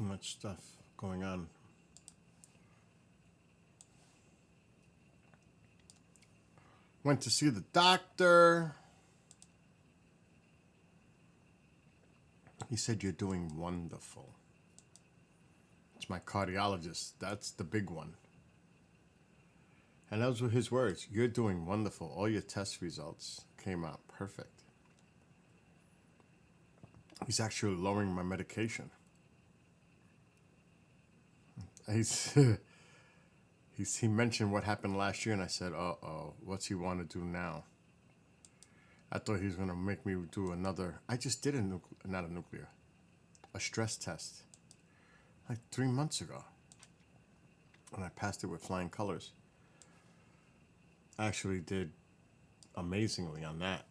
Too much stuff going on. Went to see the doctor. He said, "You're doing wonderful." It's my cardiologist. That's the big one. And those were his words. "You're doing wonderful. All your test results came out perfect." He's actually lowering my medication. He mentioned what happened last year, and I said, "Uh-oh, what's he want to do now?" I thought he was going to make me do another. I just did a stress test like 3 months ago, and I passed it with flying colors. I actually did amazingly on that,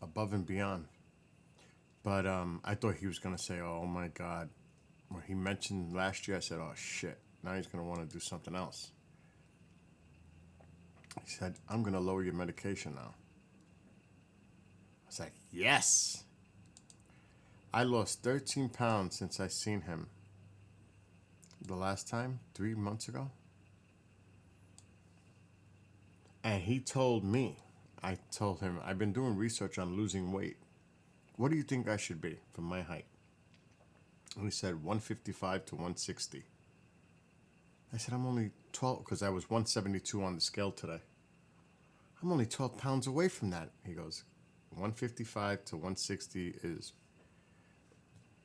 above and beyond. But I thought he was going to say, "Oh my God." When he mentioned last year, I said, "Oh shit, now he's going to want to do something else." He said, "I'm going to lower your medication now." I was like, yes. I lost 13 pounds since I seen him the last time, 3 months ago. And he told me, I told him, "I've been doing research on losing weight. What do you think I should be for my height?" And he said 155 to 160. I said, "I'm only 12," because I was 172 on the scale today. "I'm only 12 pounds away from that." He goes, 155 to 160 is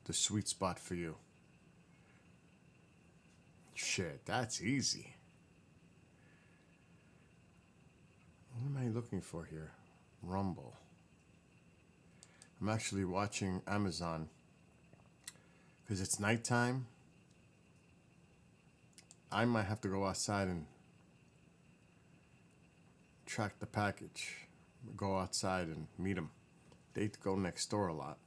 the sweet spot for you. Shit, that's easy. What am I looking for here? Rumble. I'm actually watching Amazon because it's nighttime. I might have to go outside and track the package. Go outside and meet them. They go next door a lot.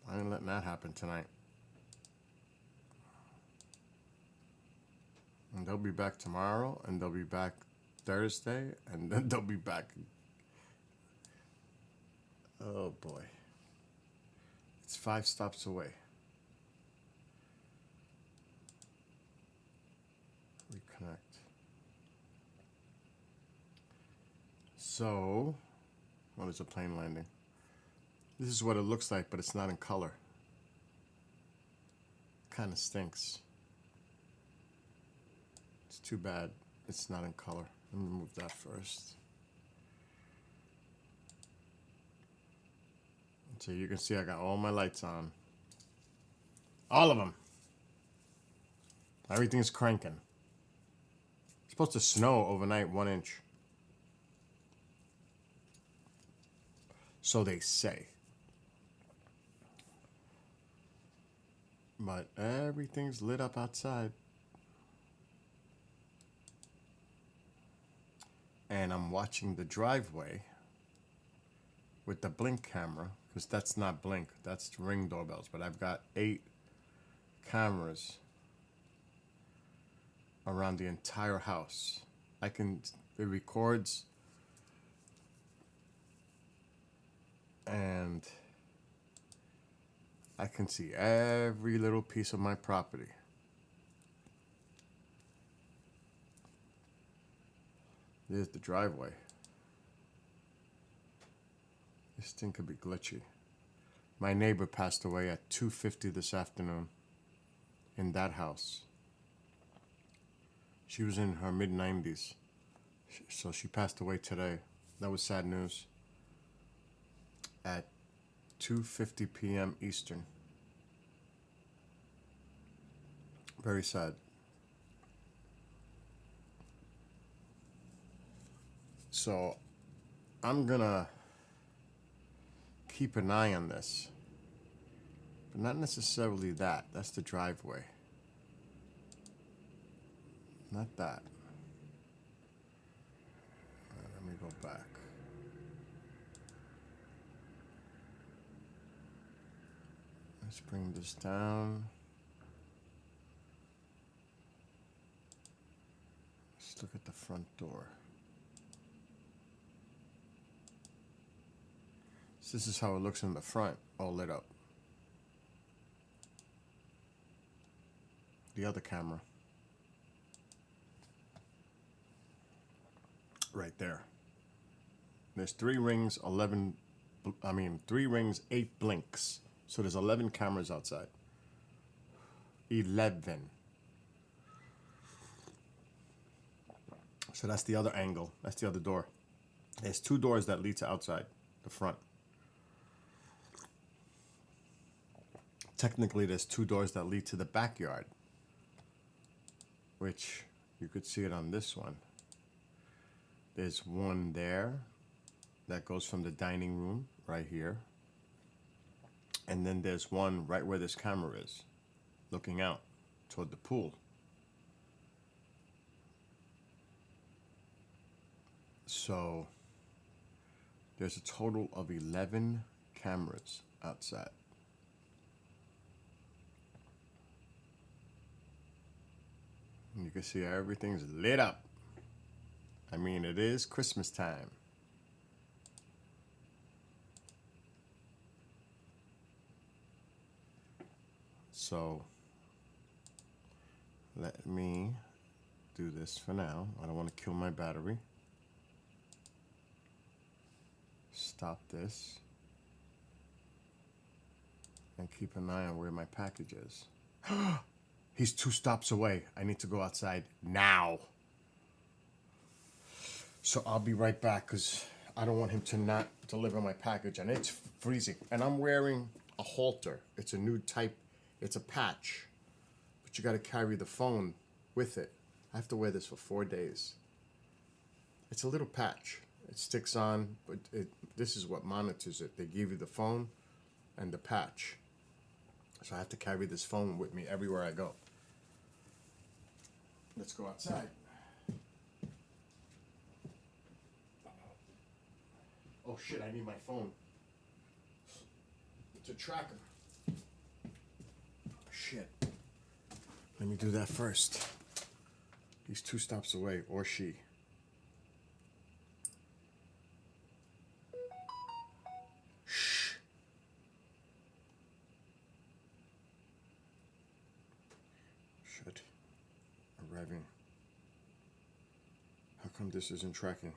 I ain't letting that happen tonight. And they'll be back tomorrow, and they'll be back Thursday, and then they'll be back. Oh boy. It's 5 stops away. Reconnect. So, what is a plane landing? This is what it looks like, but it's not in color. Kind of stinks. It's too bad it's not in color. Let me move that first. So you can see I got all my lights on. All of them. Everything's cranking. It's supposed to snow overnight, 1 inch. So they say. But everything's lit up outside. And I'm watching the driveway with the Blink camera, because that's not Blink, that's Ring doorbells. But I've got 8 cameras around the entire house. It records, and I can see every little piece of my property. There's the driveway. This thing could be glitchy. My neighbor passed away at 2:50 this afternoon in that house. She was in her mid-90s, so she passed away today. That was sad news. At 2:50 p.m. Eastern. Very sad. So I'm gonna keep an eye on this, but not necessarily that. That's the driveway. Not that. Let me go back. Let's bring this down. Let's look at the front door. So this is how it looks in the front, all lit up. the other camera. Right there. There's 3 rings, 3 rings, 8 blinks. So there's 11 cameras outside. 11. So that's the other angle. That's the other door. There's 2 doors that lead to outside, the front. Technically, there's 2 doors that lead to the backyard, which you could see it on this one. There's one there that goes from the dining room right here. And then there's one right where this camera is, looking out toward the pool. So there's a total of 11 cameras outside. And you can see everything's lit up. I mean, it is Christmas time. So let me do this for now. I don't want to kill my battery. Stop this. And keep an eye on where my package is. He's 2 stops away. I need to go outside now. So I'll be right back because I don't want him to not deliver my package. And it's freezing. And I'm wearing a halter. It's a new type. It's a patch. But you got to carry the phone with it. I have to wear this for 4 days. It's a little patch. It sticks on, but this is what monitors it. They give you the phone and the patch. So I have to carry this phone with me everywhere I go. Let's go outside. Oh shit, I need my phone. It's a tracker. Shit. Let me do that first. He's 2 stops away, or she. Shh. Shit. Arriving. How come this isn't tracking?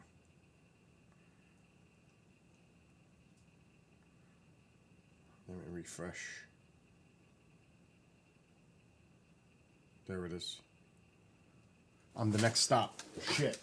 Let me refresh. There it is. I'm the next stop. Shit.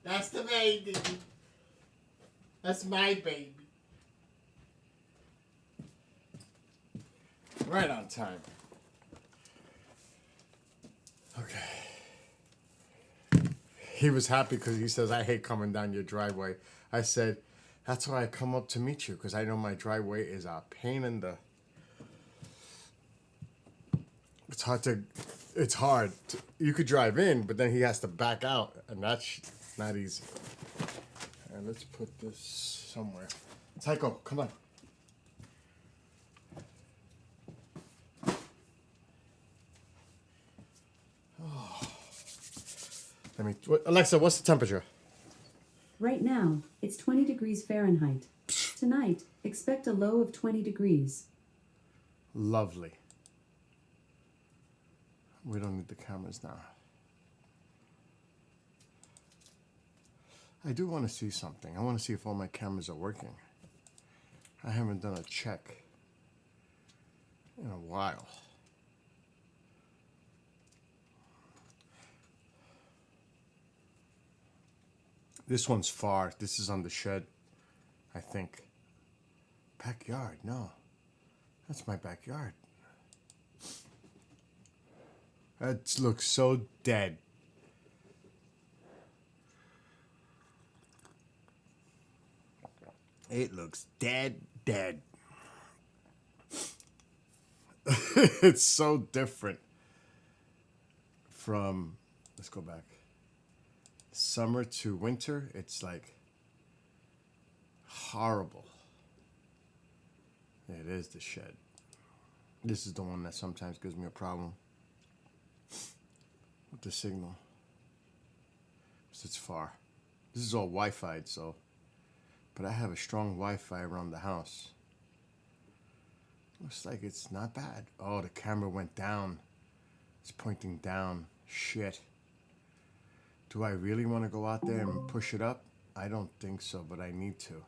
That's the baby. That's my baby. Right on time. Okay. He was happy because he says, I hate coming down your driveway. I said, that's why I come up to meet you, because I know my driveway is a pain in the... It's hard. You could drive in, but then he has to back out, and that's not easy. And let's put this somewhere. Tycho, come on. Alexa, what's the temperature? Right now, it's 20 degrees Fahrenheit. Tonight, expect a low of 20 degrees. Lovely. We don't need the cameras now. I do want to see something. I want to see if all my cameras are working. I haven't done a check in a while. This one's far. This is on the shed, I think. Backyard, no. That's my backyard. That looks so dead. It looks dead. It's so different from, let's go back. Summer to winter, it's like horrible. It is the shed. This is the one that sometimes gives me a problem with the signal. Because it's far. This is all Wi-Fi, so. But I have a strong Wi-Fi around the house. Looks like it's not bad. Oh, the camera went down. It's pointing down. Shit. Do I really want to go out there and push it up? I don't think so, but I need to.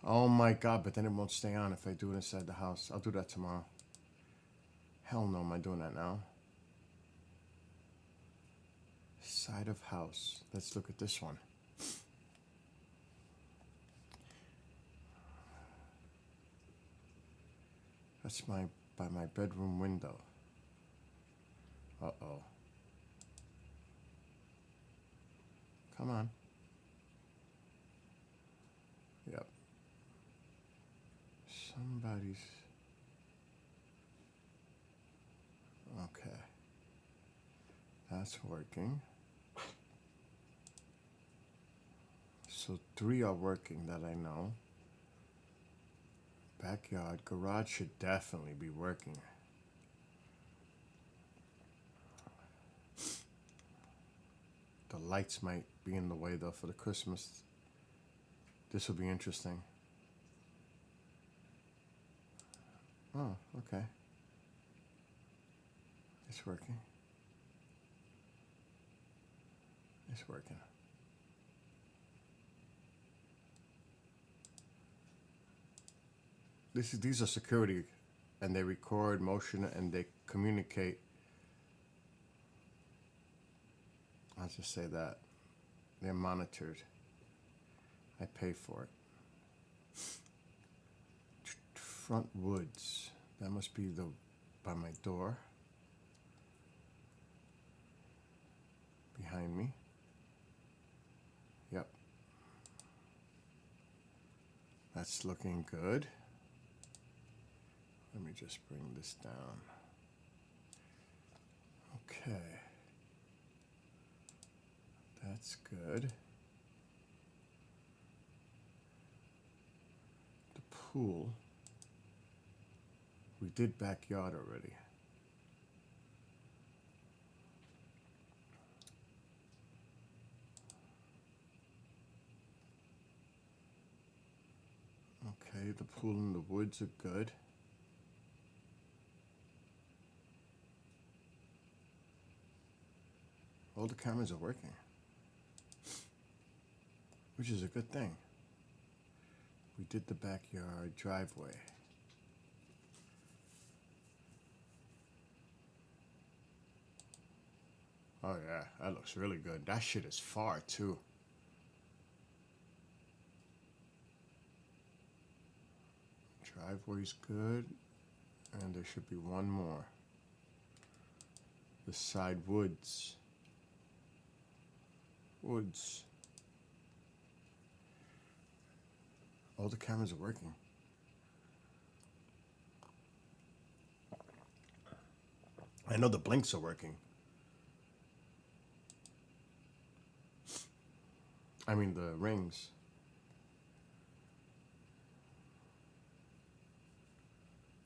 Oh my God, but then it won't stay on if I do it inside the house. I'll do that tomorrow. Hell no, am I doing that now? Side of house. Let's look at this one. That's by my bedroom window. Uh-oh. Come on. Yep. Somebody's... Okay. That's working. So 3 are working that I know. Backyard, garage should definitely be working. The lights might be in the way though for the Christmas. This will be interesting. Oh, okay. It's working. It's working. These are security, and they record motion and they communicate. I'll just say that. They're monitored. I pay for it. Front woods. That must be by my door. Behind me. Yep. That's looking good. Let me just bring this down. Okay. That's good. The pool. We did backyard already. Okay, the pool and the woods are good. All the cameras are working, which is a good thing. We did the backyard driveway. Oh yeah, that looks really good. That shit is far too. Driveway's good. And there should be one more. The side woods. Woods. All the cameras are working. I know the blinks are working. I mean the rings.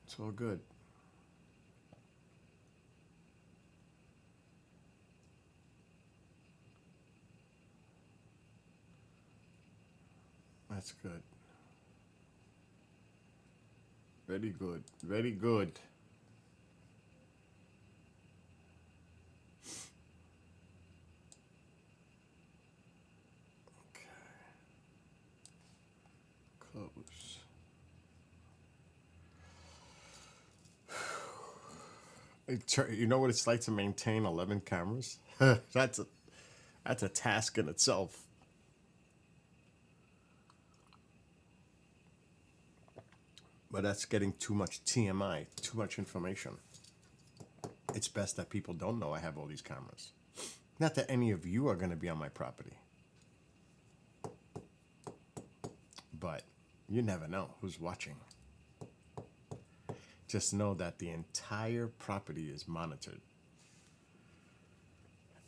It's all good. That's good. Very good. Very good. Okay. Close. You know what it's like to maintain 11 cameras? That's a task in itself. But that's getting too much TMI, too much information. It's best that people don't know I have all these cameras. Not that any of you are going to be on my property. But you never know who's watching. Just know that the entire property is monitored.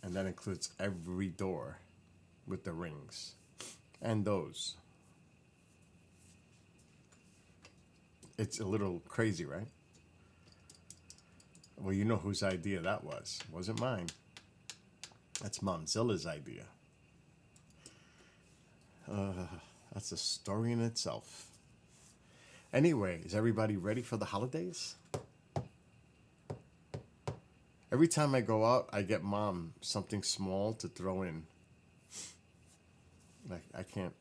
And that includes every door with the rings. And those. It's a little crazy, right? Well, you know whose idea that was. It wasn't mine. That's Momzilla's idea. That's a story in itself. Anyway, is everybody ready for the holidays? Every time I go out, I get Mom something small to throw in. Like,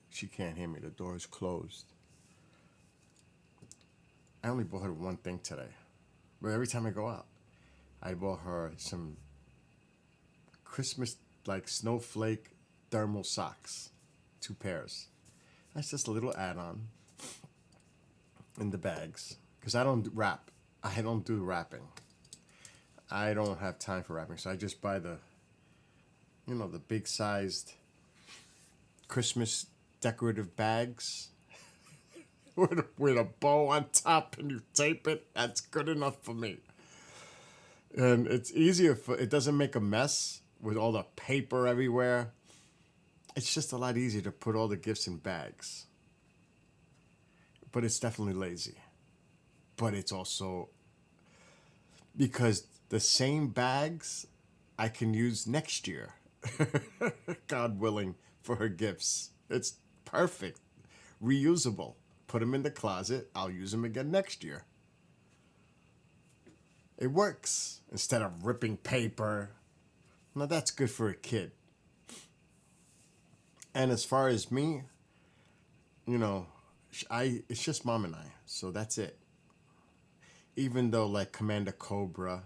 she can't hear me. The door is closed. I only bought her one thing today. But every time I go out, I bought her some Christmas, like, snowflake thermal socks. 2 pairs. That's just a little add-on in the bags. Because I don't wrap. I don't do wrapping. I don't have time for wrapping. So I just buy the big-sized Christmas decorative bags. with a bow on top and you tape it. That's good enough for me. And it's easier it doesn't make a mess with all the paper everywhere. It's just a lot easier to put all the gifts in bags. But it's definitely lazy. But it's also because the same bags I can use next year. God willing, for her gifts. It's perfect. Reusable. Put them in the closet. I'll use them again next year. It works. Instead of ripping paper. Now that's good for a kid. And as far as me, it's just Mom and I. So that's it. Even though like Commander Cobra,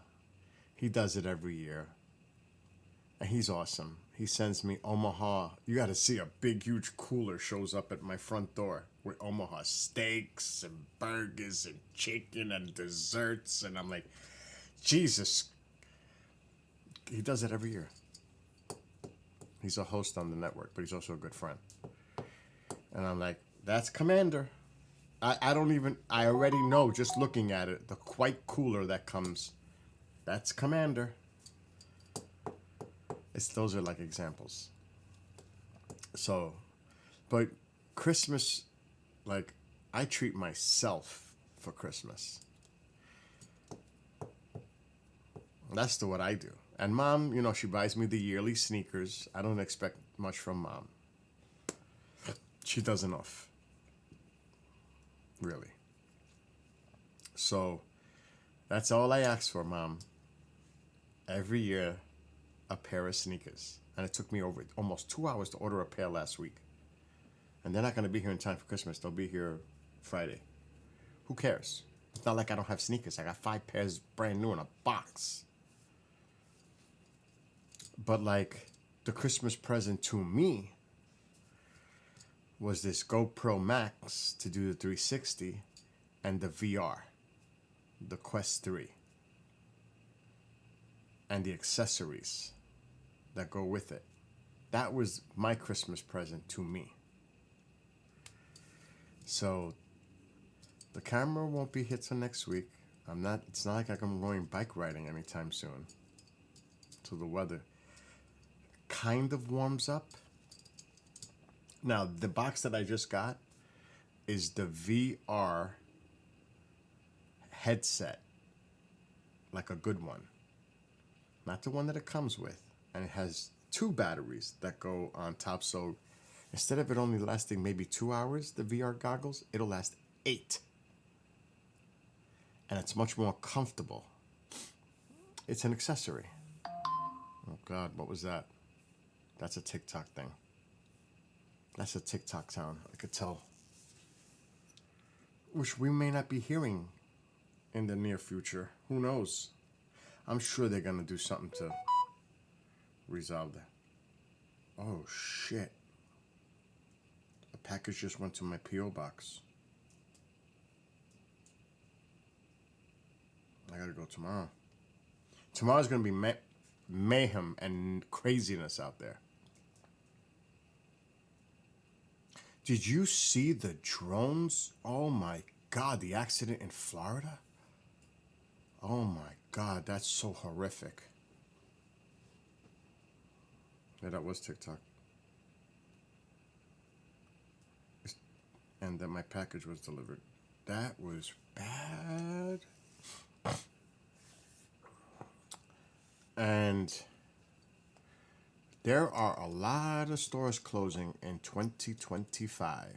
he does it every year. And he's awesome. He sends me Omaha. You got to see a big, huge cooler shows up at my front door with Omaha steaks and burgers and chicken and desserts. And I'm like, Jesus. He does it every year. He's a host on the network, but he's also a good friend. And I'm like, that's Commander. I already know just looking at it, the white cooler that comes, that's Commander. Those are like examples. So, but Christmas, like, I treat myself for Christmas. That's what I do. And Mom, she buys me the yearly sneakers. I don't expect much from Mom. She does enough. Really. So, that's all I ask for, Mom. Every year, a pair of sneakers. And it took me over almost 2 hours to order a pair last week. And they're not going to be here in time for Christmas. They'll be here Friday. Who cares? It's not like I don't have sneakers. I got 5 pairs brand new in a box. But like, the Christmas present to me was this GoPro Max to do the 360 and the VR, the Quest 3, and the accessories that go with it. That was my Christmas present to me. So the camera won't be here till next week. It's not like I'm going bike riding anytime soon. Till the weather kind of warms up. Now, the box that I just got is the VR headset. Like a good one. Not the one that it comes with. And it has 2 batteries that go on top. So instead of it only lasting maybe 2 hours, the VR goggles, it'll last 8. And it's much more comfortable. It's an accessory. Oh God, what was that? That's a TikTok thing. That's a TikTok sound, I could tell. Which we may not be hearing in the near future. Who knows? I'm sure they're gonna do something to resolve that. Oh shit. A package just went to my P.O. box. I gotta go tomorrow. Tomorrow's gonna be mayhem and craziness out there. Did you see the drones? Oh my God, the accident in Florida? Oh my God, that's so horrific. Yeah, that was TikTok. And that my package was delivered. That was bad. And there are a lot of stores closing in 2025.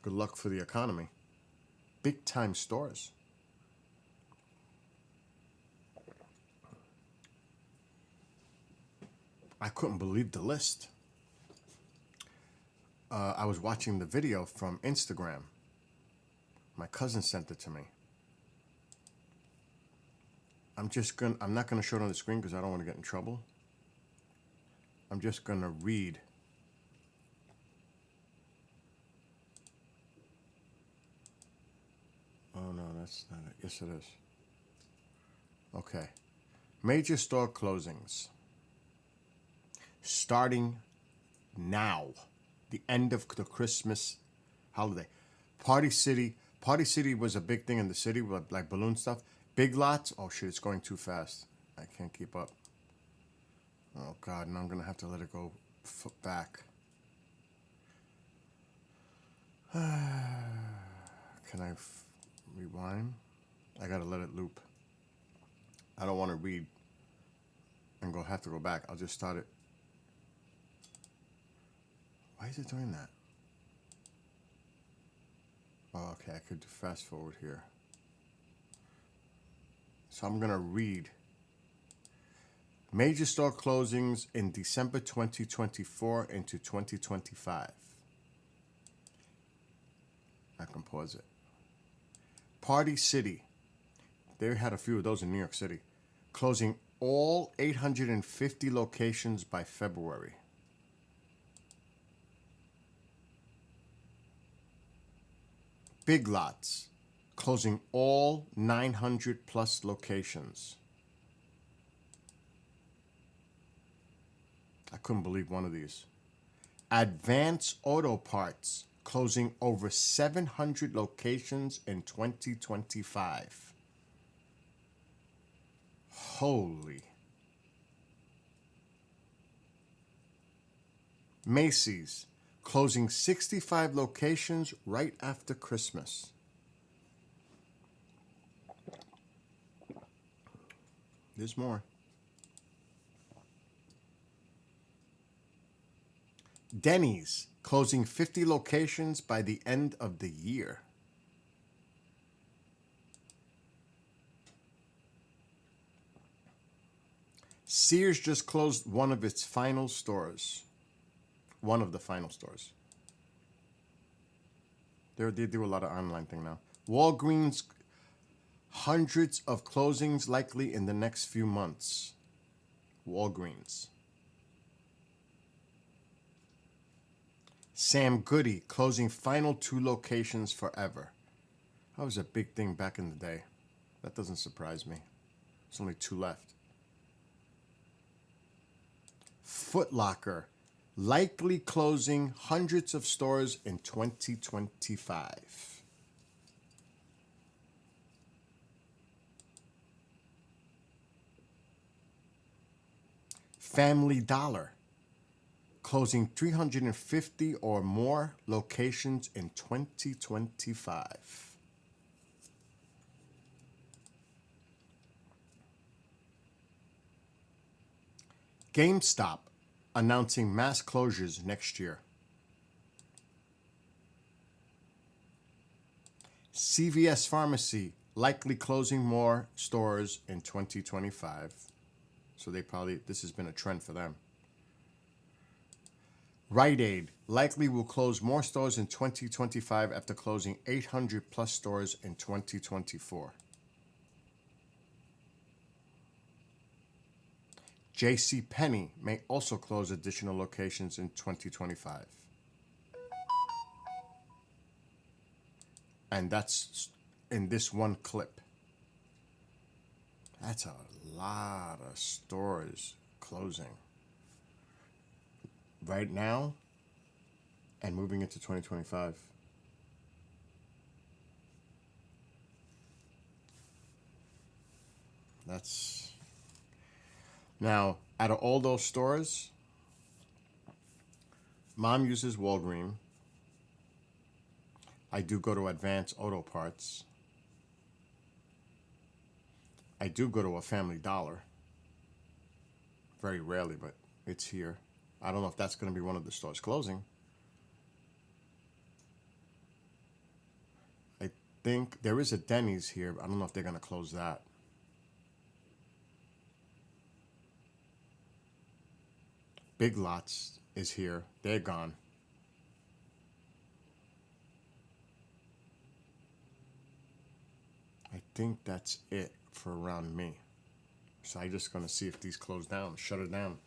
Good luck for the economy. Big time stores. I couldn't believe the list. I was watching the video from Instagram. My cousin sent it to me. I'm not gonna show it on the screen because I don't want to get in trouble. I'm just gonna read. Oh no, that's not it. Yes, it is. Okay. Major store closings. Starting now. The end of the Christmas holiday. Party City was a big thing in the city with like balloon stuff. Big Lots, oh shit, it's going too fast. I can't keep up. Oh God, now I'm gonna have to let it go back. Can I rewind? I gotta let it loop. I don't want to read and have to go back. I'll just start it. Why is it doing that? Oh, okay, I could fast forward here. So I'm gonna read. Major store closings in December 2024 into 2025. I can pause it. Party City. They had a few of those in New York City. Closing all 850 locations by February. Big Lots. Closing all 900 plus locations. I couldn't believe one of these. Advance Auto Parts. Closing over 700 locations in 2025. Holy. Macy's. Closing 65 locations right after Christmas. There's more. Denny's closing 50 locations by the end of the year. Sears just closed one of its final stores. One of the final stores. They do a lot of online thing now. Walgreens, hundreds of closings likely in the next few months. Walgreens. Sam Goody closing final 2 locations forever. That was a big thing back in the day. That doesn't surprise me. There's only 2 left. Foot Locker likely closing hundreds of stores in 2025. Family Dollar closing 350 or more locations in 2025. GameStop announcing mass closures next year. CVS Pharmacy likely closing more stores in 2025. So this has been a trend for them. Rite Aid likely will close more stores in 2025 after closing 800 plus stores in 2024. JCPenney may also close additional locations in 2025. And that's in this one clip. That's a lot of stores closing right now and moving into 2025. That's now out of all those stores, Mom uses Walgreens. I do go to Advance Auto Parts. I do go to a Family Dollar. Very rarely, but it's here. I don't know if that's going to be one of the stores closing. I think there is a Denny's here, but I don't know if they're going to close that. Big Lots is here. They're gone. I think that's it for around me. So I'm just going to see if these close down, shut it down.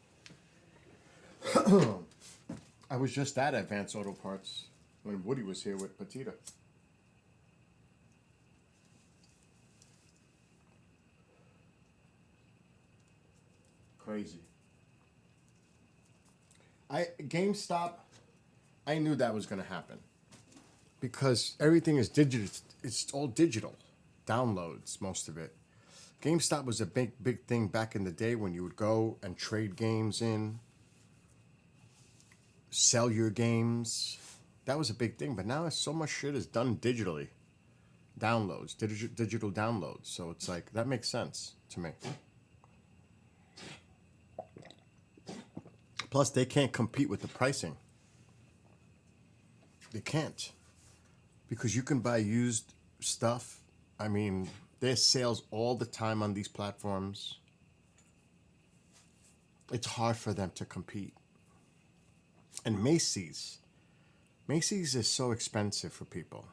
I was just at Advance Auto Parts when Woody was here with Petita. Crazy. GameStop, I knew that was going to happen because everything is digital. It's all digital. Downloads, most of it. GameStop was a big thing back in the day when you would go and trade games in, sell your games. That was a big thing, but now so much shit is done digitally. Downloads, digital downloads. So it's like, that makes sense to me. Plus, they can't compete with the pricing. They can't. Because you can buy used stuff. I mean, there's sales all the time on these platforms. It's hard for them to compete. And Macy's is so expensive for people.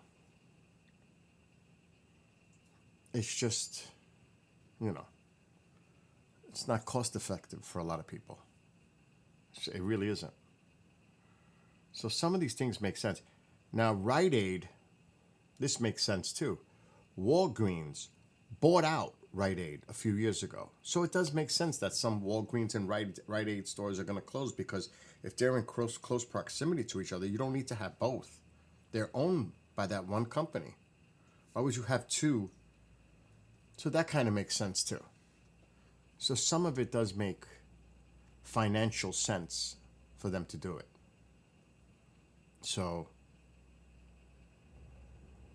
It's just, it's not cost effective for a lot of people. It really isn't. So some of these things make sense. Now, Rite Aid, this makes sense too. Walgreens bought out Rite Aid a few years ago. So it does make sense that some Walgreens and Rite Aid stores are going to close because if they're in close proximity to each other, you don't need to have both. They're owned by that one company. Why would you have two? So that kind of makes sense too. So some of it does make financial sense for them to do it. So,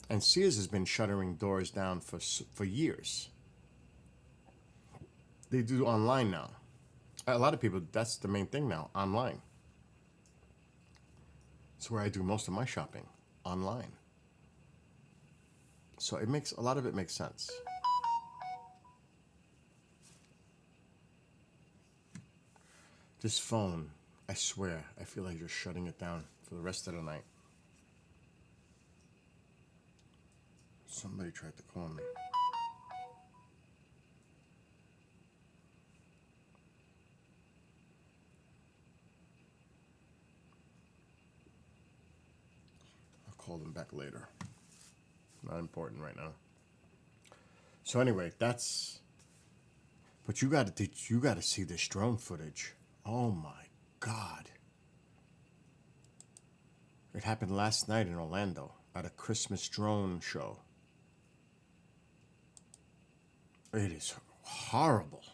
and Sears has been shuttering doors down for years. They do online now. A lot of people, that's the main thing now, online. It's where I do most of my shopping, online. So a lot of it makes sense. This phone, I swear, I feel like just shutting it down for the rest of the night. Somebody tried to call me. call them back later. Not important right now. So anyway, that's. But you got to see this drone footage. Oh my God! It happened last night in Orlando at a Christmas drone show. It is horrible.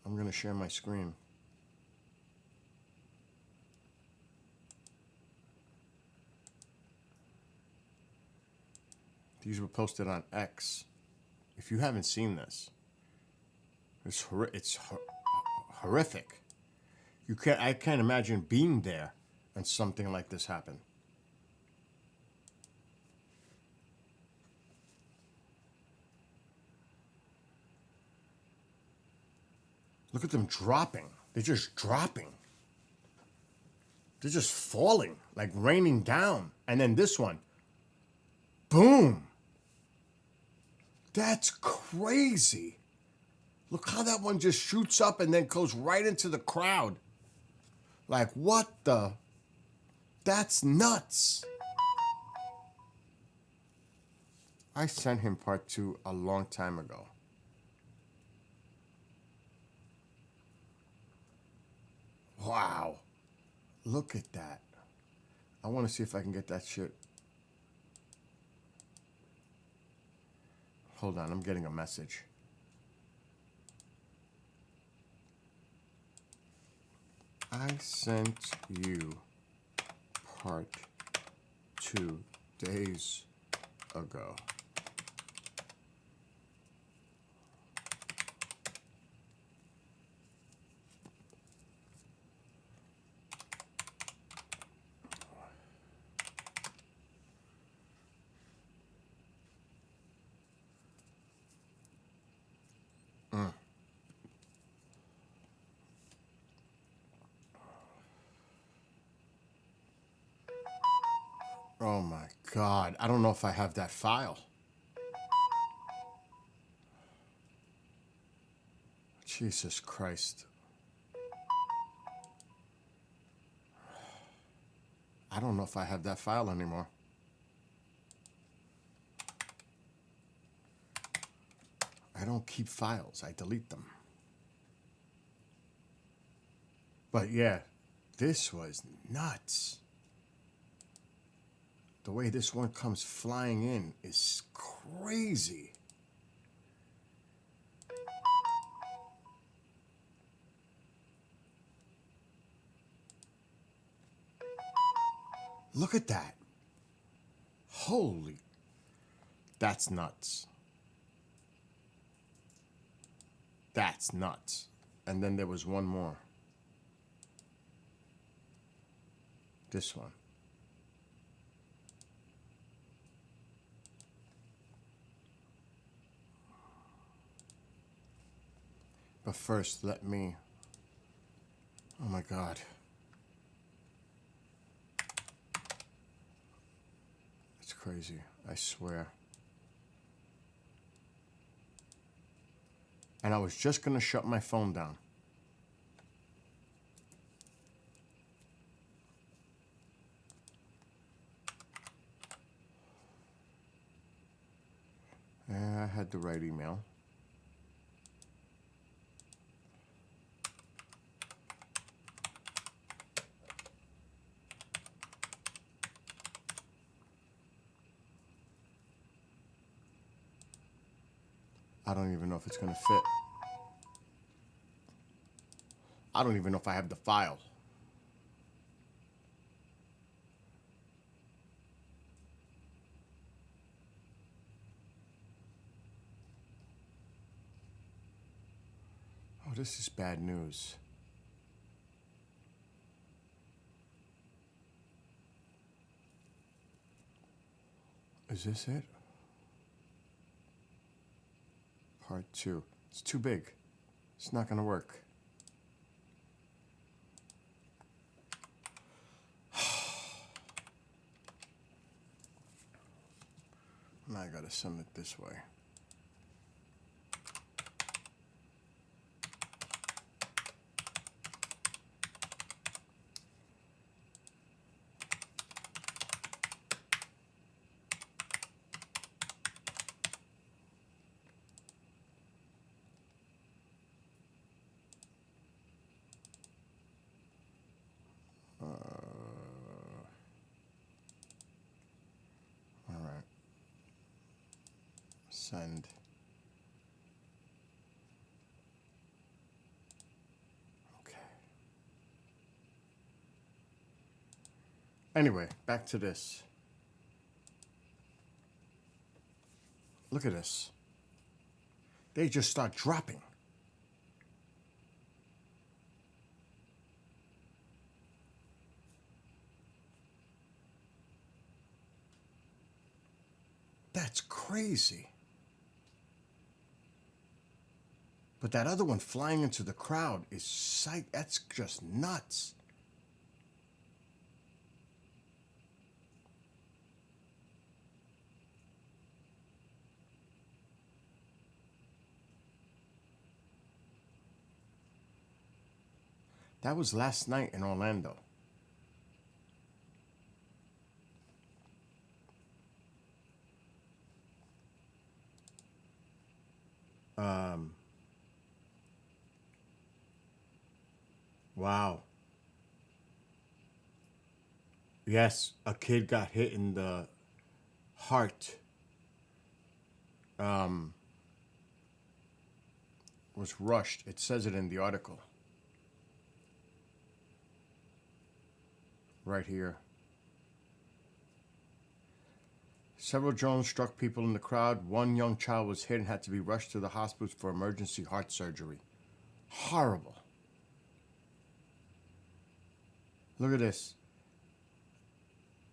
I'm gonna share my screen. These were posted on X. If you haven't seen this, it's horrific. I can't imagine being there and something like this happened. Look at them dropping. They're just dropping. They're just falling, like raining down. And then this one, boom. That's crazy. Look how that one just shoots up and then goes right into the crowd. Like, what the? That's nuts. I sent him part 2 a long time ago. Wow. Look at that. I want to see if I can get that shit. Hold on, I'm getting a message. I sent you part 2 days ago. Oh my God. I don't know if I have that file. Jesus Christ. I don't know if I have that file anymore. I don't keep files. I delete them. But yeah, this was nuts. The way this one comes flying in is crazy. Look at that. Holy. That's nuts. That's nuts. And then there was one more. This one. But first, let me... Oh my God. It's crazy, I swear. And I was just gonna shut my phone down. I had the right email. I don't even know if it's gonna fit. I don't even know if I have the file. Oh, this is bad news. Is this it? Part 2. It's too big. It's not gonna work. Now I gotta send it this way. Send. Okay. Anyway, back to this. Look at this. They just start dropping. That's crazy. But that other one flying into the crowd is that's just nuts. That was last night in Orlando. Wow. Yes, a kid got hit in the heart. Was rushed. It says it in the article. Right here. Several drones struck people in the crowd. One young child was hit and had to be rushed to the hospital for emergency heart surgery. Horrible. Look at this.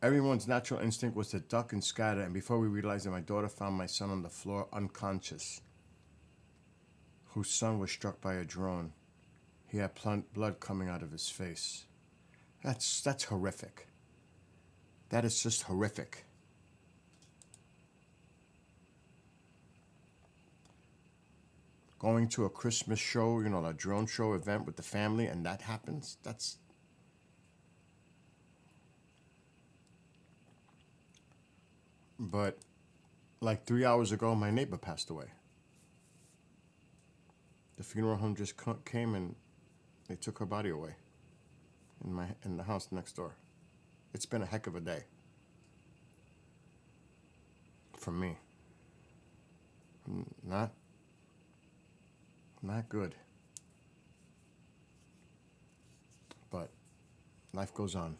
Everyone's natural instinct was to duck and scatter, and before we realized it, my daughter found my son on the floor unconscious, whose son was struck by a drone. He had blood coming out of his face. That's horrific. That is just horrific. Going to a Christmas show, a drone show event with the family, and that happens, that's... But like 3 hours ago, my neighbor passed away. The funeral home just came and they took her body away in the house next door. It's been a heck of a day for me. Not good. But life goes on.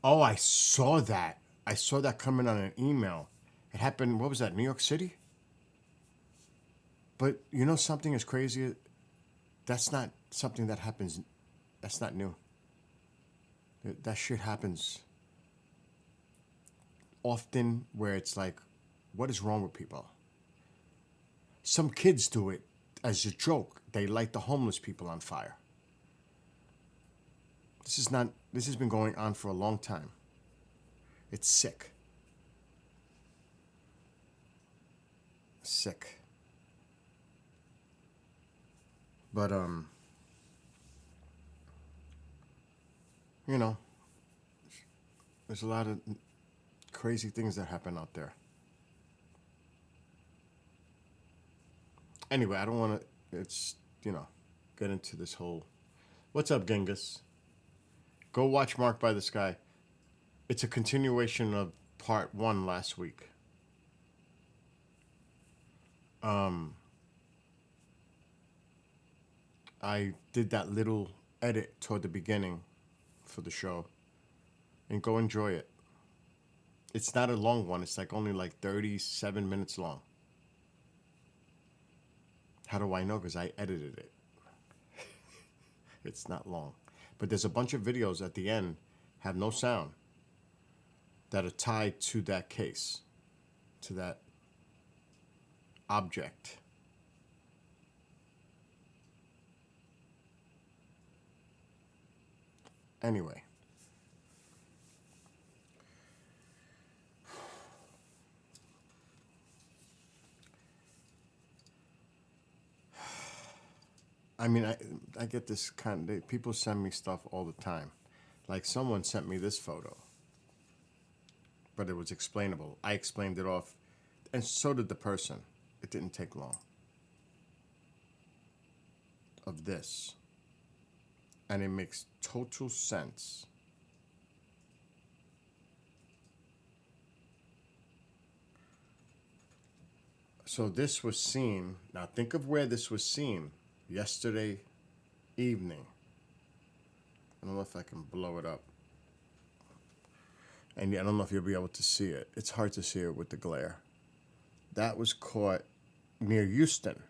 Oh, I saw that. I saw that coming on an email. It happened, what was that, New York City? But something is crazy? That's not something that happens, that's not new. That shit happens often where it's like, what is wrong with people? Some kids do it as a joke. They light the homeless people on fire. This has been going on for a long time. It's sick. Sick. But, there's a lot of crazy things that happen out there. Anyway, I don't want to, get into this whole... What's up, Genghis? Go watch Mark by the Sky. It's a continuation of part 1 last week. I did that little edit toward the beginning for the show. And go enjoy it. It's not a long one. It's only 37 minutes long. How do I know? Because I edited it. It's not long. But there's a bunch of videos at the end, have no sound, that are tied to that case, to that object. Anyway. I mean, I get this people send me stuff all the time. Like someone sent me this photo, but it was explainable. I explained it off, and so did the person. It didn't take long. Of this. And it makes total sense. So this was seen. Now think of where this was seen yesterday evening. I don't know if I can blow it up. And I don't know if you'll be able to see it. It's hard to see it with the glare. That was caught near Houston.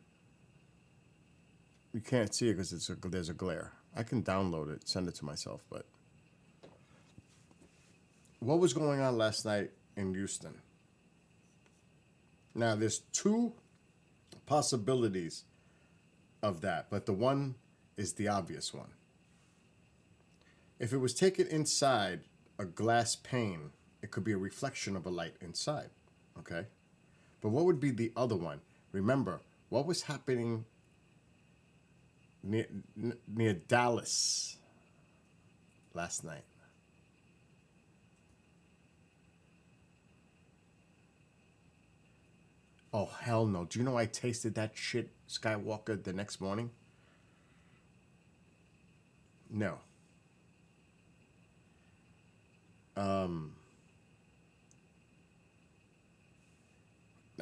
You can't see it because there's a glare. I can download it, send it to myself, but what was going on last night in Houston? Now, there's two possibilities of that, but the one is the obvious one. If it was taken inside a glass pane, it could be a reflection of a light inside, okay? But what would be the other one? Remember, what was happening near Dallas last night? Oh, hell no. Do you know I tasted that shit, Skywalker, the next morning? No.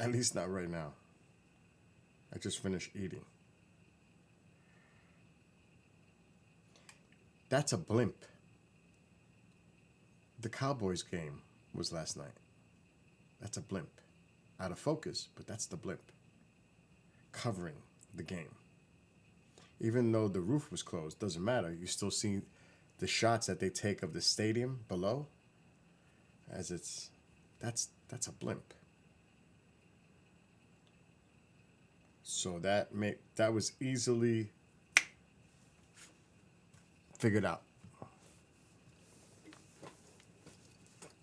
At least not right now. I just finished eating. That's a blimp. The Cowboys game was last night. That's a blimp. Out of focus, but that's the blimp. Covering the game. Even though the roof was closed, doesn't matter. You still see the shots that they take of the stadium below. As it's, that's a blimp. So that was easily figured out.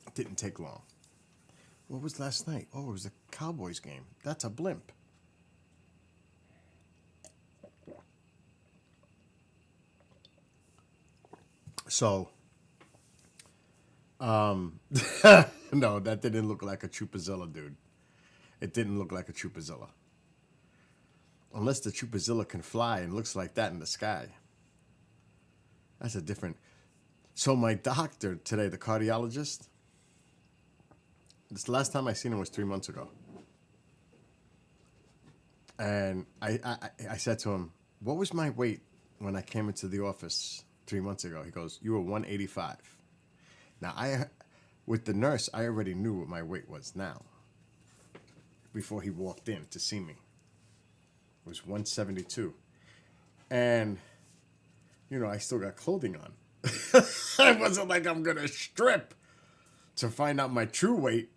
It didn't take long. What was last night? Oh, it was the Cowboys game. That's a blimp. So, no, that didn't look like a Chupazilla, dude. It didn't look like a Chupazilla. Unless the Chupazilla can fly and looks like that in the sky. That's a different... So my doctor today, the cardiologist, this last time I seen him was 3 months ago. And I said to him, what was my weight when I came into the office 3 months ago? He goes, you were 185. Now, with the nurse, I already knew what my weight was now. Before he walked in to see me. It was 172. And, I still got clothing on. It wasn't like I'm going to strip to find out my true weight.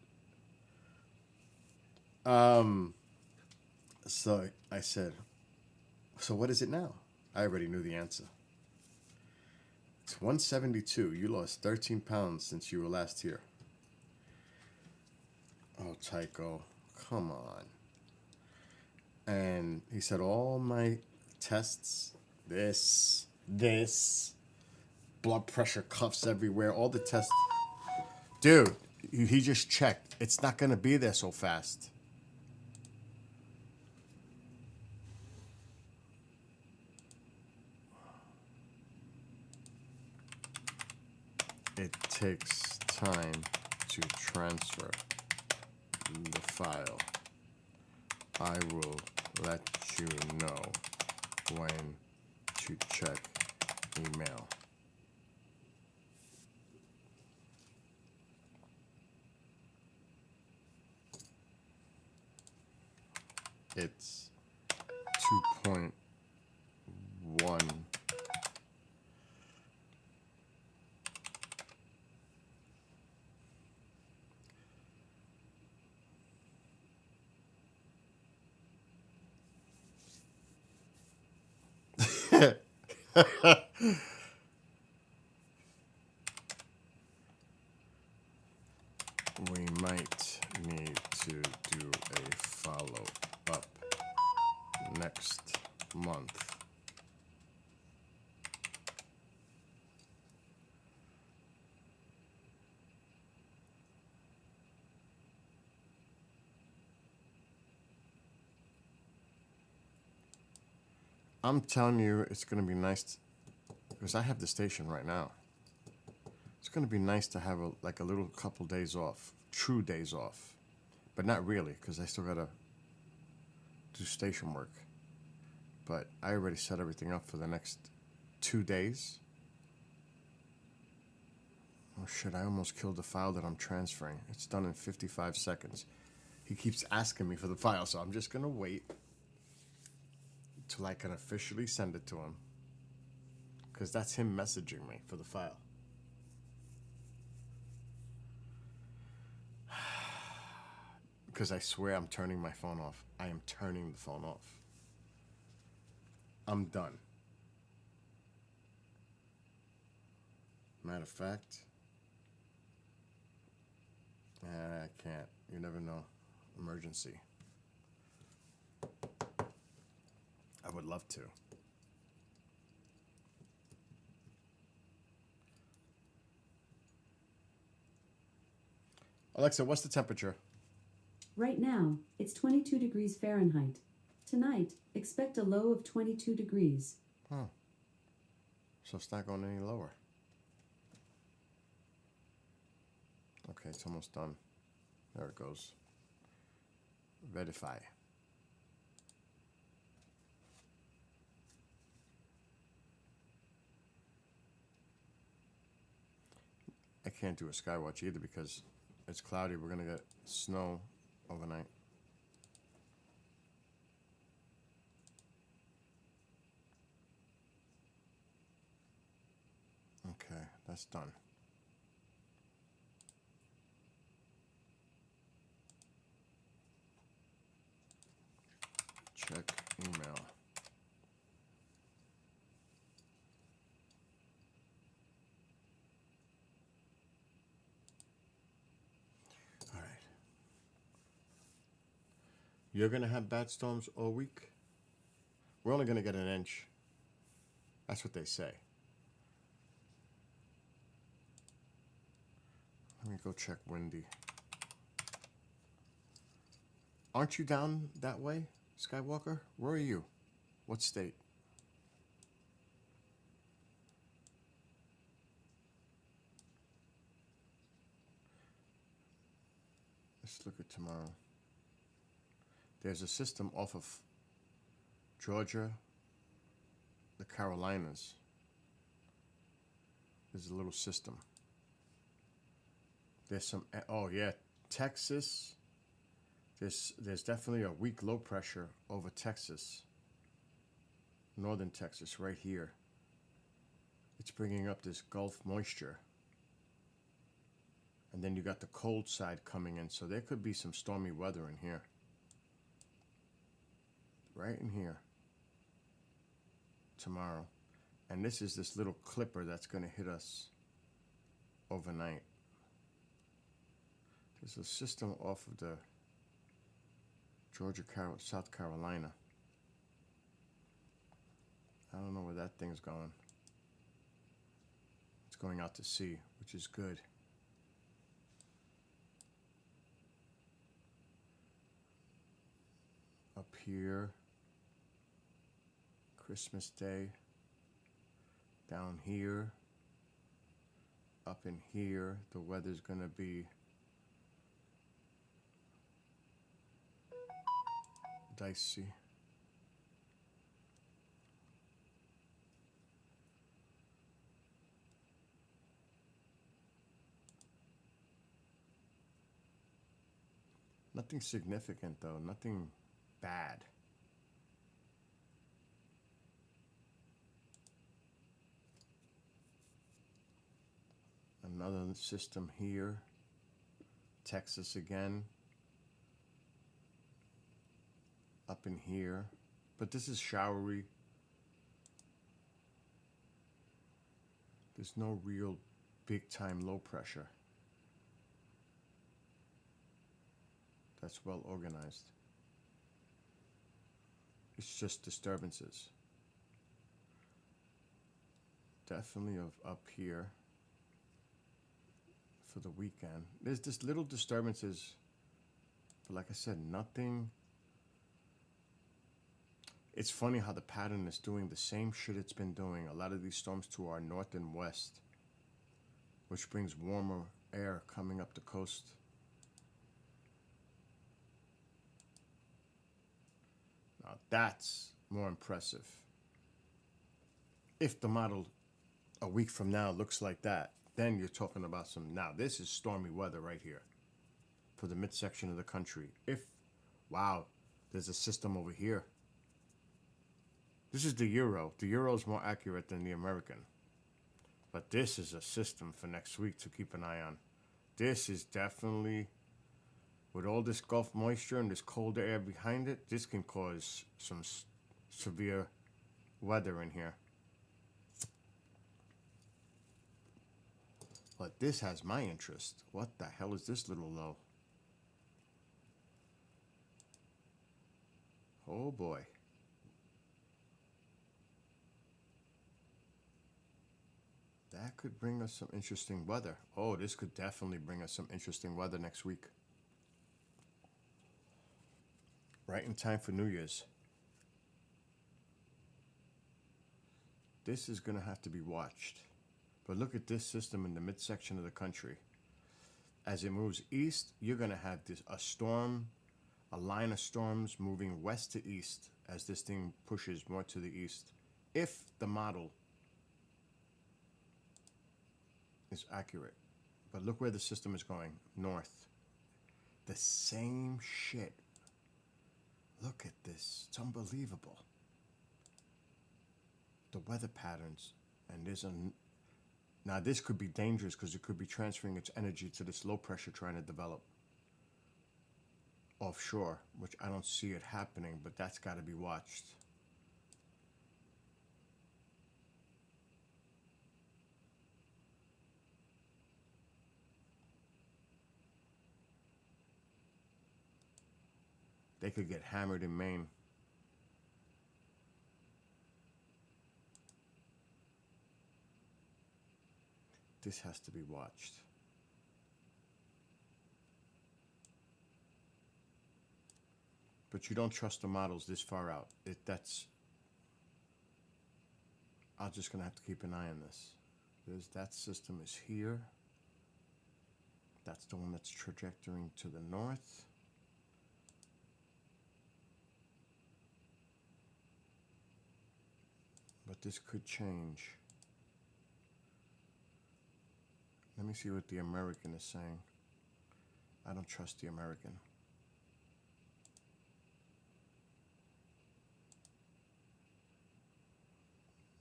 So I said, so what is it now? I already knew the answer. It's 172. You lost 13 pounds since you were last here. Oh, Tycho, come on. And he said, all my tests, this, blood pressure cuffs everywhere, all the tests. Dude, he just checked. It's not going to be there so fast. It takes time to transfer the file. I will let you know when to check email. It's 2.1. We might need to do a follow-up next month. I'm telling you, it's going to be nice. Because I have the station right now. It's going to be nice to have like a little couple days off, true days off, but not really because I still got to do station work. But I already set everything up for the next 2 days. Oh shit, I almost killed the file that I'm transferring. It's done in 55 seconds. He keeps asking me for the file, so I'm just going to wait till I can officially send it to him. Because that's him messaging me for the file. Because I swear I'm turning my phone off. I am turning the phone off. I'm done. Matter of fact, I can't. You never know. Emergency. I would love to. Alexa, what's the temperature? Right now, it's 22 degrees Fahrenheit. Tonight, expect a low of 22 degrees. Huh. So it's not going any lower. Okay, it's almost done. There it goes. Verify. I can't do a Skywatch either because it's cloudy. We're going to get snow overnight. Okay, that's done. Check email. All right. You're going to have bad storms all week? We're only going to get an inch. That's what they say. Let me go check Windy. Aren't you down that way, Skywalker? Where are you? What state? Let's look at tomorrow. There's a system off of Georgia, the Carolinas. There's a little system. There's some, oh yeah, Texas. There's definitely a weak low pressure over Texas. Northern Texas, right here. It's bringing up this Gulf moisture. And then you got the cold side coming in, so there could be some stormy weather in here. Right in here. Tomorrow. And this is this little clipper that's going to hit us overnight. There's a system off of the Georgia, South Carolina. I don't know where that thing's going. It's going out to sea, which is good. Up here, Christmas Day. Down here, up in here, the weather's gonna be dicey. Nothing significant though, nothing bad. Another system here, Texas again, up in here, but this is showery. There's no real big time low pressure. That's well organized. It's just disturbances. Definitely up here for the weekend. There's just little disturbances, but like I said, nothing. It's funny how the pattern is doing the same shit it's been doing. A lot of these storms to our north and west, which brings warmer air coming up the coast. Now that's more impressive. If the model a week from now looks like that, then you're talking about some. Now this is stormy weather right here for the midsection of the country. If, wow, there's a system over here. This is the Euro. The Euro is more accurate than the American. But this is a system for next week to keep an eye on. This is definitely, with all this Gulf moisture and this colder air behind it, this can cause some severe weather in here. But this has my interest. What the hell is this little low? Oh boy. That could bring us some interesting weather. Oh, this could definitely bring us some interesting weather next week. Right in time for New Year's. This is going to have to be watched. But look at this system in the midsection of the country. As it moves east, you're going to have a storm, a line of storms moving west to east as this thing pushes more to the east. If the model is accurate. But look where the system is going, north. The same shit. Look at this. It's unbelievable. The weather patterns. And there's a... Now this could be dangerous because it could be transferring its energy to this low pressure trying to develop offshore, which I don't see it happening, but that's got to be watched. They could get hammered in Maine. This has to be watched. But you don't trust the models this far out. I'm just going to have to keep an eye on this. That system is here. That's the one that's trajectorying to the north. But this could change. Let me see what the American is saying. I don't trust the American.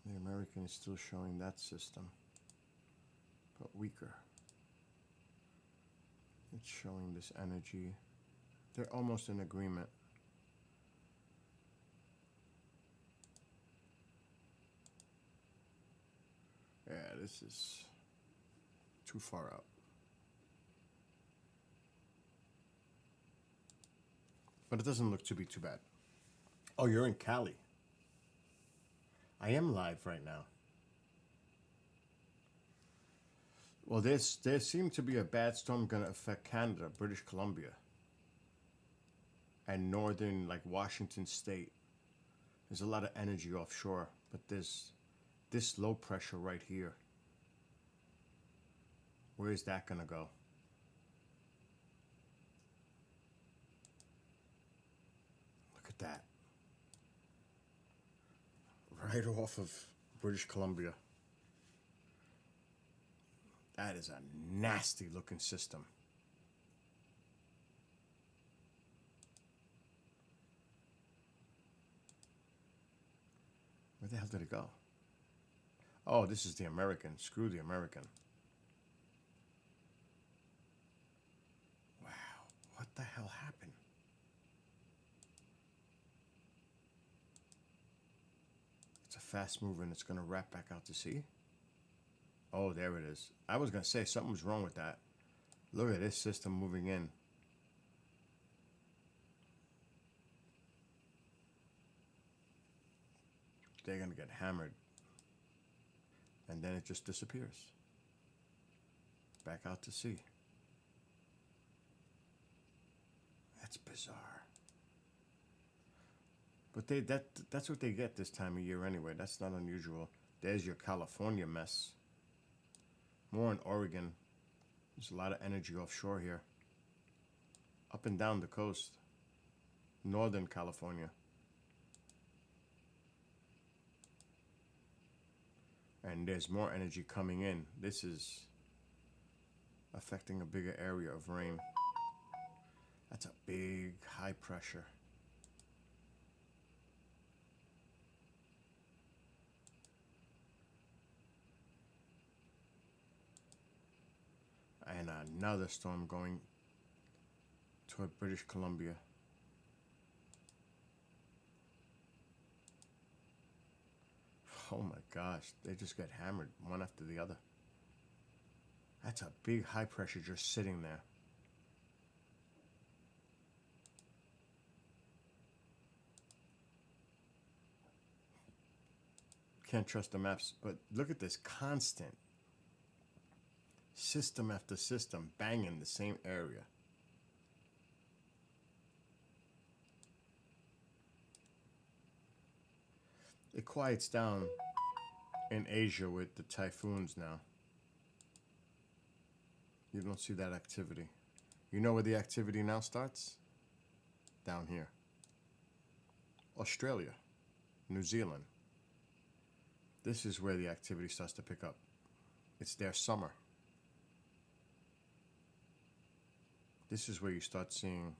The American is still showing that system, but weaker. It's showing this energy. They're almost in agreement. Yeah, this is too far out. But it doesn't look to be too bad. Oh, you're in Cali. I am live right now. Well, there seemed to be a bad storm going to affect Canada, British Columbia, and northern, like Washington State. There's a lot of energy offshore, but there's this low pressure right here. Where is that going to go? Look at that. Right off of British Columbia. That is a nasty looking system. Where the hell did it go? Oh, this is the American. Screw the American. Wow, what the hell happened? It's a fast mover and it's going to wrap back out to sea. Oh, there it is. I was going to say something was wrong with that. Look at this system moving in. They're going to get hammered. And then it just disappears. Back out to sea. That's bizarre. But that's what they get this time of year anyway. That's not unusual. There's your California mess. More in Oregon. There's a lot of energy offshore here. Up and down the coast. Northern California. And there's more energy coming in. This is affecting a bigger area of rain. That's a big high pressure. And another storm going toward British Columbia. Oh my gosh, they just get hammered one after the other. That's a big high pressure just sitting there. Can't trust the maps, but look at this constant system after system banging the same area. It quiets down in Asia with the typhoons now. You don't see that activity. You know where the activity now starts? Down here. Australia, New Zealand. This is where the activity starts to pick up. It's their summer. This is where you start seeing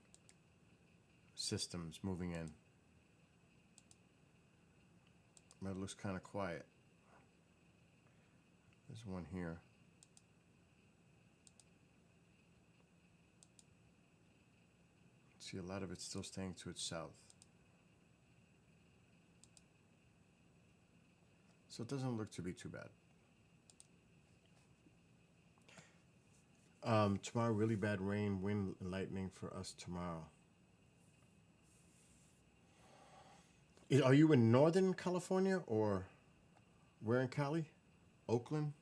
systems moving in. But it looks kind of quiet. There's one here. See, a lot of it's still staying to its south. So it doesn't look to be too bad. Tomorrow, really bad rain, wind, and lightning for us tomorrow. Are you in Northern California or where in Cali? Oakland?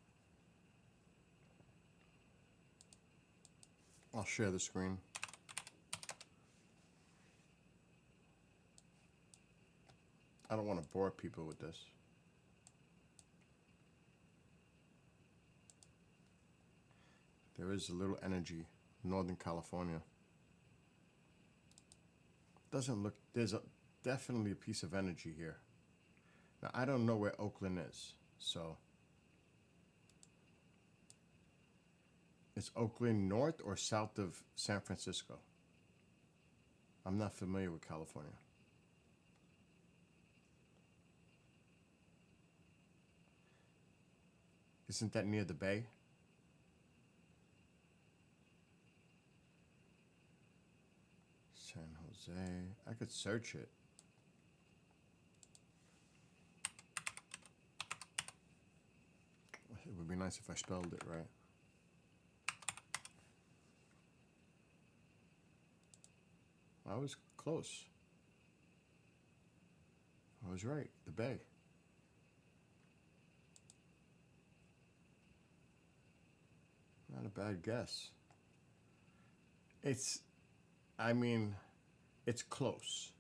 I'll share the screen. I don't want to bore people with this. There is a little energy, Northern California. Doesn't look, there's definitely a piece of energy here. Now, I don't know where Oakland is, so. Is Oakland north or south of San Francisco? I'm not familiar with California. Isn't that near the bay? San Jose. I could search it. It would be nice if I spelled it right. I was close. I was right. The bay. Not a bad guess. I mean, it's close.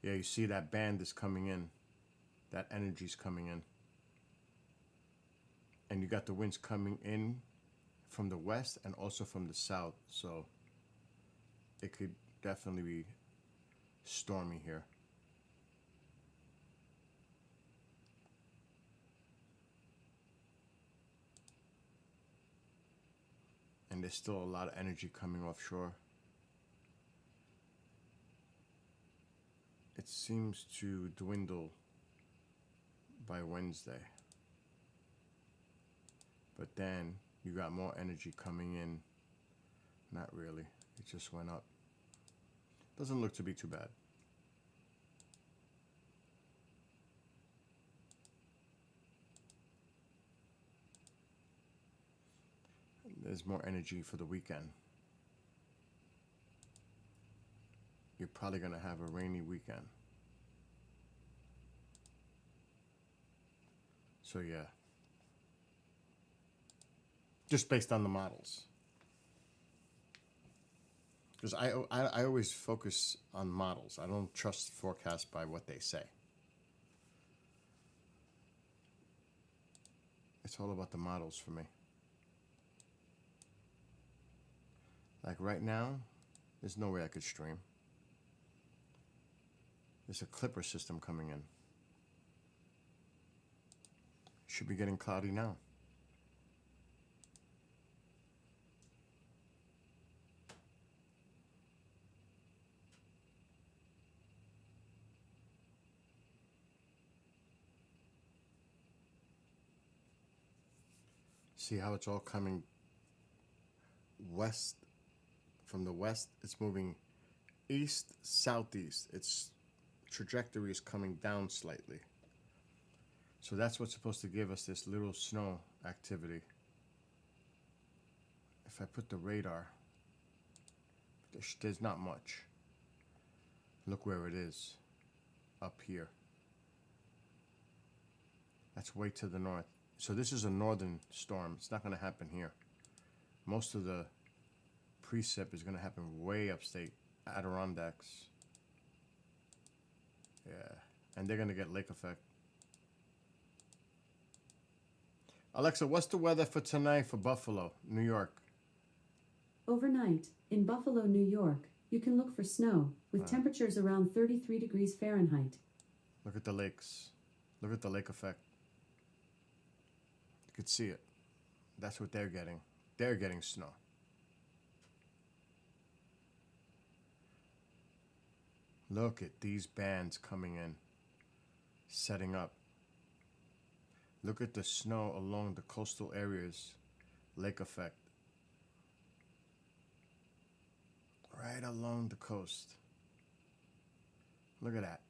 Yeah, you see that band is coming in. That energy's coming in. And you got the winds coming in from the west and also from the south. So it could definitely be stormy here. And there's still a lot of energy coming offshore. It seems to dwindle by Wednesday. But then you got more energy coming in. Not really. It just went up. Doesn't look to be too bad. There's more energy for the weekend. You're probably going to have a rainy weekend. So yeah. Just based on the models. Because I always focus on models. I don't trust forecasts by what they say. It's all about the models for me. Like right now, there's no way I could stream. There's a clipper system coming in. Should be getting cloudy now. See how it's all coming west. From the west, it's moving east, southeast. Its trajectory is coming down slightly. So that's what's supposed to give us this little snow activity. If I put the radar, there's not much. Look where it is, up here. That's way to the north. So this is a northern storm. It's not going to happen here. Most of the precip is going to happen way upstate, Adirondacks. Yeah, and they're going to get lake effect. Alexa, what's the weather for tonight for Buffalo, New York? Overnight, in Buffalo, New York, you can look for snow, with temperatures around 33 degrees Fahrenheit. Look at the lakes. Look at the lake effect. You could see it. That's what they're getting. They're getting snow. Look at these bands coming in, setting up. Look at the snow along the coastal areas, lake effect. Right along the coast. Look at that.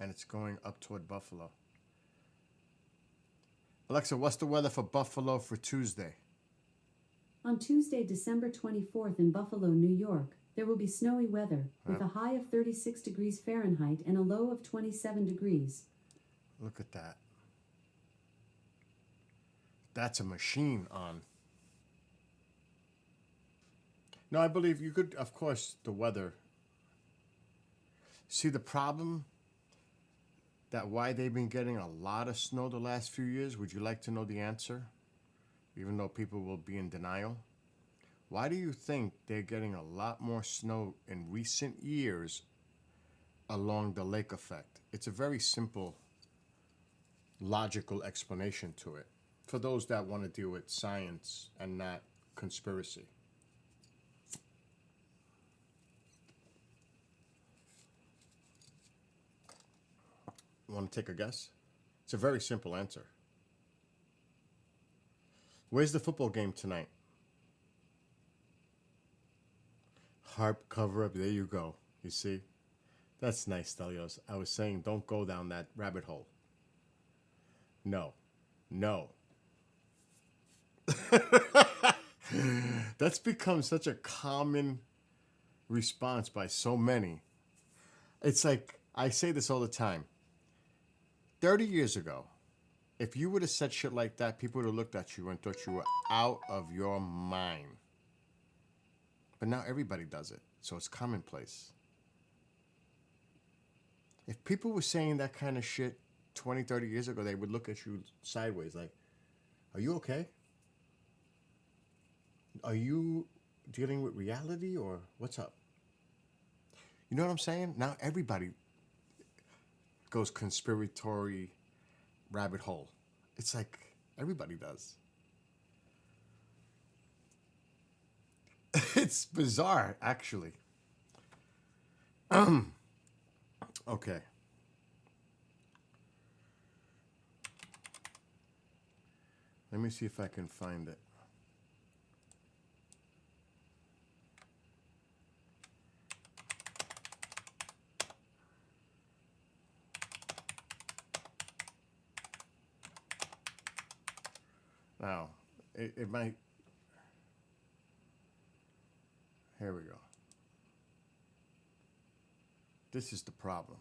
And it's going up toward Buffalo. Alexa, what's the weather for Buffalo for Tuesday? On Tuesday, December 24th in Buffalo, New York, there will be snowy weather, with a high of 36 degrees Fahrenheit and a low of 27 degrees. Look at that. That's a machine on. No, I believe you could, of course, the weather. See the problem? That why they've been getting a lot of snow the last few years? Would you like to know the answer? Even though people will be in denial. Why do you think they're getting a lot more snow in recent years along the lake effect? It's a very simple, logical explanation to it. For those that want to deal with science and not conspiracy. Want to take a guess? It's a very simple answer. Where's the football game tonight? Harp cover up. There you go. You see? That's nice, Stelios. I was saying don't go down that rabbit hole. No. No. That's become such a common response by so many. It's like, I say this all the time. 30 years ago, if you would have said shit like that, people would have looked at you and thought you were out of your mind. But now everybody does it, so it's commonplace. If people were saying that kind of shit 20, 30 years ago, they would look at you sideways like, are you okay? Are you dealing with reality or what's up? You know what I'm saying? Now everybody goes conspiratory rabbit hole. It's like everybody does. It's bizarre, actually. Okay. Let me see if I can find it. Now, it might. Here we go. This is the problem.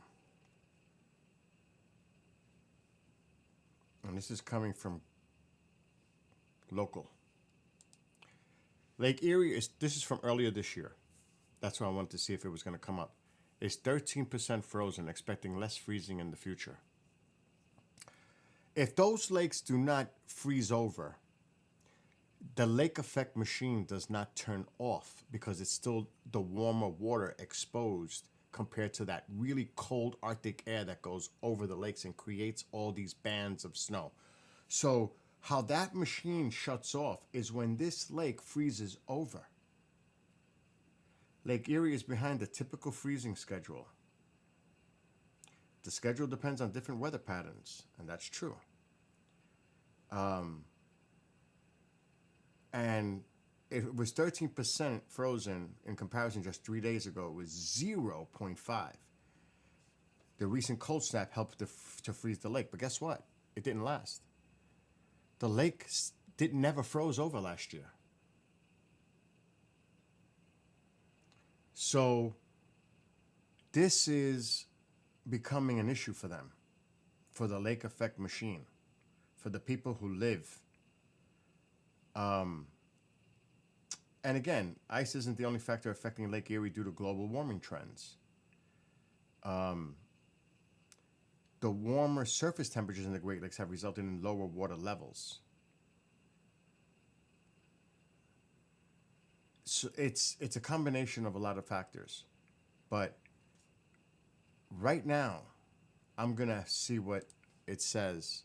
And this is coming from local. Lake Erie this is from earlier this year. That's why I wanted to see if it was going to come up. It's 13% frozen, expecting less freezing in the future. If those lakes do not freeze over, the lake effect machine does not turn off because it's still the warmer water exposed compared to that really cold Arctic air that goes over the lakes and creates all these bands of snow. So how that machine shuts off is when this lake freezes over. Lake Erie is behind the typical freezing schedule. The schedule depends on different weather patterns, and that's true. And it was 13% frozen in comparison just 3 days ago. It was 0.5. The recent cold snap helped to freeze the lake, but guess what? It didn't last. The lake never froze over last year. So this is becoming an issue for them, for the lake effect machine, for the people who live. And again, ice isn't the only factor affecting Lake Erie due to global warming trends. The warmer surface temperatures in the Great Lakes have resulted in lower water levels. So it's a combination of a lot of factors. But right now, I'm going to see what it says.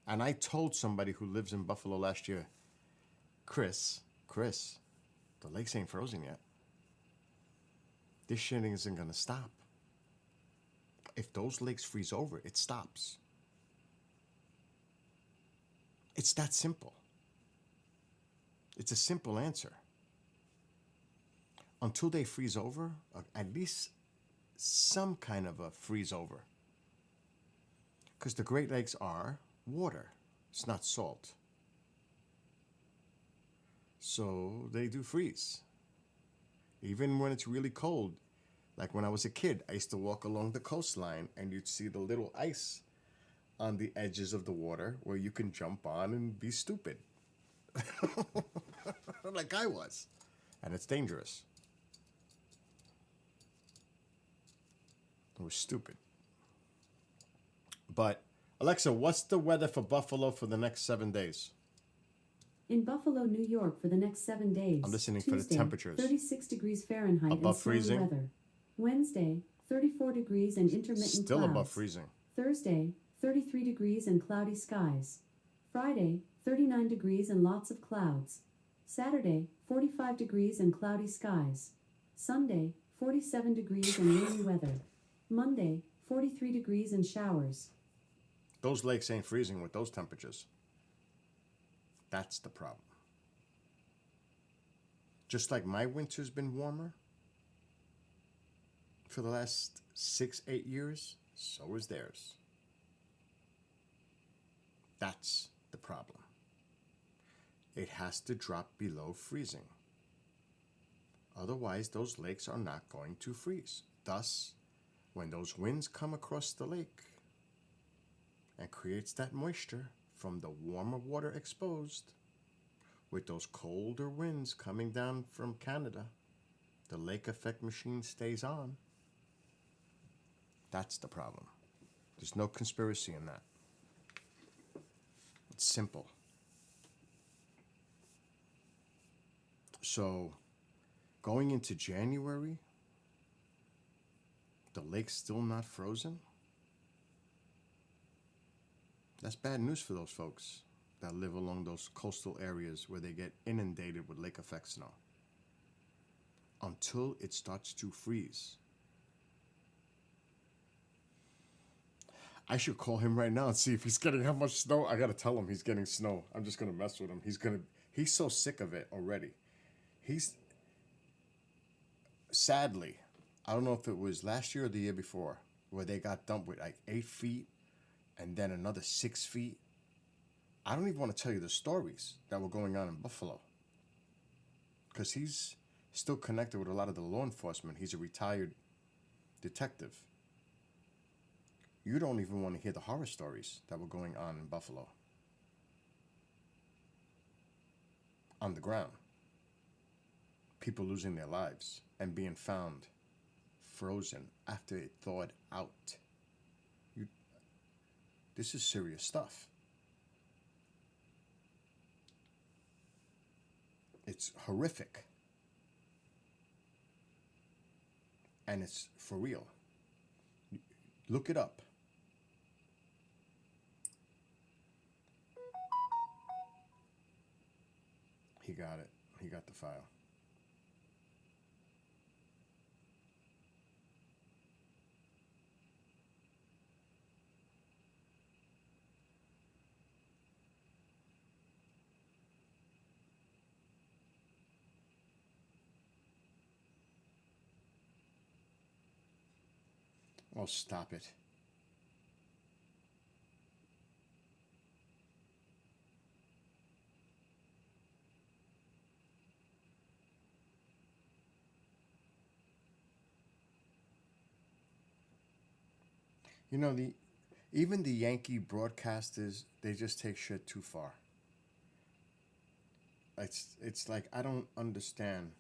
And I told somebody who lives in Buffalo last year, Chris, the lakes ain't frozen yet. This shit isn't going to stop. If those lakes freeze over, it stops. It's that simple. It's a simple answer. Until they freeze over, at least some kind of a freeze over. Because the Great Lakes are water. It's not salt. So they do freeze. Even when it's really cold. Like when I was a kid, I used to walk along the coastline and you'd see the little ice on the edges of the water where you can jump on and be stupid. Like I was. And it's dangerous. It was stupid. But, Alexa, what's the weather for Buffalo for the next 7 days? In Buffalo, New York for the next 7 days. I'm listening Tuesday, for the temperatures. 36 degrees Fahrenheit Above and snowy freezing. weather. Wednesday, 34 degrees and intermittent Still clouds. above freezing. Thursday, 33 degrees and cloudy skies. Friday, 39 degrees and lots of clouds. Saturday, 45 degrees and cloudy skies. Sunday, 47 degrees and rainy weather. Monday, 43 degrees and showers. Those lakes ain't freezing with those temperatures. That's the problem. Just like my winter's been warmer for the last 6-8 years, so is theirs. That's the problem. It has to drop below freezing. Otherwise, those lakes are not going to freeze. Thus, when those winds come across the lake and creates that moisture from the warmer water exposed, with those colder winds coming down from Canada, the lake effect machine stays on. That's the problem. There's no conspiracy in that. It's simple. So, going into January, the lake's still not frozen? That's bad news for those folks that live along those coastal areas where they get inundated with lake effect snow. Until it starts to freeze. I should call him right now and see if he's getting how much snow. I gotta tell him he's getting snow. I'm just gonna mess with him. He's so sick of it already. Sadly, I don't know if it was last year or the year before, where they got dumped with like 8 feet and then another 6 feet. I don't even want to tell you the stories that were going on in Buffalo. Because he's still connected with a lot of the law enforcement. He's a retired detective. You don't even want to hear the horror stories that were going on in Buffalo. On the ground. people losing their lives and being found frozen after it thawed out. You, this is serious stuff. It's horrific. And it's for real. Look it up. He got it. He got the file. Oh, stop it. You know, even the Yankee broadcasters, they just take shit too far. It's like I don't understand.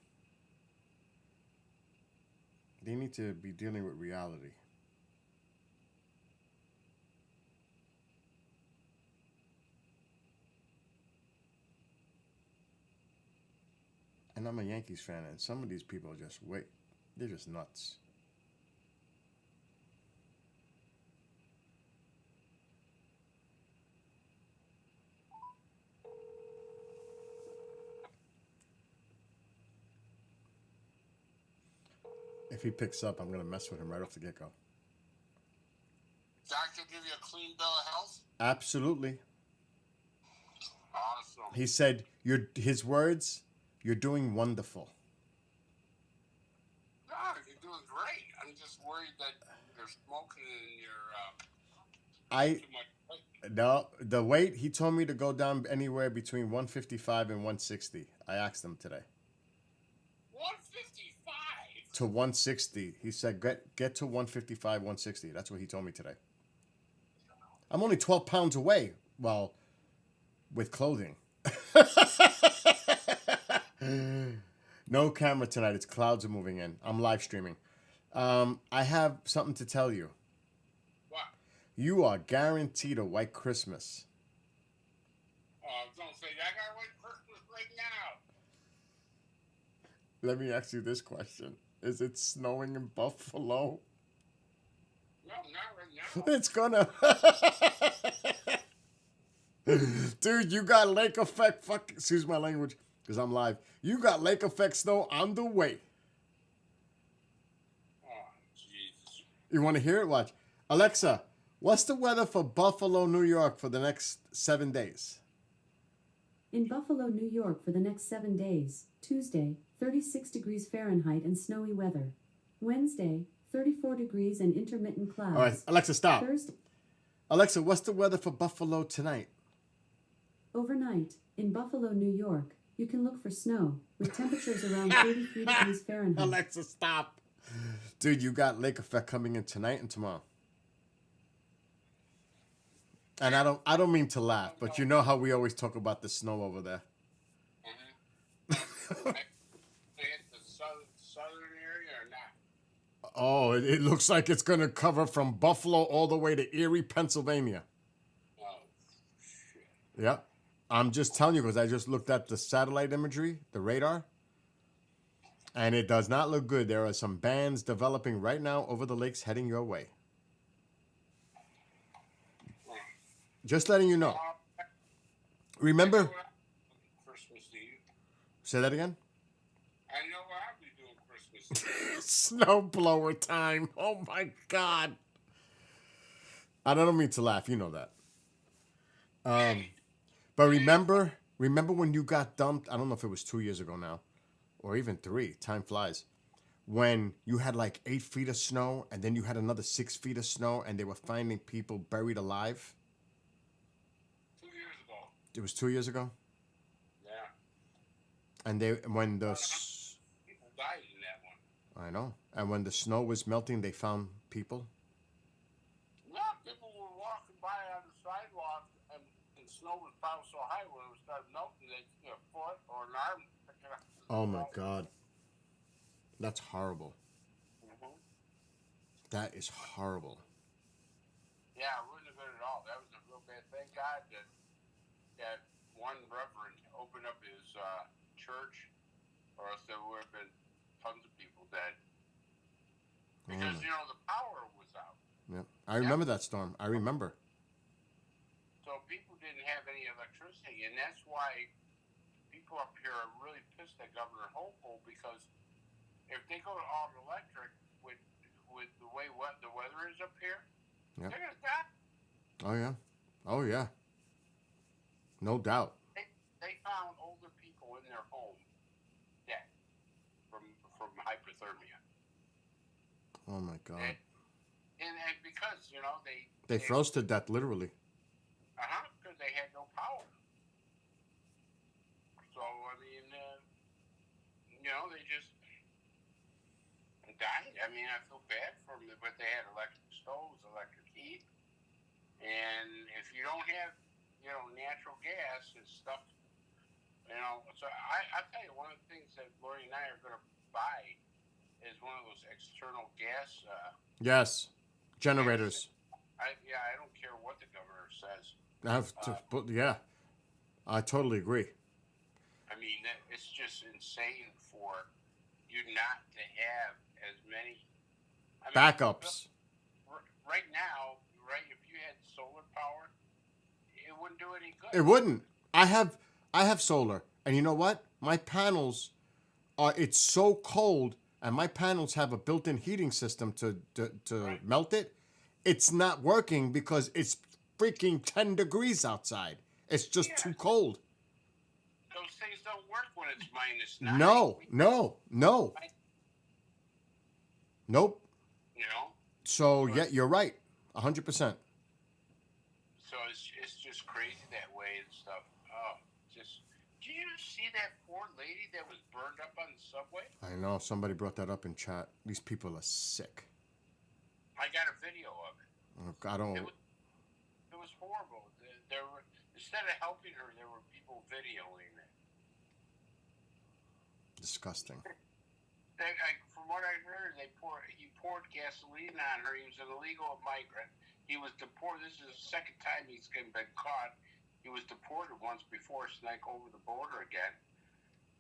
They need to be dealing with reality. And I'm a Yankees fan, and some of these people are just they're just nuts. If he picks up, I'm gonna mess with him right off the get-go. Doctor give you a clean bill of health? Absolutely. Awesome. He said, his words, you're doing wonderful. No, you're doing great. I'm just worried that you're smoking in your too much weight. No, the weight, he told me to go down anywhere between 155 and 160. I asked him today. 155? To 160. He said, get to 155, 160. That's what he told me today. I'm only 12 pounds away. Well, with clothing. No camera tonight. It's clouds are moving in. I'm live streaming. I have something to tell you. What? You are guaranteed a white Christmas. Don't say that. I got white Christmas right now. Let me ask you this question. Is it snowing in Buffalo? No, not right now. It's gonna. Dude, you got lake effect. Excuse my language, because I'm live. You got lake effect snow on the way. Oh, Jesus. You want to hear it? Watch. Alexa, what's the weather for Buffalo, New York for the next 7 days? In Buffalo, New York for the next 7 days, Tuesday, 36 degrees Fahrenheit and snowy weather. Wednesday, 34 degrees and intermittent clouds. All right, Alexa, stop. Thursday, Alexa, what's the weather for Buffalo tonight? overnight, in Buffalo, New York, you can look for snow, with temperatures around 33 degrees Fahrenheit. Alexa, stop. Dude, you got lake effect coming in tonight and tomorrow. And I don't mean to laugh, but you know how we always talk about the snow over there. Mm-hmm. The southern area or not? Oh, it looks like it's going to cover from Buffalo all the way to Erie, Pennsylvania. Oh, shit. Yeah. I'm just telling you because I just looked at the satellite imagery, the radar, and it does not look good. There are some bands developing right now over the lakes heading your way. Just letting you know. Remember? Christmas Eve. Say that again? I know what I'll be doing Christmas Eve. Snowblower time. Oh my God. I don't mean to laugh. You know that. But remember when you got dumped? I don't know if it was 2 years ago now, or even 3. Time flies. When you had like 8 feet of snow, and then you had another 6 feet of snow, and they were finding people buried alive. 2 years ago. It was 2 years ago. Yeah. And People died in that one. I know. And when the snow was melting, they found people. Yeah, people were walking by on the sidewalk, and the snow was piled so high when it started melting, they could get a foot or an arm picking up. Oh my God. That's horrible. Mm-hmm. That is horrible. Yeah, it wasn't good at all. That was a real bad. Thank God that one reverend opened up his church, or else there would have been tons of people dead. Because the power was out. Yeah, I remember that storm. I remember. So people didn't have any electricity, and that's why people up here are really pissed at Governor Hochul, because if they go to all electric with the way the weather is up here, Yep. they're gonna die. Oh yeah. Oh yeah. No doubt. They found older people in their home dead from hypothermia. Oh my God. And because They froze to death, literally. Because they had no power. So I mean, they just died. I mean, I feel bad for them, but they had electric stoves, electric heat, and if you don't have, natural gas and stuff, So I tell you, one of the things that Lori and I are going to buy is one of those external gas. Yes. Generators. I don't care what the governor says. Yeah. I totally agree. I mean, it's just insane for you not to have as many Backups. Right now, if you had solar power, it wouldn't do any good. It wouldn't. I have solar, and you know what? My panels it's so cold, and my panels have a built-in heating system to Right. melt it. It's not working because it's freaking 10 degrees outside. It's just too cold. Those things don't work when it's -9. No. Nope. So yeah, you're right. 100%. So it's just crazy that way and stuff. Oh, just did you see that poor lady that was burned up on the subway? I know somebody brought that up in chat. These people are sick. I got a video of it. I don't. It was horrible. There were, instead of helping her, there were people videoing it. Disgusting. From what I heard, he poured gasoline on her. He was an illegal migrant. He was deported. This is the second time he's been caught. He was deported once before, snuck over the border again,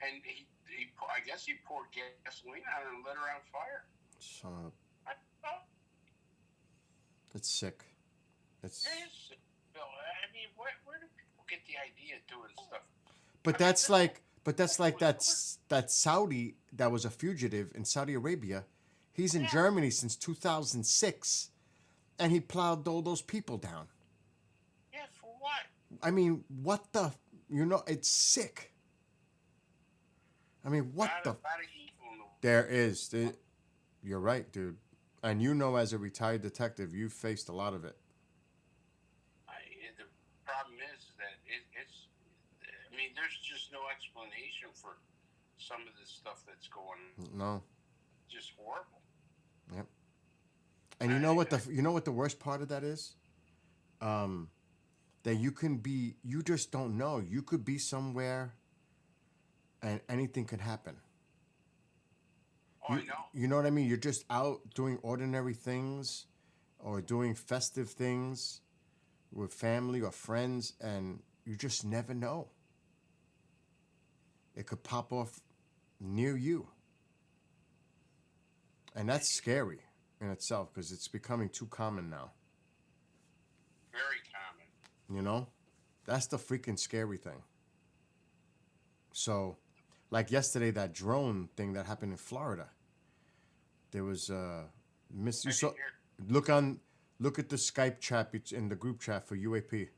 and I guess he poured gasoline on her and lit her on fire. So I it's sick. It's. Bill, I mean, where do people get the idea of doing stuff? But that's like that Saudi that was a fugitive in Saudi Arabia. He's in Germany since 2006, and he plowed all those people down. Yeah, for what? I mean, what the? It's sick. I mean, what the? There is. You're right, dude. And as a retired detective, you've faced a lot of it. The problem is that it's. I mean, there's just no explanation for some of this stuff that's going on. No. Just horrible. Yep. And you know what the worst part of that is? That you just don't know. You could be somewhere and anything could happen. Oh, I know. You know what I mean? You're just out doing ordinary things or doing festive things with family or friends, and you just never know. It could pop off near you. And that's scary in itself because it's becoming too common now. Very common. That's the freaking scary thing. So, like yesterday, that drone thing that happened in Florida. There was look at the Skype chat in the group chat for UAP.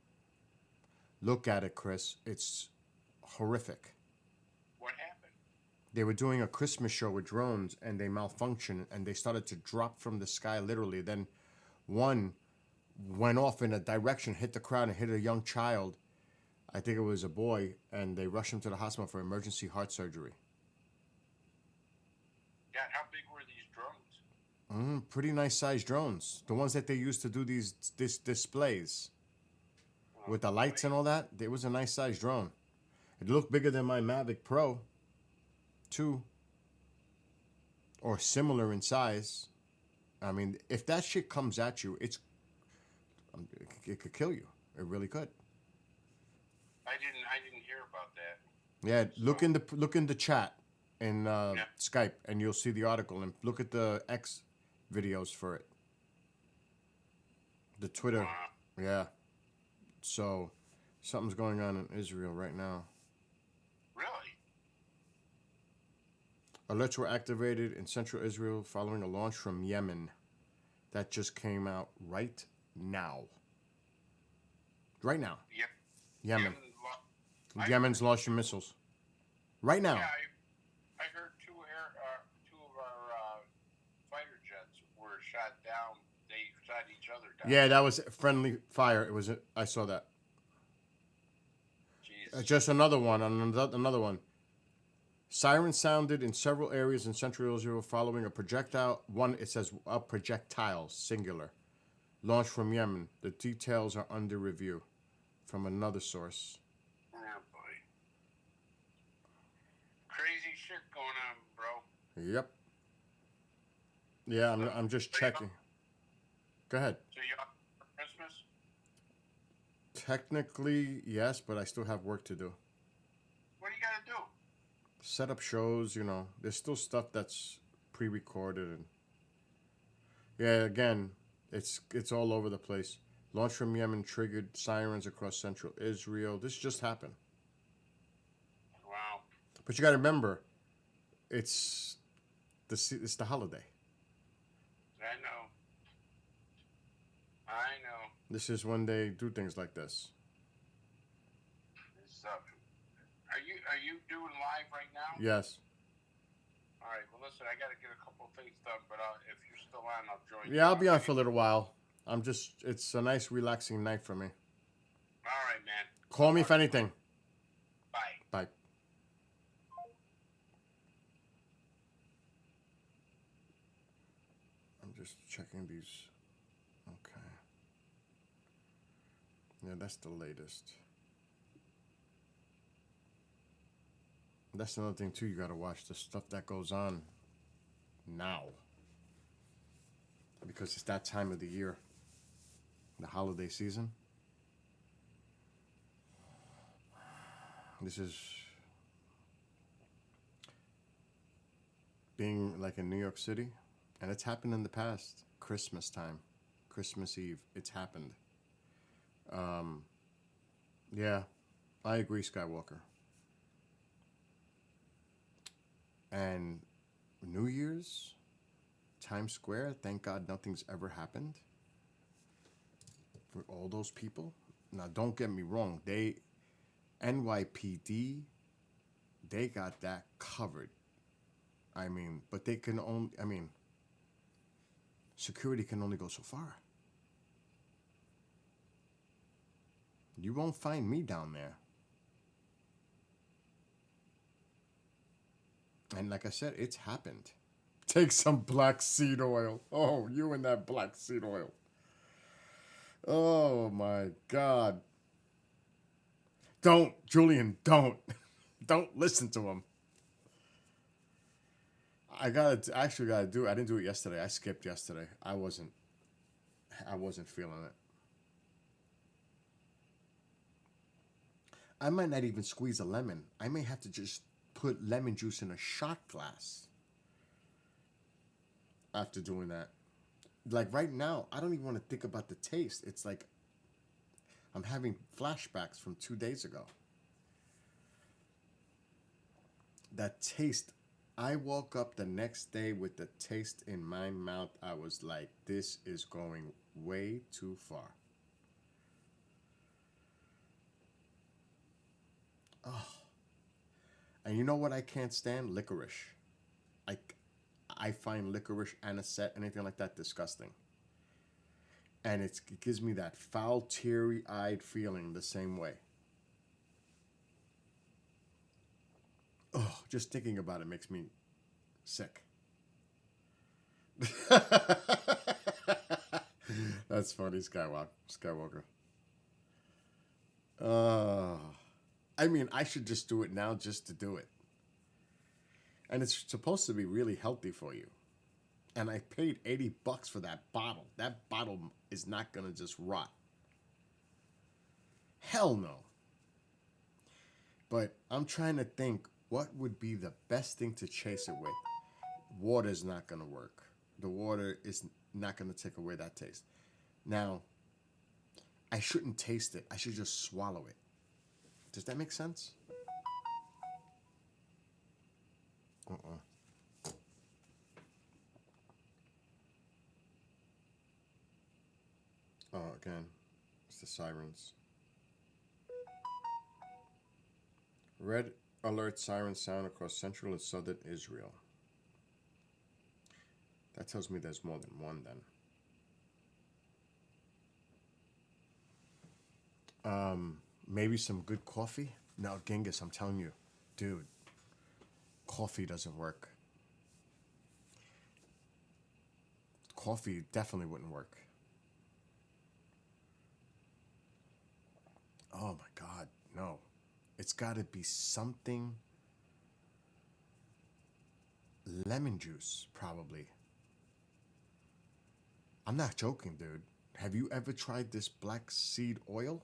Look at it, Chris. It's horrific. What happened? They were doing a Christmas show with drones, and they malfunctioned, and they started to drop from the sky, literally. Then one went off in a direction, hit the crowd, and hit a young child. I think it was a boy, and they rushed him to the hospital for emergency heart surgery. Yeah, how big were these drones? Pretty nice sized drones. The ones that they used to do these displays with the lights and all that. It was a nice sized drone. It looked bigger than my Mavic Pro 2. or similar in size. I mean, if that shit comes at you, it could kill you. It really could. I didn't hear about that. Yeah, So, look in the chat in yeah. Skype, and you'll see the article. And look at the X videos for it. The Twitter, Wow. yeah. So something's going on in Israel right now. Really? Alerts were activated in central Israel following a launch from Yemen. That just came out right now. Right now, Yeah. Yemen. I- Yemen's launching missiles. Right now. Yeah, I heard two of our fighter jets were shot down. They shot each other down. Yeah, that was friendly fire. It was. I saw that. Jeez. Just another one. Another one. Sirens sounded in several areas in central Israel following a projectile. It says a projectile, singular, launched from Yemen. The details are under review from another source. Oh boy. Crazy shit going on, bro. Yep. Yeah, I'm just checking. Go ahead. So you up for Christmas? Technically, yes, but I still have work to do. What do you gotta do? Set up shows, there's still stuff that's pre-recorded and yeah, again, it's all over the place. Launch from Yemen triggered sirens across central Israel. This just happened. Wow. But you got to remember, it's the holiday. I know. I know. This is when they do things like this. It's are you doing live right now? Yes. All right. Well, listen, I got to get a couple of things done, but if you're still on, I'll join you. Yeah, I'll be on for a little while. It's a nice relaxing night for me. All right, man. Call me if anything. Bye. Bye. I'm just checking these. Okay. Yeah, that's the latest. That's another thing too. You got to watch the stuff that goes on now, because it's that time of the year, the holiday season. This is being like in New York City, and it's happened in the past. Christmas time, Christmas Eve, it's happened. Yeah, I agree, Skywalker. And New Year's, Times Square, thank God nothing's ever happened for all those people. Now, don't get me wrong, NYPD, they got that covered. I mean, but they can only, security can only go so far. You won't find me down there. And like I said, it's happened. Take some black seed oil. Oh, you and that black seed oil. Oh my God. Don't, Julian, don't. Don't listen to him. I actually gotta do it. I didn't do it yesterday. I skipped yesterday. I wasn't feeling it. I might not even squeeze a lemon. I may have to just put lemon juice in a shot glass after doing that. Like right now, I don't even want to think about the taste. It's like I'm having flashbacks from 2 days ago. That taste, I woke up the next day with the taste in my mouth. I was like, this is going way too far. Oh. And you know what I can't stand? Licorice. I find licorice, anisette, anything like that disgusting. And it gives me that foul, teary-eyed feeling the same way. Oh, just thinking about it makes me sick. That's funny, Skywalker. I mean, I should just do it now just to do it. And it's supposed to be really healthy for you. And I paid $80 for that bottle. That bottle is not going to just rot. Hell no. But I'm trying to think what would be the best thing to chase it with. Water's not going to work. The water is not going to take away that taste. Now, I shouldn't taste it. I should just swallow it. Does that make sense? Oh, again, it's the sirens. Red alert siren sound across central and southern Israel. That tells me there's more than one then. Maybe some good coffee? No, Genghis, I'm telling you, dude, coffee doesn't work. Coffee definitely wouldn't work. Oh my God, no. It's got to be something. Lemon juice, probably. I'm not joking, dude. Have you ever tried this black seed oil?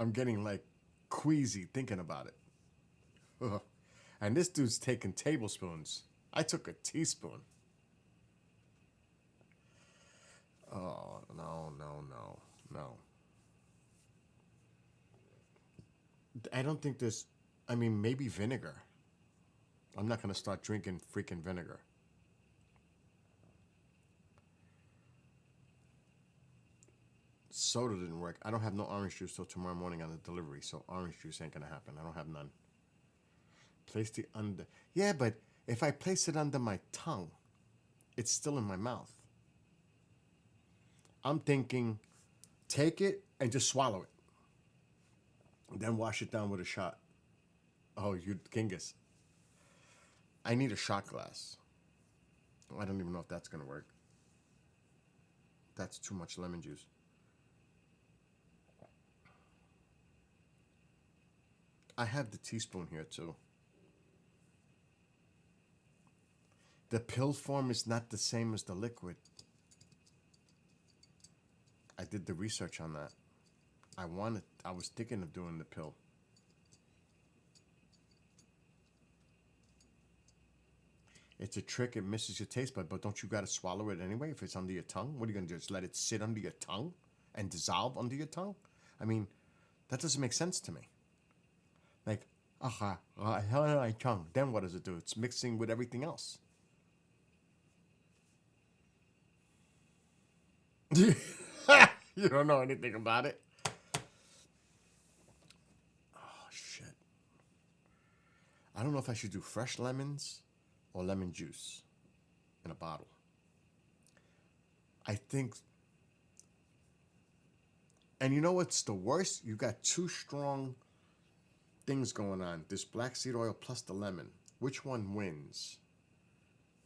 I'm getting like queasy thinking about it. Ugh. And this dude's taking tablespoons. I took a teaspoon. Oh, no. I don't think there's, I mean, maybe vinegar. I'm not going to start drinking freaking vinegar. Soda didn't work. I don't have no orange juice till tomorrow morning on the delivery, so orange juice ain't going to happen. I don't have none. Place the under. Yeah, but if I place it under my tongue, it's still in my mouth. I'm thinking, take it and just swallow it. Then wash it down with a shot. Oh, you Genghis. I need a shot glass. I don't even know if that's going to work. That's too much lemon juice. I have the teaspoon here too. The pill form is not the same as the liquid. I did the research on that. I was thinking of doing the pill. It's a trick, it misses your taste bud, but don't you gotta swallow it anyway if it's under your tongue? What are you gonna do, just let it sit under your tongue and dissolve under your tongue? I mean, that doesn't make sense to me. Like, under my tongue. Then what does it do? It's mixing with everything else. You don't know anything about it. Oh, shit. I don't know if I should do fresh lemons or lemon juice in a bottle. I think, and you know what's the worst? You got two strong things going on. This black seed oil plus the lemon. Which one wins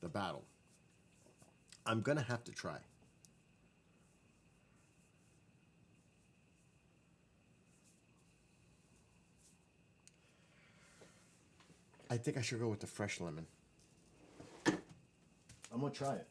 the battle? I'm going to have to try. I think I should go with the fresh lemon. I'm going to try it.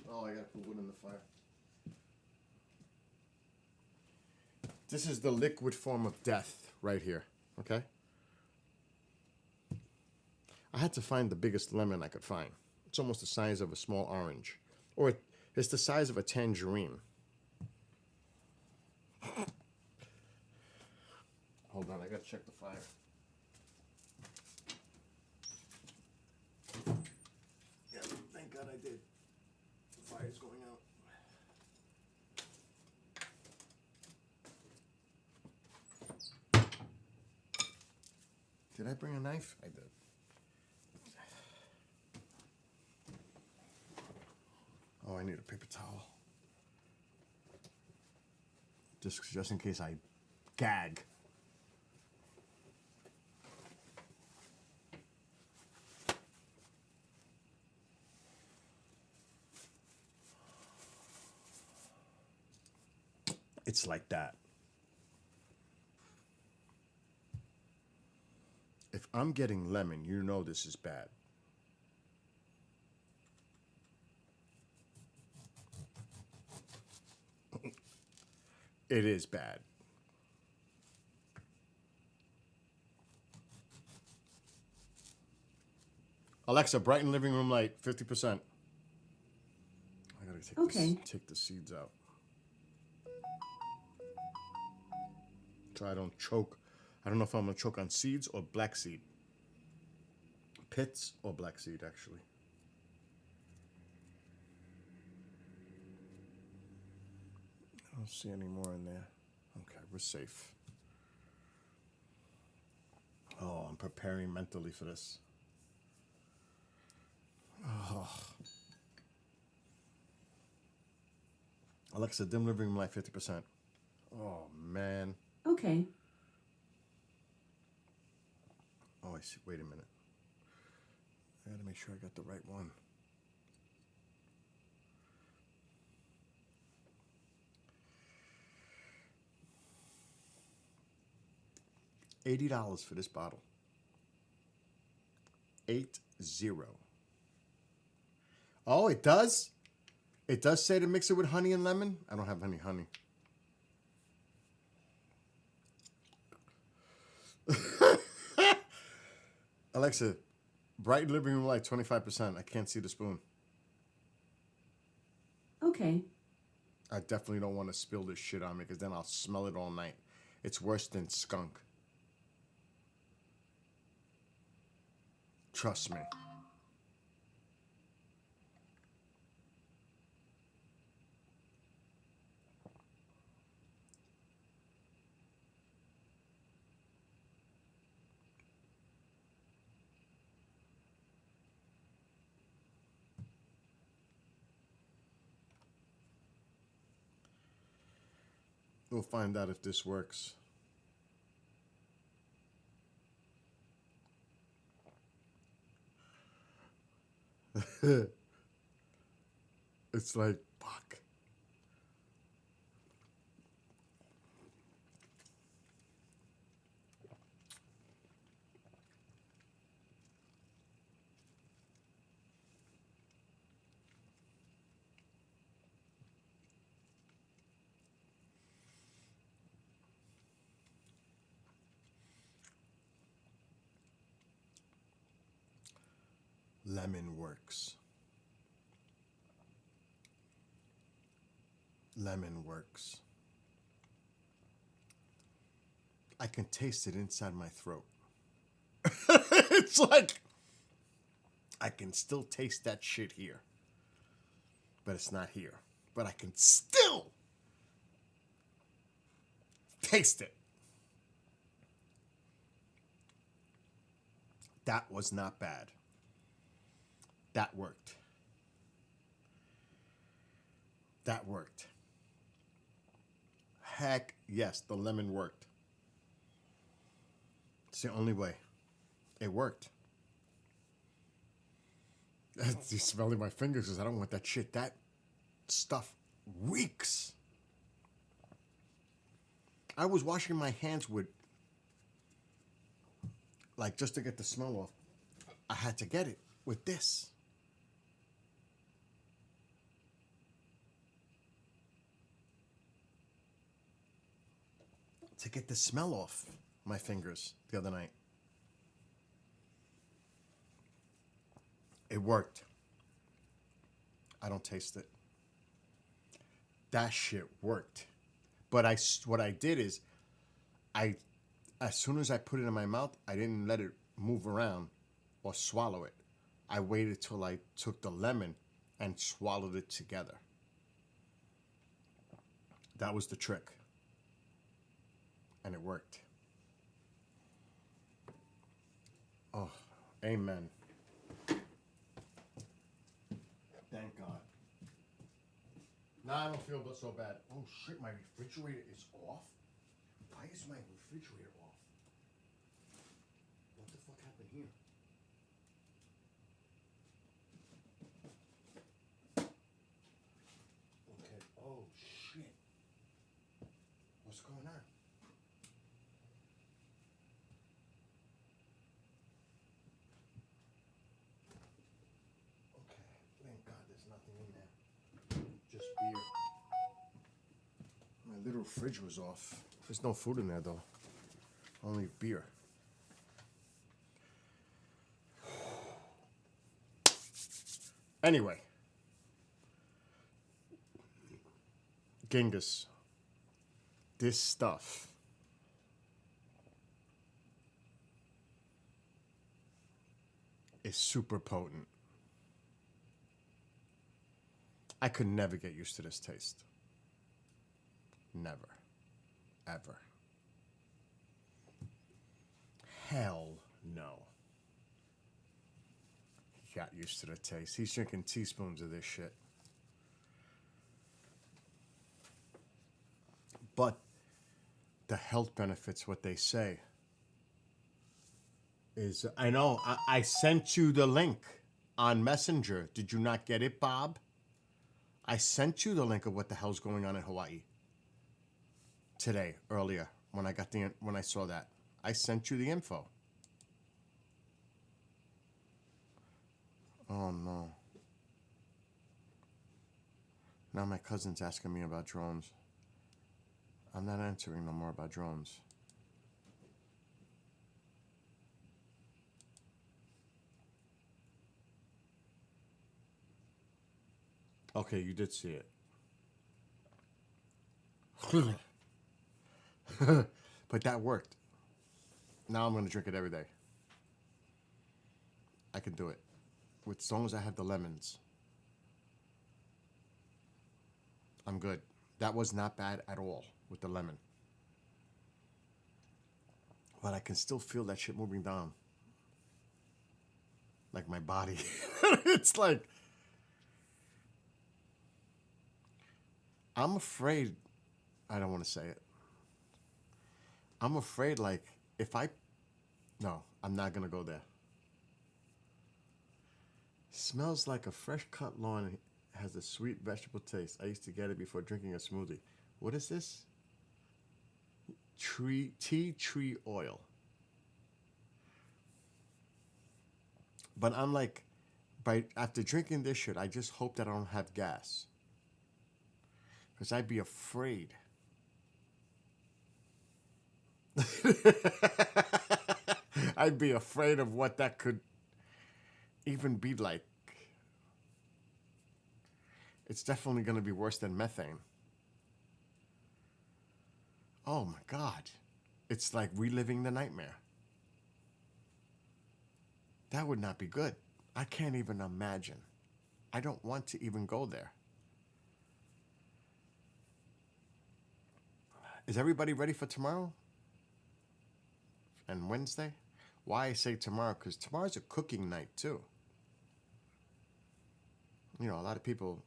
Oh, I gotta put wood in the fire. This is the liquid form of death right here, okay? I had to find the biggest lemon I could find. It's almost the size of a small orange. Or it's the size of a tangerine. Hold on, I gotta check the fire. Yeah, thank God I did. The fire's going out. Did I bring a knife? I did. Oh, I need a paper towel. Just in case I gag. It's like that. If I'm getting lemon, you know this is bad. It is bad. Alexa, brighten living room light, 50%. I gotta take the seeds out. So I don't choke. I don't know if I'm gonna choke on seeds or black seed. Pits or black seed, actually. I don't see any more in there. Okay, we're safe. Oh, I'm preparing mentally for this. Oh. Alexa, dim living room light 50%. Oh, man. Okay. Oh, I see. Wait a minute. I gotta make sure I got the right one. $80 for this bottle. 80. Oh, it does? It does say to mix it with honey and lemon? I don't have any honey. Alexa, brighten living room light 25%. I can't see the spoon. Okay. I definitely don't want to spill this shit on me because then I'll smell it all night. It's worse than skunk. Trust me. We'll find out if this works. It's like, fuck. Lemon works. Lemon works. I can taste it inside my throat. It's like I can still taste that shit here. But it's not here. But I can still taste it. That was not bad. That worked. That worked. Heck yes, the lemon worked. It's the only way. It worked. You're smelling my fingers because I don't want that shit. That stuff reeks. I was washing my hands with, like, just to get the smell off. I had to get it with this. To get the smell off my fingers the other night. It worked. I don't taste it. That shit worked. But what I did is, as soon as I put it in my mouth, I didn't let it move around or swallow it. I waited till I took the lemon and swallowed it together. That was the trick. And it worked. Oh, amen. Thank God. Now I don't feel so bad. Oh shit, my refrigerator is off? Why is my refrigerator off? What the fuck happened here? Okay, oh shit. What's going on? Okay, thank God there's nothing in there. Just beer. My little fridge was off. There's no food in there though. Only beer. Anyway. Genghis. This stuff is super potent. I could never get used to this taste. Never. Ever. Hell no. Got used to the taste. He's drinking teaspoons of this shit. But the health benefits, what they say, is I know I sent you the link on Messenger. Did you not get it, Bob? I sent you the link of what the hell's going on in Hawaii today, earlier, when I saw that. I sent you the info. Oh no. Now my cousin's asking me about drones. I'm not answering no more about drones. Okay, you did see it. But that worked. Now I'm going to drink it every day. I can do it. As long as I have the lemons. I'm good. That was not bad at all with the lemon. But I can still feel that shit moving down. Like my body. It's like... I'm afraid... I don't want to say it. I'm afraid, like, if I... No, I'm not going to go there. Smells like a fresh cut lawn and has a sweet vegetable taste. I used to get it before drinking a smoothie. What is this? Tea tree oil. But I'm like, after drinking this shit, I just hope that I don't have gas. Because I'd be afraid. I'd be afraid of what that could even be like. It's definitely going to be worse than methane. Oh my God. It's like reliving the nightmare. That would not be good. I can't even imagine. I don't want to even go there. Is everybody ready for tomorrow? And Wednesday? Why I say tomorrow? Because tomorrow's a cooking night too. You know, a lot of people,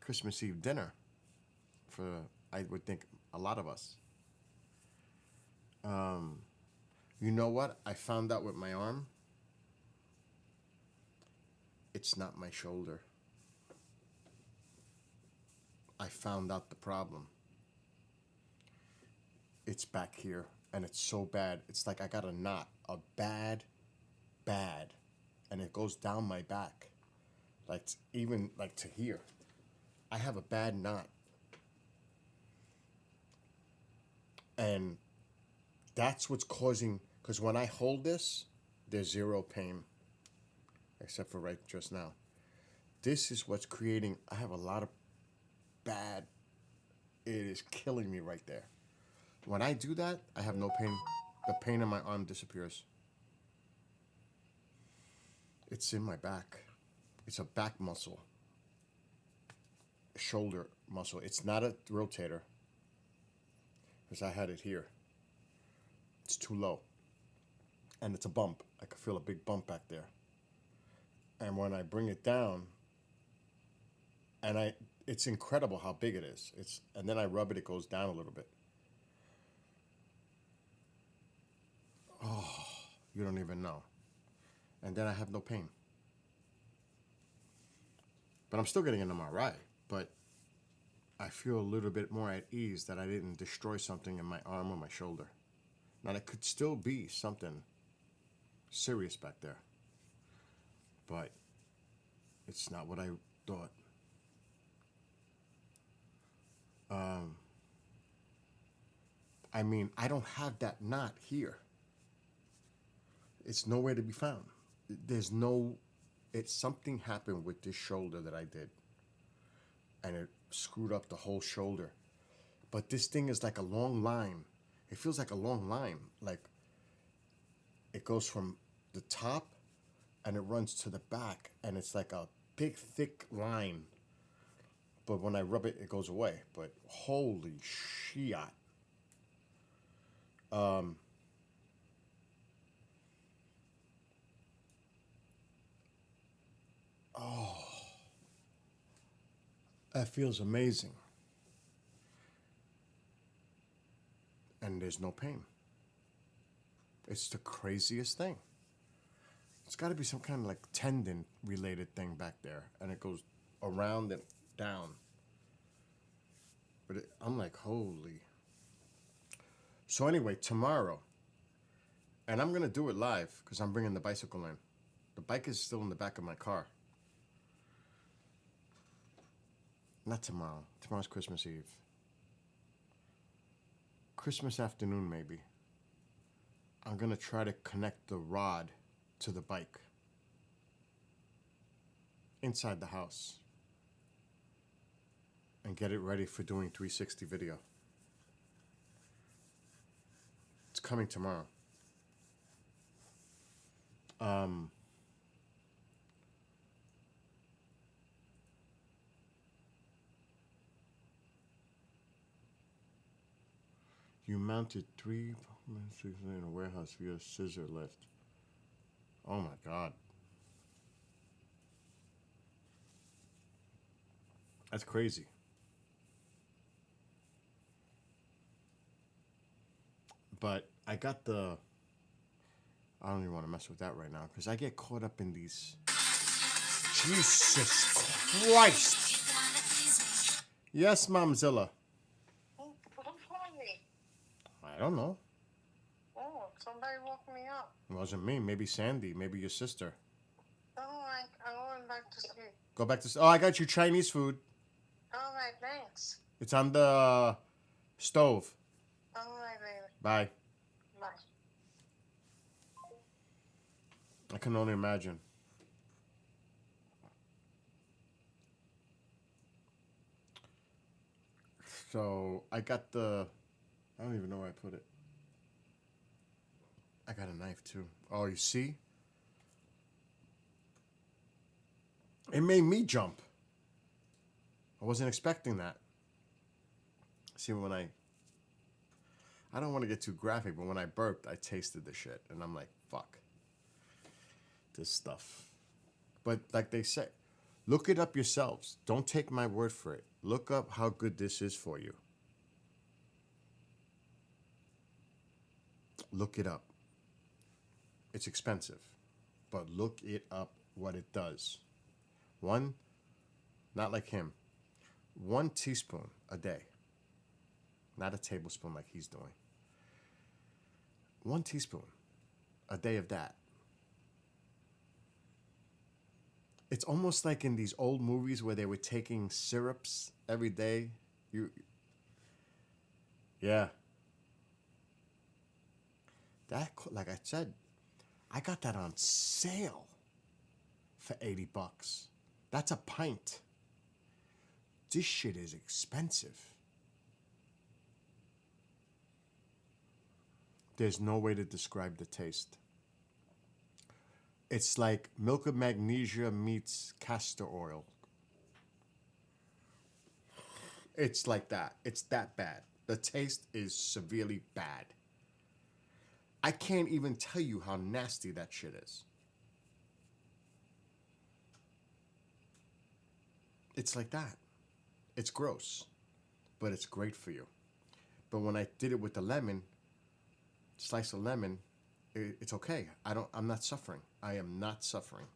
Christmas Eve dinner for, I would think, a lot of us. You know what? I found out with my arm. It's not my shoulder. I found out the problem. It's back here, and it's so bad. It's like I got a knot, a bad, and it goes down my back, like even like to here. I have a bad knot, and that's what's causing. Because when I hold this, there's zero pain, except for right just now. This is what's creating. I have a lot of bad. It is killing me right there. When I do that, I have no pain. The pain in my arm disappears. It's in my back. It's a back muscle. A shoulder muscle. It's not a rotator. Because I had it here. It's too low. and it's a bump. I could feel a big bump back there. And when I bring it down, it's incredible how big it is. And then I rub it, it goes down a little bit. Oh, you don't even know. And then I have no pain. But I'm still getting an MRI. But I feel a little bit more at ease that I didn't destroy something in my arm or my shoulder. Now, it could still be something serious back there. But it's not what I thought. I mean, I don't have that knot here. It's nowhere to be found. Something happened with this shoulder that I did. And it screwed up the whole shoulder. But this thing is like a long line. It feels like a long line. Like it goes from the top and it runs to the back. And it's like a big, thick line. But when I rub it, it goes away. But holy shit. That feels amazing. And there's no pain. It's the craziest thing. It's got to be some kind of like tendon related thing back there. And it goes around and down. But I'm like, holy. So anyway, tomorrow, and I'm going to do it live because I'm bringing the bicycle in. The bike is still in the back of my car. Not tomorrow. Tomorrow's Christmas Eve. Christmas afternoon, maybe. I'm going to try to connect the rod to the bike. Inside the house. And get it ready for doing 360 video. It's coming tomorrow. You mounted 3 in a warehouse via scissor lift. Oh my God. That's crazy. But I don't even want to mess with that right now because I get caught up in these. Jesus Christ. Yes, Momzilla. I don't know. Oh, somebody woke me up. It wasn't me. Maybe Sandy. Maybe your sister. I'm going back to sleep. Go back to... Oh, I got you Chinese food. All right, thanks. It's on the stove. All right, baby. Bye. Bye. I can only imagine. So, I got the... I don't even know where I put it. I got a knife, too. Oh, you see? It made me jump. I wasn't expecting that. See, when I don't want to get too graphic, but when I burped, I tasted the shit. And I'm like, fuck. This stuff. But like they say, look it up yourselves. Don't take my word for it. Look up how good this is for you. Look it up. It's expensive, but look it up what it does. One, not like him, 1 teaspoon a day. Not a tablespoon like he's doing. 1 teaspoon a day of that. It's almost like in these old movies where they were taking syrups every day. Yeah. That, like I said, I got that on sale for $80. That's a pint. This shit is expensive. There's no way to describe the taste. It's like milk of magnesia meets castor oil. It's like that. It's that bad. The taste is severely bad. I can't even tell you how nasty that shit is. It's like that. It's gross, but it's great for you. But when I did it with the lemon, slice of lemon, it's okay. I'm not suffering. I am not suffering.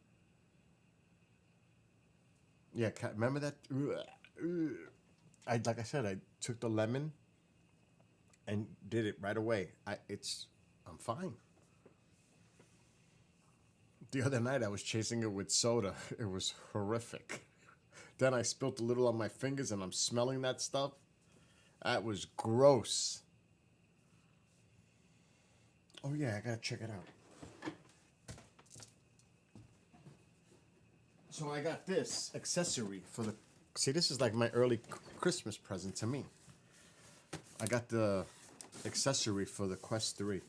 Yeah, remember that? Like I said, I took the lemon and did it right away. I'm fine. The other night I was chasing it with soda. It was horrific. Then I spilled a little on my fingers and I'm smelling that stuff. That was gross. Oh yeah, I gotta check it out. So I got this accessory for the... See, this is like my early Christmas present to me. I got the accessory for the Quest 3.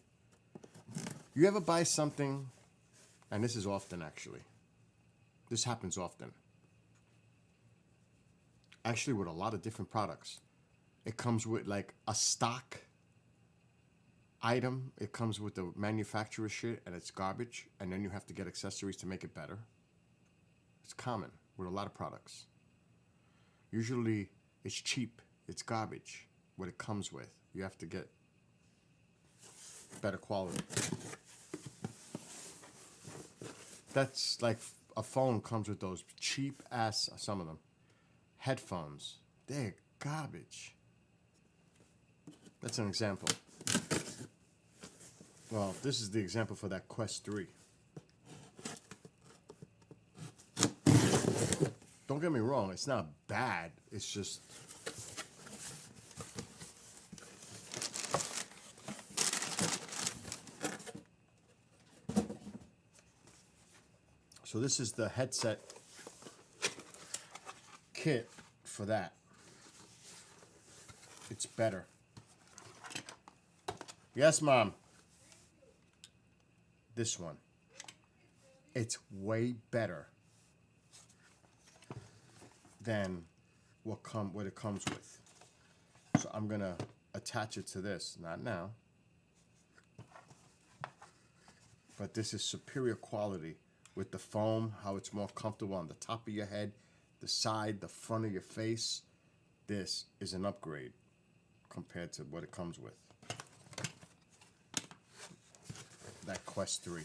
You ever buy something, and this is often actually. This happens often. Actually, with a lot of different products. It comes with like a stock item. It comes with the manufacturer shit and it's garbage. And then you have to get accessories to make it better. It's common with a lot of products. Usually it's cheap. It's garbage. What it comes with. You have to get better quality. That's like a phone comes with those cheap ass, some of them. Headphones. They're garbage. That's an example. Well, this is the example for that Quest 3. Don't get me wrong, it's not bad. It's just... So this is the headset kit for that. It's better. Yes, Mom. This one. It's way better than what it comes with. So I'm gonna attach it to this. Not now. But this is superior quality with the foam, how it's more comfortable on the top of your head, the side, the front of your face. This is an upgrade compared to what it comes with. That Quest 3.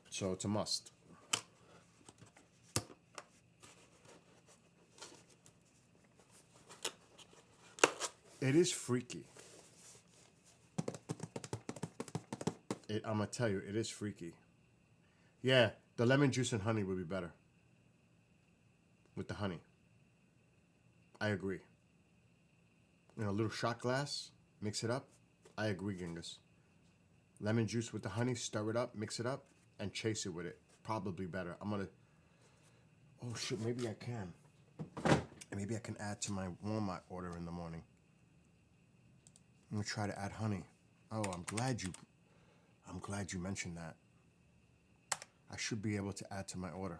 So it's a must. It is freaky. I'm gonna tell you, it is freaky. Yeah, the lemon juice and honey would be better. With the honey. I agree. In a little shot glass, mix it up. I agree, Genghis. Lemon juice with the honey, stir it up, mix it up, and chase it with it. Probably better. I'm gonna... Oh shit, maybe I can. Maybe I can add to my Walmart order in the morning. I'm gonna try to add honey. Oh, I'm glad you mentioned that. I should be able to add to my order.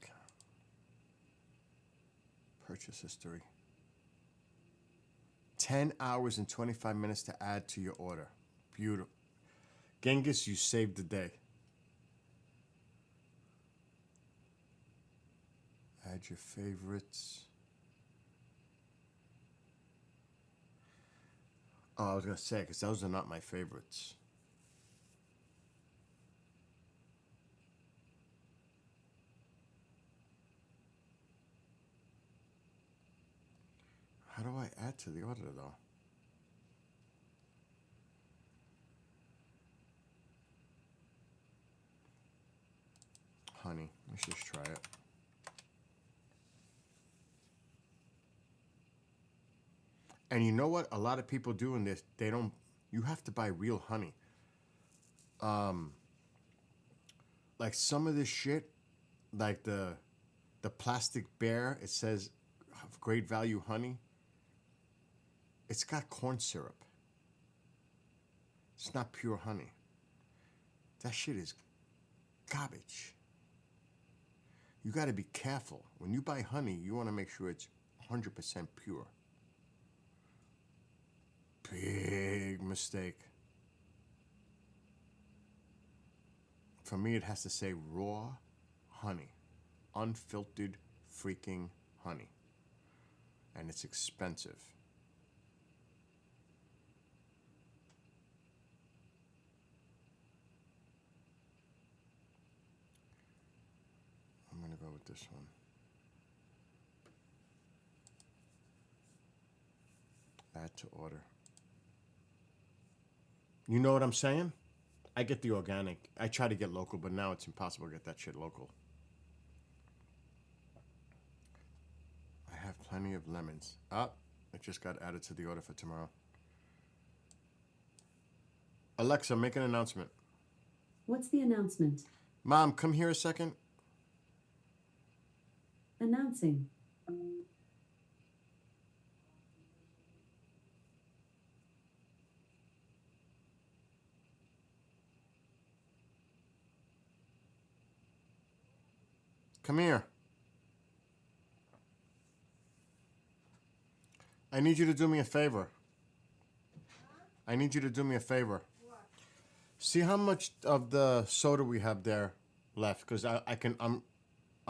Okay. Purchase history. 10 hours and 25 minutes to add to your order. Beautiful. Genghis, you saved the day. Add your favorites. Oh, I was going to say, because those are not my favorites. How do I add to the order, though? Honey. Let's just try it. And you know what? A lot of people do in this, they don't... You have to buy real honey. Like some of this shit, like the plastic bear, it says great value honey. It's got corn syrup. It's not pure honey. That shit is garbage. You got to be careful. When you buy honey, you want to make sure it's 100% pure. Big mistake. For me, it has to say raw honey. Unfiltered freaking honey. And it's expensive. I'm going to go with this one. Add to order. You know what I'm saying? I get the organic. I try to get local, but now it's impossible to get that shit local. I have plenty of lemons. It just got added to the order for tomorrow. Alexa, make an announcement. What's the announcement? Mom, come here a second. Announcing. Come here. I need you to do me a favor. I need you to do me a favor. See how much of the soda we have there left, because I'm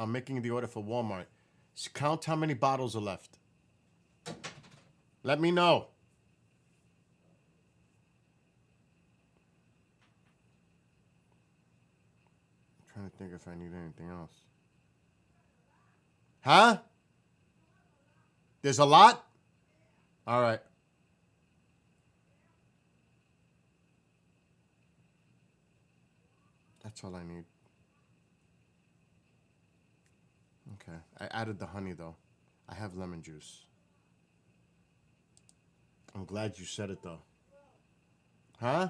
making the order for Walmart. Count how many bottles are left. Let me know. I'm trying to think if I need anything else. Huh? There's a lot? All right. That's all I need. Okay. I added the honey, though. I have lemon juice. I'm glad you said it, though. Huh?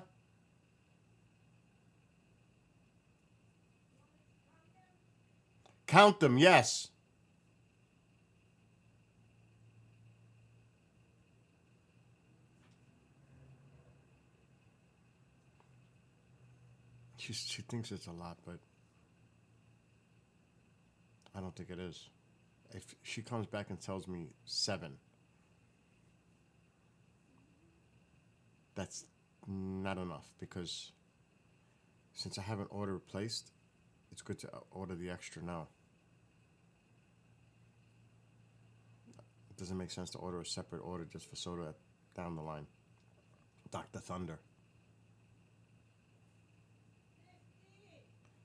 Count them, yes. She thinks it's a lot, but I don't think it is. If she comes back and tells me 7, that's not enough, because since I have an order placed, it's good to order the extra now. It doesn't make sense to order a separate order just for soda down the line. Dr. Thunder.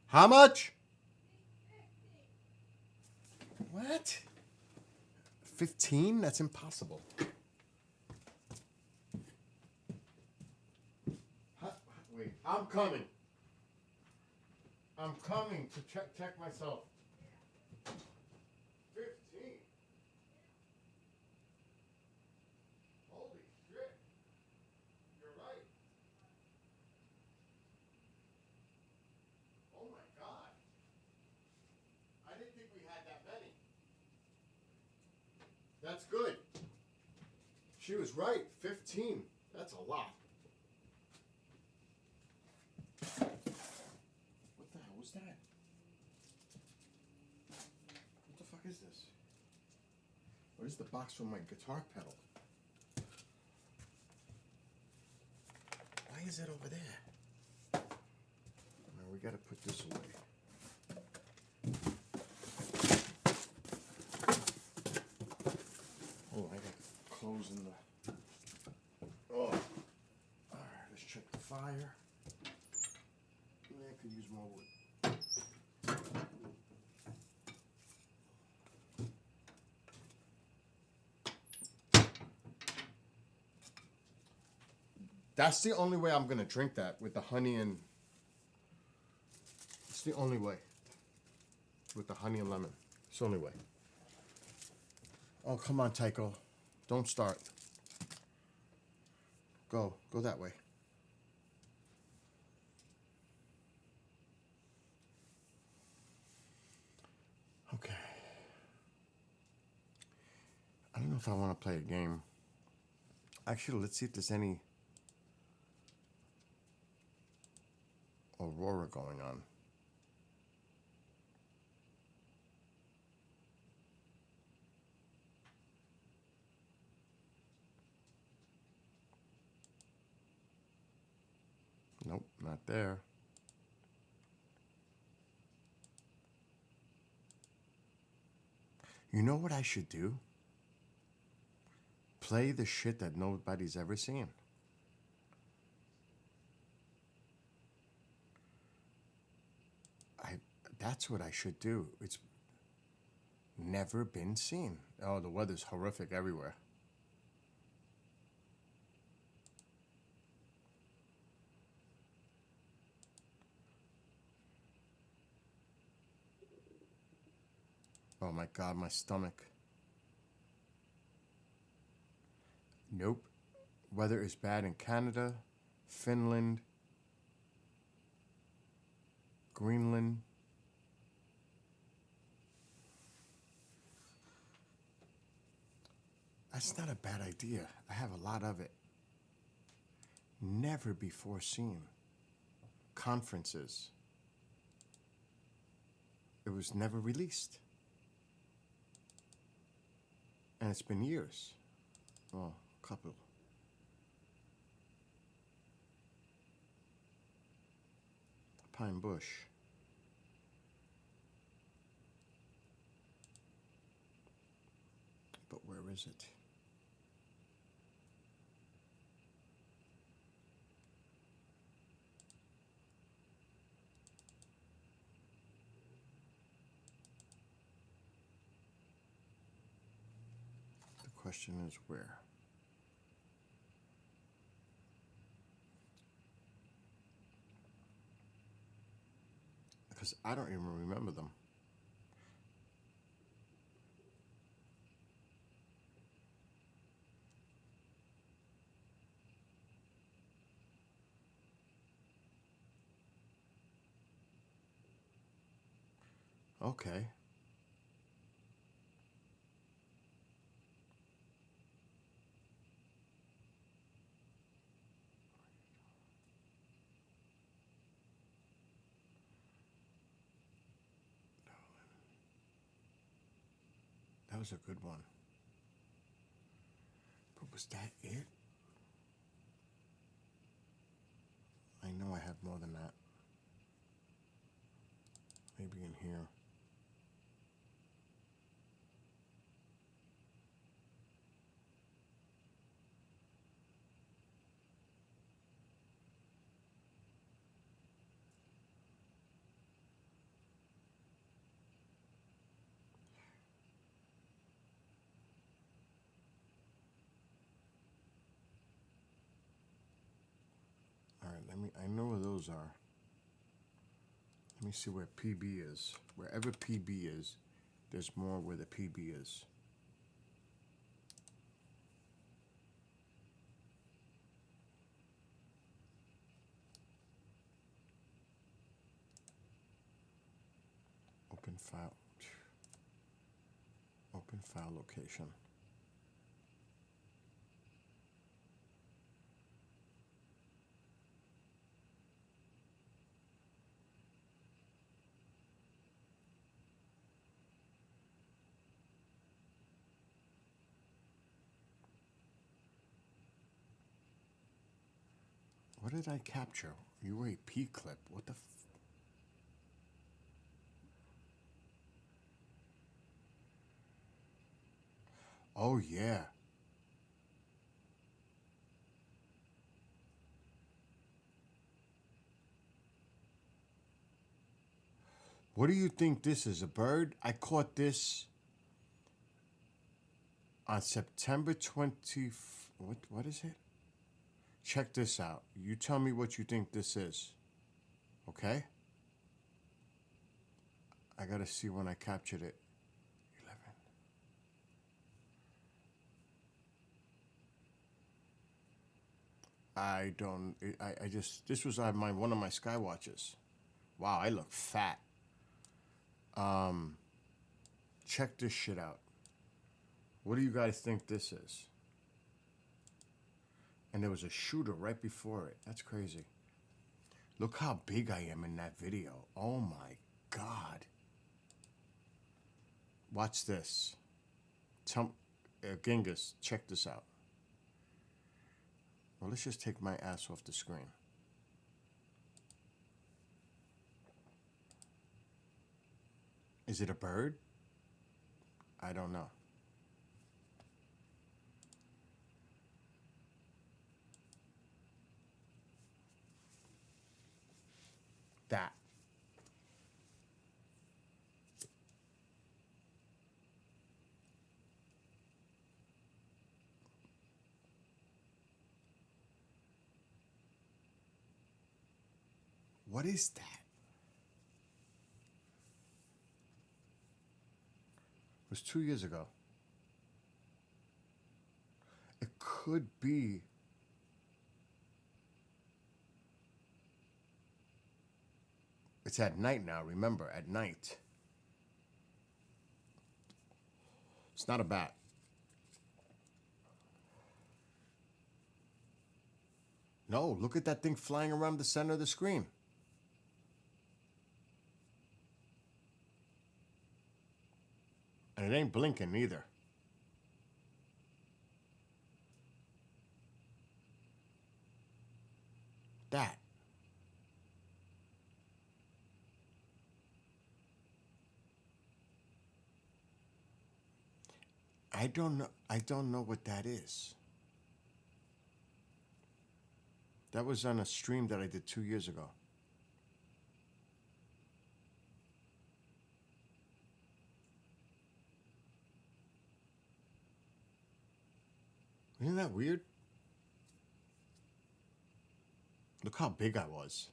How much? What? 15? That's impossible. Wait, I'm coming. I'm coming to check myself. 15? Holy shit. You're right. Oh my God. I didn't think we had that many. That's good. She was right. 15. That's a lot. What the hell was that? What the fuck is this? What is the box from my guitar pedal? Why is it over there? Now we gotta put this away. Oh, I got clothes in the... Oh. Alright, let's check the fire. I could use more wood. That's the only way I'm gonna drink that, with the honey and... It's the only way. With the honey and lemon. It's the only way. Oh, come on, Tycho. Don't start. Go that way. Okay. I don't know if I want to play a game. Actually, let's see if there's any Aurora going on. Nope, not there. You know what I should do? Play the shit that nobody's ever seen. That's what I should do. It's never been seen. Oh, the weather's horrific everywhere. Oh my God, my stomach. Nope. Weather is bad in Canada, Finland, Greenland. That's not a bad idea. I have a lot of it. Never before seen. Conferences. It was never released. And it's been years. Well, a couple. Pine Bush. But where is it? The question is where? Because I don't even remember them. Okay. That was a good one. But was that it? I know I have more than that. Maybe in here. All right, I know where those are. Let me see where PB is. Wherever PB is, there's more where the PB is. Open file. Open file location. What did I capture? UAP clip. What the Oh, yeah. What do you think this is? A bird? I caught this on September 20. What is it? Check this out. You tell me what you think this is. Okay? I gotta see when I captured it. 11. I don't. I just. This was one of my Skywatches. Wow, I look fat. Check this shit out. What do you guys think this is? And there was a shooter right before it. That's crazy. Look how big I am in that video. Oh my God. Watch this. Genghis, check this out. Well, let's just take my ass off the screen. Is it a bird? I don't know. That. What is that? It was 2 years ago. It could be. It's at night now, remember, at night. It's not a bat. No, look at that thing flying around the center of the screen. And it ain't blinking either. That. I don't know. I don't know what that is. That was on a stream that I did 2 years ago. Isn't that weird? Look how big I was.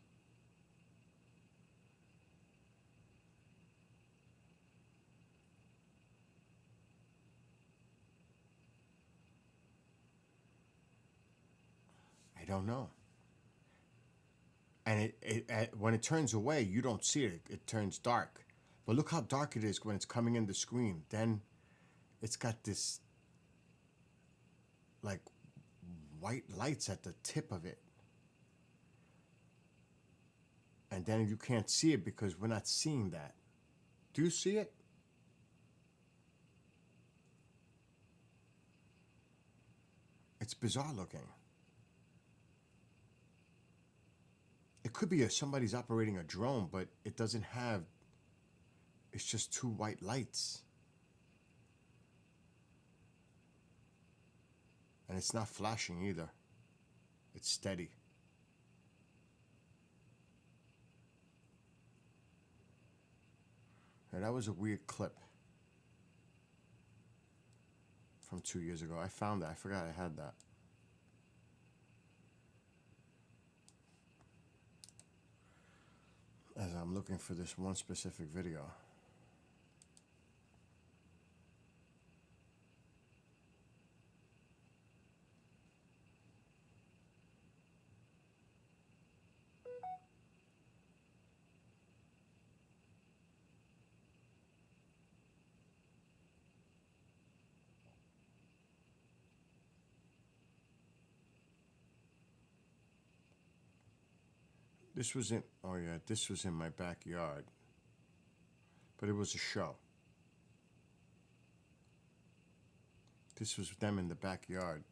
I don't know. And when it turns away, you don't see it. It turns dark. But look how dark it is when it's coming in the screen. Then it's got this like white lights at the tip of it. And then you can't see it because we're not seeing that. Do you see it? It's bizarre looking. It could be somebody's operating a drone, but it doesn't have, it's just two white lights. And it's not flashing either. It's steady. And that was a weird clip from 2 years ago. I found that. I forgot I had that. As I'm looking for this one specific video. This was in, oh yeah, this was in my backyard. But it was a show. This was them in the backyard.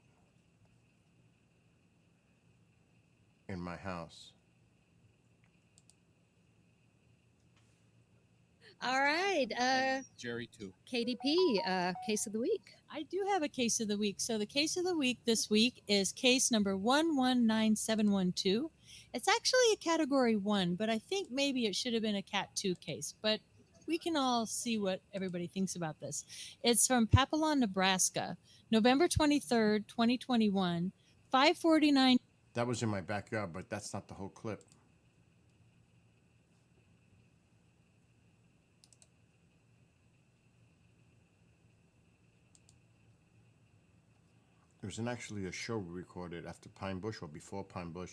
In my house. All right, Jerry too. KDP, case of the week. I do have a case of the week. So the case of the week this week is case number 119712. It's actually a category 1, but I think maybe it should have been a cat 2 case, but we can all see what everybody thinks about this. It's from Papillon, Nebraska, November 23rd, 2021, 5:49. That was in my backyard, but that's not the whole clip. It was actually a show we recorded after Pine Bush or before Pine Bush.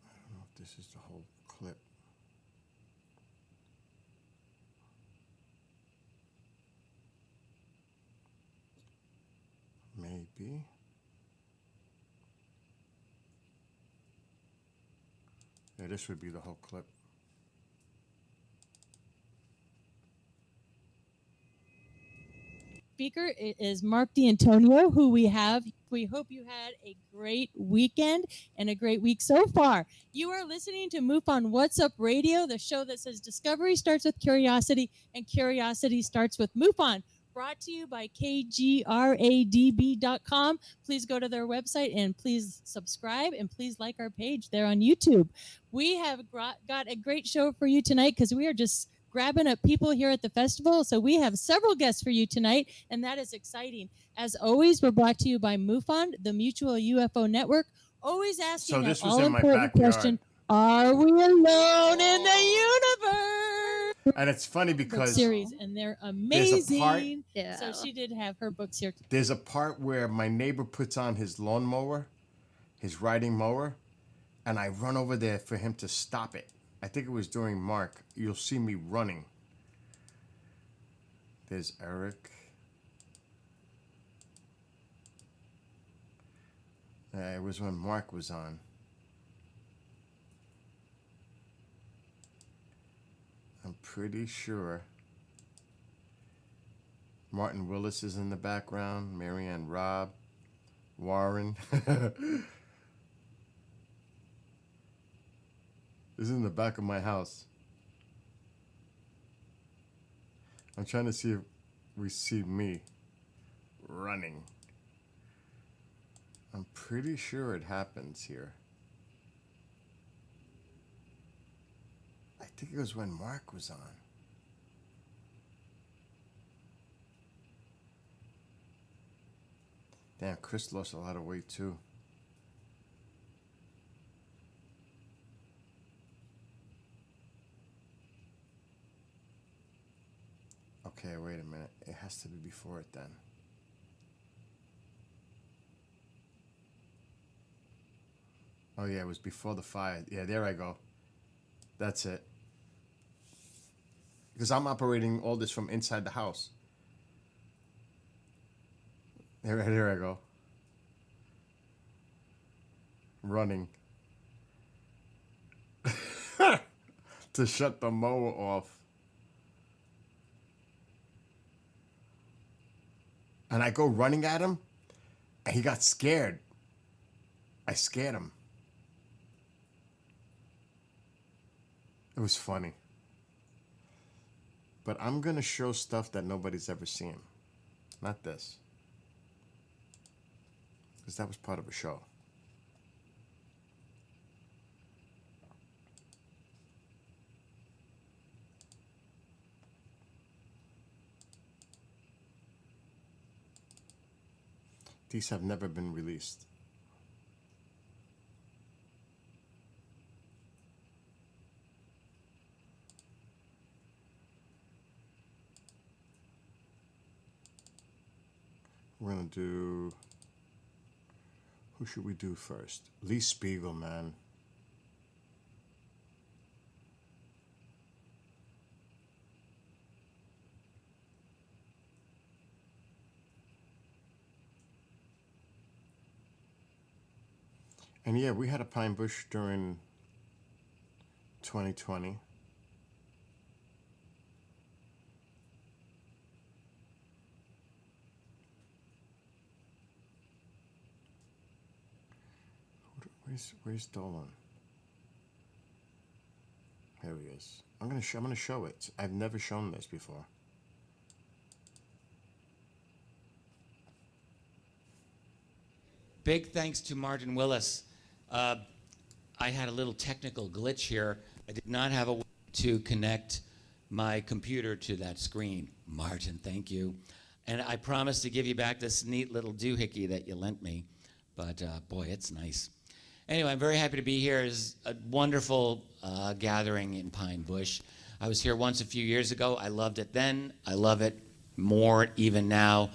I don't know if this is the whole clip. Maybe. Actually, this would be the whole clip. Speaker is Mark D'Antonio, who we have. We hope you had a great weekend and a great week so far. You are listening to MUFON What's Up Radio, the show that says discovery starts with curiosity and curiosity starts with MUFON. Brought to you by kgradb.com. Please go to their website and please subscribe and please like our page there on YouTube. We have got a great show for you tonight because we are just grabbing up people here at the festival. So we have several guests for you tonight, and that is exciting. As always, we're brought to you by MUFON, the Mutual UFO Network, always asking that all-important question, are we alone in the universe? And it's funny because series, and they're amazing. Yeah. So she did have her books here. there's a part where my neighbor puts on his lawnmower, his riding mower, and I run over there for him to stop it. I think it was during Mark. You'll see me running. There's Eric. It was when Mark was on. I'm pretty sure Martin Willis is in the background. Marianne Robb. Warren. This is in the back of my house. I'm trying to see if we see me running. I'm pretty sure it happens here. I think it was when Mark was on. Damn, Chris lost a lot of weight too. Okay, wait a minute. It has to be before it then. Oh yeah, it was before the fire. Yeah, there I go. That's it. Because I'm operating all this from inside the house. There I go. Running. To shut the mower off. And I go running at him, and he got scared. I scared him. It was funny. But I'm going to show stuff that nobody's ever seen. Not this. Because that was part of a show. These have never been released. We're gonna do, who should we do first? Lee Spiegel, man. And yeah, we had a pine bush during 2020. Where's Dolan? Here he is. I'm gonna show it. I've never shown this before. Big thanks to Martin Willis. I had a little technical glitch here. I did not have a way to connect my computer to that screen. Martin, thank you. And I promised to give you back this neat little doohickey that you lent me. But boy, it's nice. Anyway, I'm very happy to be here. It's a wonderful gathering in Pine Bush. I was here once a few years ago. I loved it then. I love it more even now.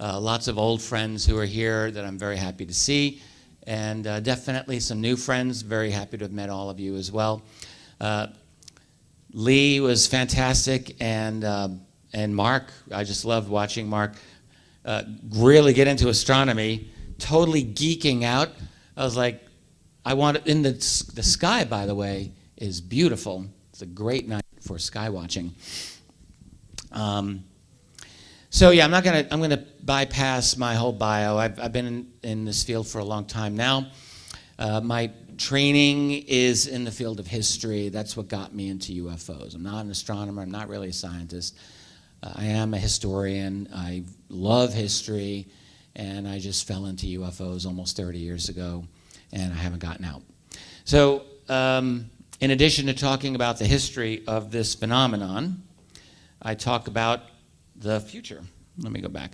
Lots of old friends who are here that I'm very happy to see. And definitely some new friends. Very happy to have met all of you as well. Lee was fantastic, and Mark, I just loved watching Mark really get into astronomy, totally geeking out. I was like, I want it in the sky, by the way. is beautiful. It's a great night for sky watching. So yeah, I'm gonna bypass my whole bio. I've been in this field for a long time now. My training is in the field of history. That's what got me into UFOs. I'm not an astronomer. I'm not really a scientist. I am a historian. I love history, and I just fell into UFOs almost 30 years ago, and I haven't gotten out. So in addition to talking about the history of this phenomenon, I talk about the future. Let me go back.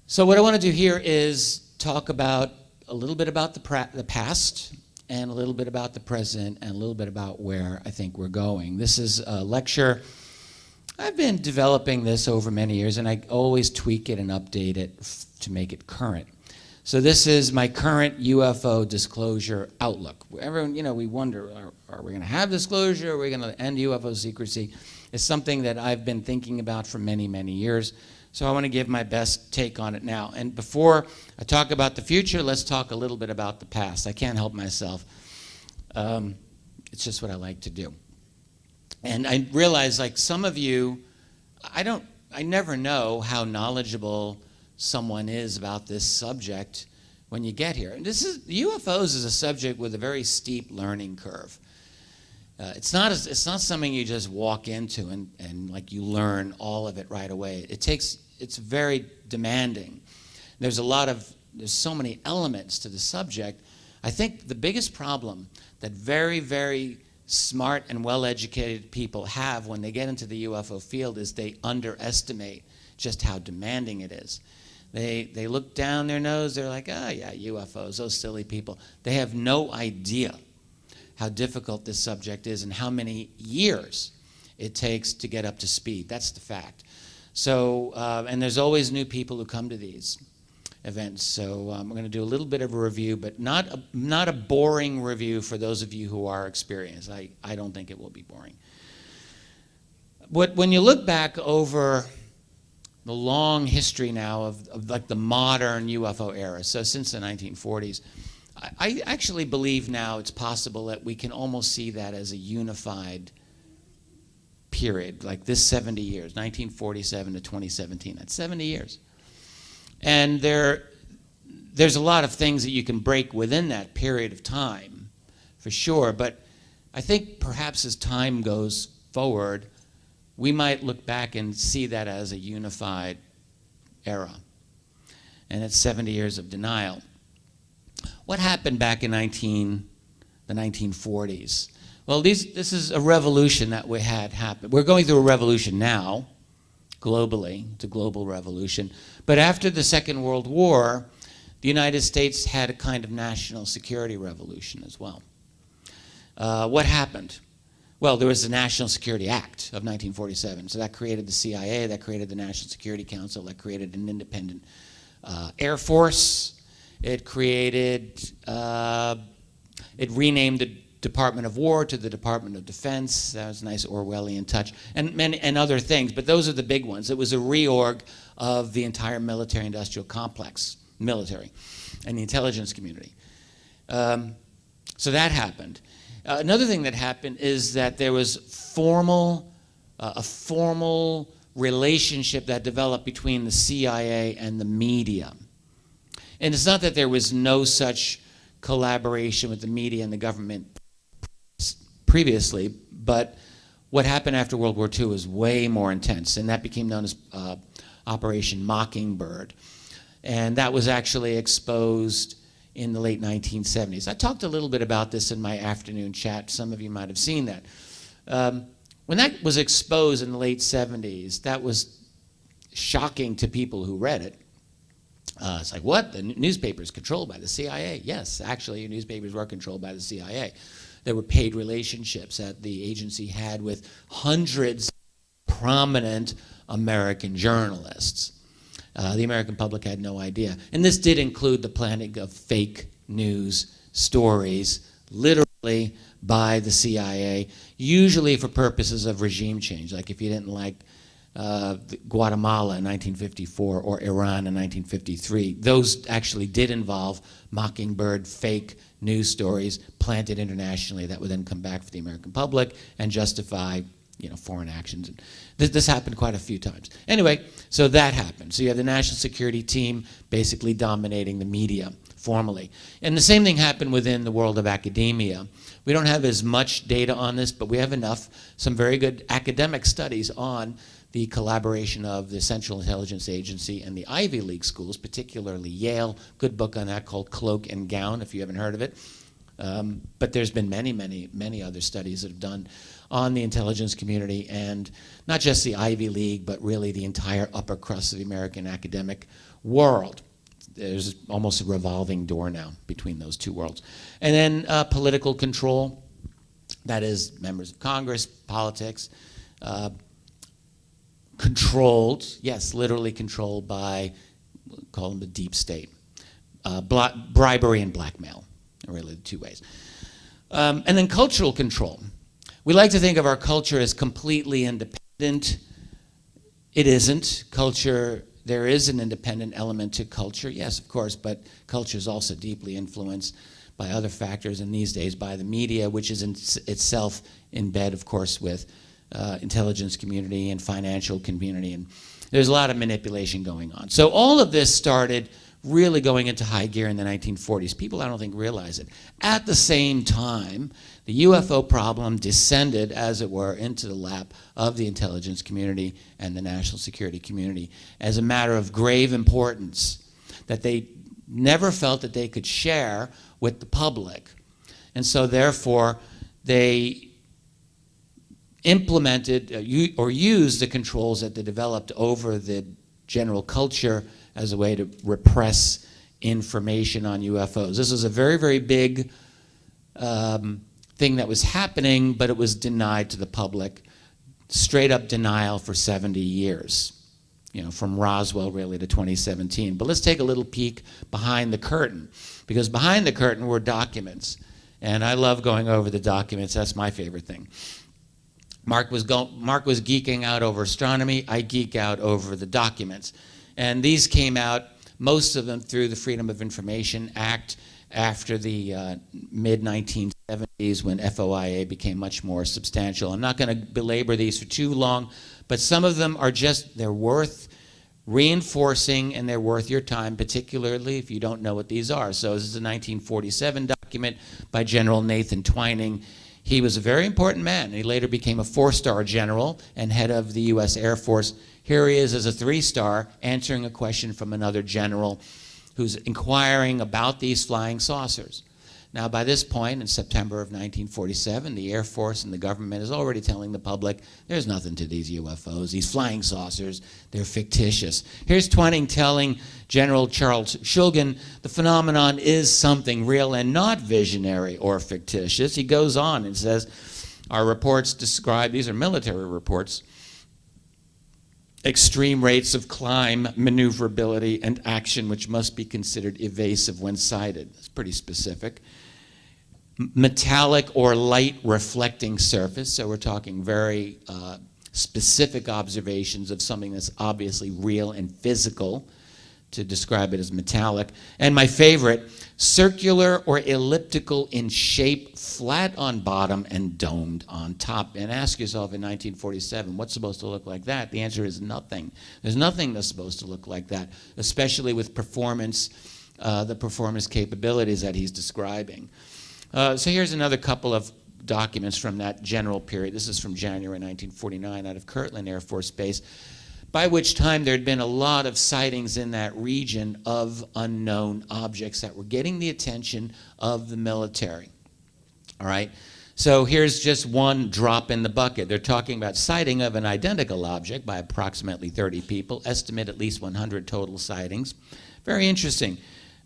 So what I want to do here is talk about a little bit about the past, and a little bit about the present, and a little bit about where I think we're going. This is a lecture. I've been developing this over many years, and I always tweak it and update it to make it current. So this is my current UFO disclosure outlook. Everyone, we wonder, are we going to have disclosure? Are we going to end UFO secrecy? It's something that I've been thinking about for many, many years. So I want to give my best take on it now. And before I talk about the future, let's talk a little bit about the past. I can't help myself. It's just what I like to do. And I realize, like some of you, I never know how knowledgeable someone is about this subject when you get here. And UFOs is a subject with a very steep learning curve. It's not something you just walk into and like you learn all of it right away. It's very demanding. There's so many elements to the subject. I think the biggest problem that very, very smart and well-educated people have when they get into the UFO field is they underestimate just how demanding it is. They look down their nose, they're like, oh yeah, UFOs, those silly people. They have no idea how difficult this subject is and how many years it takes to get up to speed. That's the fact. So, and there's always new people who come to these events. So I'm going to do a little bit of a review, but not a boring review for those of you who are experienced. I don't think it will be boring. When you look back over the long history now of like the modern UFO era, so since the 1940s, I actually believe now it's possible that we can almost see that as a unified period, like this 70 years, 1947 to 2017. That's 70 years. And there's a lot of things that you can break within that period of time, for sure. But I think perhaps as time goes forward, we might look back and see that as a unified era. And it's 70 years of denial. What happened back in the 1940s? Well, this is a revolution that we had happen. We're going through a revolution now, globally. It's a global revolution. But after the Second World War, the United States had a kind of national security revolution as well. What happened? Well, there was the National Security Act of 1947. So that created the CIA, that created the National Security Council, that created an independent Air Force. It renamed the Department of War to the Department of Defense. That was a nice Orwellian touch, and other things. But those are the big ones. It was a reorg of the entire military-industrial complex, military, and the intelligence community. So that happened. Another thing that happened is that there was a formal relationship that developed between the CIA and the media. And it's not that there was no such collaboration with the media and the government previously, but what happened after World War II was way more intense, and that became known as Operation Mockingbird. And that was actually exposed in the late 1970s. I talked a little bit about this in my afternoon chat. Some of you might have seen that. When that was exposed in the late 70s, that was shocking to people who read it. It's like, what? The newspapers controlled by the CIA? Yes, actually, newspapers were controlled by the CIA. There were paid relationships that the agency had with hundreds of prominent American journalists. The American public had no idea. And this did include the planting of fake news stories, literally by the CIA, usually for purposes of regime change. Like if you didn't like Guatemala in 1954 or Iran in 1953. Those actually did involve Mockingbird fake news stories planted internationally that would then come back for the American public and justify, foreign actions. And this happened quite a few times. Anyway, so that happened. So you have the national security team basically dominating the media formally. And the same thing happened within the world of academia. We don't have as much data on this, but we have some very good academic studies on the collaboration of the Central Intelligence Agency and the Ivy League schools, particularly Yale. Good book on that called Cloak and Gown, if you haven't heard of it. But there's been many, many, many other studies that have done on the intelligence community, and not just the Ivy League, but really the entire upper crust of the American academic world. There's almost a revolving door now between those two worlds. And then political control, that is members of Congress, politics, controlled, yes, literally controlled by, we'll call them the deep state. Bribery and blackmail are really the two ways. And then cultural control. We like to think of our culture as completely independent. It isn't. Culture, there is an independent element to culture, yes, of course, but culture is also deeply influenced by other factors, and these days by the media, which is in itself in bed, of course, with intelligence community and financial community, and there's a lot of manipulation going on. So all of this started really going into high gear in the 1940s. People, I don't think, realize it. At the same time, the UFO problem descended, as it were, into the lap of the intelligence community and the national security community as a matter of grave importance that they never felt that they could share with the public. And so therefore, they implemented or used the controls that they developed over the general culture as a way to repress information on UFOs. This was a very, very big thing that was happening, but it was denied to the public. Straight up denial for 70 years, from Roswell really to 2017. But let's take a little peek behind the curtain, because behind the curtain were documents. And I love going over the documents. That's my favorite thing. Mark was geeking out over astronomy. I geek out over the documents. And these came out, most of them through the Freedom of Information Act after the mid-1970s when FOIA became much more substantial. I'm not going to belabor these for too long, but some of them are they're worth reinforcing, and they're worth your time, particularly if you don't know what these are. So this is a 1947 document by General Nathan Twining. He was a very important man. He later became a 4-star general and head of the U.S. Air Force. Here he is as a 3-star answering a question from another general who's inquiring about these flying saucers. Now, by this point, in September of 1947, the Air Force and the government is already telling the public there's nothing to these UFOs, these flying saucers, they're fictitious. Here's Twining telling General Charles Shulgin the phenomenon is something real and not visionary or fictitious. He goes on and says, our reports describe, these are military reports, extreme rates of climb, maneuverability, and action which must be considered evasive when sighted. It's pretty specific. Metallic or light reflecting surface, so we're talking very specific observations of something that's obviously real and physical to describe it as metallic. And my favorite, circular or elliptical in shape, flat on bottom and domed on top. And ask yourself in 1947, what's supposed to look like that? The answer is nothing. There's nothing that's supposed to look like that, especially with performance, the performance capabilities that he's describing. So here's another couple of documents from that general period. This is from January 1949 out of Kirtland Air Force Base, by which time there had been a lot of sightings in that region of unknown objects that were getting the attention of the military. All right? So here's just one drop in the bucket. They're talking about sighting of an identical object by approximately 30 people, estimate at least 100 total sightings. Very interesting.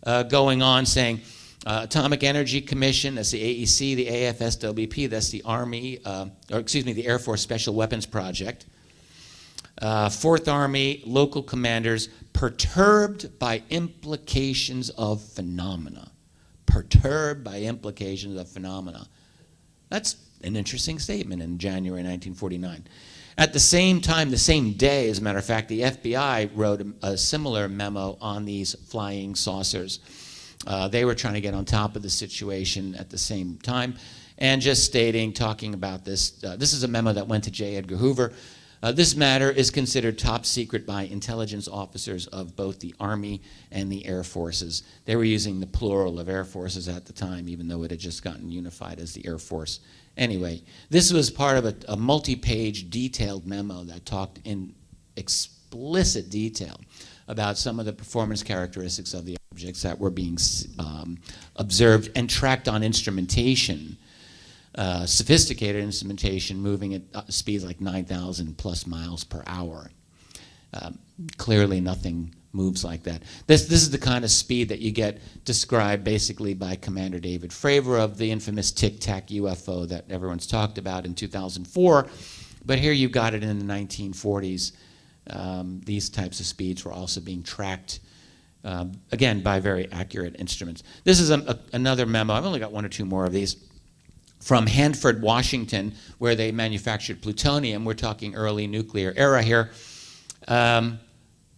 Going on saying, Atomic Energy Commission, that's the AEC, the AFSWP, that's the Army, the Air Force Special Weapons Project. Fourth Army, local commanders, perturbed by implications of phenomena. Perturbed by implications of phenomena. That's an interesting statement in January 1949. At the same time, the same day, as a matter of fact, the FBI wrote a similar memo on these flying saucers. They were trying to get on top of the situation at the same time, and just talking about this. This is a memo that went to J. Edgar Hoover. This matter is considered top secret by intelligence officers of both the Army and the Air Forces. They were using the plural of Air Forces at the time, even though it had just gotten unified as the Air Force. Anyway, this was part of a multi-page detailed memo that talked in explicit detail about some of the performance characteristics of the objects that were being observed and tracked on instrumentation, sophisticated instrumentation moving at speeds like 9,000 plus miles per hour. Clearly nothing moves like that. This is the kind of speed that you get described basically by Commander David Fravor of the infamous Tic Tac UFO that everyone's talked about in 2004. But here you got it in the 1940s. These types of speeds were also being tracked, again, by very accurate instruments. This is another memo. I've only got one or two more of these. From Hanford, Washington, where they manufactured plutonium. We're talking early nuclear era here.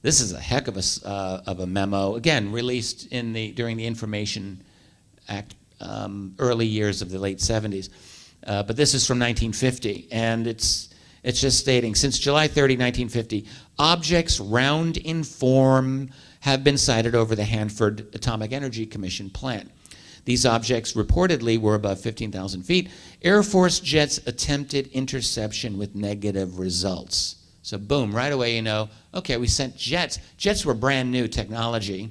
This is a heck of a memo, again, released during the Information Act, early years of the late 70s. But this is from 1950, and it's just stating, since July 30, 1950, objects round in form have been sighted over the Hanford Atomic Energy Commission plant. These objects reportedly were above 15,000 feet. Air Force jets attempted interception with negative results. So boom, right away you know, okay, we sent jets. Jets were brand new technology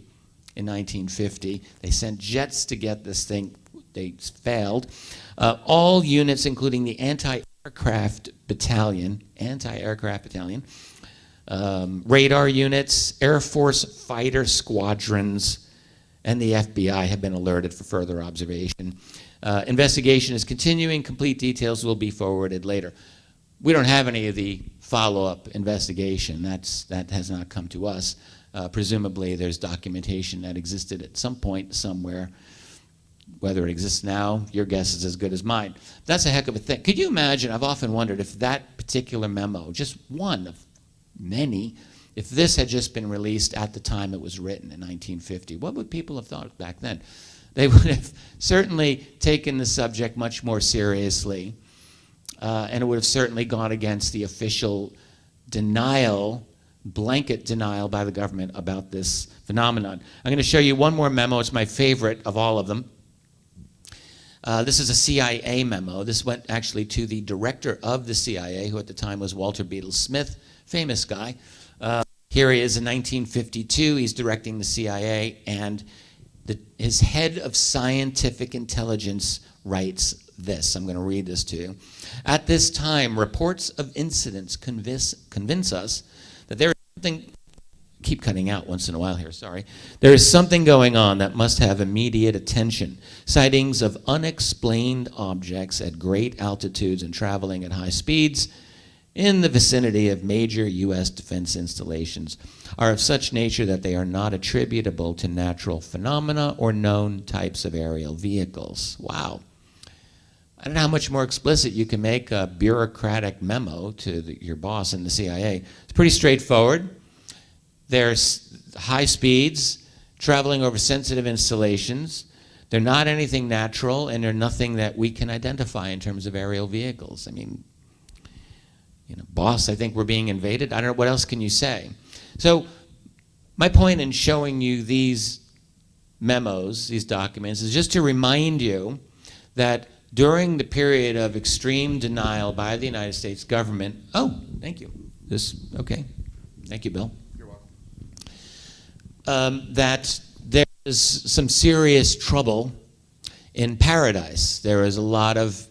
in 1950. They sent jets to get this thing. They failed. All units, including the anti-aircraft battalion, radar units, Air Force fighter squadrons, and the FBI have been alerted for further observation. Investigation is continuing. Complete details will be forwarded later. We don't have any of the follow-up investigation. That has not come to us. Presumably there's documentation that existed at some point somewhere. Whether it exists now, your guess is as good as mine. That's a heck of a thing. Could you imagine, I've often wondered if that particular memo, just one of many, if this had just been released at the time it was written in 1950, what would people have thought back then? They would have certainly taken the subject much more seriously, and it would have certainly gone against the official denial, blanket denial by the government about this phenomenon. I'm going to show you one more memo. It's my favorite of all of them. This is a CIA memo. This went actually to the director of the CIA, who at the time was Walter Beadle Smith, famous guy. Here he is in 1952. He's directing the CIA, and his head of scientific intelligence writes this. I'm going to read this to you. At this time, reports of incidents convince us that there is something, keep cutting out once in a while here, sorry. There is something going on that must have immediate attention. Sightings of unexplained objects at great altitudes and traveling at high speeds in the vicinity of major U.S. defense installations are of such nature that they are not attributable to natural phenomena or known types of aerial vehicles. Wow. I don't know how much more explicit you can make a bureaucratic memo to your boss in the CIA. It's pretty straightforward. There's high speeds, traveling over sensitive installations. They're not anything natural, and they're nothing that we can identify in terms of aerial vehicles. I mean, you know, boss, I think we're being invaded. I don't know, what else can you say? So my point in showing you these memos, these documents, is just to remind you that during the period of extreme denial by the United States government, oh, thank you. Okay. Thank you, Bill. You're welcome. That there is some serious trouble in Paradise. There is a lot of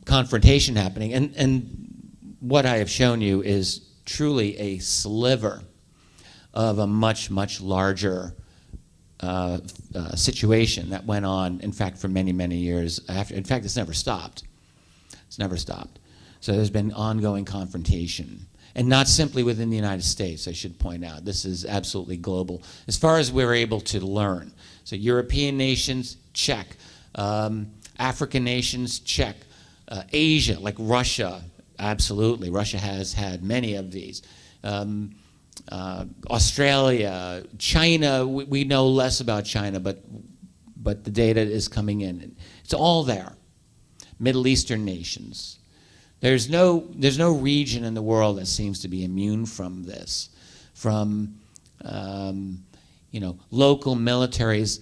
confrontation happening, and what I have shown you is truly a sliver of a much, much larger situation that went on, in fact, for many, many years after. In fact, it's never stopped. It's never stopped. So there's been ongoing confrontation, and not simply within the United States, I should point out. This is absolutely global, as far as we're able to learn. So European nations, check. African nations, check. Asia, like Russia, absolutely. Russia has had many of these. Australia, China, we know less about China, but the data is coming in. It's all there. Middle Eastern nations. There's no region in the world that seems to be immune from this, from local militaries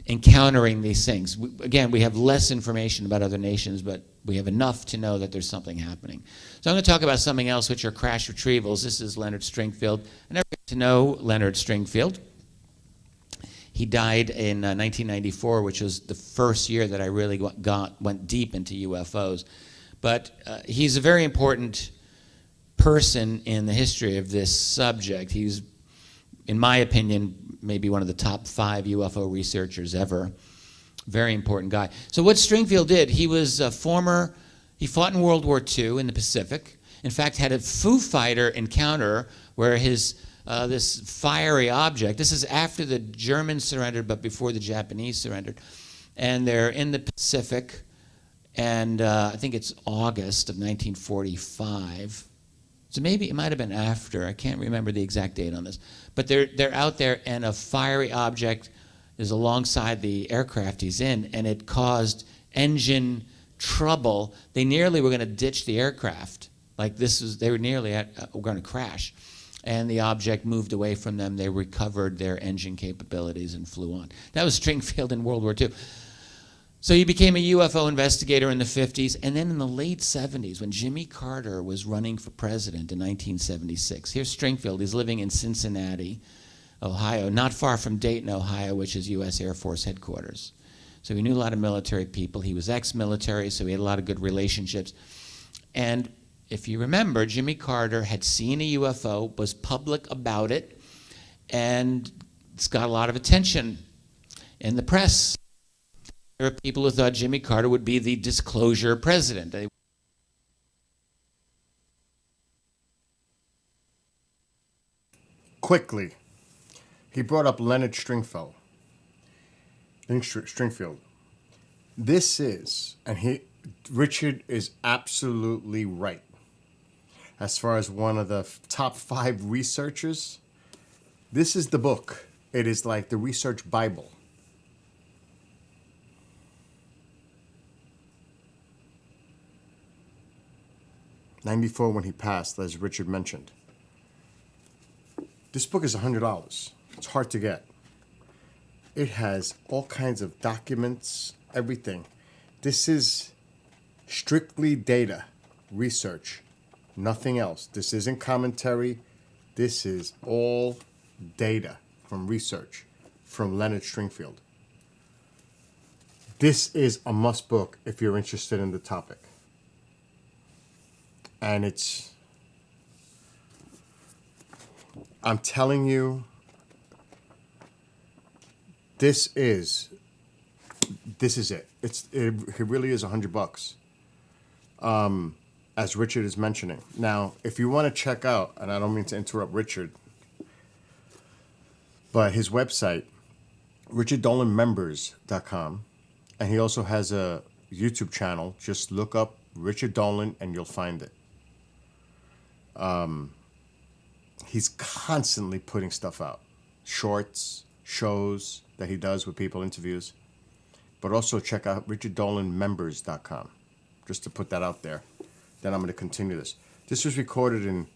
encountering these things. Again, we have less information about other nations, but we have enough to know that there's something happening. So I'm going to talk about something else, which are crash retrievals. This is Leonard Stringfield. I never got to know Leonard Stringfield. He died in 1994, which was the first year that I really went deep into UFOs. But he's a very important person in the history of this subject. He's, in my opinion, maybe one of the top 5 UFO researchers ever. Very important guy. So what Stringfield did, he was he fought in World War II in the Pacific. In fact, had a Foo Fighter encounter where this fiery object, this is after the Germans surrendered, but before the Japanese surrendered. And they're in the Pacific, and I think it's August of 1945. So maybe it might have been after. I can't remember the exact date on this. But they're out there, and a fiery object is alongside the aircraft he's in, and it caused engine trouble. They nearly were going to ditch the aircraft. They were nearly going to crash. And the object moved away from them. They recovered their engine capabilities and flew on. That was Stringfield in World War II. So he became a UFO investigator in the 50s, and then in the late 70s, when Jimmy Carter was running for president in 1976. Here's Stringfield. He's living in Cincinnati, Ohio, not far from Dayton, Ohio, which is U.S. Air Force headquarters. So he knew a lot of military people. He was ex-military, so he had a lot of good relationships. And if you remember, Jimmy Carter had seen a UFO, was public about it, and it's got a lot of attention in the press. There are people who thought Jimmy Carter would be the disclosure president. Quickly, he brought up Leonard Stringfield. This is, and Richard is absolutely right. As far as one of the top 5 researchers, this is the book. It is like the research Bible. '94 when he passed, as Richard mentioned. This book is $100. It's hard to get. It has all kinds of documents, everything. This is strictly data, research, nothing else. This isn't commentary. This is all data from research from Leonard Stringfield. This is a must book if you're interested in the topic. And I'm telling you, this is it. It really is $100. As Richard is mentioning. Now, if you want to check out, and I don't mean to interrupt Richard, but his website, richarddolanmembers.com, and he also has a YouTube channel. Just look up Richard Dolan and you'll find it. He's constantly putting stuff out. Shorts, shows that he does with people, interviews. But also check out richarddolanmembers.com, just to put that out there. Then I'm going to continue this. This was recorded in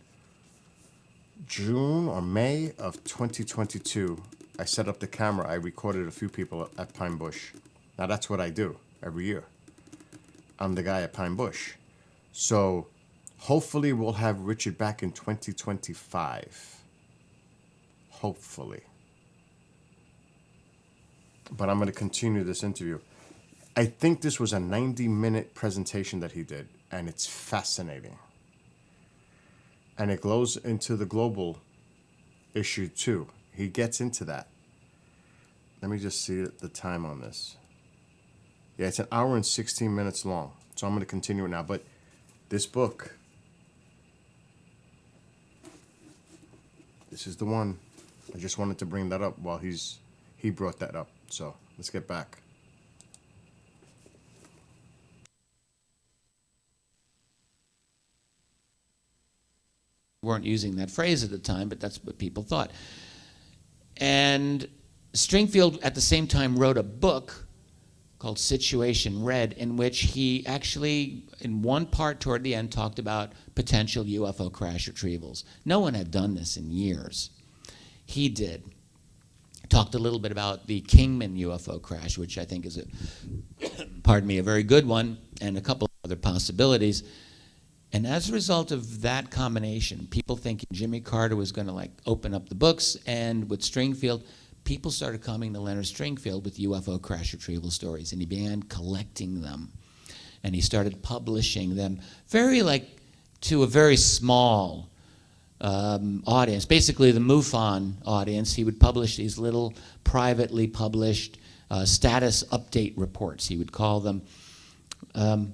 June or May of 2022. I set up the camera. I recorded a few people at Pine Bush. Now that's what I do every year. I'm the guy at Pine Bush. So hopefully we'll have Richard back in 2025. Hopefully. But I'm going to continue this interview. I think this was a 90-minute presentation that he did, and it's fascinating. And it goes into the global issue too. He gets into that. Let me just see the time on this. Yeah, it's 1 hour and 16 minutes long. So I'm going to continue it now. But this book, this is the one. I just wanted to bring that up while he brought that up. So let's get back. weren't using that phrase at the time, but that's what people thought. And Stringfield, at the same time, wrote a book called Situation Red, in which he actually, in one part toward the end, talked about potential UFO crash retrievals. No one had done this in years. He did. Talked a little bit about the Kingman UFO crash, which I think is a very good one, and a couple of other possibilities. And as a result of that combination, people thinking Jimmy Carter was going to like open up the books, and with Stringfield, people started coming to Leonard Stringfield with UFO crash retrieval stories, and he began collecting them. And he started publishing them to a very small audience, basically the MUFON audience. He would publish these little privately published status update reports, he would call them,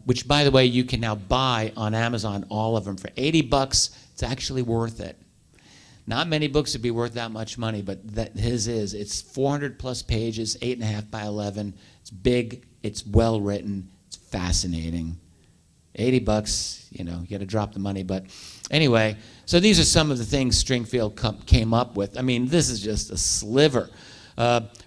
which, by the way, you can now buy on Amazon, all of them, for $80. It's actually worth it. Not many books would be worth that much money, but his is. It's 400 plus pages, 8.5 by 11. It's big, it's well written, it's fascinating. $80, you got to drop the money. But anyway, so these are some of the things Stringfield came up with. I mean, this is just a sliver.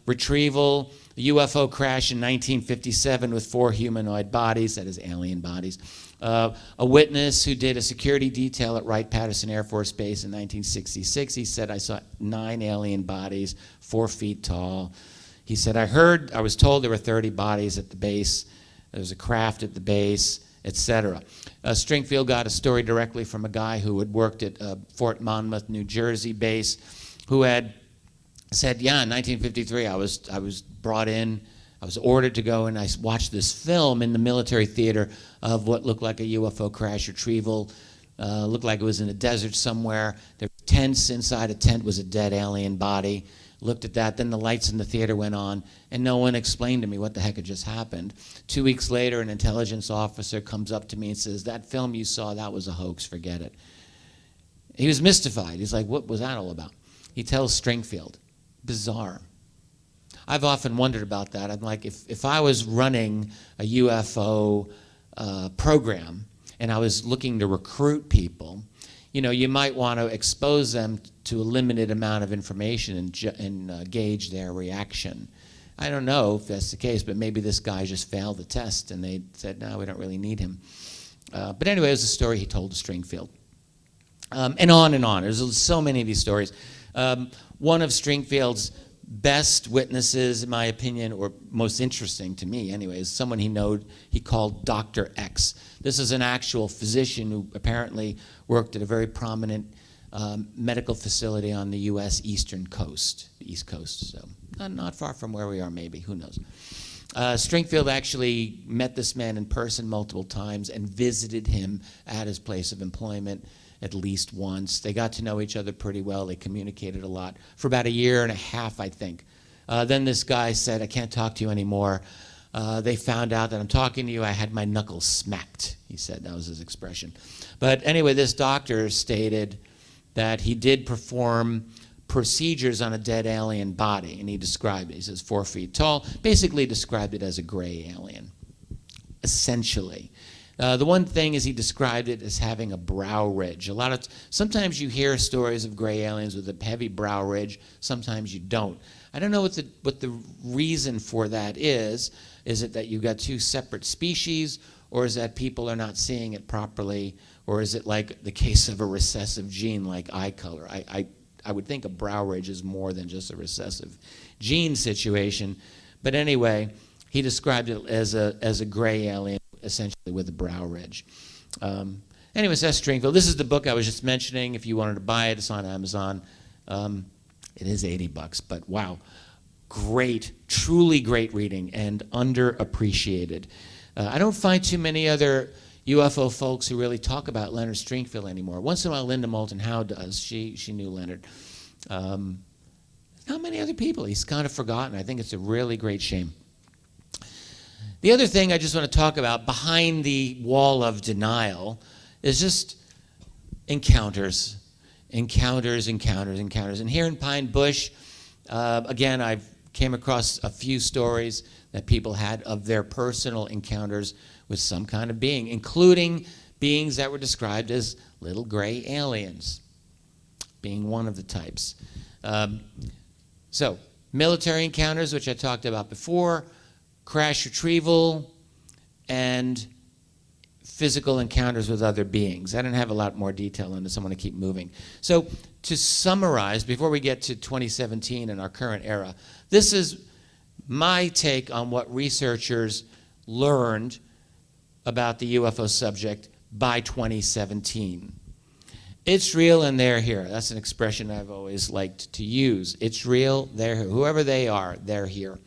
Retrieval, UFO crash in 1957 with 4 humanoid bodies, that is alien bodies. A witness who did a security detail at Wright-Patterson Air Force Base in 1966, he said, I saw 9 alien bodies, 4 feet tall. He said, I was told there were 30 bodies at the base. There was a craft at the base, etc. Stringfield got a story directly from a guy who had worked at Fort Monmouth, New Jersey base, who had said, yeah, in 1953, I was brought in. I was ordered to go, and I watched this film in the military theater of what looked like a UFO crash retrieval. Looked like it was in a desert somewhere. There were tents. Inside a tent was a dead alien body. Looked at that. Then the lights in the theater went on, and no one explained to me what the heck had just happened. 2 weeks later, an intelligence officer comes up to me and says, that film you saw, that was a hoax. Forget it. He was mystified. He's like, what was that all about? He tells Stringfield. Bizarre. I've often wondered about that. I'm like, if I was running a UFO program and I was looking to recruit people, you might want to expose them to a limited amount of information and gauge their reaction. I don't know if that's the case, but maybe this guy just failed the test and they said, no, we don't really need him. But anyway, it was a story he told to Stringfield. And on and on. There's so many of these stories. One of Stringfield's best witnesses, in my opinion, or most interesting to me anyway, is someone he called Dr. X. This is an actual physician who apparently worked at a very prominent medical facility on the U.S. Eastern Coast, the East Coast, so not far from where we are maybe, who knows. Stringfield actually met this man in person multiple times and visited him at his place of employment at least once. They got to know each other pretty well. They communicated a lot for about 1.5 years, I think. Then this guy said, I can't talk to you anymore. They found out that I'm talking to you. I had my knuckles smacked, he said. That was his expression. But anyway, this doctor stated that he did perform procedures on a dead alien body, and he described it. He says 4 feet tall, basically described it as a gray alien, essentially. The one thing is he described it as having a brow ridge. Sometimes you hear stories of gray aliens with a heavy brow ridge. Sometimes you don't. I don't know what the reason for that is. Is it that you've got 2 separate species, or is that people are not seeing it properly, or is it like the case of a recessive gene like eye color? I would think a brow ridge is more than just a recessive gene situation. But anyway, he described it as a gray alien, essentially with a brow ridge. Anyways, that's Stringfield. This is the book I was just mentioning. If you wanted to buy it, it's on Amazon. It is $80, but wow. Great, truly great reading and underappreciated. I don't find too many other UFO folks who really talk about Leonard Stringfield anymore. Once in a while, Linda Moulton Howe does. She knew Leonard. Not many other people. He's kind of forgotten. I think it's a really great shame. The other thing I just want to talk about behind the wall of denial is just encounters. And here in Pine Bush, again, I've came across a few stories that people had of their personal encounters with some kind of being, including beings that were described as little gray aliens. being one of the types. So, military encounters, which I talked about before, crash retrieval, and physical encounters with other beings. I don't have a lot more detail on this. I want to keep moving. So, to summarize, before we get to 2017 and our current era, this is my take on what researchers learned about the UFO subject by 2017. It's real and they're here. That's an expression I've always liked to use. It's real, they're here. Whoever they are, they're here.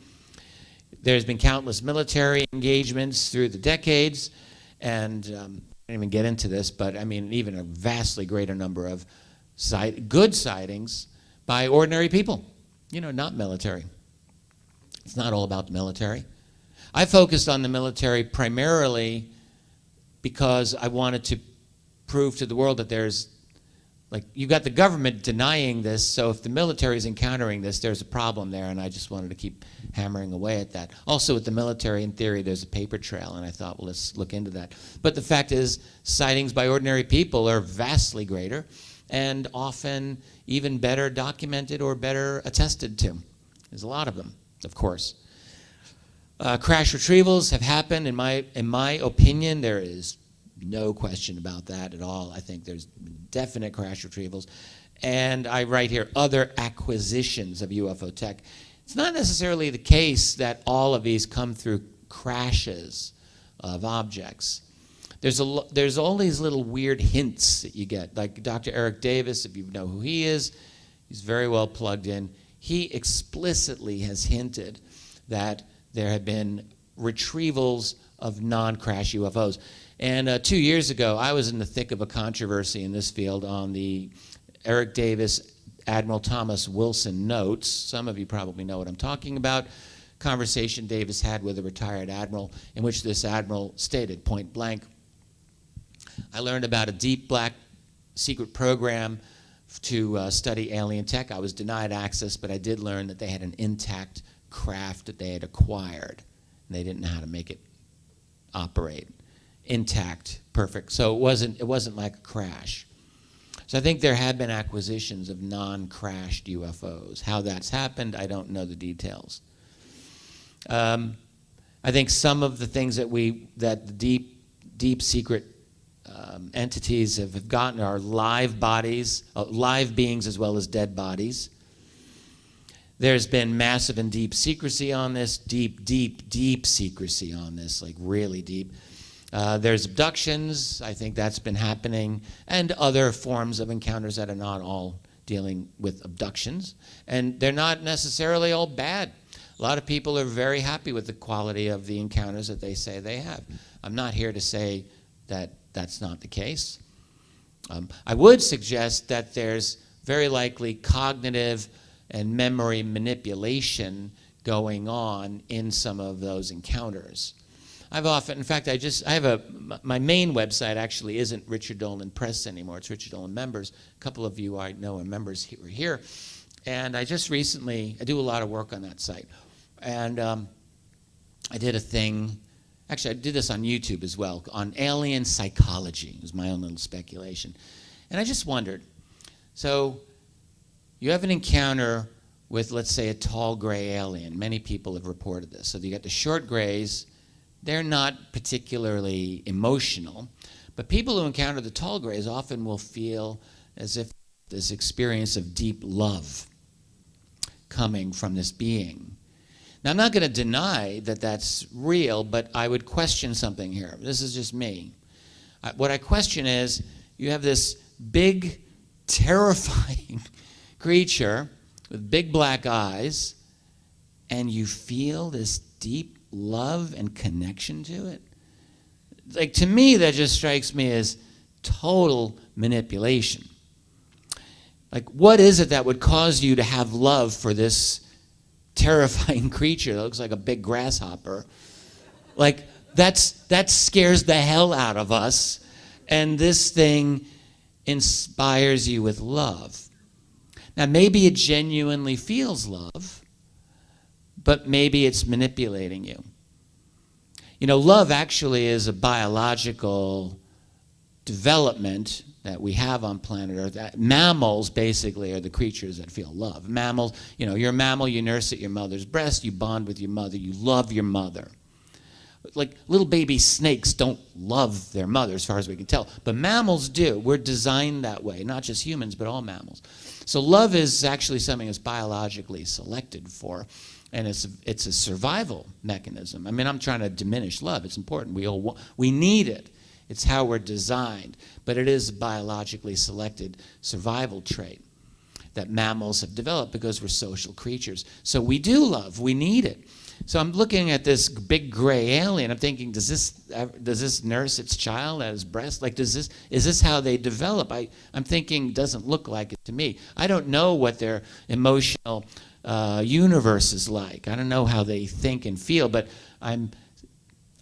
There's been countless military engagements through the decades, and I didn't even get into this, but I mean, even a vastly greater number of good sightings by ordinary people, you know, not military. It's not all about the military. I focused on the military primarily because I wanted to prove to the world that there's, like, you've got the government denying this, so if the military is encountering this, there's a problem there, and I just wanted to keep hammering away at that. Also, with the military, in theory, there's a paper trail, and I thought, well, let's look into that. But the fact is, sightings by ordinary people are vastly greater and often even better documented or better attested to. There's a lot of them, of course. Crash retrievals have happened. In my opinion, there is no question about that at all. I think there's definite crash retrievals. And I write here, other acquisitions of UFO tech. It's not necessarily the case that all of these come through crashes of objects. There's all these little weird hints that you get. Like Dr. Eric Davis, if you know who he is, he's very well plugged in. He explicitly has hinted that there have been retrievals of non-crash UFOs. And 2 years ago, I was in the thick of a controversy in this field on the Eric Davis, Admiral Thomas Wilson notes. Some of you probably know what I'm talking about. Conversation Davis had with a retired admiral in which this admiral stated, point blank, I learned about a deep black secret program to study alien tech. I was denied access, but I did learn that they had an intact craft that they had acquired, and they didn't know how to make it operate. Intact, perfect. So it wasn't like a crash. So I think there have been acquisitions of non-crashed UFOs. How that's happened, I don't know the details. I think some of the things that the deep secret entities have gotten are live bodies, live beings as well as dead bodies. There's been massive and deep secrecy on this, deep secrecy on this, like really deep. There's abductions, I think that's been happening, and other forms of encounters that are not all dealing with abductions. And they're not necessarily all bad. A lot of people are very happy with the quality of the encounters that they say they have. I'm not here to say that that's not the case. I would suggest that there's very likely cognitive and memory manipulation going on in some of those encounters. I've often, in fact, my main website actually isn't Richard Dolan Press anymore. It's Richard Dolan Members. A couple of you I know are members here. And I just recently, I do a lot of work on that site. And I did a thing, actually I did this on YouTube as well, on alien psychology. It was my own little speculation. And I just wondered, so you have an encounter with, let's say, a tall gray alien. Many people have reported this. So you got the short grays. They're not particularly emotional, but people who encounter the tall grays often will feel as if this experience of deep love coming from this being. Now, I'm not going to deny that that's real, but I would question something here. This is just me. What I question is, you have this big, terrifying creature with big black eyes, and you feel this deep love and connection to it. Like, to me, that just strikes me as total manipulation. Like, what is it that would cause you to have love for this terrifying creature that looks like a big grasshopper? Like, that scares the hell out of us, and this thing inspires you with love. Now, maybe it genuinely feels love, but maybe it's manipulating you. You know, love actually is a biological development that we have on planet Earth. Mammals basically are the creatures that feel love. Mammals, you're a mammal, you nurse at your mother's breast, you bond with your mother, you love your mother. Like little baby snakes don't love their mother as far as we can tell, but mammals do. We're designed that way, not just humans, but all mammals. So love is actually something that's biologically selected for, and it's a survival mechanism. I mean, I'm trying to diminish love. It's important. We need it. It's how we're designed, but it is a biologically selected survival trait that mammals have developed because we're social creatures. So we do love. We need it. So I'm looking at this big gray alien. I'm thinking, does this nurse its child at his breast? Like, is this how they develop? I'm thinking, doesn't look like it to me. I don't know what their emotional universe is like. I don't know how they think and feel, but I'm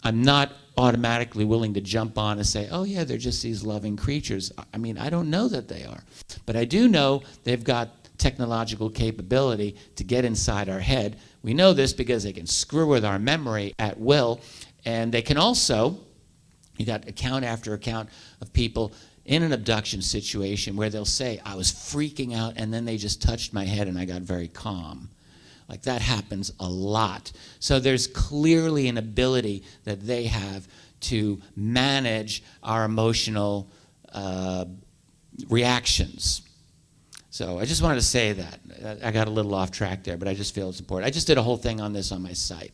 not automatically willing to jump on and say, oh yeah, they're just these loving creatures. I mean, I don't know that they are, but I do know they've got technological capability to get inside our head. We know this because they can screw with our memory at will, and they can also, you got account after account of people in an abduction situation where they'll say, I was freaking out, and then they just touched my head and I got very calm. Like, that happens a lot. So there's clearly an ability that they have to manage our emotional reactions. So I just wanted to say that. I got a little off track there, but I just feel it's important. I just did a whole thing on this on my site,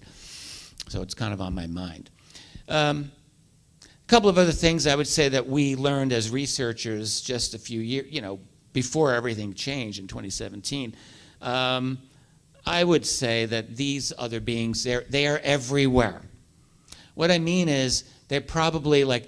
so it's kind of on my mind. A couple of other things I would say that we learned as researchers just a few years, before everything changed in 2017. I would say that these other beings, they are everywhere. What I mean is, they're probably like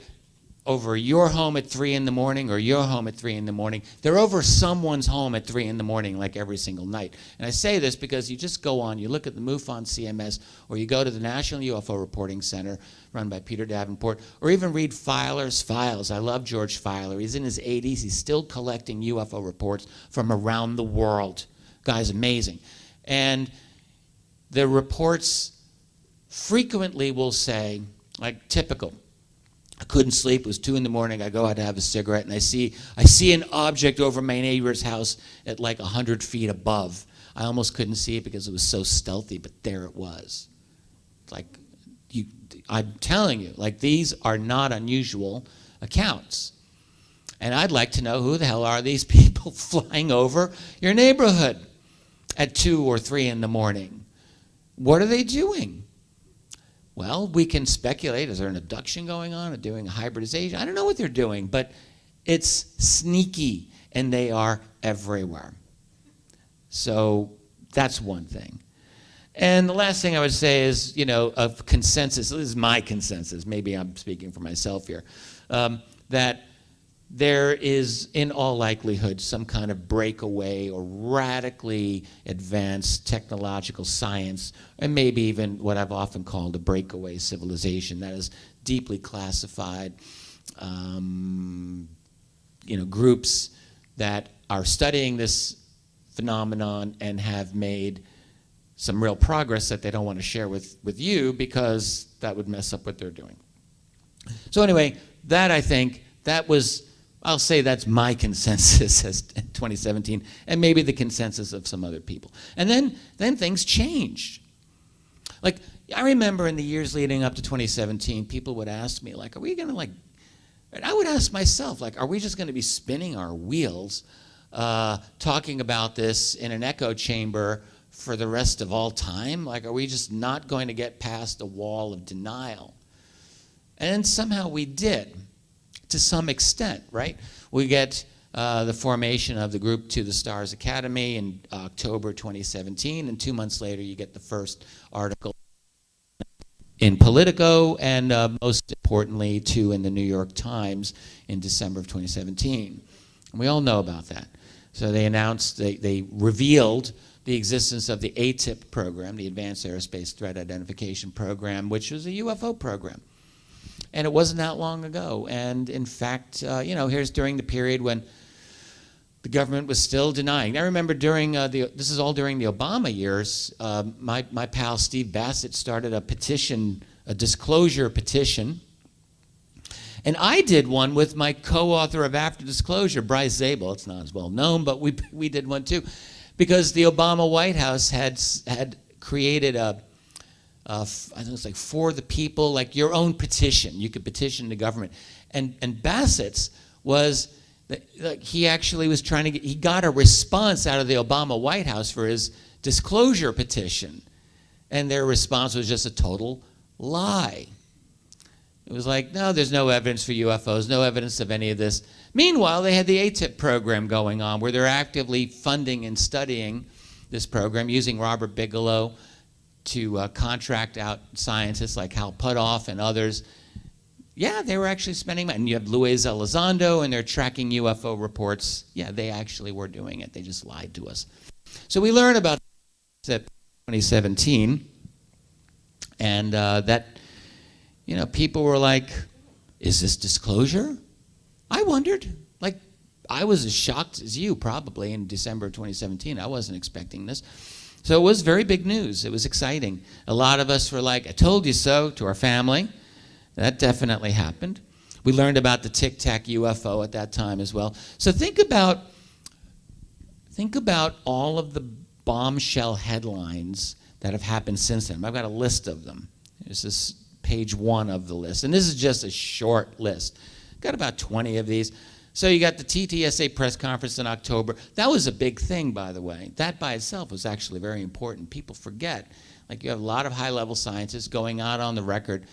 over your home at 3 in the morning or your home at 3 in the morning. They're over someone's home at 3 in the morning like every single night. And I say this because you just go on, you look at the MUFON CMS, or you go to the National UFO Reporting Center run by Peter Davenport, or even read Filer's Files. I love George Filer. He's in his 80s. He's still collecting UFO reports from around the world. Guy's amazing. And the reports frequently will say, like typical, I couldn't sleep, it was 2 in the morning, I go out to have a cigarette, and I see an object over my neighbor's house at like 100 feet above. I almost couldn't see it because it was so stealthy, but there it was. Like, I'm telling you, like, these are not unusual accounts. And I'd like to know, who the hell are these people flying over your neighborhood at 2 or 3 in the morning? What are they doing? Well, we can speculate. Is there an abduction going on? Or doing a hybridization? I don't know what they're doing, but it's sneaky, and they are everywhere. So that's one thing. And the last thing I would say is, of consensus, this is my consensus, maybe I'm speaking for myself here, that there is, in all likelihood, some kind of breakaway or radically advanced technological science, and maybe even what I've often called a breakaway civilization that is deeply classified, groups that are studying this phenomenon and have made some real progress that they don't want to share with you because that would mess up what they're doing. So anyway, that I think, I'll say that's my consensus as 2017, and maybe the consensus of some other people. And then things changed. Like, I remember in the years leading up to 2017, people would ask me, like, are we going to, like, and I would ask myself, like, are we just going to be spinning our wheels, talking about this in an echo chamber for the rest of all time? Like, are we just not going to get past the wall of denial? And somehow we did. To some extent, right? We get the formation of the group To the Stars Academy in October 2017, and 2 months later you get the first article in Politico, and most importantly, 2 in the New York Times in December of 2017. And we all know about that. So they announced, they revealed the existence of the ATIP program, the Advanced Aerospace Threat Identification Program, which was a UFO program. And it wasn't that long ago. And in fact, here's during the period when the government was still denying. I remember this is all during the Obama years, my pal Steve Bassett started a disclosure petition. And I did one with my co-author of After Disclosure, Bryce Zabel. It's not as well known, but we did one too, because the Obama White House had created I think it's like For the People, like your own petition. You could petition the government. And Bassett's was, like, he actually was trying to get, he got a response out of the Obama White House for his disclosure petition. And their response was just a total lie. It was like, no, there's no evidence for UFOs, no evidence of any of this. Meanwhile, they had the ATIP program going on where they're actively funding and studying this program, using Robert Bigelow to contract out scientists like Hal Puthoff and others. Yeah, they were actually spending money. And you have Luis Elizondo, and they're tracking UFO reports. Yeah, they actually were doing it. They just lied to us. So we learned about that 2017, and that, you know, people were like, is this disclosure? I wondered. Like, I was as shocked as you probably in December of 2017. I wasn't expecting this. So it was very big news. It was exciting. A lot of us were like, I told you so, to our family. That definitely happened. We learned about the Tic Tac UFO at that time as well. So think about all of the bombshell headlines that have happened since then. I've got a list of them. This is page 1 of the list. And this is just a short list. Got about 20 of these. So you got the TTSA press conference in October. That was a big thing, by the way. That by itself was actually very important. People forget. Like, you have a lot of high-level scientists going out on the record.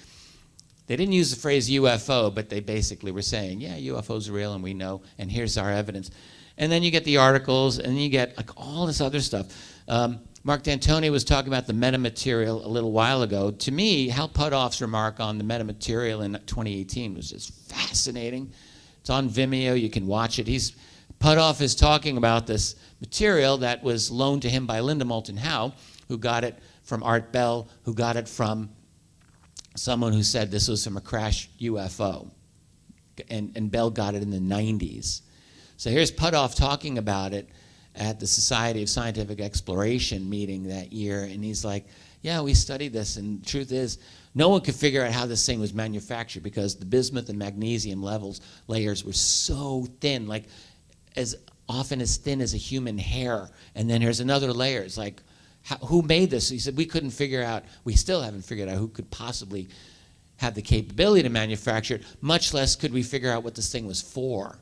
They didn't use the phrase UFO, but they basically were saying, yeah, UFOs are real, and we know, and here's our evidence. And then you get the articles, and then you get like all this other stuff. Mark D'Antoni was talking about the metamaterial a little while ago. To me, Hal Puthoff's remark on the metamaterial in 2018 was just fascinating. It's on Vimeo. You can watch it. Puthoff is talking about this material that was loaned to him by Linda Moulton Howe, who got it from Art Bell, who got it from someone who said this was from a crashed UFO. And Bell got it in the 90s. So here's Puthoff talking about it at the Society of Scientific Exploration meeting that year. And he's like, yeah, we studied this. And the truth is, no one could figure out how this thing was manufactured because the bismuth and magnesium layers were so thin, like as often as thin as a human hair. And then there's another layer. It's like, who made this? He said, we couldn't figure out, we still haven't figured out who could possibly have the capability to manufacture it, much less could we figure out what this thing was for.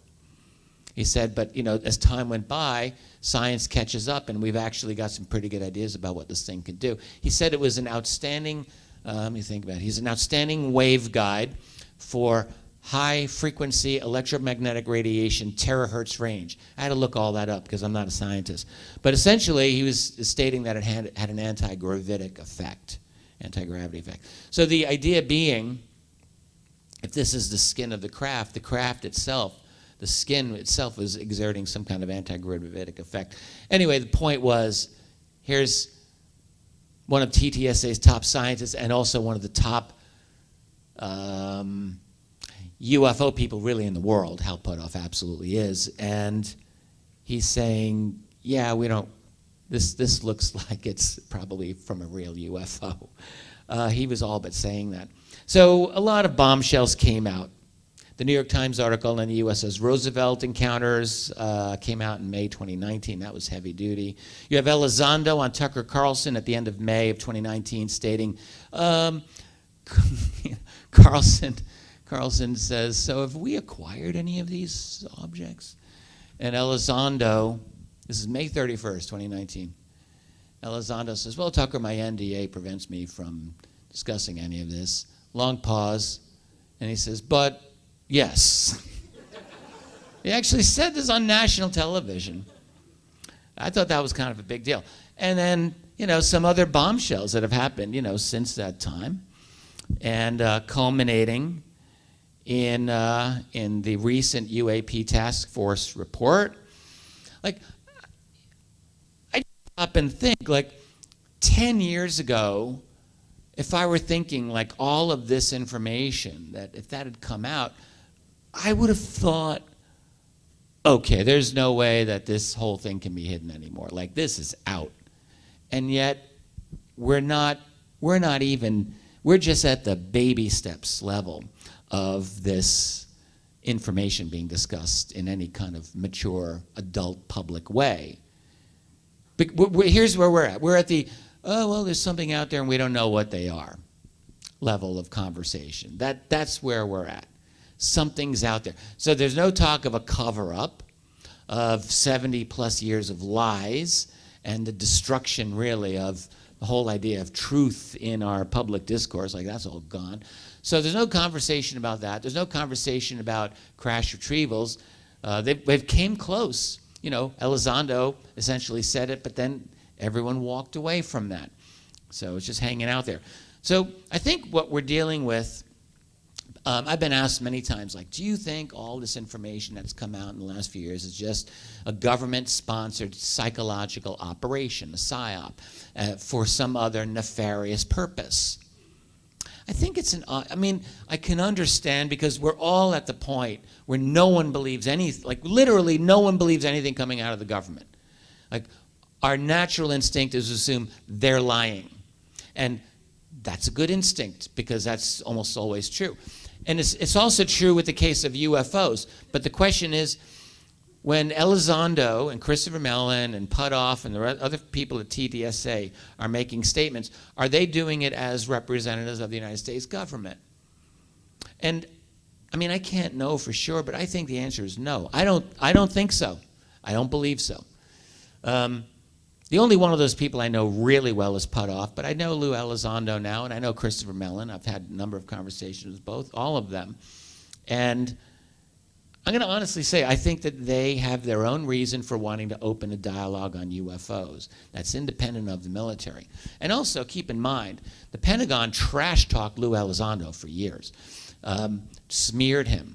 He said, but you know, as time went by, science catches up, and we've actually got some pretty good ideas about what this thing could do. He said it was an outstanding, let me think about it. He's an outstanding waveguide for high-frequency electromagnetic radiation terahertz range. I had to look all that up because I'm not a scientist. But essentially, he was stating that it had an anti-gravitic effect, anti-gravity effect. So the idea being, if this is the skin of the craft itself, the skin itself was exerting some kind of anti-gravitic effect. Anyway, the point was, here's one of TTSA's top scientists and also one of the top UFO people really in the world. Hal Puthoff absolutely is. And he's saying, yeah, we don't, this looks like it's probably from a real UFO. He was all but saying that. So a lot of bombshells came out. The New York Times article on the USS Roosevelt encounters came out in May 2019. That was heavy duty. You have Elizondo on Tucker Carlson at the end of May of 2019 stating, Carlson says, so have we acquired any of these objects? And Elizondo, this is May 31st, 2019. Elizondo says, well, Tucker, my NDA prevents me from discussing any of this. Long pause, and he says, but yes. He actually said this on national television. I thought that was kind of a big deal. And then, you know, some other bombshells that have happened, you know, since that time, and culminating in the recent UAP task force report. Like, I stop and think, like, 10 years ago, if I were thinking, like, all of this information, that if that had come out, I would have thought, okay, there's no way that this whole thing can be hidden anymore. Like, this is out. And yet, we're just at the baby steps level of this information being discussed in any kind of mature, adult, public way. Here's where we're at. We're at the, oh, well, there's something out there and we don't know what they are level of conversation. That's where we're at. Something's out there. So there's no talk of a cover-up of 70 plus years of lies and the destruction, really, of the whole idea of truth in our public discourse. Like, that's all gone. So there's no conversation about that. There's no conversation about crash retrievals. They've came close. You know, Elizondo essentially said it, but then everyone walked away from that. So it's just hanging out there. So I think what we're dealing with, I've been asked many times, like, do you think all this information that's come out in the last few years is just a government-sponsored psychological operation, a PSYOP, for some other nefarious purpose? I think it's I mean, I can understand because we're all at the point where no one believes anything, like literally no one believes anything coming out of the government. Like, our natural instinct is to assume they're lying. And that's a good instinct because that's almost always true. And it's also true with the case of UFOs. But the question is, when Elizondo and Christopher Mellon and Puthoff and the other people at TDSA are making statements, are they doing it as representatives of the United States government? And I mean, I can't know for sure, but I think the answer is no. I don't think so. I don't believe so. The only one of those people I know really well is Puthoff, but I know Lou Elizondo now, and I know Christopher Mellon. I've had a number of conversations with all of them. And I'm going to honestly say, I think that they have their own reason for wanting to open a dialogue on UFOs. That's independent of the military. And also, keep in mind, the Pentagon trash-talked Lou Elizondo for years, smeared him,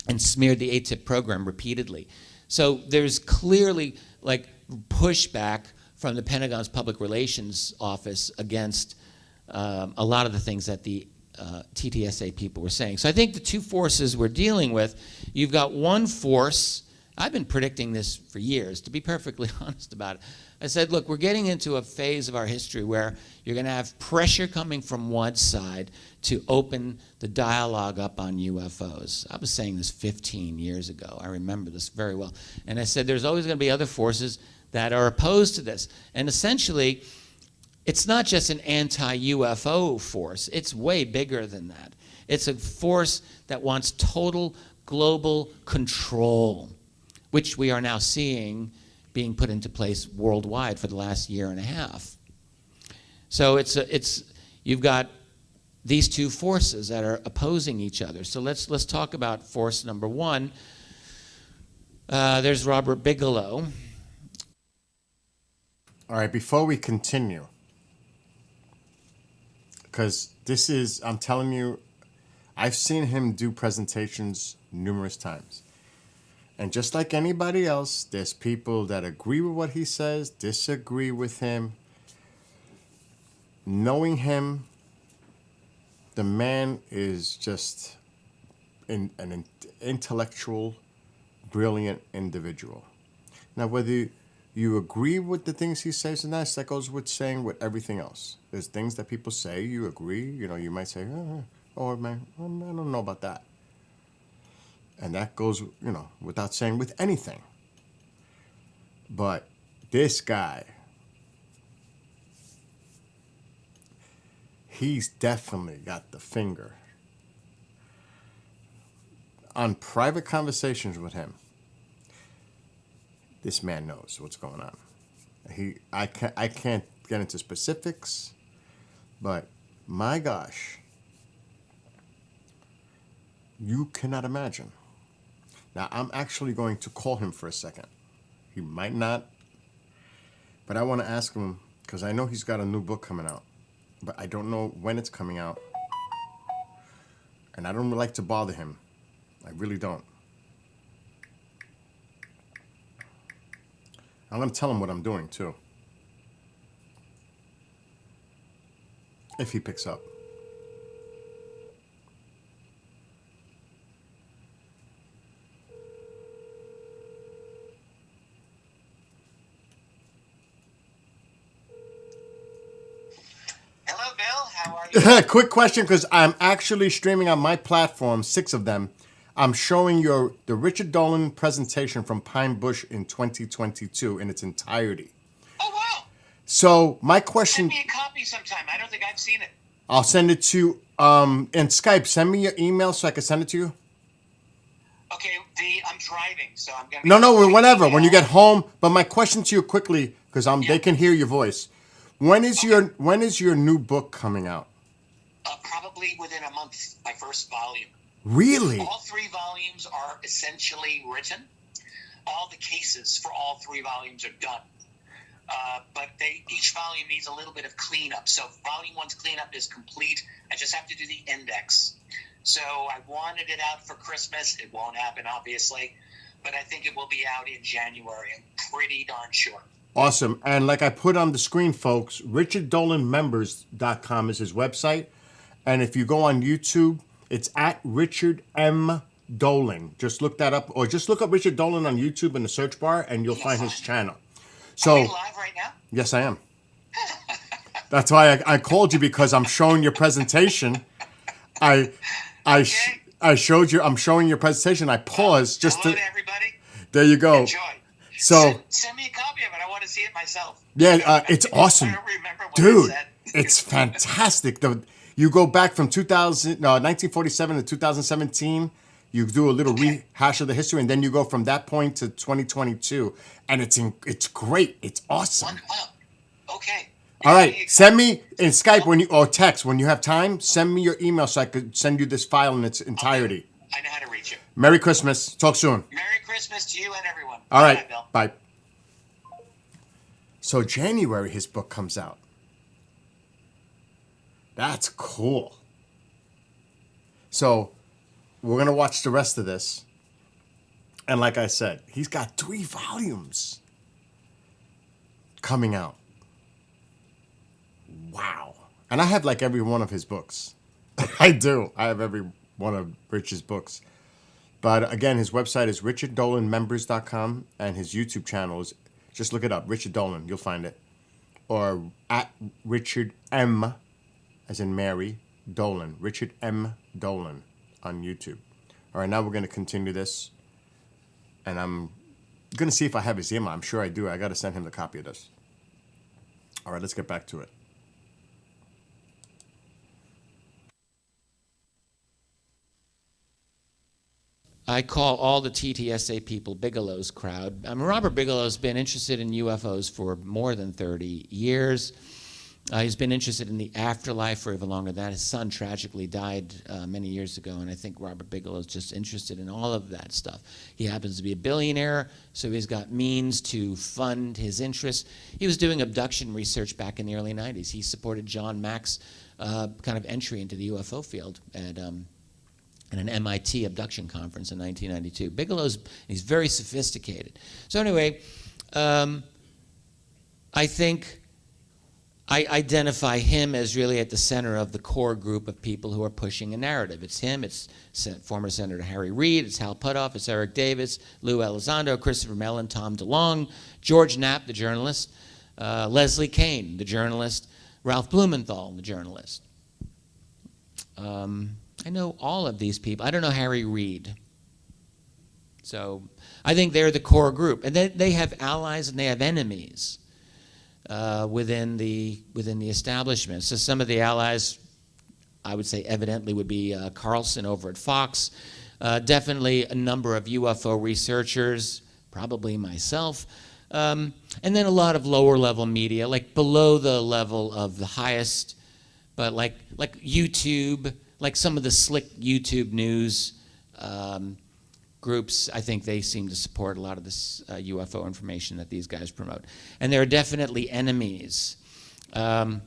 and smeared the ATIP program repeatedly. So there's clearly, like, pushback from the Pentagon's Public Relations Office against a lot of the things that the TTSA people were saying. So I think the two forces we're dealing with, you've got one force, I've been predicting this for years, to be perfectly honest about it. I said, look, we're getting into a phase of our history where you're going to have pressure coming from one side to open the dialogue up on UFOs. I was saying this 15 years ago. I remember this very well. And I said there's always going to be other forces that are opposed to this. And essentially, it's not just an anti-UFO force. It's way bigger than that. It's a force that wants total global control, which we are now seeing being put into place worldwide for the last year and a half. So you've got these two forces that are opposing each other. So let's talk about force number one. There's Robert Bigelow. All right, before we continue, because this is, I'm telling you, I've seen him do presentations numerous times. And just like anybody else, there's people that agree with what he says, disagree with him. Knowing him, the man is just an intellectual, brilliant individual. Now, whether you agree with the things he says, and that goes with saying with everything else. There's things that people say, you agree, you might say, oh man, I don't know about that. And that goes, without saying with anything. But this guy, he's definitely got the finger on private conversations with him. This man knows what's going on. I can't get into specifics, but my gosh, you cannot imagine. Now, I'm actually going to call him for a second. He might not, but I want to ask him, because I know he's got a new book coming out, but I don't know when it's coming out. And I don't like to bother him. I really don't. I'm going to tell him what I'm doing, too. If he picks up. Hello, Bill. well. How are you? Quick question, because I'm actually streaming on my platform, 6 of them. I'm showing the Richard Dolan presentation from Pine Bush in 2022 in its entirety. Oh, wow. So my Send question, me a copy sometime. I don't think I've seen it. I'll send it to in Skype. Send me your email so I can send it to you. Okay, I'm driving, so I'm going to... No, whenever, when you get home. But my question to you quickly, because they can hear your voice. When is your new book coming out? Probably within a month, my first volume. Really? All 3 volumes are essentially written. All the cases for all 3 volumes are done. But each volume needs a little bit of cleanup. So volume 1's cleanup is complete. I just have to do the index. So I wanted it out for Christmas. It won't happen, obviously. But I think it will be out in January. I'm pretty darn sure. Awesome. And like I put on the screen, folks, richarddolanmembers.com is his website. And if you go on YouTube, it's at Richard M. Dolan. Just look that up, or just look up Richard Dolan on YouTube in the search bar, and you'll find his channel. So, Are we live right now? yes, I am. That's why I called you, because I'm showing your presentation. I showed you. I'm showing your presentation. I paused just Hello to. to everybody. There you go. Enjoy. So Send me a copy of it. I want to see it myself. yeah, it's awesome, I don't remember what dude. it said. It's fantastic. You go back from 1947 to 2017. You do a little rehash of the history, and then you go from that point to 2022, and it's great. It's awesome. Wow. Okay. All right, send me in Skype or text when you have time. Send me your email so I could send you this file in its entirety. I know how to reach you. Merry Christmas. Talk soon. Merry Christmas to you and everyone. All right, Bye, Bill. bye. So January, his book comes out. That's cool. So we're going to watch the rest of this. And like I said, he's got 3 volumes coming out. Wow. And I have like every one of his books. I do. I have every one of Rich's books. But again, his website is richarddolanmembers.com, and his YouTube channel is, just look it up, Richard Dolan, you'll find it. Or at Richard M, as in Mary, Dolan, Richard M. Dolan on YouTube. All right, now we're going to continue this. And I'm going to see if I have his email. I'm sure I do. I got to send him the copy of this. All right, let's get back to it. I call all the TTSA people Bigelow's crowd. Robert Bigelow's been interested in UFOs for more than 30 years. He's been interested in the afterlife for even longer than that. His son tragically died many years ago, and I think Robert Bigelow's just interested in all of that stuff. He happens to be a billionaire, so he's got means to fund his interests. He was doing abduction research back in the early 90s. He supported John Mack's kind of entry into the UFO field at an MIT abduction conference in 1992. He's very sophisticated. So anyway, I think I identify him as really at the center of the core group of people who are pushing a narrative. It's him, it's former Senator Harry Reid, it's Hal Puthoff, it's Eric Davis, Lou Elizondo, Christopher Mellon, Tom DeLonge, George Knapp, the journalist, Leslie Kean, the journalist, Ralph Blumenthal, the journalist. I know all of these people. I don't know Harry Reid. So I think they're the core group. And they have allies and they have enemies within the establishment. So some of the allies, I would say evidently, would be Carlson over at Fox. Definitely a number of UFO researchers, probably myself. And then a lot of lower level media, like below the level of the highest, but like YouTube, like some of the slick YouTube news groups. I think they seem to support a lot of this UFO information that these guys promote. And there are definitely enemies. The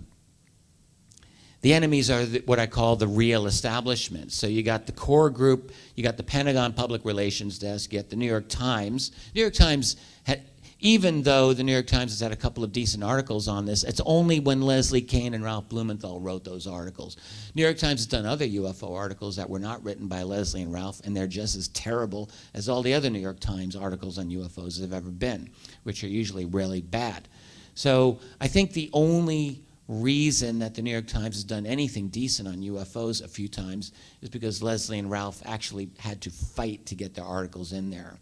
enemies are what I call the real establishment. So you got the core group, you got the Pentagon Public Relations Desk, you got the New York Times. New York Times even though the New York Times has had a couple of decent articles on this, it's only when Leslie Kean and Ralph Blumenthal wrote those articles. New York Times has done other UFO articles that were not written by Leslie and Ralph, and they're just as terrible as all the other New York Times articles on UFOs have ever been, which are usually really bad. So I think the only reason that the New York Times has done anything decent on UFOs a few times is because Leslie and Ralph actually had to fight to get their articles in there.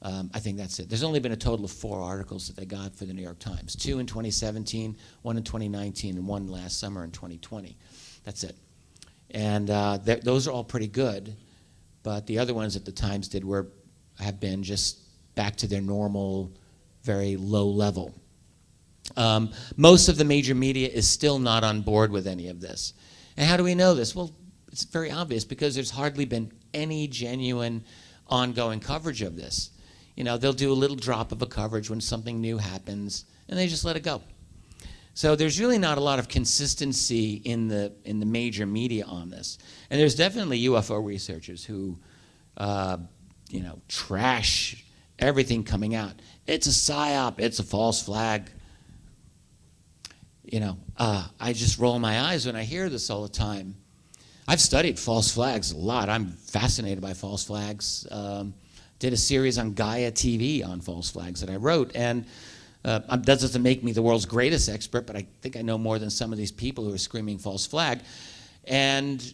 I think that's it. There's only been a total of 4 articles that they got for the New York Times. 2 in 2017, 1 in 2019, and 1 last summer in 2020. That's it. And those are all pretty good, but the other ones that the Times did have been just back to their normal, very low level. Most of the major media is still not on board with any of this. And how do we know this? Well, it's very obvious because there's hardly been any genuine ongoing coverage of this. You know, they'll do a little drop of a coverage when something new happens, and they just let it go. So there's really not a lot of consistency in the major media on this. And there's definitely UFO researchers who, trash everything coming out. It's a psyop. It's a false flag. I just roll my eyes when I hear this all the time. I've studied false flags a lot. I'm fascinated by false flags. Did a series on Gaia TV on false flags that I wrote, and that doesn't make me the world's greatest expert, but I think I know more than some of these people who are screaming false flag. And,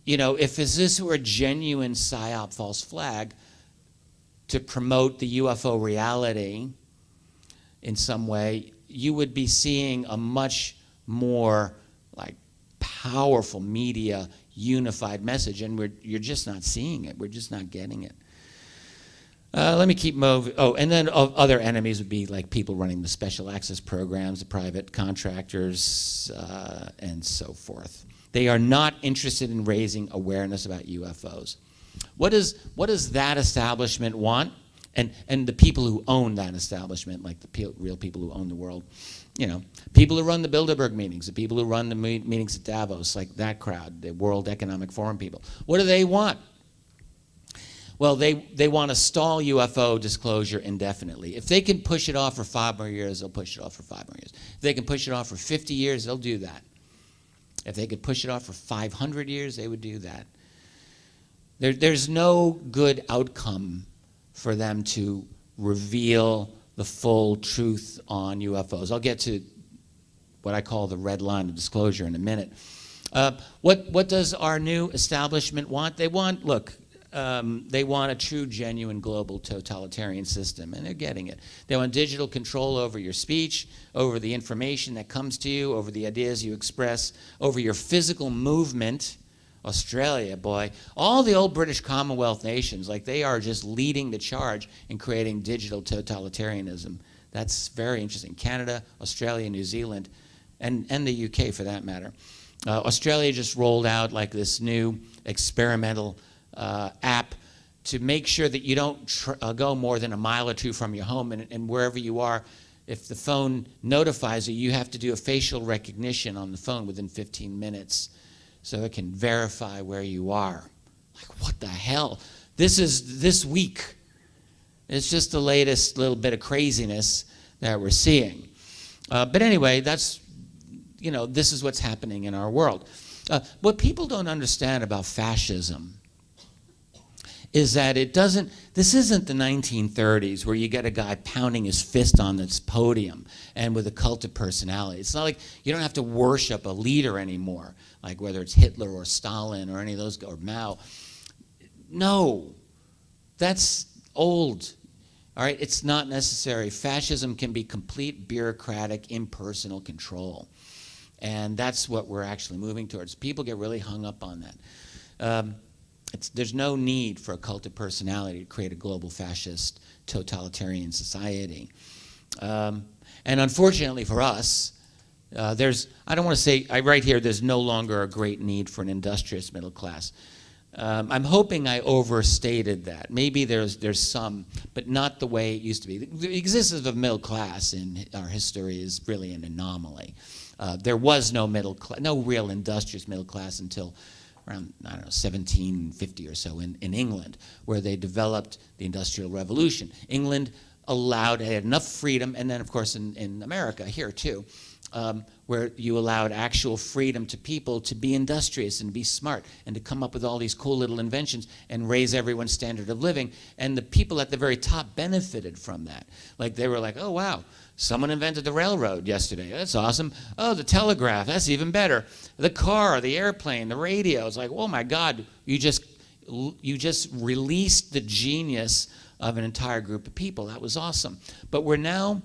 if this were a genuine psyop false flag to promote the UFO reality in some way, you would be seeing a much more powerful media unified message, and you're just not seeing it. We're just not getting it. Let me keep moving. Oh, and then other enemies would be like people running the special access programs, the private contractors, and so forth. They are not interested in raising awareness about UFOs. What does that establishment want? And the people who own that establishment, like the real people who own the world, people who run the Bilderberg meetings, the people who run the meetings at Davos, like that crowd, the World Economic Forum people. What do they want? Well, they want to stall UFO disclosure indefinitely. If they can push it off for 5 more years, they'll push it off for 5 more years. If they can push it off for 50 years, they'll do that. If they could push it off for 500 years, they would do that. There's no good outcome for them to reveal the full truth on UFOs. I'll get to what I call the red line of disclosure in a minute. What does our new establishment want? They want a true, genuine global totalitarian system, and they're getting it. They want digital control over your speech, over the information that comes to you, over the ideas you express, over your physical movement. Australia, boy, all the old British Commonwealth nations, they are just leading the charge in creating digital totalitarianism. That's very interesting. Canada, Australia, New Zealand, and the UK for that matter. Australia just rolled out this new experimental app to make sure that you don't go more than a mile or 2 from your home, and wherever you are, if the phone notifies you have to do a facial recognition on the phone within 15 minutes. So it can verify where you are. What the hell? This is this week. It's just the latest little bit of craziness that we're seeing. But anyway, this is what's happening in our world. What people don't understand about fascism is that this isn't the 1930s where you get a guy pounding his fist on this podium and with a cult of personality. It's not like you don't have to worship a leader anymore, like whether it's Hitler or Stalin or any of those, or Mao. No, that's old. All right, it's not necessary. Fascism can be complete bureaucratic, impersonal control. And that's what we're actually moving towards. People get really hung up on that. There's no need for a cult of personality to create a global fascist totalitarian society. And unfortunately for us, I don't want to say, I write here, there's no longer a great need for an industrious middle class. I'm hoping I overstated that. Maybe there's some, but not the way it used to be. The existence of a middle class in our history is really an anomaly. There was no real industrious middle class until around, 1750 or so in England, where they developed the Industrial Revolution. England had enough freedom, and then of course in America, here too, where you allowed actual freedom to people to be industrious and be smart and to come up with all these cool little inventions and raise everyone's standard of living. And the people at the very top benefited from that. They were like, oh wow, Someone invented the railroad yesterday. That's awesome. Oh, the telegraph. That's even better. The car, the airplane, the radio. It's like, oh my God, you just released the genius of an entire group of people. That was awesome. But we're now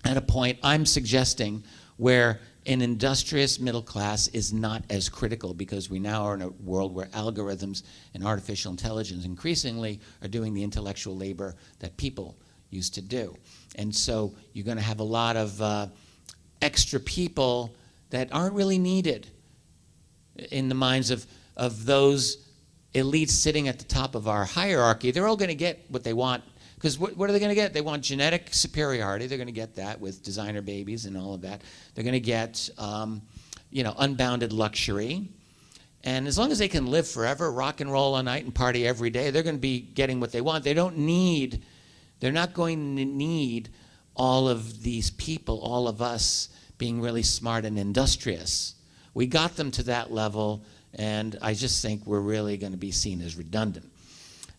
at a point, I'm suggesting, where an industrious middle class is not as critical, because we now are in a world where algorithms and artificial intelligence increasingly are doing the intellectual labor that people used to do. And so you're going to have a lot of extra people that aren't really needed in the minds of those elites sitting at the top of our hierarchy. They're all going to get what they want. Because what are they going to get? They want genetic superiority. They're going to get that with designer babies and all of that. They're going to get, unbounded luxury. And as long as they can live forever, rock and roll all night and party every day, they're going to be getting what they want. They're not going to need all of these people, all of us, being really smart and industrious. We got them to that level, and I just think we're really going to be seen as redundant.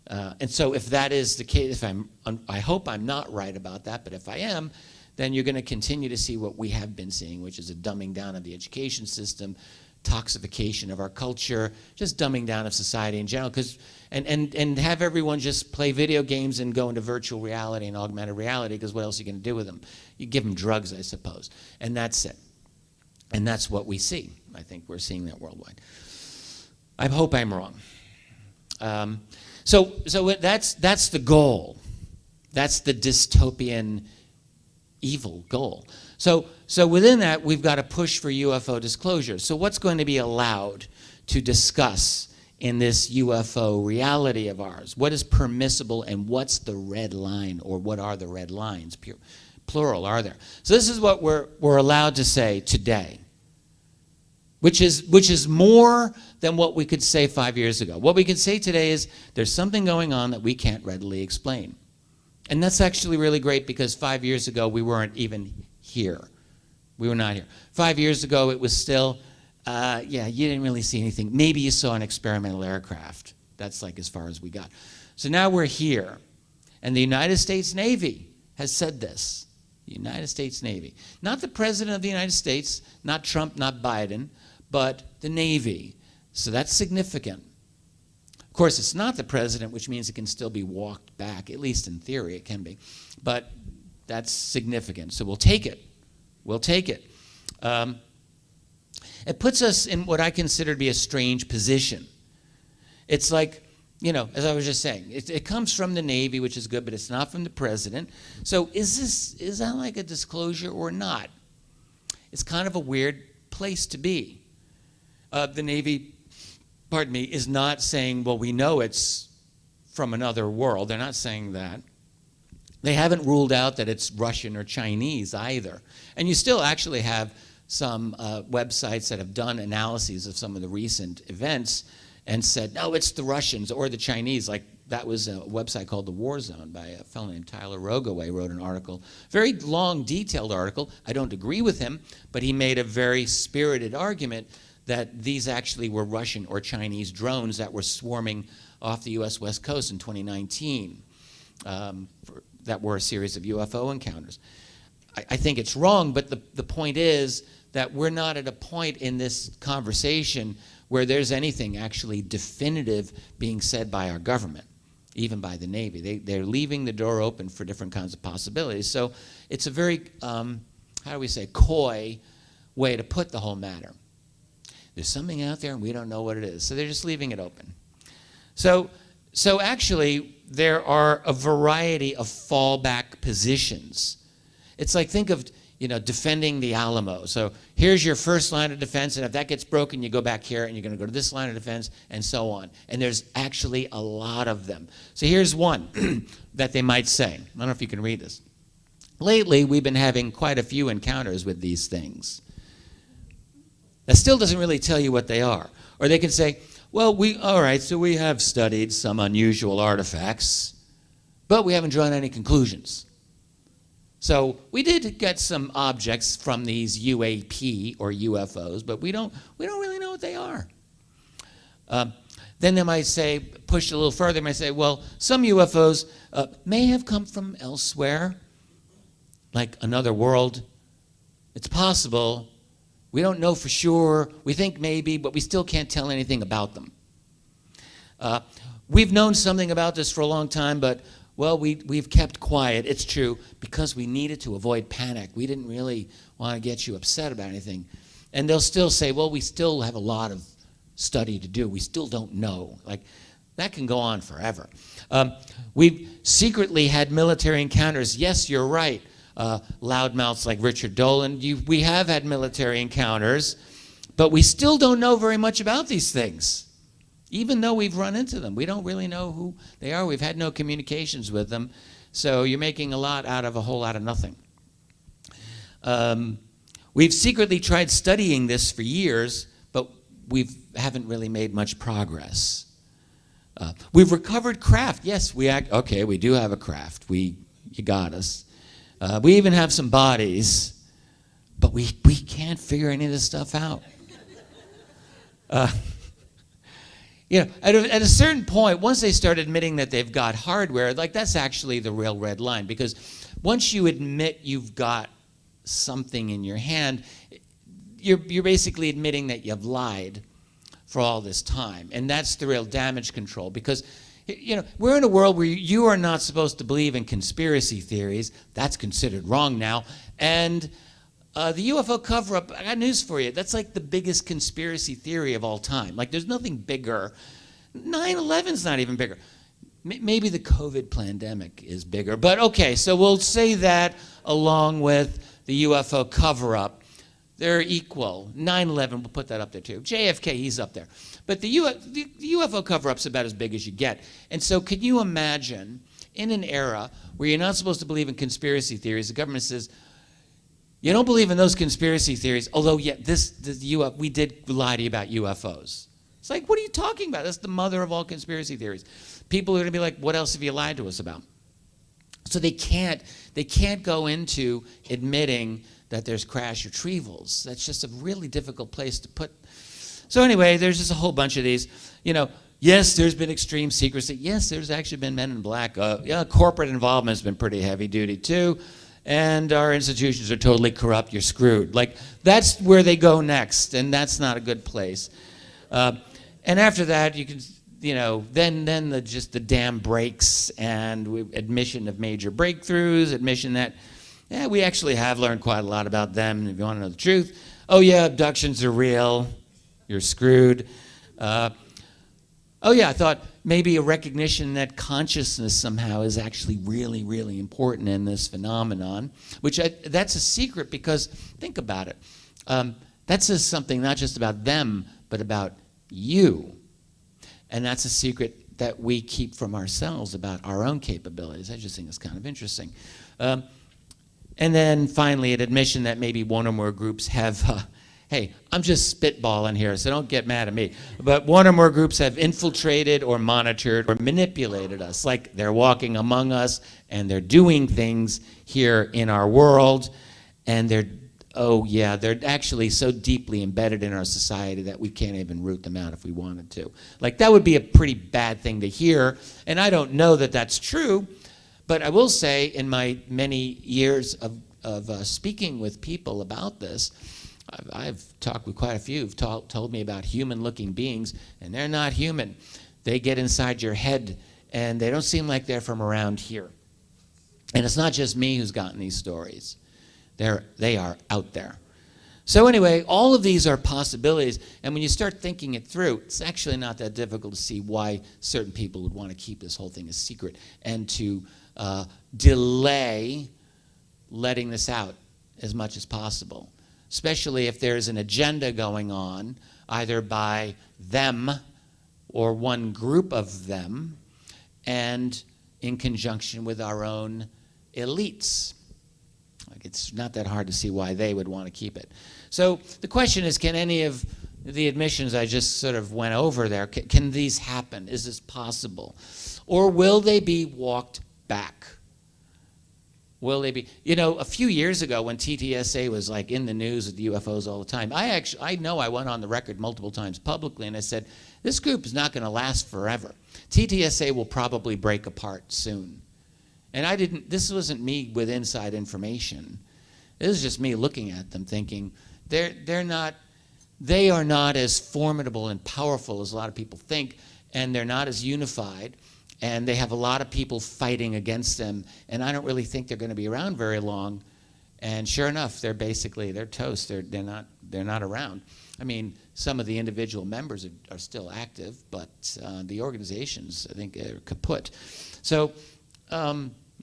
And so if that is the case, I hope I'm not right about that, but if I am, then you're going to continue to see what we have been seeing, which is a dumbing down of the education system, toxification of our culture, just dumbing down of society in general, and have everyone just play video games and go into virtual reality and augmented reality, because what else are you going to do with them? You give them drugs, I suppose, and that's it. And that's what we see. I think we're seeing that worldwide. I hope I'm wrong. So that's the goal. That's the dystopian evil goal. So within that, we've got to push for UFO disclosure. So what's going to be allowed to discuss in this UFO reality of ours? What is permissible, and what's the red line, or what are the red lines? Plural, are there? So this is what we're allowed to say today, which is more than what we could say 5 years ago. What we can say today is there's something going on that we can't readily explain. And that's actually really great, because 5 years ago we weren't even here. We were not here. 5 years ago it was still, you didn't really see anything. Maybe you saw an experimental aircraft. That's like as far as we got. So now we're here. And the United States Navy has said this. The United States Navy. Not the President of the United States, not Trump, not Biden, but the Navy. So that's significant. Of course, it's not the President, which means it can still be walked back. At least in theory, it can be. But that's significant. So we'll take it. We'll take it. It puts us in what I consider to be a strange position. It's like, as I was just saying, it comes from the Navy, which is good, but it's not from the President. So is that like a disclosure or not? It's kind of a weird place to be. The Navy, is not saying, well, we know it's from another world. They're not saying that. They haven't ruled out that it's Russian or Chinese either. And you still actually have some websites that have done analyses of some of the recent events and said, no, it's the Russians or the Chinese. Like that was a website called The War Zone by a fellow named Tyler Rogoway, wrote an article, very long, detailed article. I don't agree with him, but he made a very spirited argument that these actually were Russian or Chinese drones that were swarming off the U.S. West Coast in 2019 that were a series of UFO encounters. I think it's wrong, but the point is that we're not at a point in this conversation where there's anything actually definitive being said by our government, even by the Navy. They're leaving the door open for different kinds of possibilities. So it's a very, coy way to put the whole matter. There's something out there and we don't know what it is. So they're just leaving it open. So actually, there are a variety of fallback positions. It's like, think of, defending the Alamo. So here's your first line of defense, and if that gets broken, you go back here, and you're going to go to this line of defense, and so on. And there's actually a lot of them. So here's one that they might say. I don't know if you can read this. Lately, we've been having quite a few encounters with these things. That still doesn't really tell you what they are. Or they can say, well, all right, so we have studied some unusual artifacts, but we haven't drawn any conclusions. So we did get some objects from these UAP or UFOs, but we don't really know what they are. Then they might say, push a little further, they might say, well, some UFOs may have come from elsewhere. like another world. It's possible. We don't know for sure. We think maybe, but we still can't tell anything about them. We've known something about this for a long time, but, well, we've kept quiet. It's true, because we needed to avoid panic. We didn't really want to get you upset about anything. And they'll still say, well, we still have a lot of study to do. We still don't know. Like, that can go on forever. We've secretly had military encounters. Yes, you're right. Loudmouths like Richard Dolan. We have had military encounters, but we still don't know very much about these things. Even though we've run into them, we don't really know who they are. We've had no communications with them. So you're making a lot out of a whole lot of nothing. We've secretly tried studying this for years, but we haven't really made much progress. We've recovered craft. Yes, we do have a craft. You got us. We even have some bodies, but we can't figure any of this stuff out. At a certain point, once they start admitting that they've got hardware, like, that's actually the real red line, because once you admit you've got something in your hand, you're basically admitting that you've lied for all this time, and that's the real damage control, because we're in a world where you are not supposed to believe in conspiracy theories. That's considered wrong now. And the UFO cover-up, I got news for you. That's like the biggest conspiracy theory of all time. Like, there's nothing bigger. 9/11's not even bigger. Maybe the COVID pandemic is bigger. But okay, so we'll say that along with the UFO cover-up. They're equal. 9/11, we'll put that up there too. JFK, he's up there. But the UFO cover-up's about as big as you get. And so can you imagine, in an era where you're not supposed to believe in conspiracy theories, the government says, you don't believe in those conspiracy theories, although, yeah, we did lie to you about UFOs. It's like, what are you talking about? That's the mother of all conspiracy theories. People are going to be like, what else have you lied to us about? So they can't go into admitting that there's crash retrievals. That's just a really difficult place to put. So anyway, there's just a whole bunch of these. Yes, there's been extreme secrecy. Yes, there's actually been Men in Black. Corporate involvement has been pretty heavy duty too. And our institutions are totally corrupt. You're screwed. Like, that's where they go next, and that's not a good place. And after that, you can, then the dam breaks, and admission of major breakthroughs, admission that, yeah, we actually have learned quite a lot about them. If you want to know the truth, oh yeah, abductions are real. You're screwed. Oh yeah, I thought maybe a recognition that consciousness somehow is actually really, really important in this phenomenon, that's a secret, because think about it. That says something not just about them, but about you. And that's a secret that we keep from ourselves about our own capabilities. I just think it's kind of interesting. And then finally, an admission that maybe one or more groups have, hey, I'm just spitballing here, so don't get mad at me. But one or more groups have infiltrated or monitored or manipulated us. Like, they're walking among us and they're doing things here in our world, and they're actually so deeply embedded in our society that we can't even root them out if we wanted to. Like, that would be a pretty bad thing to hear, and I don't know that that's true, but I will say, in my many years of speaking with people about this, I've talked with quite a few who've told me about human-looking beings, and they're not human. They get inside your head, and they don't seem like they're from around here. And it's not just me who's gotten these stories. They are out there. So anyway, all of these are possibilities, and when you start thinking it through, it's actually not that difficult to see why certain people would want to keep this whole thing a secret and to delay letting this out as much as possible, especially if there's an agenda going on, either by them or one group of them, and in conjunction with our own elites. Like, it's not that hard to see why they would want to keep it. So the question is, can any of the admissions I just sort of went over there, can these happen? Is this possible? Or will they be walked back? Will they be, a few years ago when TTSA was like in the news with UFOs all the time, I know I went on the record multiple times publicly and I said, this group is not going to last forever. TTSA will probably break apart soon. And I didn't, this wasn't me with inside information. This is just me looking at them thinking, they are not as formidable and powerful as a lot of people think, and they're not as unified, and they have a lot of people fighting against them, and I don't really think they're going to be around very long. And sure enough, they're toast. They're not around. I mean, some of the individual members are still active, but the organizations, I think, are kaput. So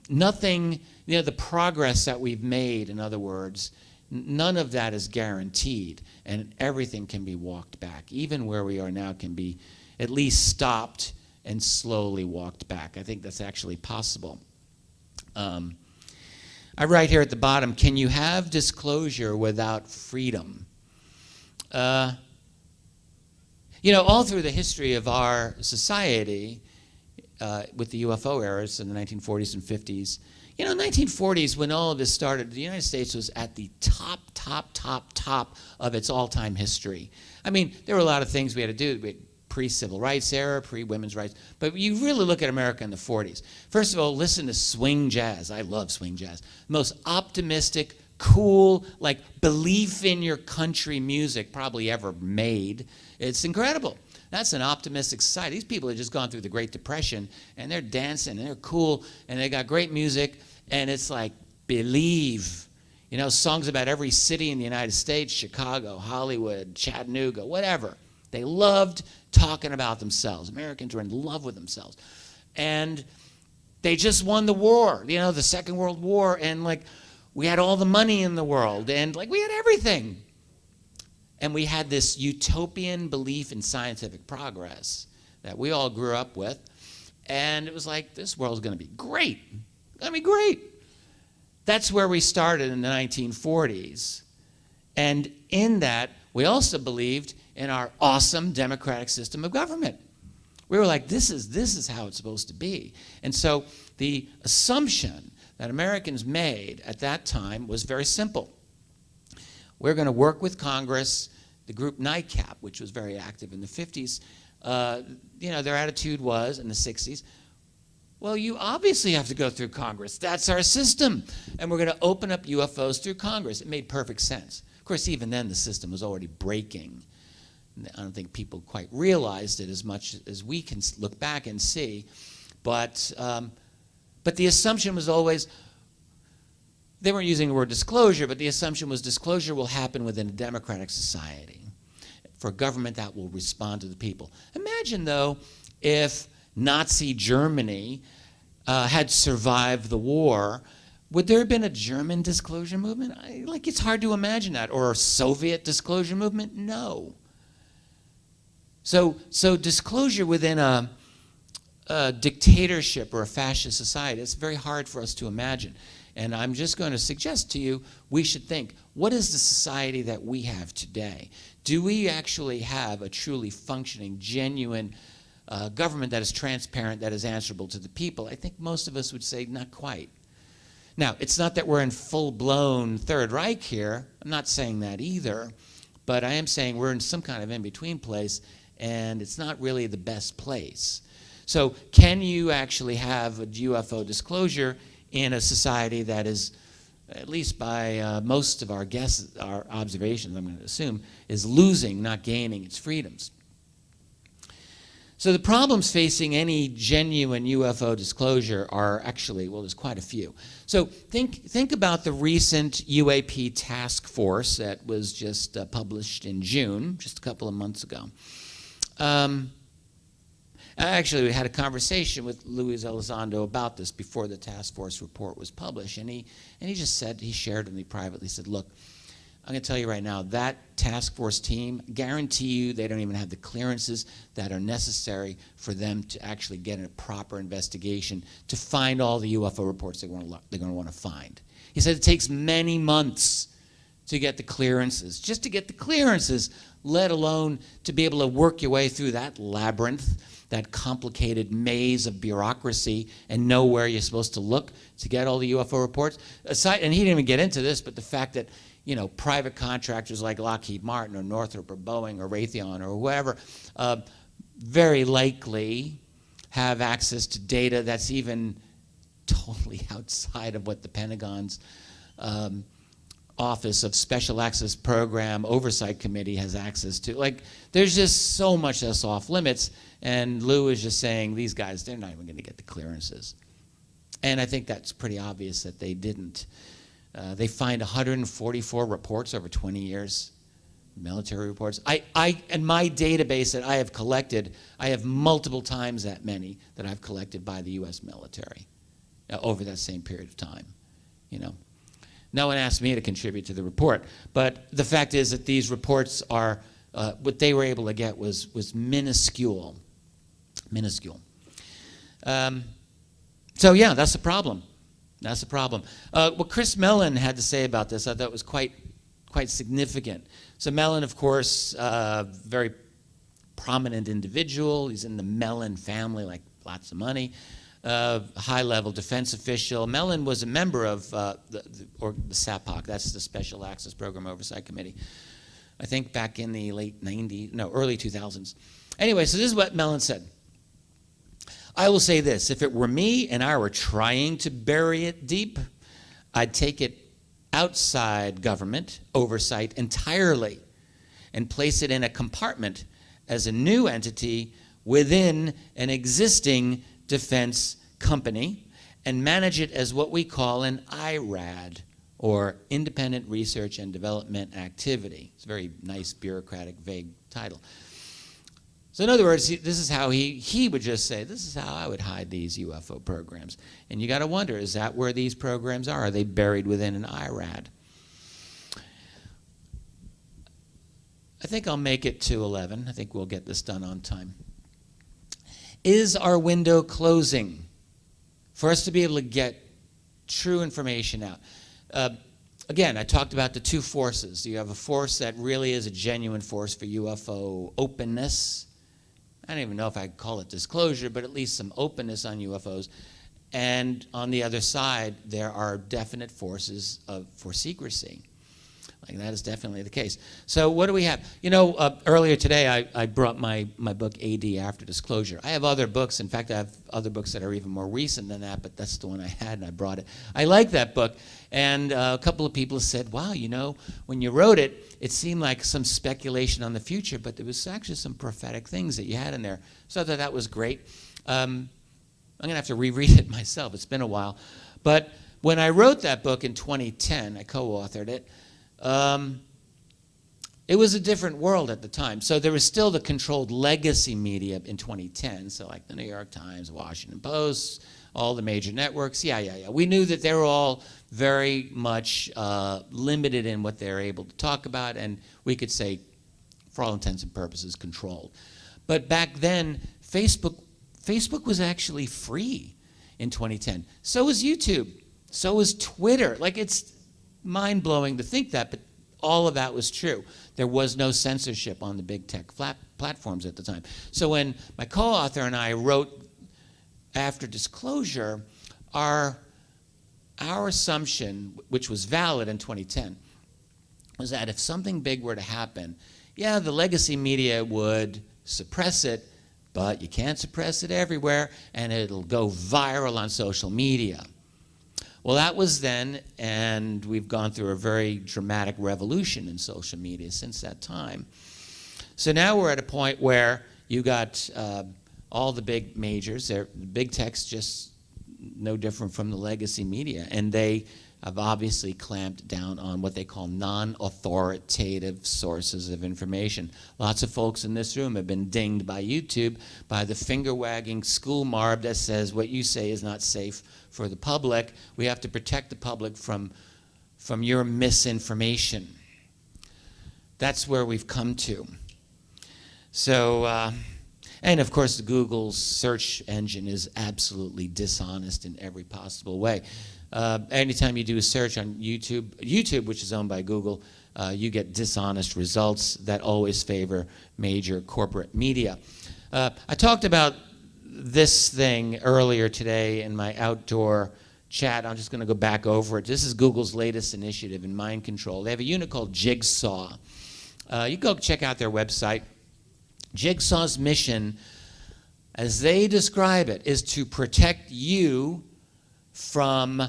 nothing, the progress that we've made, in other words, none of that is guaranteed, and everything can be walked back. Even where we are now can be at least stopped and slowly walked back. I think that's actually possible. I write here at the bottom, can you have disclosure without freedom? All through the history of our society, with the UFO eras in the 1940s and 50s, 1940s, when all of this started, the United States was at the top of its all-time history. I mean, there were a lot of things we had to do. We had pre-civil rights era, pre-women's rights. But you really look at America in the 40s. First of all, listen to swing jazz. I love swing jazz. Most optimistic, cool, like belief in your country music probably ever made. It's incredible. That's an optimistic society. These people have just gone through the Great Depression, and they're dancing, and they're cool, and they got great music, and it's like, believe. Songs about every city in the United States, Chicago, Hollywood, Chattanooga, whatever. They loved talking about themselves. Americans were in love with themselves. And they just won the war, the Second World War, and we had all the money in the world, and we had everything. And we had this utopian belief in scientific progress that we all grew up with. And it was like, this world's going to be great. It's going to be great. That's where we started in the 1940s. And in that, we also believed in our awesome democratic system of government. We were like, this is how it's supposed to be. And so the assumption that Americans made at that time was very simple. We're going to work with Congress. The group NICAP, which was very active in the 50s, their attitude was, in the 60s, well, you obviously have to go through Congress. That's our system. And we're going to open up UFOs through Congress. It made perfect sense. Of course, even then, the system was already breaking. I don't think people quite realized it as much as we can look back and see. But the assumption was always, they weren't using the word disclosure, but the assumption was disclosure will happen within a democratic society for a government that will respond to the people. Imagine, though, if Nazi Germany had survived the war, would there have been a German disclosure movement? It's hard to imagine that. Or a Soviet disclosure movement? No. So disclosure within a dictatorship or a fascist society, it's very hard for us to imagine. And I'm just going to suggest to you, we should think, what is the society that we have today? Do we actually have a truly functioning, genuine government that is transparent, that is answerable to the people? I think most of us would say not quite. Now, it's not that we're in full-blown Third Reich here. I'm not saying that either. But I am saying we're in some kind of in-between place, and it's not really the best place. So can you actually have a UFO disclosure in a society that is, at least by most of our guesses, our observations, I'm going to assume, is losing, not gaining its freedoms? So the problems facing any genuine UFO disclosure are actually, well, there's quite a few. So think about the recent UAP task force that was just published in June, just a couple of months ago. Actually, we had a conversation with Luis Elizondo about this before the task force report was published, and he just said, he shared with me privately, said, look, I'm going to tell you right now, that task force team, guarantee you they don't even have the clearances that are necessary for them to actually get a proper investigation to find all the UFO reports they're going to want to find. He said it takes many months to get the clearances, just to get the clearances, let alone to be able to work your way through that labyrinth, that complicated maze of bureaucracy, and know where you're supposed to look to get all the UFO reports. And he didn't even get into this, but the fact that private contractors like Lockheed Martin or Northrop or Boeing or Raytheon or whoever very likely have access to data that's even totally outside of what the Pentagon's Office of Special Access Program Oversight Committee has access to. Like, there's just so much that's off limits. And Lou is just saying, these guys, they're not even going to get the clearances. And I think that's pretty obvious that they didn't. They find 144 reports over 20 years, military reports. In my database that I have collected, I have multiple times that many that I've collected by the U.S. military over that same period of time, you know. No one asked me to contribute to the report, but the fact is that these reports are, what they were able to get was minuscule, minuscule. So yeah, that's the problem. That's the problem. What Chris Mellon had to say about this, I thought was quite significant. So Mellon, of course, very prominent individual. He's in the Mellon family, like lots of money. High-level defense official. Mellon was a member of the SAPOC, that's the Special Access Program Oversight Committee, I think back in the early 2000s. Anyway, so this is what Mellon said. I will say this, if it were me and I were trying to bury it deep, I'd take it outside government oversight entirely and place it in a compartment as a new entity within an existing defense company and manage it as what we call an IRAD, or Independent Research and Development Activity. It's a very nice, bureaucratic, vague title. So in other words, this is how he would just say, this is how I would hide these UFO programs. And you got to wonder, is that where these programs are? Are they buried within an IRAD? I think I'll make it to 11. I think we'll get this done on time. Is our window closing for us to be able to get true information out? Again, I talked about the two forces. You have a force that really is a genuine force for UFO openness. I don't even know if I'd call it disclosure, but at least some openness on UFOs. And on the other side, there are definite forces for secrecy. Like, that is definitely the case. So what do we have? You know, earlier today, I brought my book, AD After Disclosure. I have other books. In fact, I have other books that are even more recent than that, but that's the one I had, and I brought it. I like that book. And a couple of people said, wow, you know, when you wrote it, it seemed like some speculation on the future, but there was actually some prophetic things that you had in there. So I thought that was great. I'm going to have to reread it myself. It's been a while. But when I wrote that book in 2010, I co-authored it, it was a different world at the time. So there was still the controlled legacy media in 2010, so like the New York Times, Washington Post, all the major networks. Yeah. We knew that they were all very much limited in what they're able to talk about, and we could say, for all intents and purposes, controlled. But back then, Facebook was actually free in 2010. So was YouTube. So was Twitter. Like, it's mind-blowing to think that, but all of that was true. There was no censorship on the big tech platforms at the time. So when my co-author and I wrote After Disclosure, our assumption, which was valid in 2010, was that if something big were to happen, yeah, the legacy media would suppress it, but you can't suppress it everywhere, and it'll go viral on social media. Well, that was then, and we've gone through a very dramatic revolution in social media since that time. So now we're at a point where you got all the big majors, big tech's just no different from the legacy media, and they have obviously clamped down on what they call non-authoritative sources of information. Lots of folks in this room have been dinged by YouTube by the finger-wagging school marb that says what you say is not safe for the public. We have to protect the public from your misinformation. That's where we've come to. So, and of course, Google's search engine is absolutely dishonest in every possible way. Anytime you do a search on YouTube, which is owned by Google, you get dishonest results that always favor major corporate media. I talked about this thing earlier today in my outdoor chat. I'm just going to go back over it. This is Google's latest initiative in mind control. They have a unit called Jigsaw. You go check out their website. Jigsaw's mission, as they describe it, is to protect you from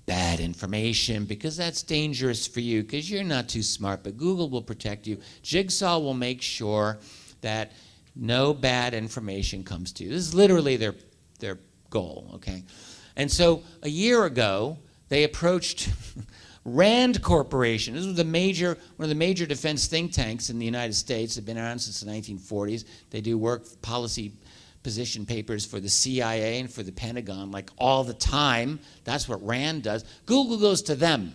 bad information, because that's dangerous for you because you're not too smart, but Google will protect you. Jigsaw will make sure that no bad information comes to you. This is literally their goal, okay? And so a year ago, they approached Rand Corporation. This was one of the major defense think tanks in the United States. They've been around since the 1940s. They do work policy position papers for the CIA and for the Pentagon, like all the time. That's what Rand does. Google goes to them.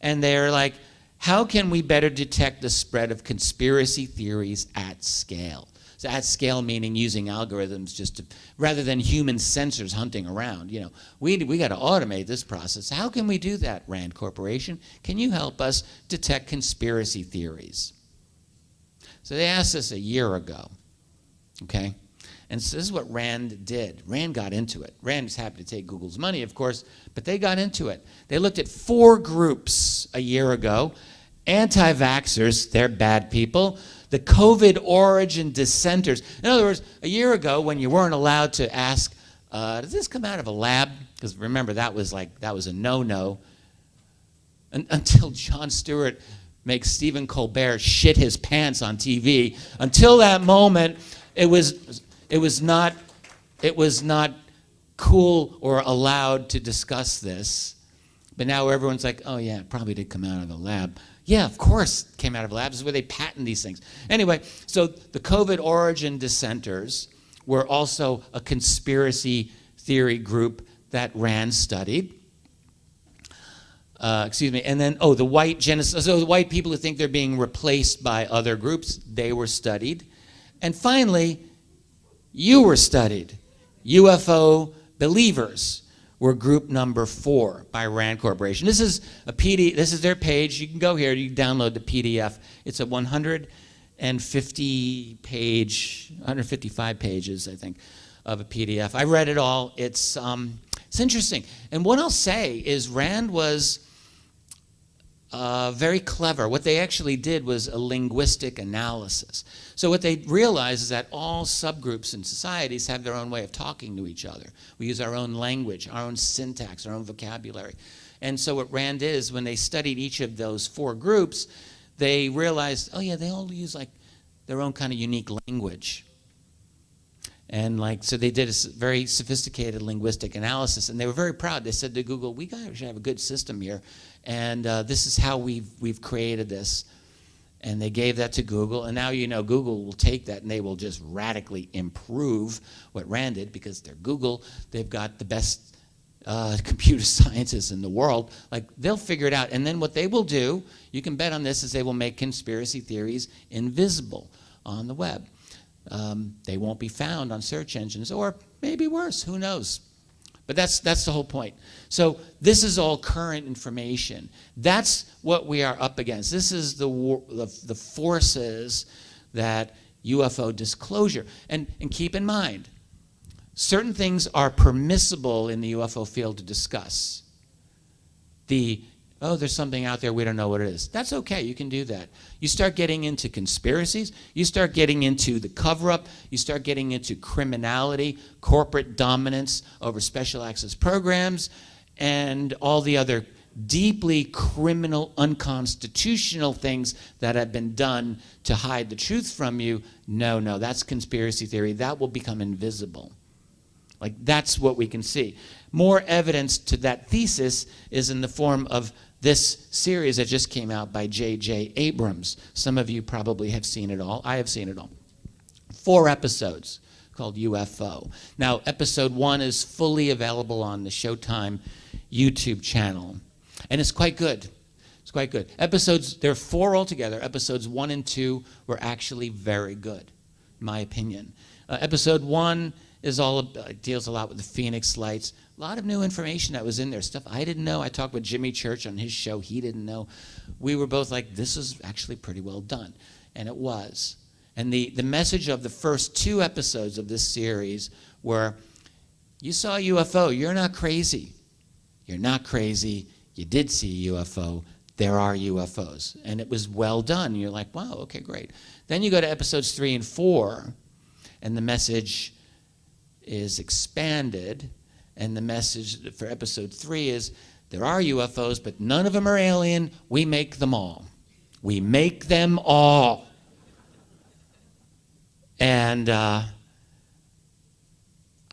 And they're like, how can we better detect the spread of conspiracy theories at scale? So at scale meaning using algorithms just to, rather than human sensors hunting around. You know, we got to automate this process. How can we do that, Rand Corporation? Can you help us detect conspiracy theories? So they asked us a year ago, okay? And so this is what Rand did. Rand got into it. Rand is happy to take Google's money, of course, but they got into it. They looked at 4 groups a year ago. Anti-vaxxers, they're bad people. The COVID origin dissenters. In other words, a year ago when you weren't allowed to ask, does this come out of a lab? Because remember, that was a no-no. Until Jon Stewart makes Stephen Colbert shit his pants on TV. Until that moment, it was not cool or allowed to discuss this. But now everyone's like, oh yeah, it probably did come out of a lab. Yeah, of course it came out of a lab. This is where they patent these things. Anyway, so the COVID origin dissenters were also a conspiracy theory group that Rand studied. And then, the white genocide, so the white people who think they're being replaced by other groups, they were studied. And finally, you were studied. UFO believers were group number 4 by Rand Corporation. This is a PDF. This is their page. You can go here. You can download the PDF. It's a 155 pages, I think, of a PDF. I read it all. It's interesting. And what I'll say is Rand was very clever. What they actually did was a linguistic analysis. So what they realized is that all subgroups in societies have their own way of talking to each other. We use our own language, our own syntax, our own vocabulary. And so what Rand is, when they studied each of those 4 groups, they realized, oh yeah, they all use like their own kind of unique language. And so they did a very sophisticated linguistic analysis, and they were very proud. They said to Google, we should have a good system here, and this is how we've created this. And they gave that to Google, and now Google will take that and they will just radically improve what Rand did because they're Google. They've got the best computer scientists in the world. Like, they'll figure it out. And then what they will do, you can bet on this, is they will make conspiracy theories invisible on the web. They won't be found on search engines, or maybe worse, who knows? But that's the whole point. So this is all current information. That's what we are up against. This is the forces that UFO disclosure. And keep in mind, certain things are permissible in the UFO field to discuss. There's something out there, we don't know what it is. That's okay, you can do that. You start getting into conspiracies, you start getting into the cover-up, you start getting into criminality, corporate dominance over special access programs, and all the other deeply criminal, unconstitutional things that have been done to hide the truth from you. No, that's conspiracy theory. That will become invisible. Like, that's what we can see. More evidence to that thesis is in the form of this series that just came out by J.J. Abrams. Some of you probably have seen it all. I have seen it all. 4 episodes called UFO. Now, episode 1 is fully available on the Showtime YouTube channel. And it's quite good. It's quite good. There are 4 altogether. Episodes 1 and 2 were actually very good, in my opinion. Episode 1 deals a lot with the Phoenix Lights. A lot of new information that was in there, stuff I didn't know. I talked with Jimmy Church on his show. He didn't know. We were both like, this is actually pretty well done. And it was. And the message of the first 2 episodes of this series were, you saw a UFO. You're not crazy. You're not crazy. You did see a UFO. There are UFOs. And it was well done. You're like, wow, okay, great. Then you go to episodes 3 and 4, and the message is expanded, And the message for episode 3 is, there are UFOs, but none of them are alien. We make them all. We make them all. And, I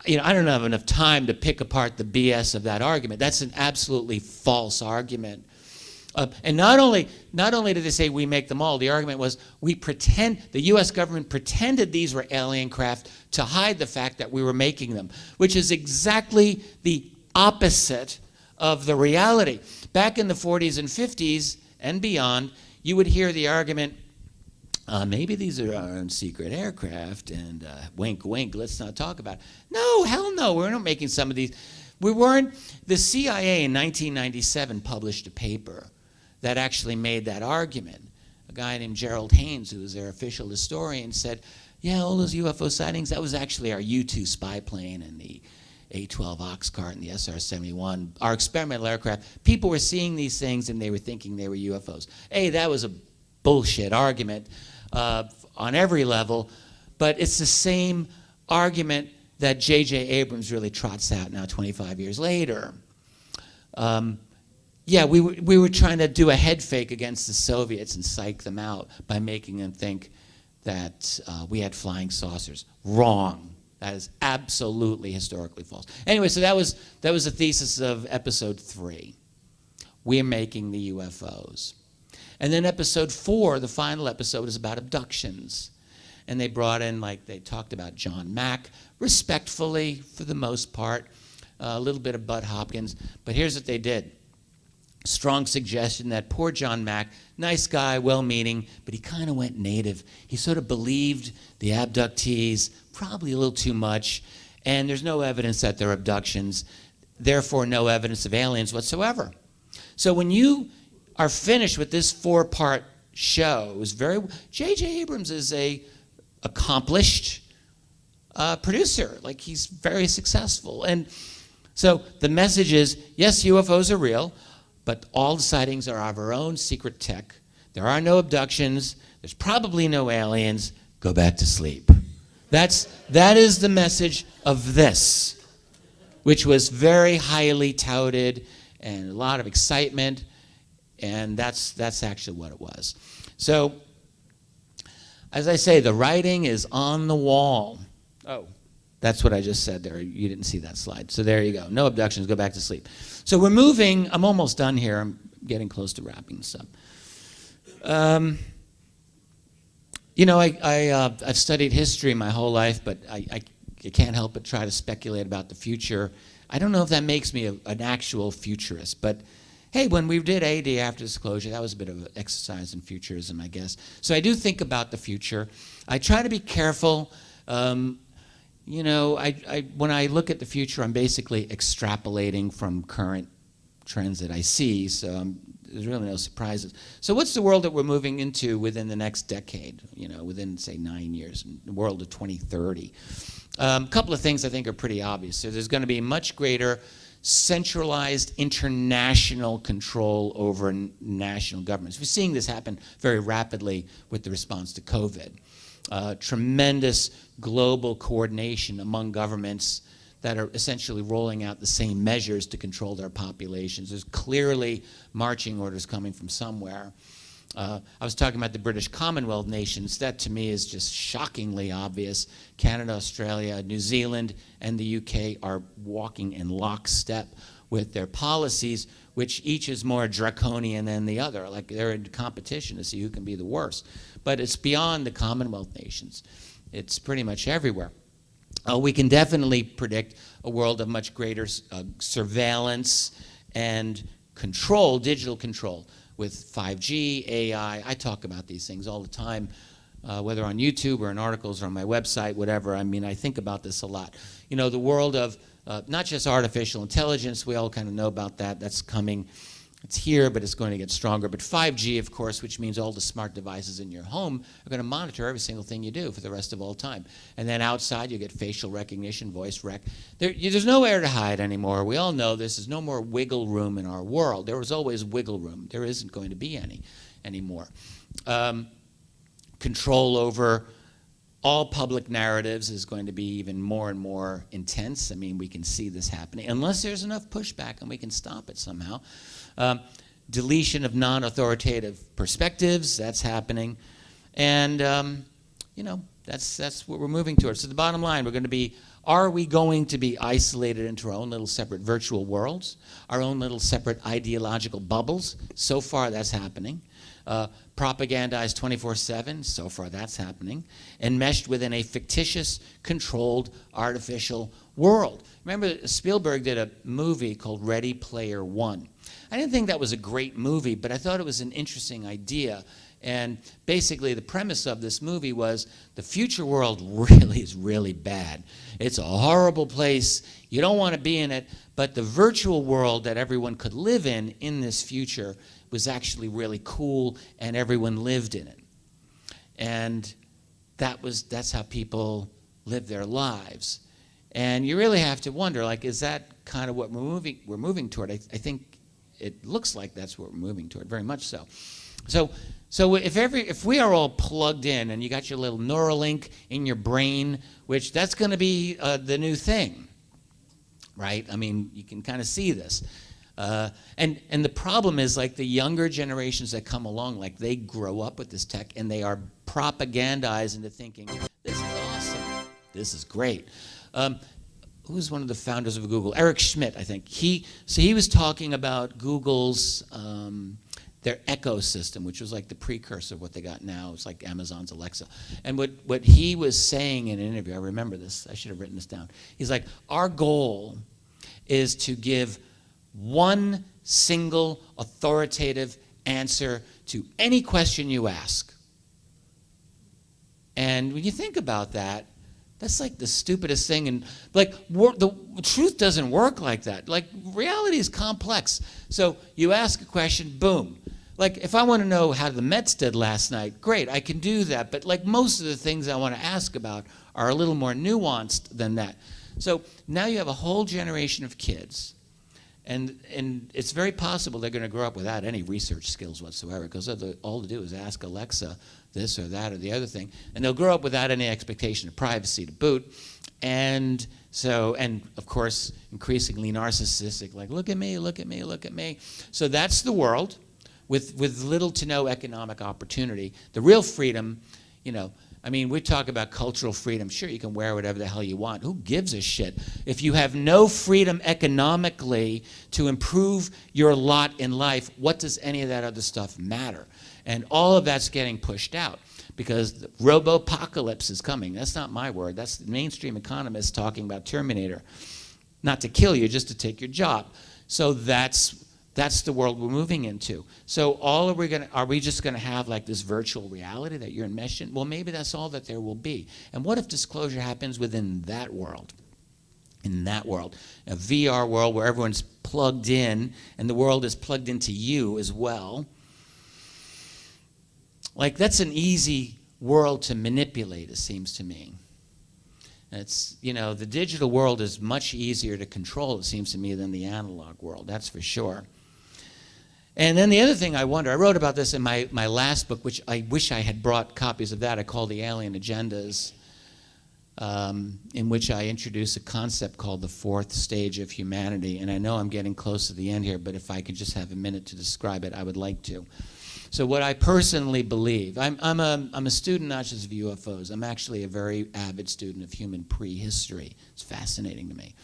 don't have enough time to pick apart the BS of that argument. That's an absolutely false argument. And not only did they say we make them all, the argument was the U.S. government pretended these were alien craft to hide the fact that we were making them, which is exactly the opposite of the reality. Back in the 40s and 50s and beyond, you would hear the argument, maybe these are our own secret aircraft, and wink, wink, let's not talk about it. No, hell no, we're not making some of these. We weren't. The CIA in 1997 published a paper that actually made that argument. A guy named Gerald Haynes, who was their official historian, said, yeah, all those UFO sightings, that was actually our U-2 spy plane and the A-12 Oxcart and the SR-71, our experimental aircraft. People were seeing these things and they were thinking they were UFOs. That was a bullshit argument on every level, but it's the same argument that J.J. Abrams really trots out now 25 years later. We were trying to do a head fake against the Soviets and psych them out by making them think that we had flying saucers. Wrong. That is absolutely historically false. Anyway, so that was the thesis of episode 3. We're making the UFOs. And then episode 4, the final episode, is about abductions. And they brought in, they talked about John Mack, respectfully for the most part, a little bit of Bud Hopkins. But here's what they did. Strong suggestion that poor John Mack, nice guy, well-meaning, but he kind of went native. He sort of believed the abductees, probably a little too much, and there's no evidence that they're abductions, therefore no evidence of aliens whatsoever. So when you are finished with this 4-part show, J.J. Abrams is a accomplished producer. He's very successful. And so the message is, yes, UFOs are real, but all the sightings are of our own secret tech. There are no abductions. There's probably no aliens. Go back to sleep. That is the message of this, which was very highly touted and a lot of excitement, and that's actually what it was. So, as I say, the writing is on the wall. Oh, that's what I just said there. You didn't see that slide. So there you go. No abductions. Go back to sleep. So we're moving. I'm almost done here. I'm getting close to wrapping this up. I've studied history my whole life, but I can't help but try to speculate about the future. I don't know if that makes me an actual futurist, but hey, when we did AD After Disclosure, that was a bit of an exercise in futurism, I guess. So I do think about the future. I try to be careful. When I look at the future, I'm basically extrapolating from current trends that I see, so there's really no surprises. So what's the world that we're moving into within the next decade, within, say, 9 years, in the world of 2030? A couple of things I think are pretty obvious. So there's going to be much greater centralized international control over national governments. We're seeing this happen very rapidly with the response to COVID. Tremendous global coordination among governments that are essentially rolling out the same measures to control their populations. There's clearly marching orders coming from somewhere. I was talking about the British Commonwealth nations. That to me is just shockingly obvious. Canada, Australia, New Zealand, and the UK are walking in lockstep with their policies, which each is more draconian than the other. They're in competition to see who can be the worst. But it's beyond the Commonwealth nations. It's pretty much everywhere. We can definitely predict a world of much greater surveillance and control, digital control, with 5G, AI. I talk about these things all the time, whether on YouTube or in articles or on my website, whatever. I think about this a lot. The world of not just artificial intelligence, we all kind of know about that. That's coming. It's here, but it's going to get stronger. But 5G, of course, which means all the smart devices in your home are going to monitor every single thing you do for the rest of all time. And then outside, you get facial recognition, voice rec. There's nowhere to hide anymore. We all know this. There's no more wiggle room in our world. There was always wiggle room. There isn't going to be any anymore. Control over all public narratives is going to be even more and more intense. I mean, we can see this happening, unless there's enough pushback and we can stop it somehow. Deletion of non-authoritative perspectives, that's happening. And, that's what we're moving towards. So the bottom line, are we going to be isolated into our own little separate virtual worlds, our own little separate ideological bubbles? So far, that's happening. Propagandized 24/7, so far that's happening, enmeshed within a fictitious, controlled, artificial world. Remember, Spielberg did a movie called Ready Player One. I didn't think that was a great movie, but I thought it was an interesting idea. And basically, the premise of this movie was the future world really is really bad. It's a horrible place. You don't want to be in it, but the virtual world that everyone could live in this future was actually really cool, and everyone lived in it. And that's how people live their lives. And you really have to wonder, like, is that kind of what we're moving toward? I think it looks like that's what we're moving toward, very much so. So if we are all plugged in, and you got your little Neuralink in your brain, which that's going to be the new thing, right? I mean, you can kind of see this. And the problem is, like, the younger generations that come along, like, they grow up with this tech and they are propagandized into thinking, this is awesome, this is great. Who's one of the founders of Google? Eric Schmidt, I think. He was talking about Google's their ecosystem, which was like the precursor of what they got now. It's like Amazon's Alexa. And what he was saying in an interview, I remember this, I should have written this down. He's like, our goal is to give one single authoritative answer to any question you ask. And when you think about that, that's like the stupidest thing. And like, the truth doesn't work like that. Like, reality is complex. So you ask a question, boom. Like, if I want to know how the Mets did last night, great, I can do that. But like, most of the things I want to ask about are a little more nuanced than that. So now you have a whole generation of kids, and it's very possible they're going to grow up without any research skills whatsoever, because all they do is ask Alexa this or that or the other thing, and they'll grow up without any expectation of privacy to boot. And of course, increasingly narcissistic, like, look at me, look at me, look at me. So that's the world with little to no economic opportunity. The real freedom, I mean, we talk about cultural freedom. Sure, you can wear whatever the hell you want. Who gives a shit? If you have no freedom economically to improve your lot in life, what does any of that other stuff matter? And all of that's getting pushed out because the robo-apocalypse is coming. That's not my word. That's the mainstream economists talking about Terminator. Not to kill you, just to take your job. So that's the world we're moving into. So are we just going to have like this virtual reality that you're enmeshed in? Well, maybe that's all that there will be. And what if disclosure happens within that world? In that world, a VR world where everyone's plugged in and the world is plugged into you as well. Like, that's an easy world to manipulate, it seems to me. It's, the digital world is much easier to control, it seems to me, than the analog world, that's for sure. And then the other thing I wonder, I wrote about this in my last book, which I wish I had brought copies of that. I call The Alien Agendas, in which I introduce a concept called the fourth stage of humanity. And I know I'm getting close to the end here, but if I could just have a minute to describe it, I would like to. So what I personally believe, I'm a student not just of UFOs. I'm actually a very avid student of human prehistory. It's fascinating to me.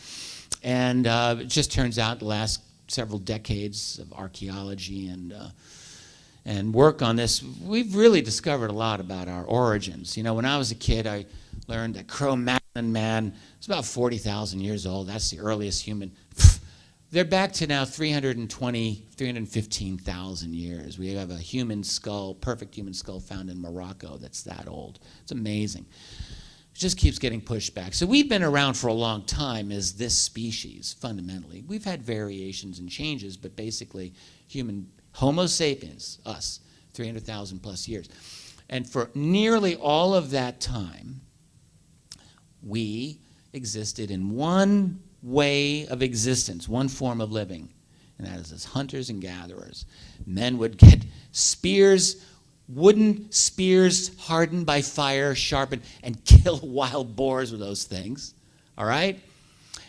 And it just turns out the last several decades of archaeology and work on this, we've really discovered a lot about our origins. When I was a kid, I learned that Cro-Magnon man was about 40,000 years old. That's the earliest human. They're back to now 315,000 years. We have a human skull, perfect human skull found in Morocco that's that old. It's amazing. It just keeps getting pushed back. So we've been around for a long time as this species, fundamentally. We've had variations and changes, but basically Homo sapiens, us, 300,000 plus years. And for nearly all of that time, we existed in one way of existence, one form of living, and that is as hunters and gatherers. Men would get spears wooden spears hardened by fire, sharpened, and kill wild boars with those things, all right?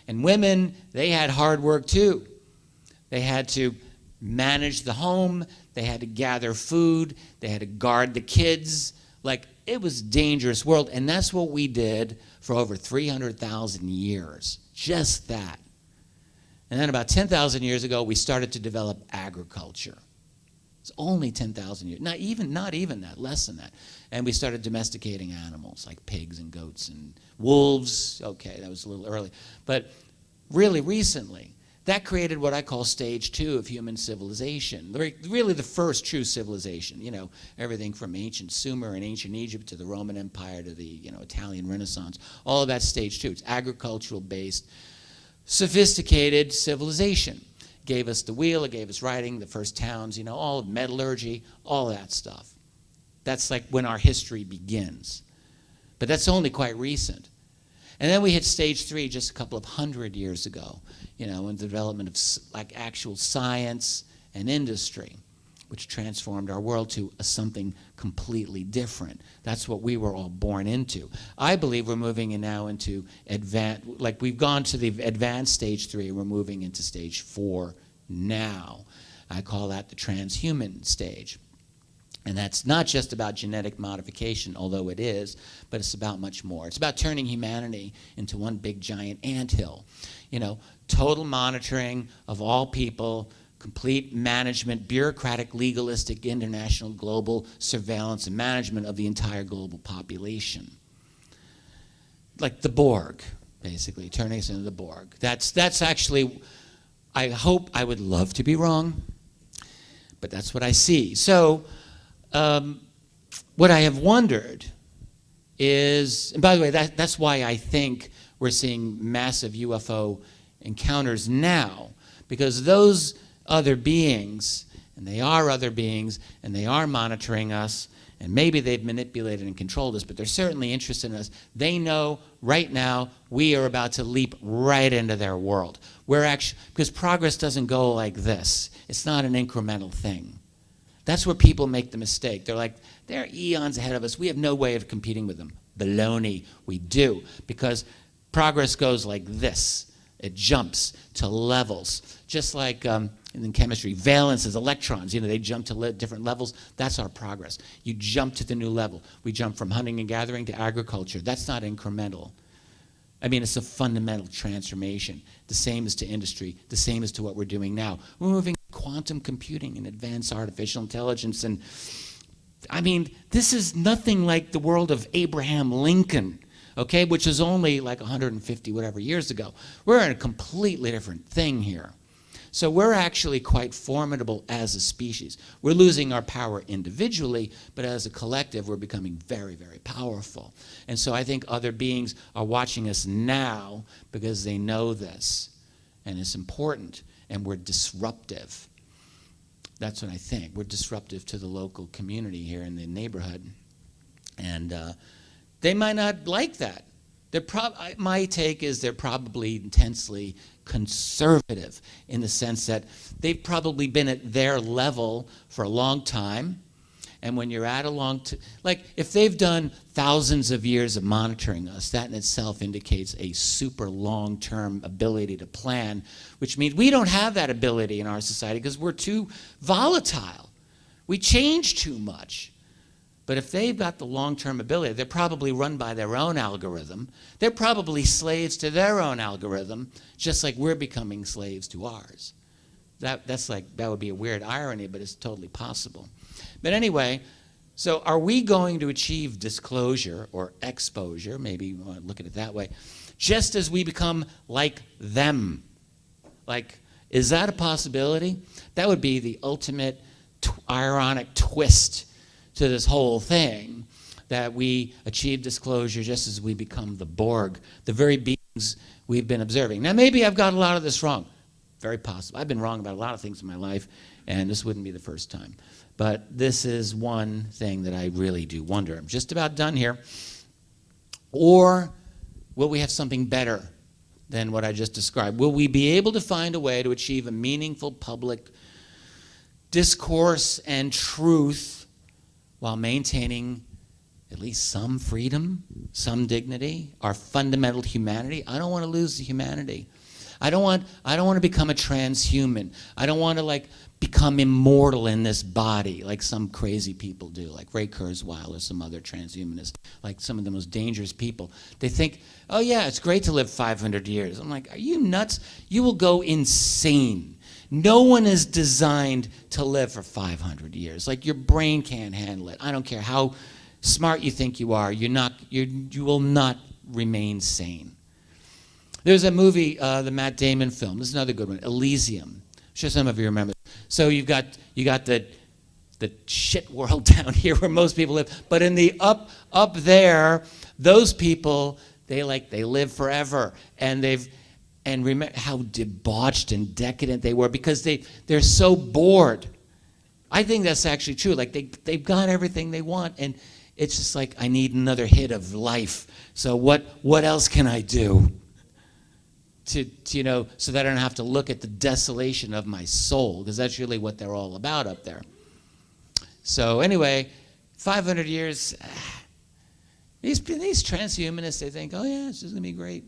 And women, they had hard work too. They had to manage the home, they had to gather food, they had to guard the kids. Like, it was a dangerous world, and that's what we did for over 300,000 years, just that. And then about 10,000 years ago, we started to develop agriculture. It's only 10,000 years, not even that, less than that. And we started domesticating animals like pigs and goats and wolves. Okay, that was a little early. But really recently, that created what I call stage 2 of human civilization. Really the first true civilization, you know, everything from ancient Sumer and ancient Egypt to the Roman Empire to the, you know, Italian Renaissance. All of that's stage 2. It's agricultural based, sophisticated civilization. Gave us the wheel, it gave us writing, the first towns, you know, all of metallurgy, all that stuff. That's like when our history begins. But that's only quite recent. And then we hit stage 3 just a couple of hundred years ago, you know, in the development of like actual science and industry, which transformed our world to something completely different. That's what we were all born into. I believe we're moving in now into advanced, like we've gone to the advanced stage 3, we're moving into stage 4 now. I call that the transhuman stage. And that's not just about genetic modification, although it is, but it's about much more. It's about turning humanity into one big giant anthill. You know, total monitoring of all people, complete management, bureaucratic, legalistic, international, global surveillance and management of the entire global population. Like the Borg, basically, turning us into the Borg. That's actually, I would love to be wrong, but that's what I see. So, what I have wondered is, and by the way, that's why I think we're seeing massive UFO encounters now, because those other beings, and they are other beings, and they are monitoring us, and maybe they've manipulated and controlled us, but they're certainly interested in us. They know right now we are about to leap right into their world. We're actually, because progress doesn't go like this. It's not an incremental thing. That's where people make the mistake. They're like, they're eons ahead of us. We have no way of competing with them. Baloney. We do, because progress goes like this. It jumps to levels. Just like in chemistry, valences, electrons, you know, they jump to different levels. That's our progress. You jump to the new level. We jump from hunting and gathering to agriculture. That's not incremental. I mean, it's a fundamental transformation. The same as to industry, the same as to what we're doing now. We're moving to quantum computing and advanced artificial intelligence. And I mean, this is nothing like the world of Abraham Lincoln, okay, which is only like 150 whatever years ago. We're in a completely different thing here. So we're actually quite formidable as a species. We're losing our power individually, but as a collective, we're becoming very, very powerful. And so I think other beings are watching us now because they know this, and it's important, and we're disruptive. That's what I think. We're disruptive to the local community here in the neighborhood. And they might not like that. My take is they're probably intensely conservative in the sense that they've probably been at their level for a long time. And when you're at a like if they've done thousands of years of monitoring us, that in itself indicates a super long-term ability to plan, which means we don't have that ability in our society because we're too volatile. We change too much. But if they've got the long-term ability, they're probably run by their own algorithm. They're probably slaves to their own algorithm, just like we're becoming slaves to ours. That would be a weird irony, but it's totally possible. But anyway, so are we going to achieve disclosure or exposure, maybe you want to look at it that way, just as we become like them? Like, is that a possibility? That would be the ultimate ironic twist to this whole thing, that we achieve disclosure just as we become the Borg, the very beings we've been observing. Now, maybe I've got a lot of this wrong. Very possible. I've been wrong about a lot of things in my life, and this wouldn't be the first time. But this is one thing that I really do wonder. I'm just about done here. Or will we have something better than what I just described? Will we be able to find a way to achieve a meaningful public discourse and truth while maintaining at least some freedom, some dignity, our fundamental humanity. I don't want to lose the humanity. I don't want to become a transhuman. I don't want to like become immortal in this body like some crazy people do, like Ray Kurzweil or some other transhumanists, like some of the most dangerous people. They think, oh yeah, it's great to live 500 years. I'm like, are you nuts? You will go insane. No one is designed to live for 500 years. Like your brain can't handle it. I don't care how smart you think you are. You will not remain sane. There's a movie, the Matt Damon film. This is another good one, Elysium. I'm sure some of you remember. So you got the shit world down here where most people live, but in the up there, those people they live forever, and remember how debauched and decadent they were because they're so bored. I think that's actually true. Like they've got everything they want, and it's just like I need another hit of life. So what else can I do? To so that I don't have to look at the desolation of my soul, because that's really what they're all about up there. So anyway, 500 years, these transhumanists, they think, oh yeah, it's just gonna be great.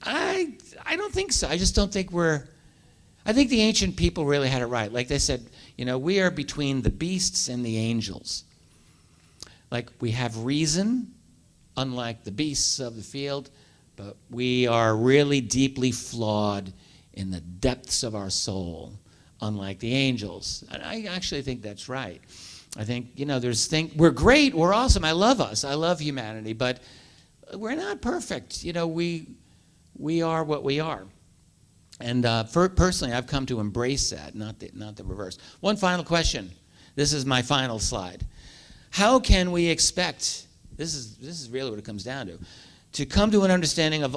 I don't think so. I just don't think I think the ancient people really had it right. Like they said, we are between the beasts and the angels. Like we have reason, unlike the beasts of the field, but we are really deeply flawed in the depths of our soul, unlike the angels. And I actually think that's right. I think, we're great, we're awesome, I love us, I love humanity, but we're not perfect. We are what we are. And personally, I've come to embrace that, not the reverse. One final question. This is my final slide. How can we expect, this is really what it comes down to come to an understanding of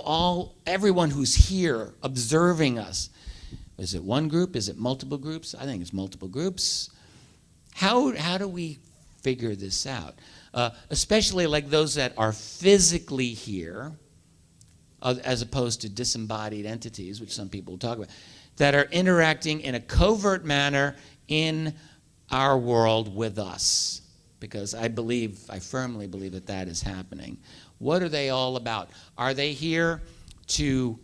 everyone who's here observing us? Is it one group? Is it multiple groups? I think it's multiple groups. How do we figure this out? Especially like those that are physically here, as opposed to disembodied entities, which some people talk about, that are interacting in a covert manner in our world with us. Because I firmly believe that is happening. What are they all about? Are they here to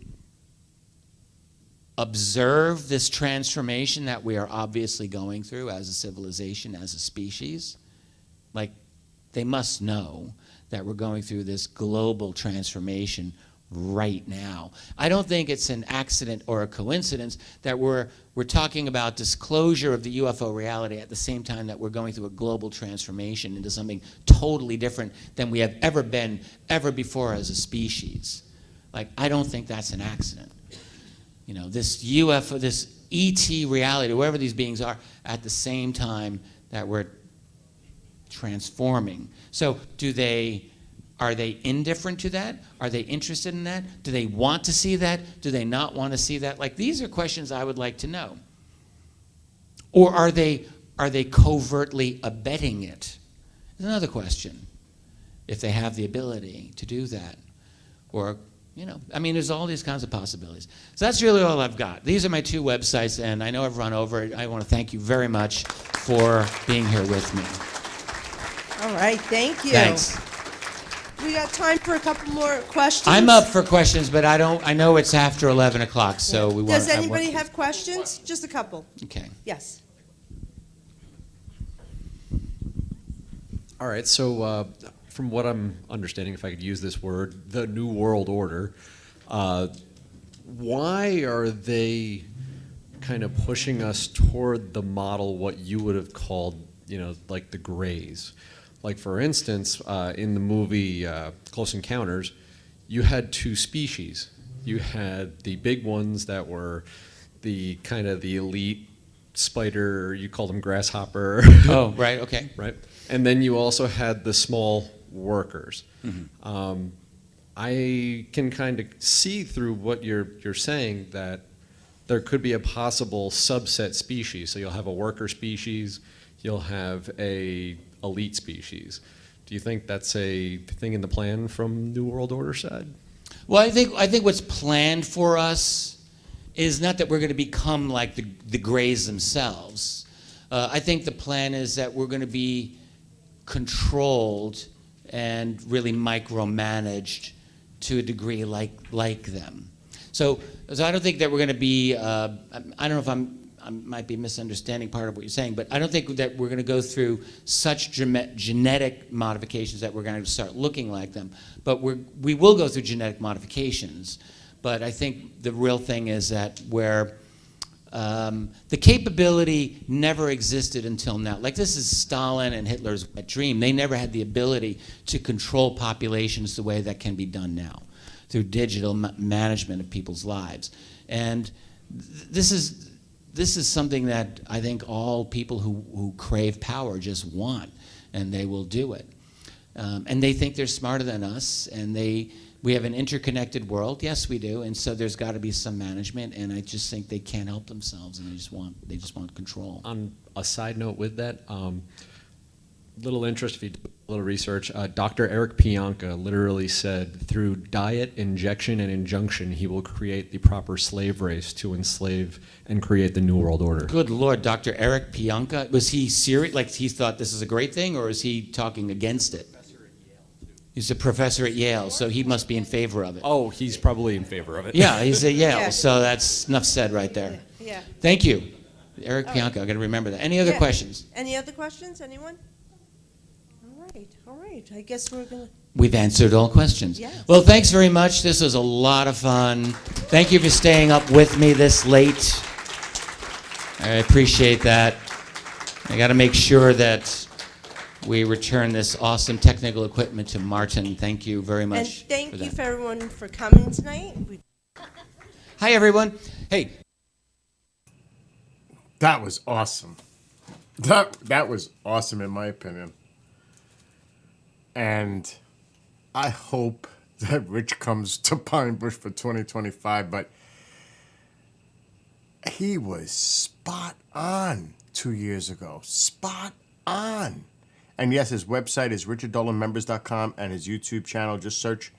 observe this transformation that we are obviously going through as a civilization, as a species? Like, they must know that we're going through this global transformation right now. I don't think it's an accident or a coincidence that we're talking about disclosure of the UFO reality at the same time that we're going through a global transformation into something totally different than we have ever been ever before as a species. Like, I don't think that's an accident. This UFO, this ET reality, wherever these beings are, at the same time that we're transforming. So are they indifferent to that? Are they interested in that? Do they want to see that? Do they not want to see that? Like, these are questions I would like to know. Or are they covertly abetting it? Is another question. If they have the ability to do that. Or, there's all these kinds of possibilities. So that's really all I've got. These are my two websites, and I know I've run over it. I want to thank you very much for being here with me. All right, thank you. Thanks. We got time for a couple more questions. I'm up for questions, but I know it's after 11 o'clock, so we want. Does anybody have questions? Just a couple. Okay. Yes. All right, so from what I'm understanding, if I could use this word, the New World Order, why are they kind of pushing us toward the model, what you would have called, like the Greys? Like, for instance, in the movie Close Encounters, you had two species. You had the big ones that were the kind of the elite spider, you called them grasshopper. Oh, right, okay. Right. And then you also had the small workers. Mm-hmm. I can kind of see through what you're saying that there could be a possible subset species. So you'll have a worker species, you'll have a elite species. Do you think that's a thing in the plan from New World Order side? Well, I think what's planned for us is not that we're going to become like the Greys themselves. I think the plan is that we're going to be controlled and really micromanaged to a degree like them. So I don't think that we're going to be, I don't know if I might be misunderstanding part of what you're saying, but I don't think that we're going to go through such genetic modifications that we're going to start looking like them. But we will go through genetic modifications. But I think the real thing is that where the capability never existed until now. Like, this is Stalin and Hitler's wet dream. They never had the ability to control populations the way that can be done now through digital management of people's lives. And this is something that I think all people who crave power just want, and they will do it. And they think they're smarter than us, and we have an interconnected world. Yes, we do. And so there's got to be some management, and I just think they can't help themselves, and they just want control. On a side note with that, little interest if you do a little research, Dr. Eric Pianka literally said, through diet, injection, and injunction, he will create the proper slave race to enslave and create the New World Order. Good Lord, Dr. Eric Pianka, was he serious? Like, he thought this is a great thing, or is he talking against it? He's a professor at Yale, so he must be in favor of it. Oh, he's probably in favor of it. Yeah, he's at Yale, Yeah. so that's enough said right there. Yeah. Thank you, Eric Pianka. I'm going to remember that. Any other Yeah. questions? Any other questions? Anyone? All right. I guess we're going to. We've answered all questions. Yes. Well, thanks very much. This was a lot of fun. Thank you for staying up with me this late. I appreciate that. I got to make sure that we return this awesome technical equipment to Martin. Thank you very much. And thank for you that. for everyone for coming tonight. Hi, everyone. Hey, That was awesome. That was awesome in my opinion. And I hope that Rich comes to Pine Bush for 2025, but he was spot on 2 years ago. Spot on. And yes, his website is richarddolanmembers.com, and his YouTube channel, just search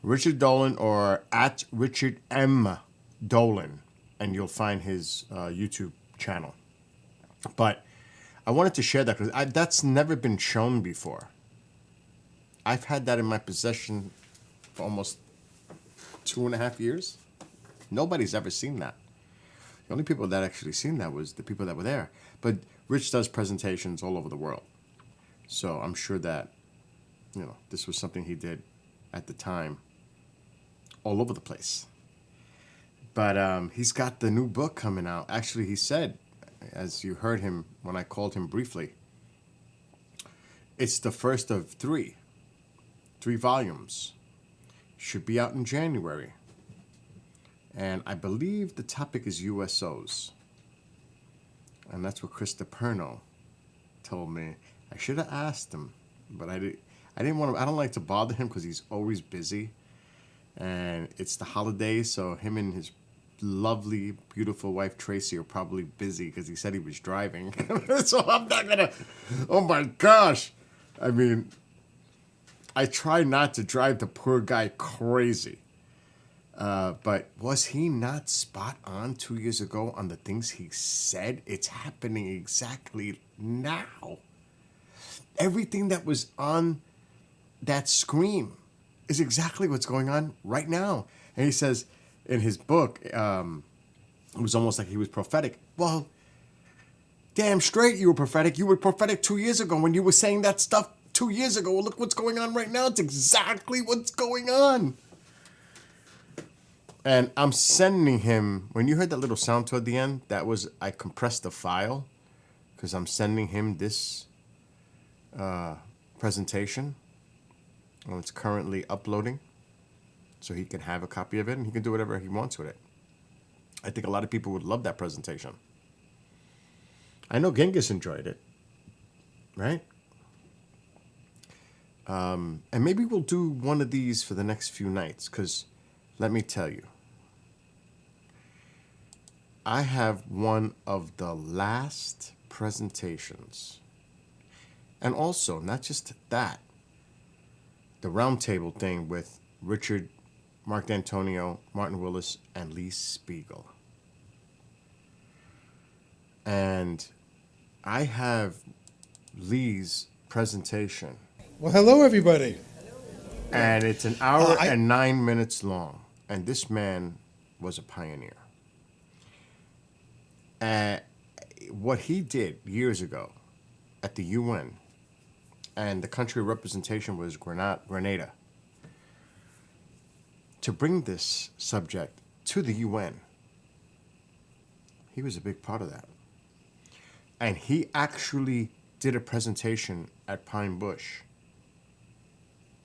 Richard Dolan or at Richard M. Dolan, and you'll find his YouTube channel. But I wanted to share that because that's never been shown before. I've had that in my possession for almost 2.5 years. Nobody's ever seen that. The only people that actually seen that was the people that were there. But Rich does presentations all over the world. So I'm sure that, this was something he did at the time all over the place. But he's got the new book coming out. Actually, he said, as you heard him when I called him briefly, it's the first of 3 volumes. Should be out in January. And I believe the topic is USOs. And that's what Chris DePerno told me. I should have asked him, but I didn't want to. I don't like to bother him because he's always busy. And it's the holidays, so him and his lovely, beautiful wife Tracy are probably busy because he said he was driving. So I'm not gonna. Oh my gosh! I mean, I try not to drive the poor guy crazy. But was he not spot on 2 years ago on the things he said? It's happening exactly now. Everything that was on that screen is exactly what's going on right now. And he says in his book, it was almost like he was prophetic. Well, damn straight you were prophetic. You were prophetic 2 years ago when you were saying that stuff 2 years ago. Well, look what's going on right now. It's exactly what's going on. And I'm sending him, when you heard that little sound toward the end, that was, I compressed the file because I'm sending him this presentation. Well, it's currently uploading, so he can have a copy of it and he can do whatever he wants with it. I think a lot of people would love that presentation. I know Genghis enjoyed it, right? And maybe we'll do one of these for the next few nights, because let me tell you, I have one of the last presentations. And also, not just that, the roundtable thing with Richard, Mark D'Antonio, Martin Willis, and Lee Spiegel. And I have Lee's presentation, Well, hello, everybody. and it's an hour I- and 9 minutes long. And this man was a pioneer. What he did years ago at the UN, and the country representation was Grenada, to bring this subject to the UN, he was a big part of that. And he actually did a presentation at Pine Bush.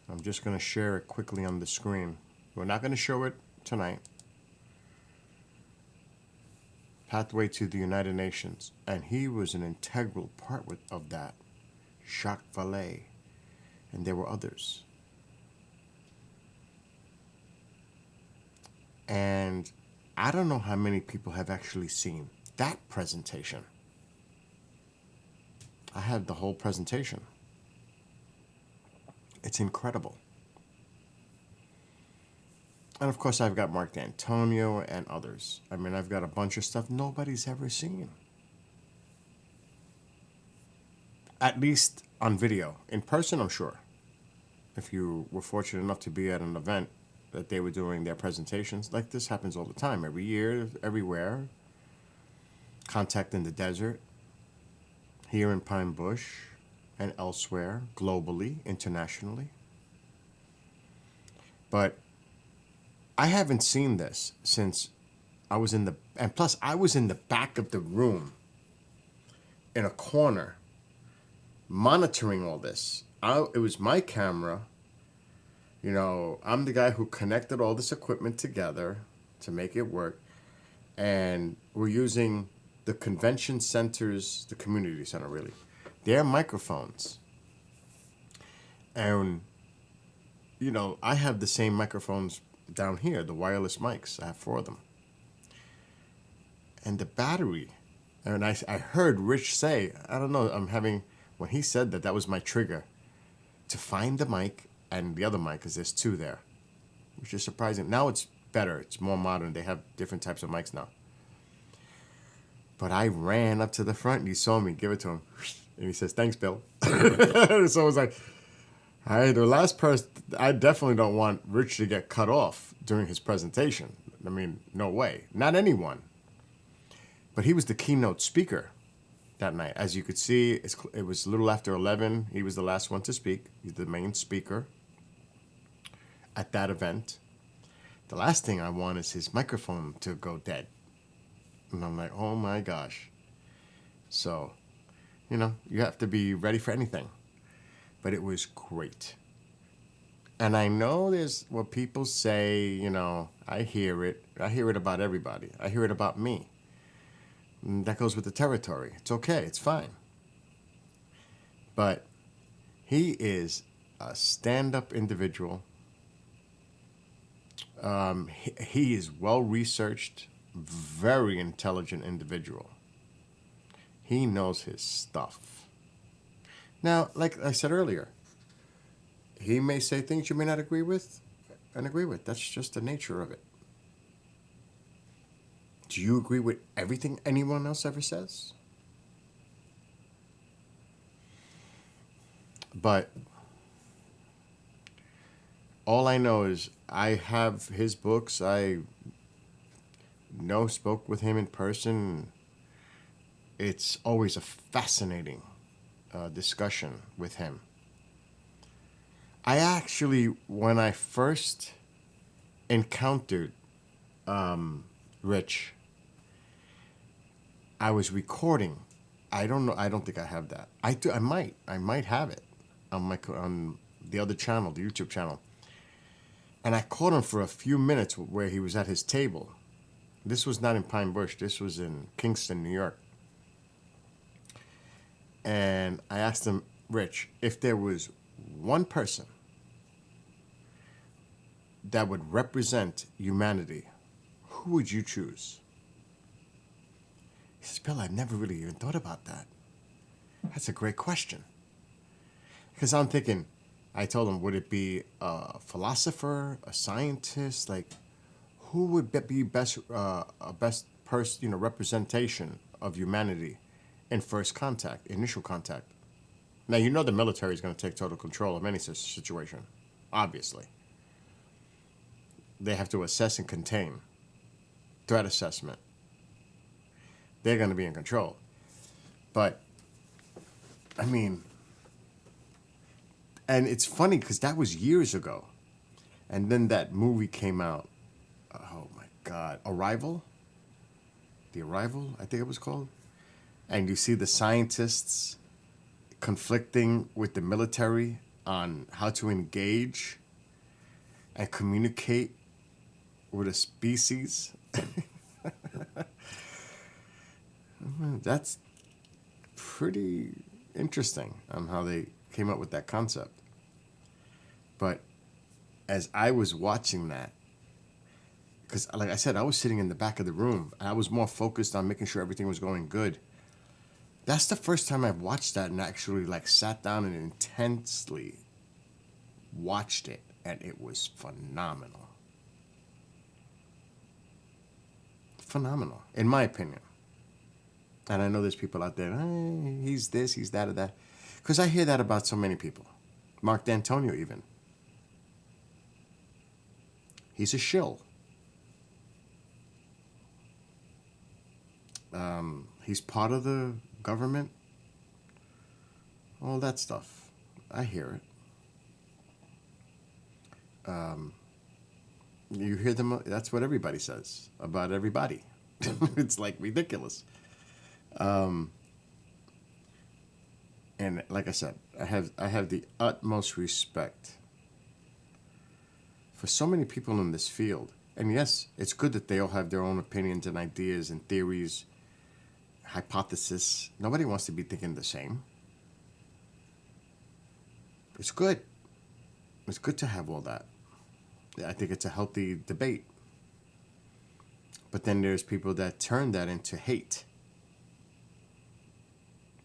I'm just going to share it quickly on the screen. We're not going to show it tonight. Pathway to the United Nations. And he was an integral part of that. Jacques Vallée. And there were others. And I don't know how many people have actually seen that presentation. I had the whole presentation. It's incredible. And of course, I've got Mark D'Antonio and others. I mean, I've got a bunch of stuff nobody's ever seen. At least on video. In person, I'm sure. If you were fortunate enough to be at an event that they were doing their presentations, like this happens all the time, every year, everywhere. Contact in the Desert, here in Pine Bush, and elsewhere, globally, internationally. But I haven't seen this since I was in the, and plus I was in the back of the room, in a corner, monitoring all this. It was my camera. You know, I'm the guy who connected all this equipment together to make it work. And we're using the convention centers, the community center really, their microphones. And, you know, I have the same microphones down here, the wireless mics. I have 4 of them. And the battery, and I heard Rich say, I don't know, when he said that was my trigger to find the mic and the other mic, because there's 2 there, which is surprising. Now it's better. It's more modern. They have different types of mics now. But I ran up to the front and he saw me, give it to him. And he says, "Thanks, Bill." So I was like, the last person, I definitely don't want Rich to get cut off during his presentation. I mean, no way. Not anyone. But he was the keynote speaker that night. As you could see, it was a little after 11. He was the last one to speak. He's the main speaker at that event. The last thing I want is his microphone to go dead. And I'm like, oh my gosh. So, you know, you have to be ready for anything. But it was great. And I know there's what people say, you know, I hear it. I hear it about everybody. I hear it about me. And that goes with the territory. It's okay. It's fine. But he is a stand-up individual. He is well-researched, very intelligent individual. He knows his stuff. Now, like I said earlier, he may say things you may not agree with, and agree with. That's just the nature of it. Do you agree with everything anyone else ever says? But all I know is I have his books. I spoke with him in person. It's always a fascinating discussion with him. I actually, when I first encountered Rich, I was recording. I don't know. I don't think I have that. I do. I might have it on the other channel, the YouTube channel. And I caught him for a few minutes where he was at his table. This was not in Pine Bush. This was in Kingston, New York. And I asked him, Rich, if there was one person that would represent humanity, who would you choose? He says, Bill, I've never really even thought about that. That's a great question. Because I'm thinking, I told him, would it be a philosopher, a scientist? Like, who would be best person, you know, representation of humanity in first contact, initial contact? Now, you know the military is going to take total control of any situation, obviously. They have to assess and contain, threat assessment. They're going to be in control. But, I mean, and it's funny because that was years ago. And then that movie came out. Oh my God. Arrival? The Arrival, I think it was called. And you see the scientists conflicting with the military on how to engage and communicate with a species. That's pretty interesting on how they came up with that concept. But as I was watching that, because like I said, I was sitting in the back of the room and I was more focused on making sure everything was going good. That's the first time I've watched that and actually like sat down and intensely watched it, and it was phenomenal. Phenomenal, in my opinion. And I know there's people out there, hey, he's this, he's that, or that. Because I hear that about so many people. Mark D'Antonio even. He's a shill. He's part of the government. All that stuff. I hear it. You hear them, that's what everybody says about everybody. It's like ridiculous. And like I said, I have the utmost respect for so many people in this field. And yes, it's good that they all have their own opinions and ideas and theories, hypothesis. Nobody wants to be thinking the same. It's good. It's good to have all that. I think it's a healthy debate. But then there's people that turn that into hate.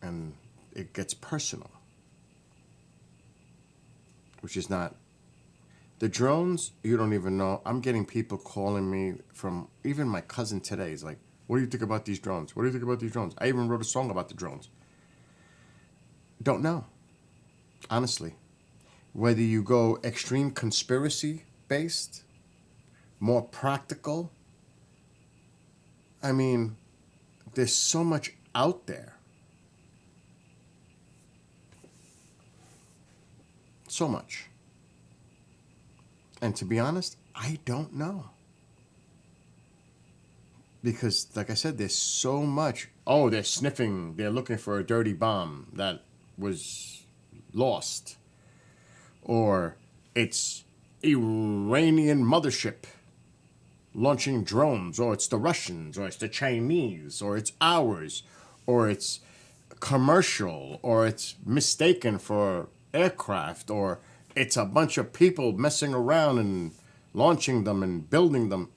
And it gets personal. Which is not. The drones, you don't even know. I'm getting people calling me from, even my cousin today is like, what do you think about these drones? What do you think about these drones? I even wrote a song about the drones. Don't know. Honestly. Whether you go extreme conspiracy based, more practical. I mean, there's so much out there. So much. And to be honest, I don't know. Because, like I said, there's so much. Oh, they're sniffing. They're looking for a dirty bomb that was lost. Or it's Iranian mothership launching drones. Or it's the Russians. Or it's the Chinese. Or it's ours. Or it's commercial. Or it's mistaken for aircraft. Or it's a bunch of people messing around and launching them and building them.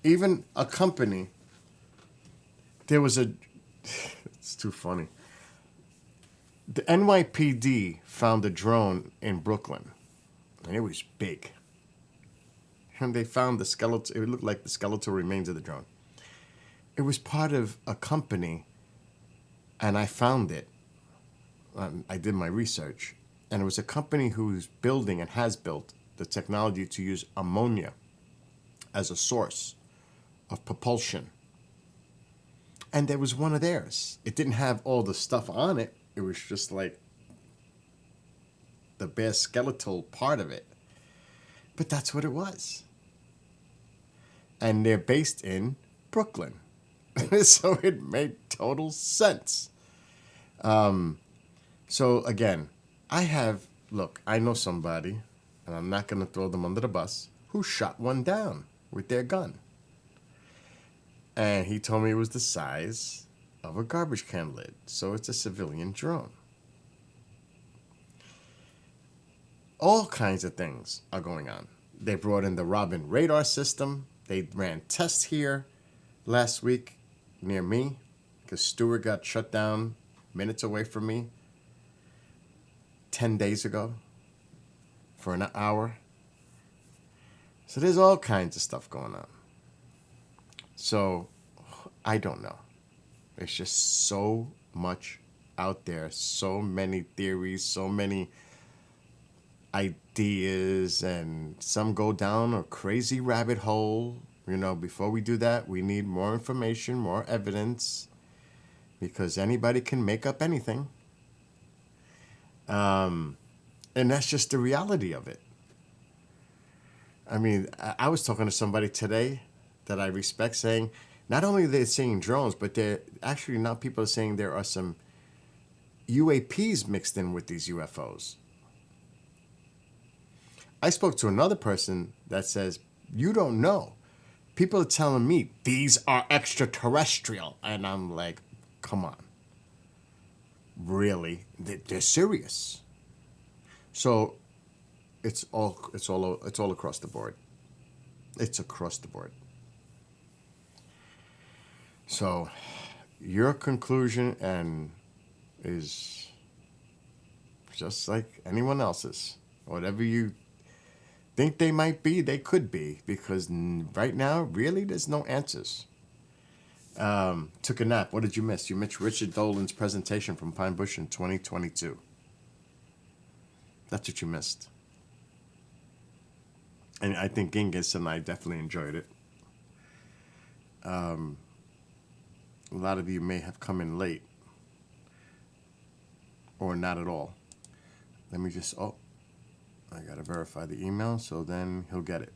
Even a company, there was a, it's too funny. The NYPD found a drone in Brooklyn, and it was big. And they found the skeleton, it looked like the skeletal remains of the drone. It was part of a company, and I found it. I did my research, and it was a company who's building and has built the technology to use ammonia as a source of propulsion. And there was one of theirs. It didn't have all the stuff on it. It was just like the bare skeletal part of it. But that's what it was. And they're based in Brooklyn. So it made total sense. So again, I know somebody, and I'm not going to throw them under the bus, who shot one down with their gun. And he told me it was the size of a garbage can lid. So it's a civilian drone. All kinds of things are going on. They brought in the Robin radar system. They ran tests here last week near me because Stewart got shut down minutes away from me 10 days ago for an hour. So there's all kinds of stuff going on. So I don't know. There's just so much out there, so many theories, so many ideas, and some go down a crazy rabbit hole. You know, before we do that, we need more information, more evidence, because anybody can make up anything. And that's just the reality of it. I mean, I was talking to somebody today that I respect, saying not only are they seeing drones, but they're actually now people are saying there are some UAPs mixed in with these UFOs. I spoke to another person that says, you don't know. People are telling me these are extraterrestrial. And I'm like, come on. Really? They're serious. So it's all across the board. It's across the board. So your conclusion is just like anyone else's. Whatever you think they might be, they could be, because right now, really, there's no answers. Took a nap. What did you miss? You missed Richard Dolan's presentation from Pine Bush in 2022. That's what you missed. And I think Genghis and I definitely enjoyed it. A lot of you may have come in late. Or not at all. Let me just, I gotta verify the email, so then he'll get it.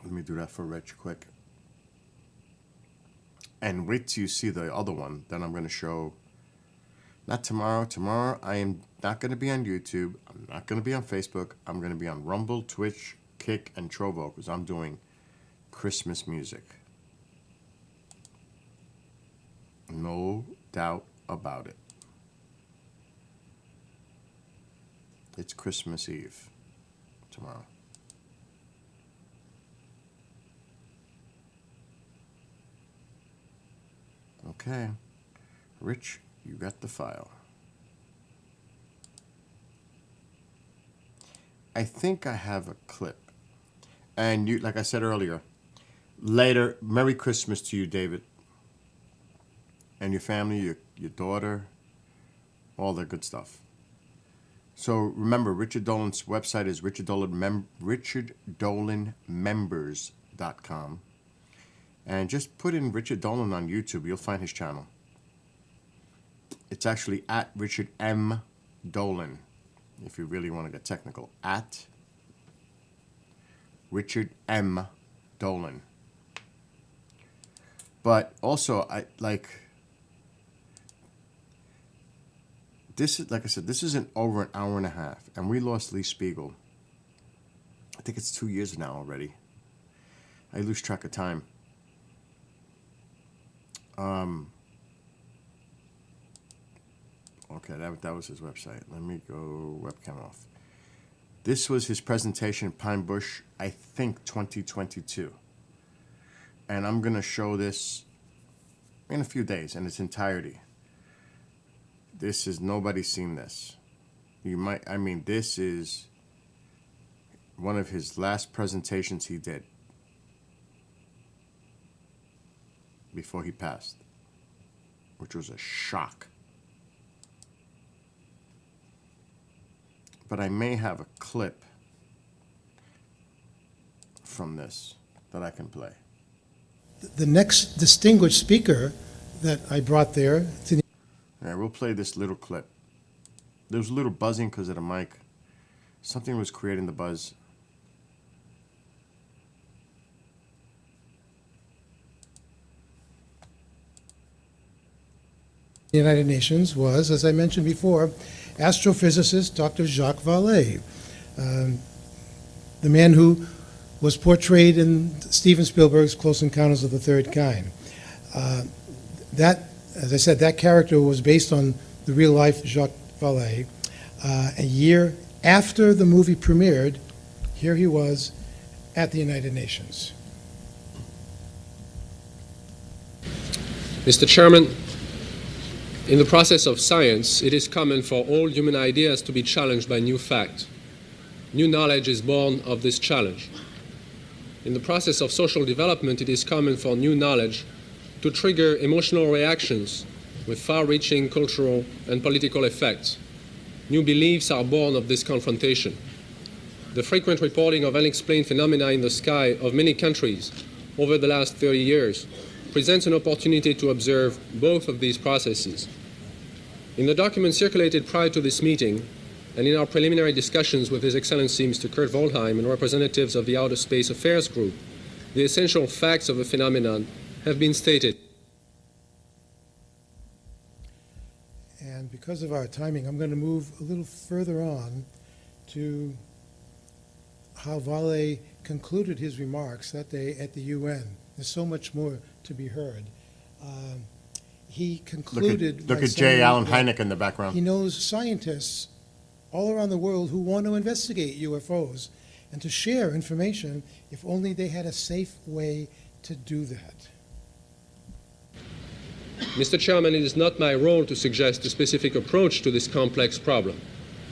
Let me do that for Rich quick. And wait till you see the other one that I'm going to show. Not tomorrow. Tomorrow I am not going to be on YouTube. I'm not going to be on Facebook. I'm going to be on Rumble, Twitch, Kick, and Trovo, because I'm doing Christmas music. No doubt about it. It's Christmas Eve tomorrow. Okay. Rich, you got the file. I think I have a clip. And you, like I said earlier, later, Merry Christmas to you, David. And your family, your daughter, all the good stuff. So remember, Richard Dolan's website is richarddolanmembers.com. And just put in Richard Dolan on YouTube. You'll find his channel. It's actually at Richard M. Dolan, if you really want to get technical. At Richard M. Dolan. But also, this is, like I said, this isn't over an hour and a half. And we lost Lee Spiegel. I think it's 2 years now already. I lose track of time. Okay, that was his website. Let me go webcam off. This was his presentation in Pine Bush, I think 2022. And I'm going to show this in a few days in its entirety. This is, nobody's seen this. This is one of his last presentations he did before he passed, which was a shock. But I may have a clip from this that I can play. The next distinguished speaker that I brought there to the All right, we'll play this little clip. There was a little buzzing because of the mic. Something was creating the buzz. United Nations was, as I mentioned before, astrophysicist Dr. Jacques Vallée, the man who was portrayed in Steven Spielberg's Close Encounters of the Third Kind. That, as I said, that character was based on the real-life Jacques Vallée. A year after the movie premiered, here he was at the United Nations. Mr. Chairman, in the process of science, it is common for all human ideas to be challenged by new fact. New knowledge is born of this challenge. In the process of social development, it is common for new knowledge to trigger emotional reactions with far-reaching cultural and political effects. New beliefs are born of this confrontation. The frequent reporting of unexplained phenomena in the sky of many countries over the last 30 years presents an opportunity to observe both of these processes. In the document circulated prior to this meeting, and in our preliminary discussions with His Excellency Mr. Kurt Waldheim and representatives of the Outer Space Affairs Group, the essential facts of the phenomenon have been stated. And because of our timing, I'm going to move a little further on to how Vale concluded his remarks that day at the UN. There's so much more to be heard. He concluded Look by at J. saying Allen that Hynek in the background. he knows scientists all around the world who want to investigate UFOs and to share information if only they had a safe way to do that. Mr. Chairman, it is not my role to suggest a specific approach to this complex problem.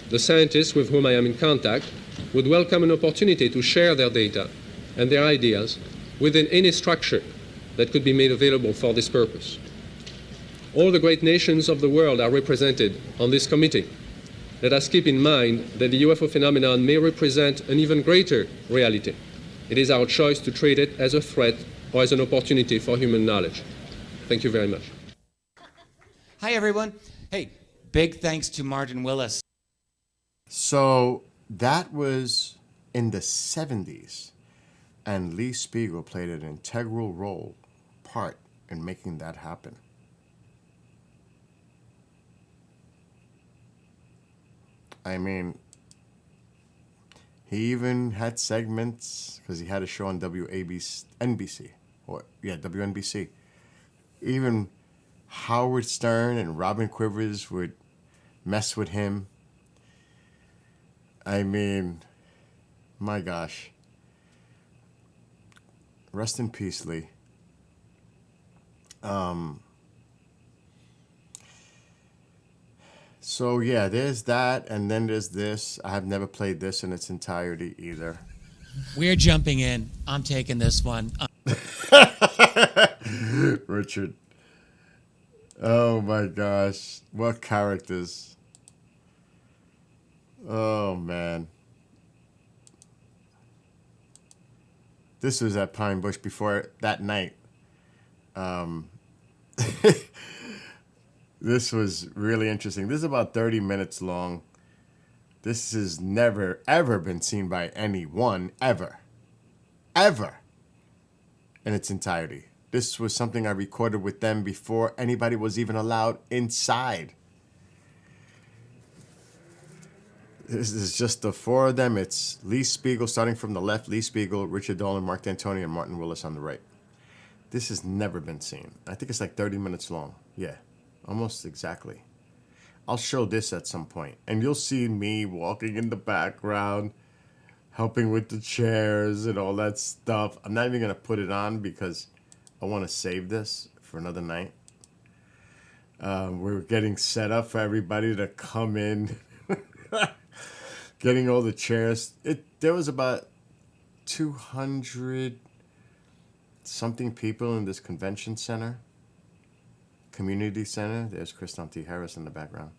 The scientists with whom I am in contact would welcome an opportunity to share their data and their ideas within any structure that could be made available for this purpose. All the great nations of the world are represented on this committee. Let us keep in mind that the UFO phenomenon may represent an even greater reality. It is our choice to treat it as a threat or as an opportunity for human knowledge. Thank you very much. Hi, everyone. Hey, big thanks to Martin Willis. So that was in the 70s, and Lee Spiegel played an integral part in making that happen. I mean, he even had segments, because he had a show on WNBC. Even Howard Stern and Robin Quivers would mess with him. I mean, my gosh. Rest in peace, Lee. So yeah, there's that, and then there's this. I have never played this in its entirety either. We're jumping in. I'm taking this one. Richard. Oh my gosh. What characters. Oh man. This was at Pine Bush before that night. This was really interesting. This is about 30 minutes long. This has never, ever been seen by anyone, ever. Ever. In its entirety. This was something I recorded with them before anybody was even allowed inside. This is just the four of them. It's Lee Spiegel, starting from the left, Lee Spiegel, Richard Dolan, Mark D'Antoni, and Martin Willis on the right. This has never been seen. I think it's like 30 minutes long. Yeah, almost exactly. I'll show this at some point, and you'll see me walking in the background, helping with the chairs and all that stuff. I'm not even going to put it on because I want to save this for another night. We're getting set up for everybody to come in. Getting all the chairs. There was about 200 something people in this convention center, community center. There's Kriston T. Harris in the background.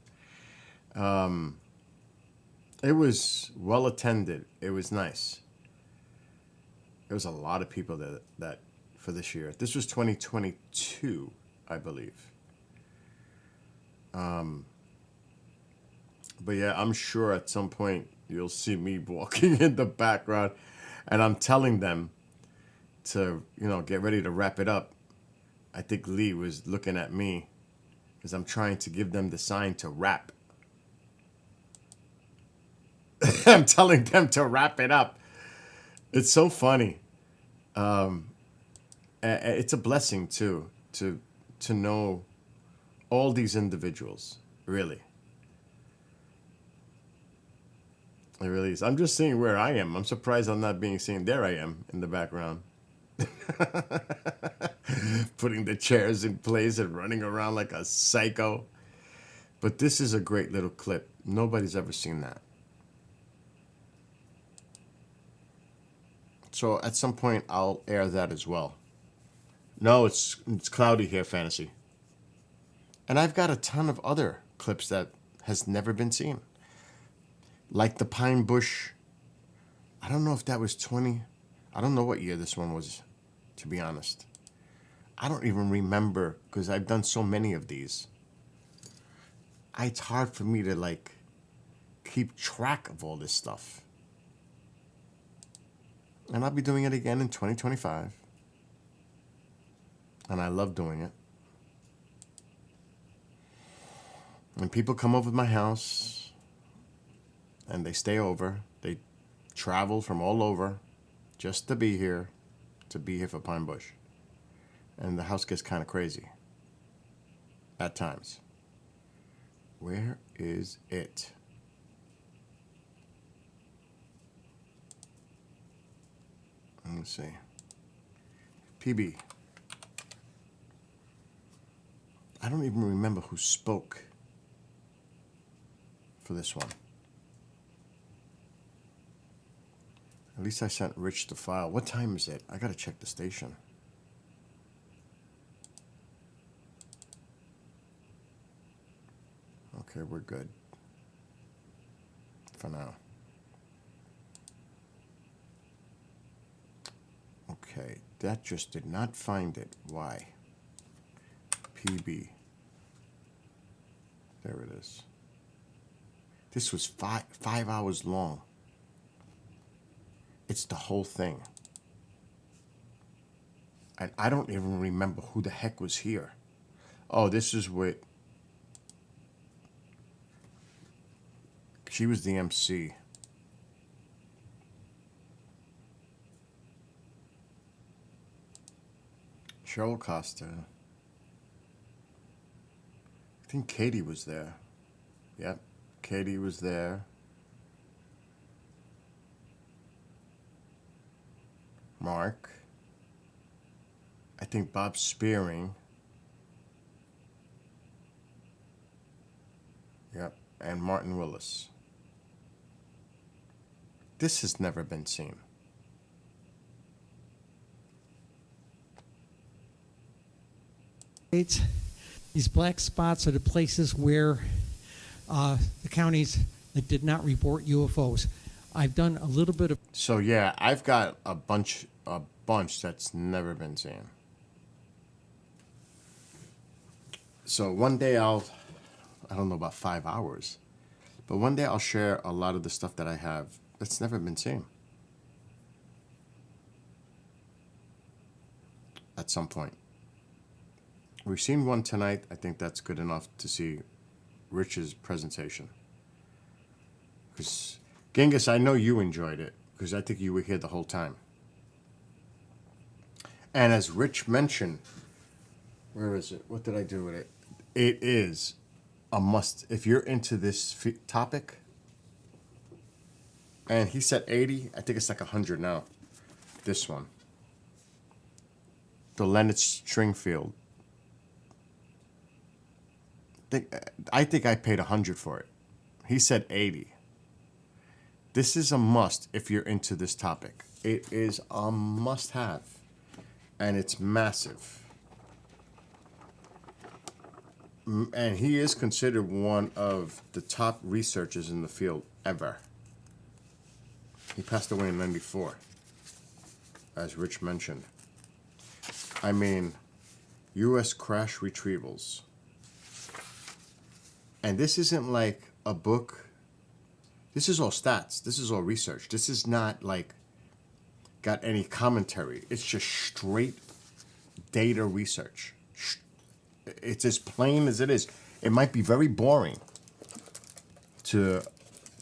It was well attended. It was nice. There was a lot of people that for this year. This was 2022, I believe. But yeah, I'm sure at some point you'll see me walking in the background, and I'm telling them to, get ready to wrap it up. I think Lee was looking at me because I'm trying to give them the sign to wrap. I'm telling them to wrap it up. It's so funny. It's a blessing too to know all these individuals, really. It really is. I'm just seeing where I am. I'm surprised I'm not being seen. There I am in the background. Putting the chairs in place and running around like a psycho. But this is a great little clip. Nobody's ever seen that. It's So at some point, I'll air that as well. No, it's cloudy here, Fantasy. And I've got a ton of other clips that has never been seen. Like the Pine Bush. I don't know if that was 20. I don't know what year this one was, to be honest. I don't even remember because I've done so many of these. It's hard for me to like keep track of all this stuff. And I'll be doing it again in 2025. And I love doing it. And people come over to my house and they stay over. They travel from all over just to be here for Pine Bush. And the house gets kind of crazy at times. Where is it? Let me see. PB. I don't even remember who spoke for this one. At least I sent Rich the file. What time is it? I gotta check the station. Okay, we're good for now. Okay, that just did not find it. Why? PB. There it is. This was 5 hours long. It's the whole thing. And I don't even remember who the heck was here. Oh, this is with... She was the MC. Cheryl Costa. I think Katie was there. Yep, Katie was there. Mark. I think Bob Spearing. Yep, and Martin Willis. This has never been seen. These black spots are the places where the counties that did not report UFOs. I've done a little bit of... So yeah, I've got a bunch that's never been seen. So one day I don't know about 5 hours, but one day I'll share a lot of the stuff that I have that's never been seen. At some point. We've seen one tonight. I think that's good enough to see Rich's presentation. Because, Genghis, I know you enjoyed it, because I think you were here the whole time. And as Rich mentioned, where is it? What did I do with it? It is a must. If you're into this topic, and he said 80, I think it's like 100 now. This one. The Leonard Stringfield. I think I paid 100 for it. He said 80. This is a must if you're into this topic. It is a must-have, and it's massive. And he is considered one of the top researchers in the field ever. He passed away in '94, as Rich mentioned. I mean, U.S. crash retrievals. And this isn't like a book. This is all stats. This is all research. This is not like got any commentary. It's just straight data research. It's as plain as it is. It might be very boring to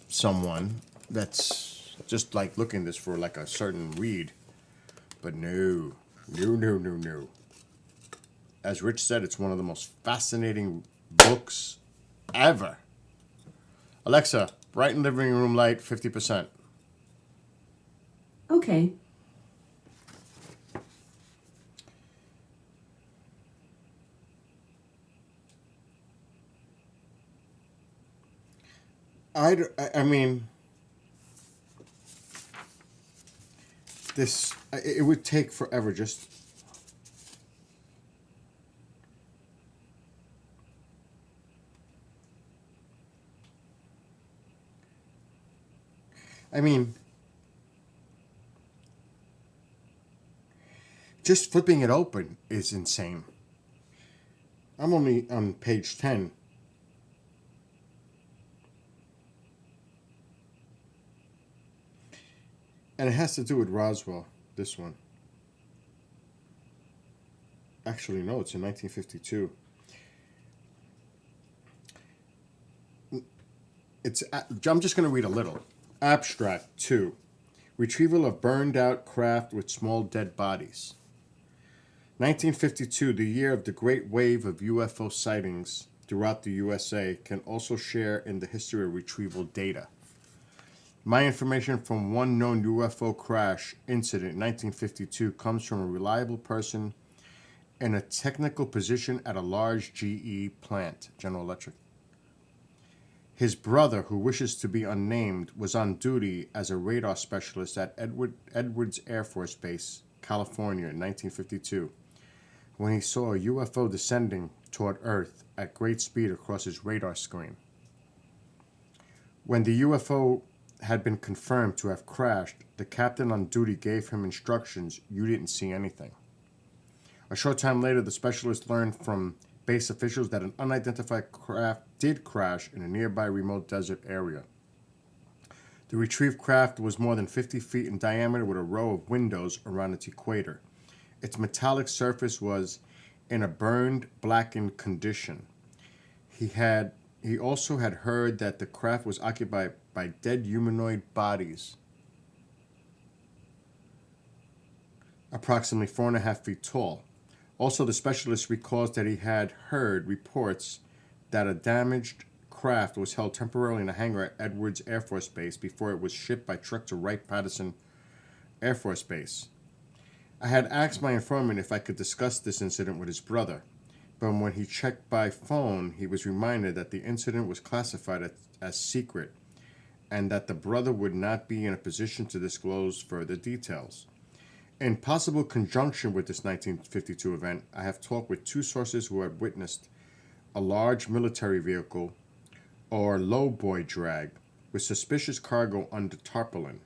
someone that's just like looking this for like a certain read. But no. As Rich said, it's one of the most fascinating books ever. Alexa, brighten living room light 50%. Okay. I mean, this, it would take forever just. I mean, just flipping it open is insane. I'm only on page 10. And it has to do with Roswell, this one. Actually, no, it's in 1952. I'm just going to read a little. Abstract 2. Retrieval of burned out craft with small dead bodies. 1952, the year of the great wave of UFO sightings throughout the USA, can also share in the history of retrieval data. My information from one known UFO crash incident in 1952 comes from a reliable person in a technical position at a large GE plant, General Electric. His brother, who wishes to be unnamed, was on duty as a radar specialist at Edwards Air Force Base, California in 1952, when he saw a UFO descending toward Earth at great speed across his radar screen. When the UFO had been confirmed to have crashed, the captain on duty gave him instructions: "You didn't see anything." A short time later, the specialist learned from base officials that an unidentified craft did crash in a nearby remote desert area. The retrieved craft was more than 50 feet in diameter with a row of windows around its equator. Its metallic surface was in a burned, blackened condition. He also had heard that the craft was occupied by dead humanoid bodies, approximately 4.5 feet tall. Also, the specialist recalls that he had heard reports that a damaged craft was held temporarily in a hangar at Edwards Air Force Base before it was shipped by truck to Wright-Patterson Air Force Base. I had asked my informant if I could discuss this incident with his brother, but when he checked by phone, he was reminded that the incident was classified as secret and that the brother would not be in a position to disclose further details. In possible conjunction with this 1952 event, I have talked with two sources who had witnessed a large military vehicle, or lowboy drag, with suspicious cargo under tarpaulin,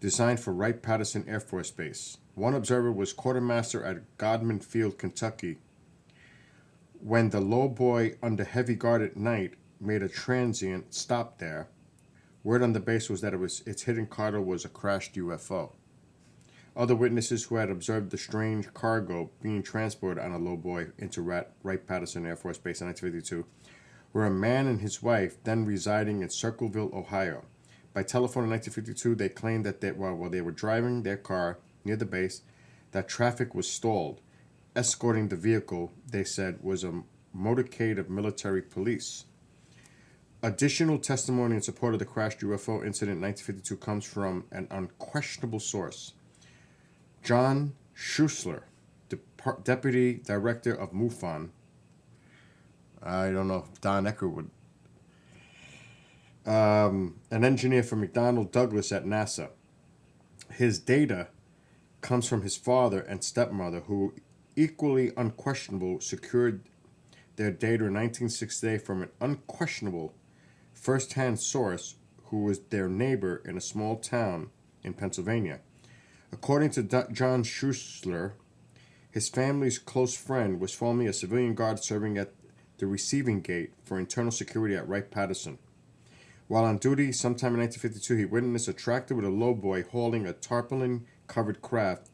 designed for Wright-Patterson Air Force Base. One observer was quartermaster at Godman Field, Kentucky, when the lowboy, under heavy guard at night, made a transient stop there. Word on the base was that its hidden cargo was a crashed UFO. Other witnesses who had observed the strange cargo being transported on a lowboy into Wright-Patterson Air Force Base in 1952 were a man and his wife, then residing in Circleville, Ohio. By telephone in 1952, they claimed that while they were driving their car near the base, that traffic was stalled. Escorting the vehicle, they said, was a motorcade of military police. Additional testimony in support of the crashed UFO incident in 1952 comes from an unquestionable source. John Schuessler, Deputy Director of MUFON. I don't know if Don Ecker would. An engineer for McDonnell Douglas at NASA. His data comes from his father and stepmother, who, equally unquestionable, secured their data in 1968 from an unquestionable first-hand source who was their neighbor in a small town in Pennsylvania. According to John Schuessler, his family's close friend was formerly a civilian guard serving at the receiving gate for internal security at Wright-Patterson. While on duty sometime in 1952, he witnessed a tractor with a lowboy hauling a tarpaulin-covered craft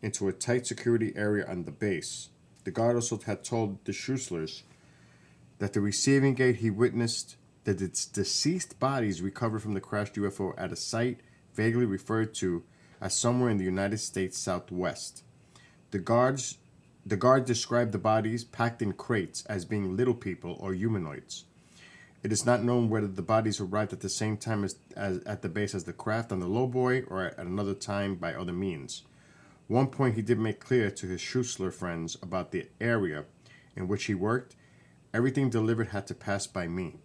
into a tight security area on the base. The guard also had told the Schuesslers that the receiving gate he witnessed that its deceased bodies recovered from the crashed UFO at a site vaguely referred to as somewhere in the United States Southwest. The guard described the bodies, packed in crates, as being little people or humanoids. It is not known whether the bodies arrived at the same time as at the base as the craft on the lowboy or at another time by other means. One point he did make clear to his Schuessler friends about the area in which he worked: everything delivered had to pass by me.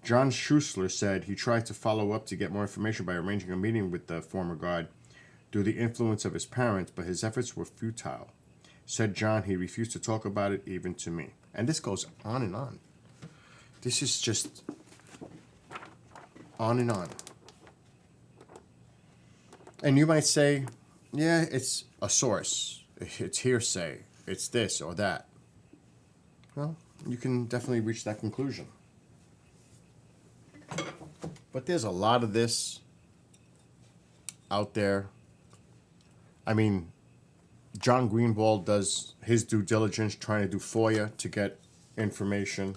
John Schuessler said he tried to follow up to get more information by arranging a meeting with the former guard, due to the influence of his parents, but his efforts were futile. Said John, he refused to talk about it even to me. And this goes on and on. This is just on and on. And you might say, yeah, it's a source. It's hearsay. It's this or that. Well, you can definitely reach that conclusion. But there's a lot of this out there. I mean, John Greenwald does his due diligence trying to do FOIA to get information.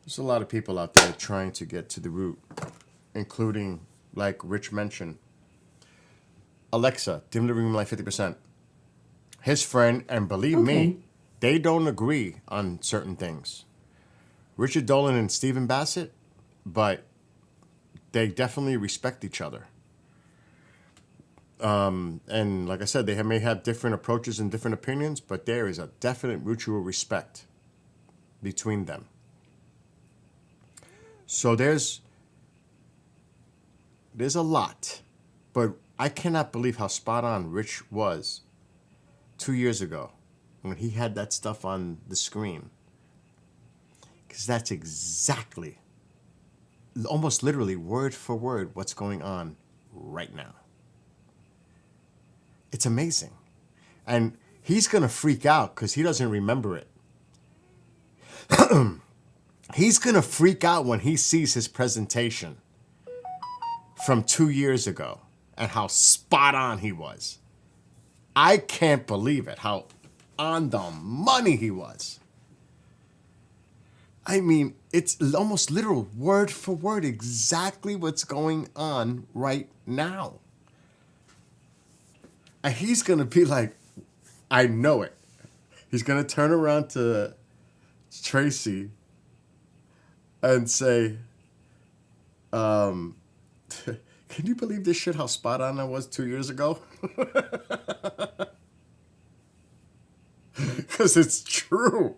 There's a lot of people out there trying to get to the root, including, like Rich mentioned, Alexa, dim the room light 50%. His friend, and believe me, they don't agree on certain things. Richard Dolan and Stephen Bassett, but they definitely respect each other. And like I said, they may have different approaches and different opinions, but there is a definite mutual respect between them. So there's a lot, but I cannot believe how spot on Rich was 2 years ago when he had that stuff on the screen. Because that's exactly, almost literally, word for word, what's going on right now. It's amazing. And he's going to freak out because he doesn't remember it. He's going to freak out when he sees his presentation from 2 years ago and how spot on he was. I can't believe it, how on the money he was. I mean, it's almost literal, word for word, exactly what's going on right now. And he's going to be like, I know it. He's going to turn around to Tracy and say, can you believe this shit, how spot on I was 2 years ago? Because it's true.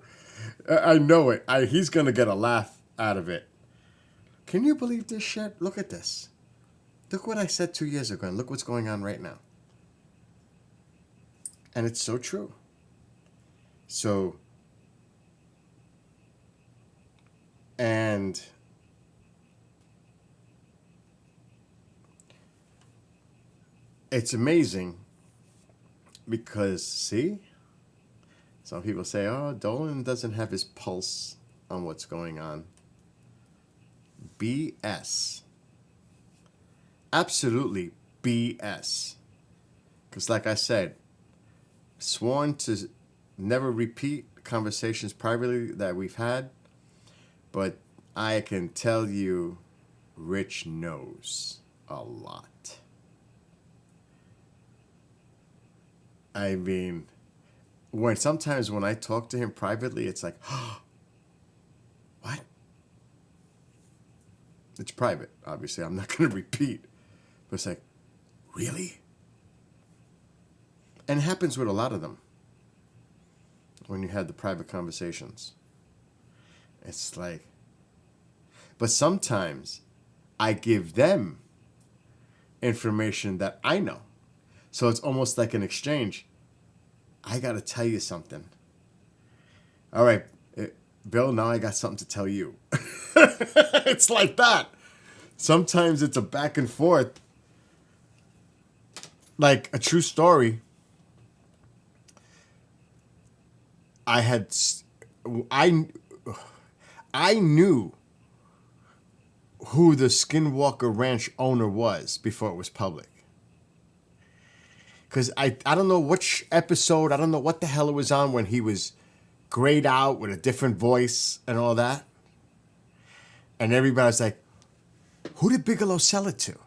I know it. He's going to get a laugh out of it. Can you believe this shit? Look at this. Look what I said 2 years ago, and look what's going on right now. And it's so true. So, and it's amazing because, see, some people say, oh, Dolan doesn't have his pulse on what's going on. BS. Absolutely BS. Because like I said, sworn to never repeat conversations privately that we've had, but I can tell you Rich knows a lot. I mean, sometimes when I talk to him privately, it's like, oh, what? It's private, obviously. I'm not going to repeat. But it's like, really? And it happens with a lot of them when you have the private conversations. It's like, but sometimes I give them information that I know. So it's almost like an exchange. I got to tell you something. All right, Bill, now I got something to tell you. It's like that. Sometimes it's a back and forth. Like a true story. I knew who the Skinwalker Ranch owner was before it was public. Because I don't know which episode, I don't know what the hell it was on when he was grayed out with a different voice and all that. And everybody's like, who did Bigelow sell it to?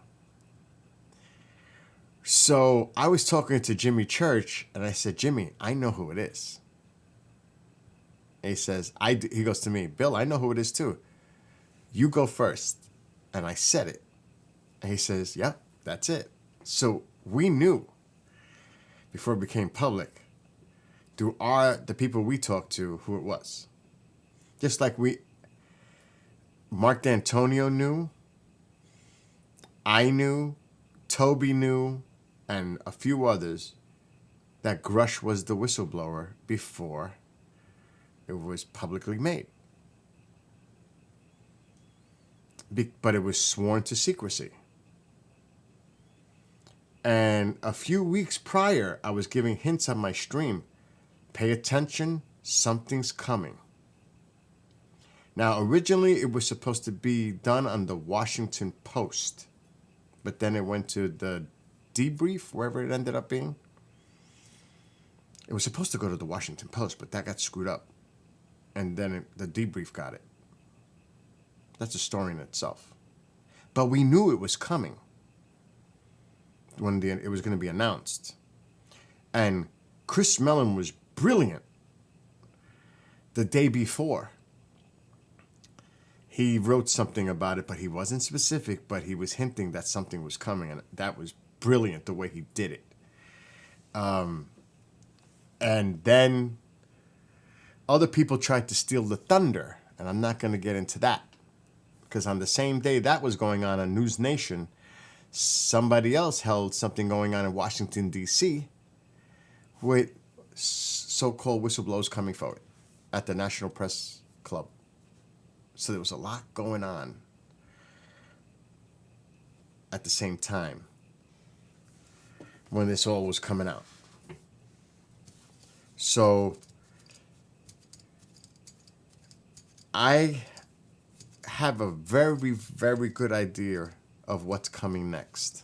So I was talking to Jimmy Church, and I said, Jimmy, I know who it is. And he says, he goes to me, Bill, I know who it is too. You go first. And I said it. And he says, yep, that's it. So we knew before it became public through the people we talked to who it was. Just like Mark D'Antonio knew, I knew, Toby knew, and a few others that Grush was the whistleblower before it was publicly made. But it was sworn to secrecy. And a few weeks prior, I was giving hints on my stream. Pay attention, something's coming. Now, originally, it was supposed to be done on the Washington Post, but then it went to the Debrief, wherever it ended up being. It was supposed to go to the Washington Post, but that got screwed up. And then the Debrief got it. That's a story in itself. But we knew it was coming when it was going to be announced. And Chris Mellon was brilliant the day before. He wrote something about it, but he wasn't specific, but he was hinting that something was coming, and that was brilliant the way he did it. And then other people tried to steal the thunder, and I'm not going to get into that, because on the same day that was going on News Nation, somebody else held something going on in Washington, D.C. with so-called whistleblowers coming forward at the National Press Club. So there was a lot going on at the same time when this all was coming out. So I have a very, very good idea of what's coming next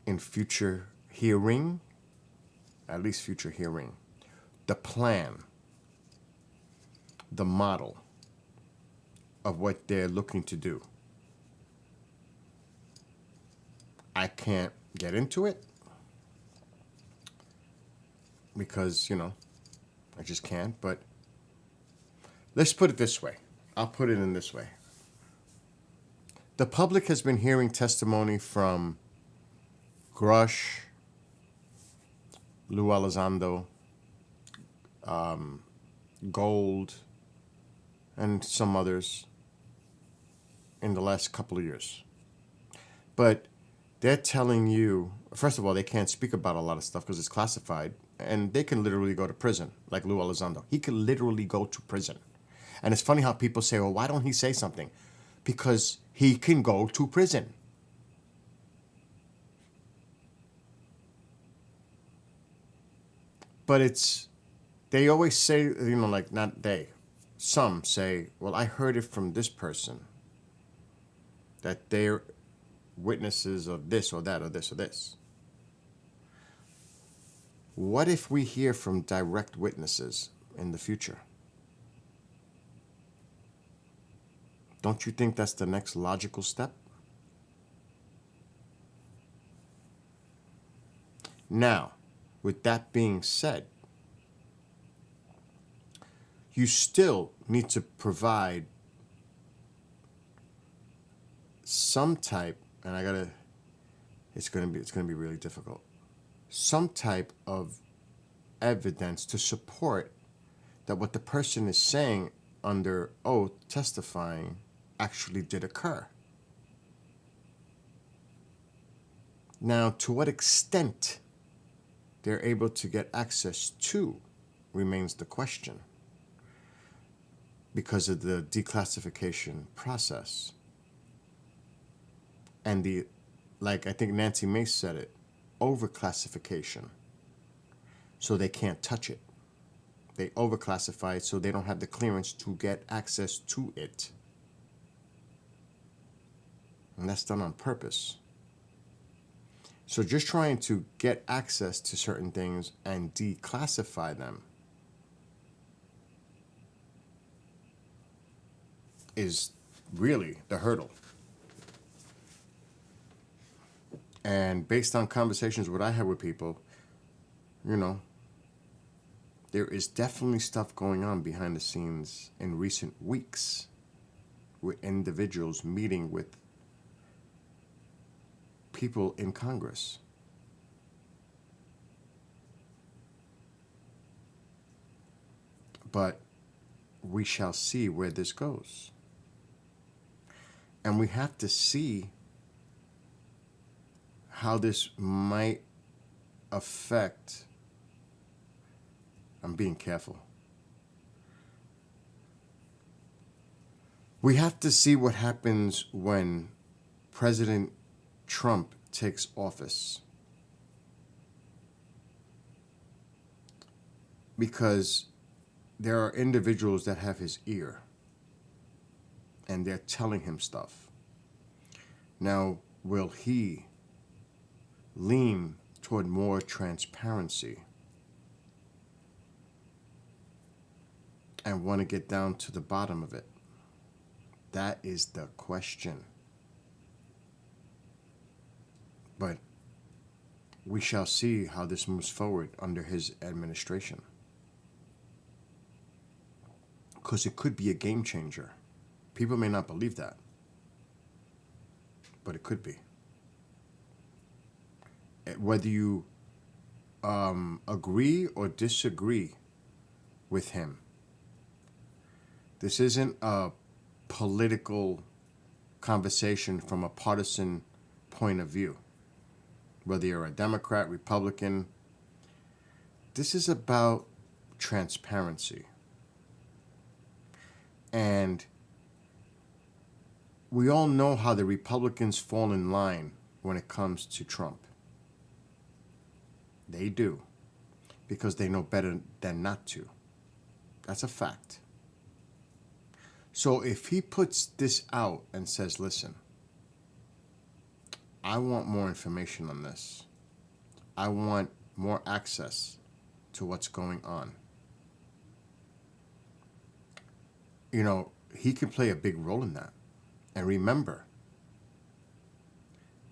in future hearing, at least future hearing, the plan, the model of what they're looking to do. I can't get into it because, I just can't, but let's put it this way. I'll put it in this way. The public has been hearing testimony from Grush, Lou Elizondo, Gold, and some others in the last couple of years. But they're telling you, first of all, they can't speak about a lot of stuff because it's classified, and they can literally go to prison, like Lou Elizondo. He can literally go to prison. And it's funny how people say, well, why don't he say something? Because he can go to prison. But they always say, not they, some say, well, I heard it from this person that they're witnesses of this or that or this or this. What if we hear from direct witnesses in the future? Don't you think that's the next logical step? Now, with that being said, you still need to provide some type, and it's gonna be really difficult, some type of evidence to support that what the person is saying under oath testifying actually did occur. Now, to what extent they're able to get access to remains the question because of the declassification process. And I think Nancy Mace said it, overclassification. So they can't touch it. They overclassify it so they don't have the clearance to get access to it. And that's done on purpose. So just trying to get access to certain things and declassify them is really the hurdle. And based on conversations what I had with people, there is definitely stuff going on behind the scenes in recent weeks with individuals meeting with people in Congress. But we shall see where this goes. And we have to see how this might affect, I'm being careful. We have to see what happens when President Trump takes office. Because there are individuals that have his ear and they're telling him stuff. Now, will he lean toward more transparency and want to get down to the bottom of it? That is the question. But we shall see how this moves forward under his administration. Because it could be a game changer. People may not believe that, but it could be. Whether you agree or disagree with him, this isn't a political conversation from a partisan point of view. Whether you're a Democrat, Republican, this is about transparency. And we all know how the Republicans fall in line when it comes to Trump. They do, because they know better than not to. That's a fact. So if he puts this out and says, listen, I want more information on this. I want more access to what's going on. You know, he can play a big role in that. And remember,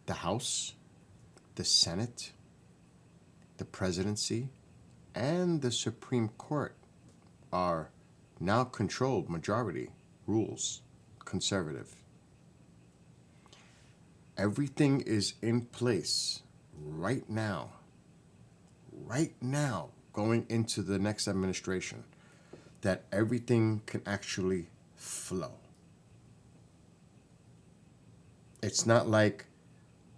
the House, the Senate, the presidency, and the Supreme Court are now controlled majority rules, conservative. Everything is in place right now, going into the next administration, that everything can actually flow. It's not like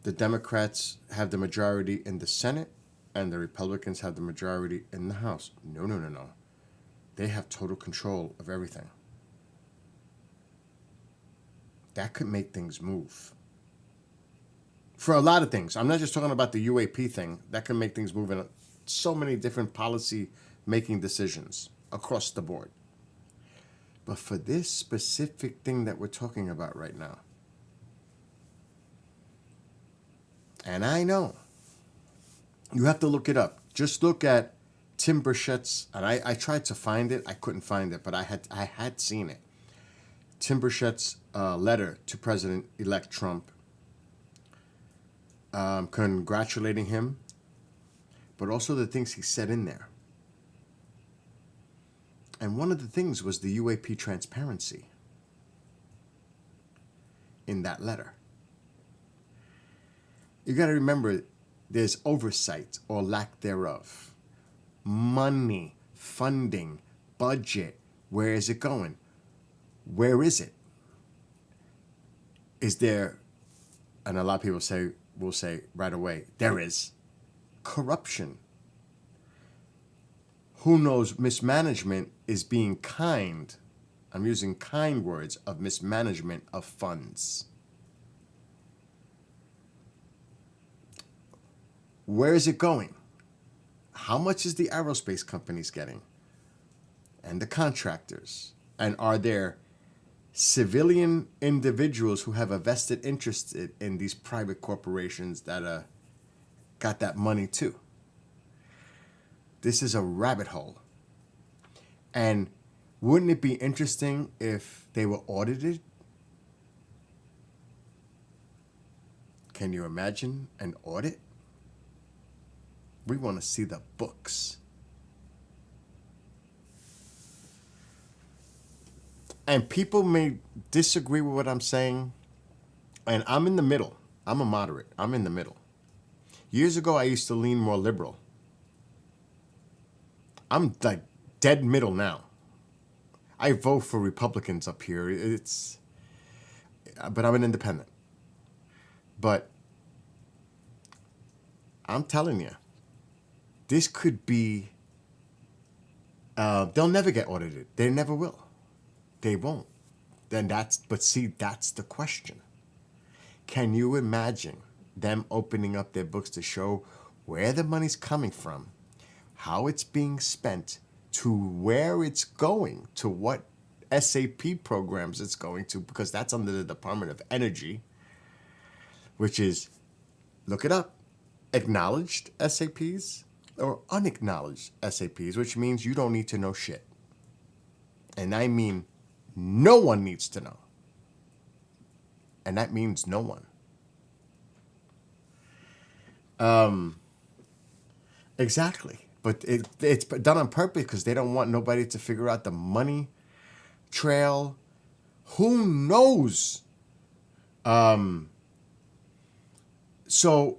the Democrats have the majority in the Senate and the Republicans have the majority in the House. No. They have total control of everything. That could make things move. For a lot of things. I'm not just talking about the UAP thing. That could make things move in so many different policy-making decisions across the board. But for this specific thing that we're talking about right now, and I know, you have to look it up. Just look at Tim Burchett's, and I tried to find it. I couldn't find it, but I had seen it. Tim Burchett's letter to President-elect Trump, congratulating him, but also the things he said in there. And one of the things was the UAP transparency in that letter. You got to remember, there's oversight or lack thereof. Money, funding, budget. Where is it going? Where is it? Is there, and a lot of people will say right away, there is corruption. Who knows, mismanagement is being kind. I'm using kind words of mismanagement of funds. Where is it going? How much is the aerospace companies getting? And the contractors? And are there civilian individuals who have a vested interest in these private corporations that got that money too? This is a rabbit hole. And wouldn't it be interesting if they were audited? Can you imagine an audit? We want to see the books. And people may disagree with what I'm saying. And I'm in the middle. I'm a moderate. I'm in the middle. Years ago, I used to lean more liberal. I'm like dead middle now. I vote for Republicans up here. But I'm an independent. But I'm telling you, this could be, they'll never get audited. They never will. They won't. But see, that's the question. Can you imagine them opening up their books to show where the money's coming from, how it's being spent, to where it's going, to what SAP programs it's going to, because that's under the Department of Energy, which is, look it up, acknowledged SAPs or unacknowledged SAPs, which means you don't need to know shit. And I mean, no one needs to know. And that means no one. Exactly. But it's done on purpose because they don't want nobody to figure out the money trail. Who knows? So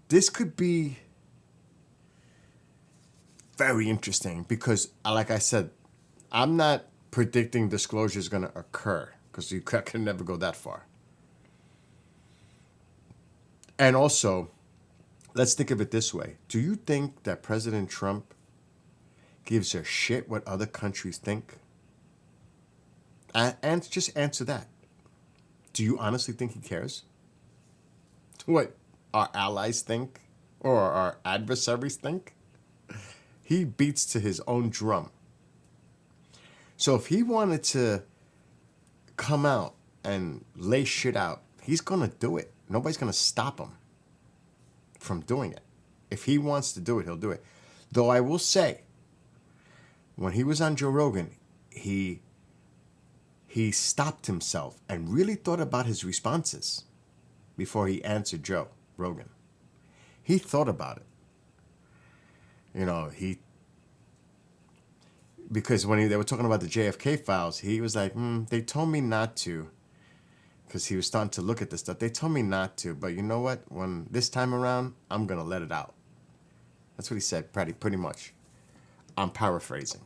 this could be very interesting because, like I said, I'm not predicting disclosure is going to occur because you can never go that far. And also, let's think of it this way. Do you think that President Trump gives a shit what other countries think? And just answer that. Do you honestly think he cares? What our allies think or our adversaries think? He beats to his own drum. So if he wanted to come out and lay shit out, he's going to do it. Nobody's going to stop him from doing it. If he wants to do it, he'll do it. Though I will say, when he was on Joe Rogan, he stopped himself and really thought about his responses before he answered Joe Rogan. He thought about it. You know, because when they were talking about the JFK files, he was like, they told me not to, because he was starting to look at this stuff. They told me not to, but you know what? When this time around, I'm going to let it out. That's what he said, pretty much. I'm paraphrasing.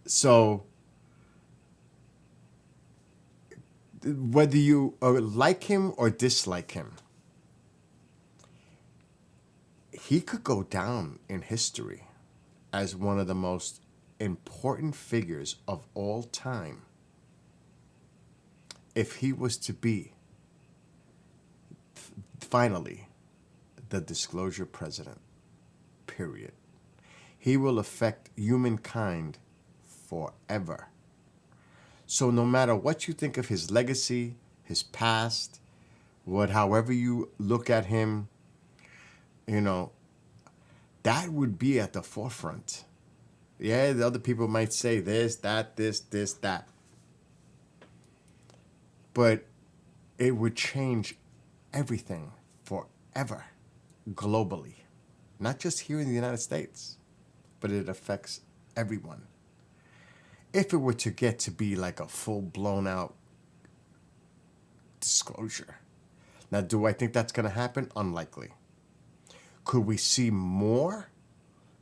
So, whether you like him or dislike him, he could go down in history as one of the most important figures of all time if he was to be finally the disclosure president, period. He will affect humankind forever. So no matter what you think of his legacy, his past, however you look at him, you know, that would be at the forefront. Yeah, the other people might say this, that, that. But it would change everything forever, globally. Not just here in the United States, but it affects everyone. If it were to get to be like a full blown out disclosure. Now, do I think that's going to happen? Unlikely. Could we see more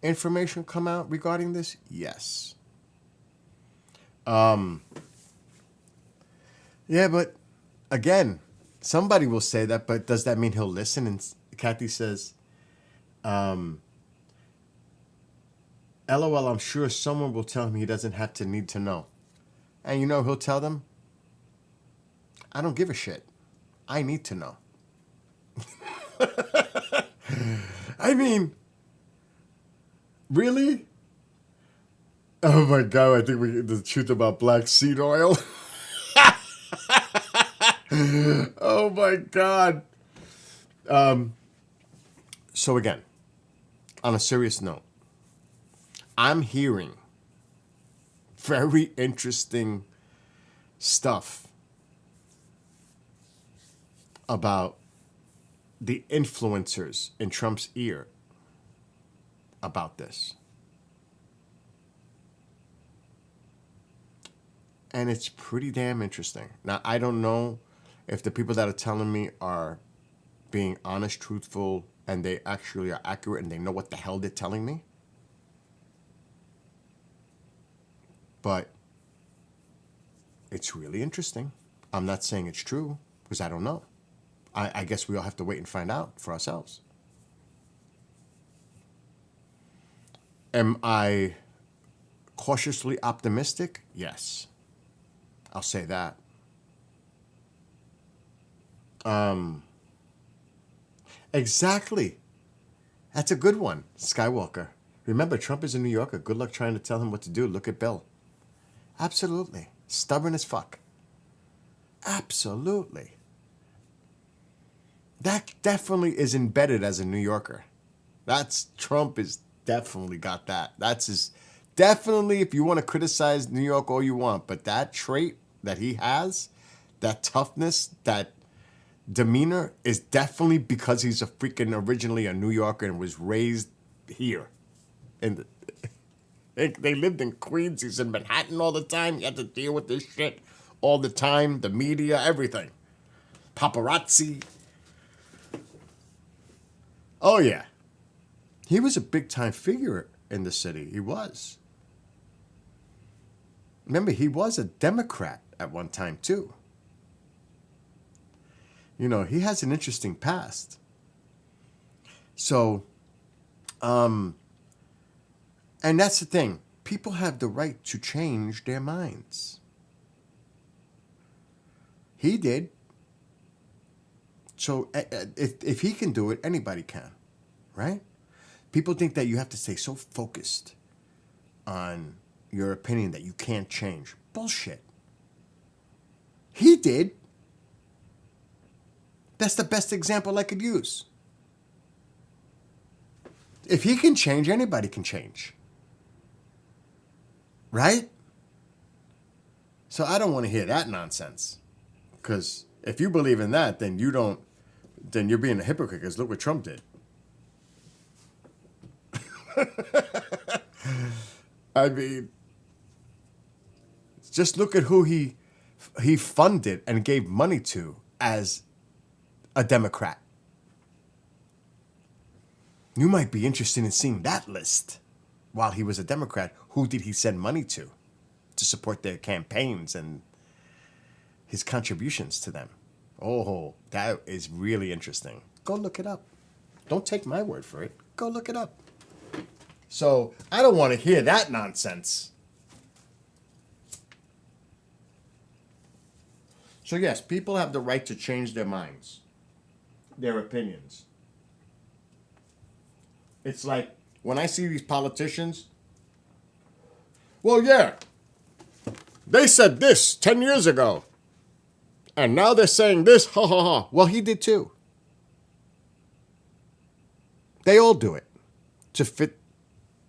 information come out regarding this? Yes. Yeah, but again, somebody will say that, but does that mean he'll listen? And Kathy says, LOL, I'm sure someone will tell him he doesn't have to need to know. And you know he'll tell them? I don't give a shit. I need to know. I mean, really? Oh my God, I think we get the truth about black seed oil. Oh my God. So again, on a serious note, I'm hearing very interesting stuff about the influencers in Trump's ear about this. And it's pretty damn interesting. Now, I don't know if the people that are telling me are being honest, truthful, and they actually are accurate and they know what the hell they're telling me. But it's really interesting. I'm not saying it's true because I don't know. I guess we all have to wait and find out for ourselves. Am I cautiously optimistic? Yes. I'll say that. Exactly. That's a good one, Skywalker. Remember, Trump is a New Yorker. Good luck trying to tell him what to do. Look at Bill. Absolutely. Stubborn as fuck. Absolutely. That definitely is embedded as a New Yorker. Trump is definitely got that. That's his, definitely, if you want to criticize New York all you want, but that trait that he has, that toughness, that demeanor is definitely because he's a freaking originally a New Yorker and was raised here. And they lived in Queens. He's in Manhattan all the time. He had to deal with this shit all the time. The media, everything. Paparazzi. Oh, yeah. He was a big-time figure in the city. He was. Remember, he was a Democrat at one time, too. You know, he has an interesting past. So, and that's the thing. People have the right to change their minds. He did. So if he can do it, anybody can, right? People think that you have to stay so focused on your opinion that you can't change. Bullshit. He did. That's the best example I could use. If he can change, anybody can change. Right? So I don't want to hear that nonsense. Because if you believe in that, then you're being a hypocrite, because look what Trump did. I mean, just look at who he funded and gave money to as a Democrat. You might be interested in seeing that list. While he was a Democrat, who did he send money to support their campaigns and his contributions to them? Oh, that is really interesting. Go look it up. Don't take my word for it. Go look it up. So I don't want to hear that nonsense. So yes, people have the right to change their minds, their opinions. It's like when I see these politicians, well, yeah, they said this 10 years ago, and now they're saying this, ha ha ha. Well, he did too. They all do it to fit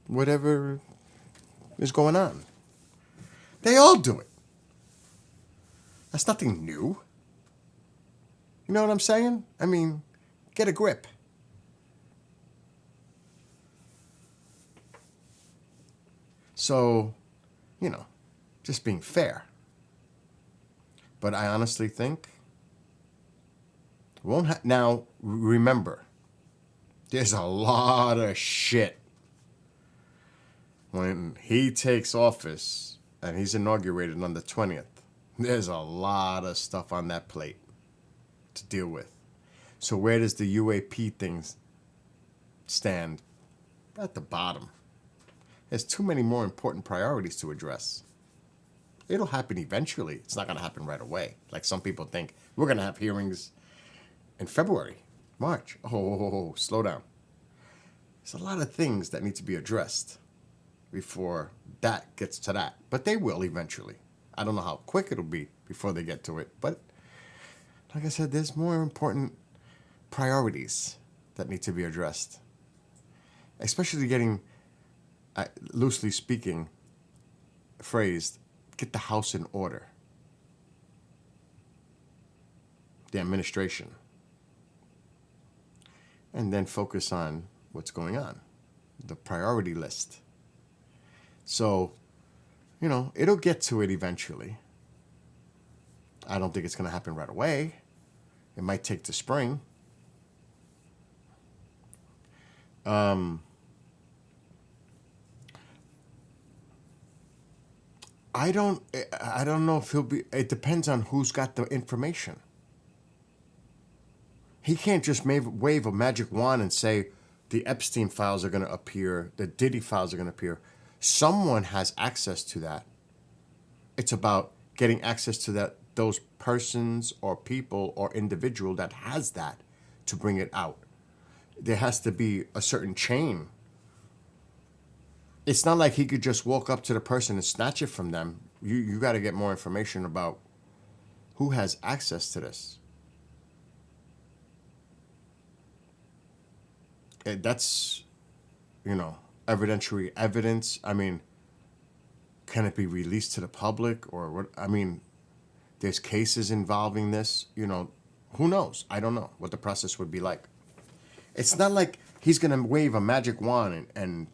whatever is going on. They all do it. That's nothing new. You know what I'm saying? I mean, get a grip. So, you know, just being fair. But I honestly think now, remember, there's a lot of shit when he takes office and he's inaugurated on the 20th. There's a lot of stuff on that plate to deal with. So where does the UAP things stand? At the bottom. There's too many more important priorities to address. It'll happen eventually. It's not going to happen right away. Like some people think, we're going to have hearings in February, March. Oh, slow down. There's a lot of things that need to be addressed before that gets to that. But they will eventually. I don't know how quick it'll be before they get to it. But like I said, there's more important priorities that need to be addressed. Especially getting, loosely speaking, phrased, get the house in order. The administration. And then focus on what's going on. The priority list. So, you know, it'll get to it eventually. I don't think it's going to happen right away. It might take the spring. I don't know if he'll be, it depends on who's got the information. He can't just wave a magic wand and say the Epstein files are going to appear, the Diddy files are going to appear. Someone has access to that. It's about getting access to those persons or people or individual that has that to bring it out. There has to be a certain chain. It's not like he could just walk up to the person and snatch it from them. You got to get more information about who has access to this. That's, evidentiary evidence. I mean, can it be released to the public or what? I mean, there's cases involving this, who knows? I don't know what the process would be like. It's not like he's going to wave a magic wand and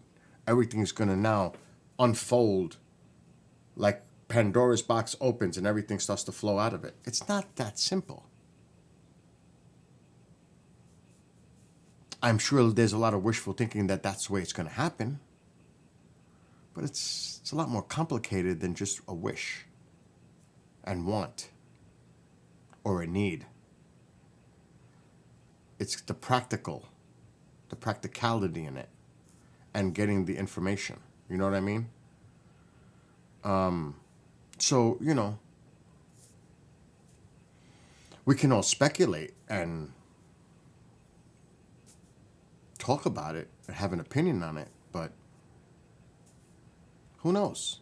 everything's going to now unfold like Pandora's box opens and everything starts to flow out of it. It's not that simple. I'm sure there's a lot of wishful thinking that that's the way it's going to happen. But it's a lot more complicated than just a wish and want or a need. It's the practicality in it and getting the information. You know what I mean? So, we can all speculate and talk about it and have an opinion on it, but who knows?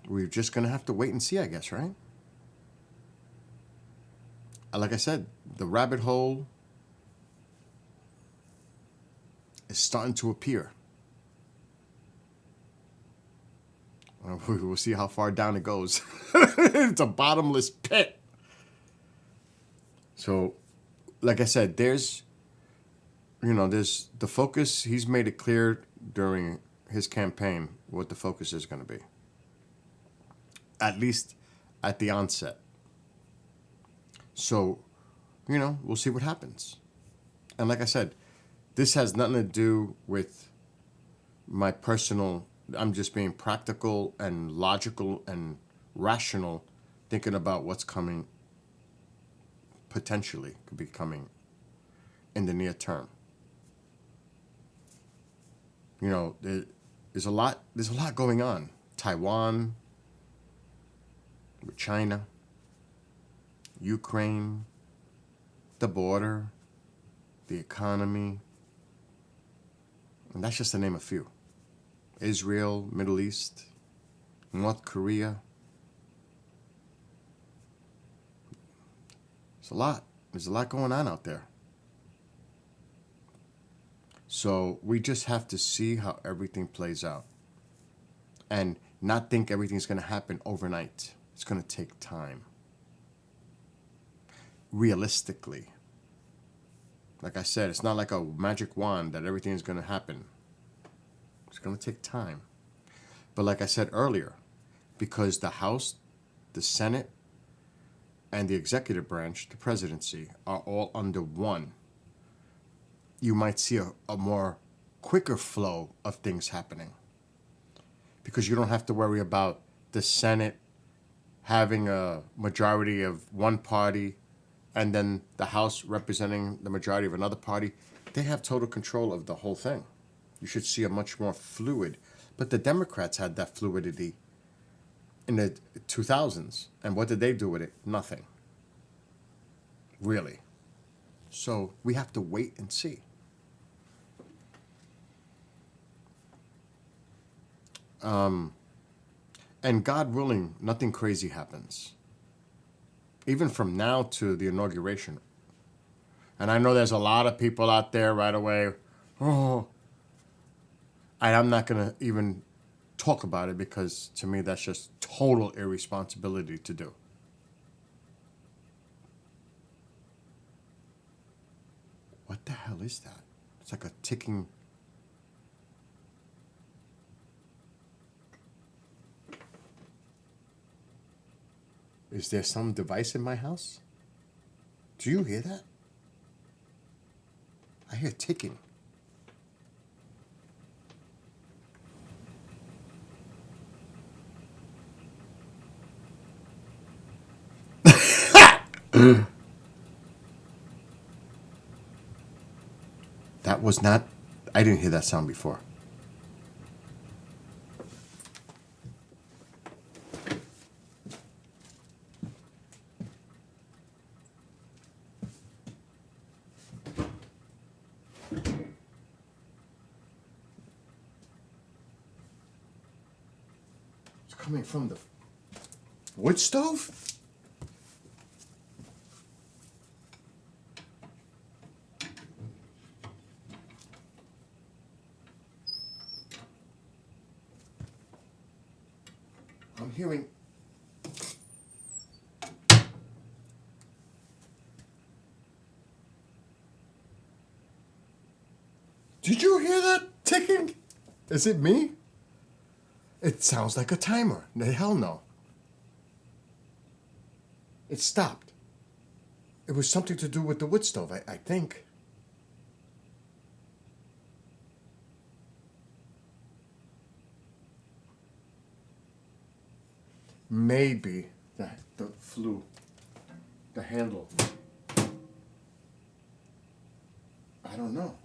We're just going to have to wait and see, I guess, right? Like I said, the rabbit hole is starting to appear. We'll see how far down it goes. It's a bottomless pit. So, like I said, there's the focus. He's made it clear during his campaign what the focus is going to be. At least at the onset. So, we'll see what happens. And like I said, this has nothing to do with my personal. I'm just being practical and logical and rational, thinking about what's coming, potentially could be coming in the near term. There's a lot going on. Taiwan, with China, Ukraine, the border, the economy, and that's just to name a few. Israel, Middle East, North Korea. It's a lot. There's a lot going on out there. So we just have to see how everything plays out and not think everything's going to happen overnight. It's going to take time. Realistically. Like I said, it's not like a magic wand that everything is going to happen. It's going to take time. But like I said earlier, because the House, the Senate, and the executive branch, the presidency, are all under one, you might see a more quicker flow of things happening. Because you don't have to worry about the Senate having a majority of one party and then the House representing the majority of another party. They have total control of the whole thing. You should see a much more fluid. But the Democrats had that fluidity in the 2000s. And what did they do with it? Nothing. Really. So we have to wait and see. And God willing, nothing crazy happens. Even from now to the inauguration. And I know there's a lot of people out there right away. Oh, and I'm not going to even talk about it because to me that's just total irresponsibility to do. What the hell is that? It's like a ticking. Is there some device in my house? Do you hear that? I hear ticking. That was not, I didn't hear that sound before. It's coming from the wood stove? I'm hearing. Did you hear that ticking? Is it me? It sounds like a timer. The hell no. It stopped. It was something to do with the wood stove, I think. Maybe the flue, the handle. I don't know.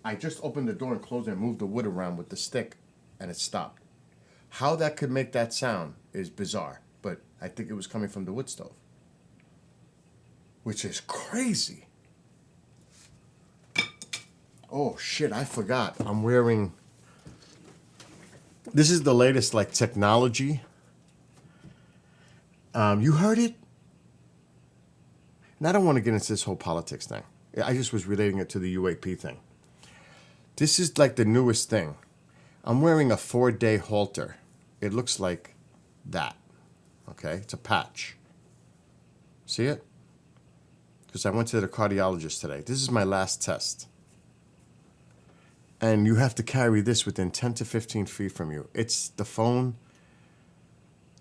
I just opened the door and closed it and moved the wood around with the stick, and it stopped. How that could make that sound is bizarre, but I think it was coming from the wood stove, which is crazy. Oh shit, I forgot. I'm wearing, this is the latest like technology. You heard it? And I don't want to get into this whole politics thing. I just was relating it to the UAP thing. This is like the newest thing. I'm wearing a 4-day halter. It looks like that. Okay? It's a patch. See it? Because I went to the cardiologist today. This is my last test. And you have to carry this within 10 to 15 feet from you. It's the phone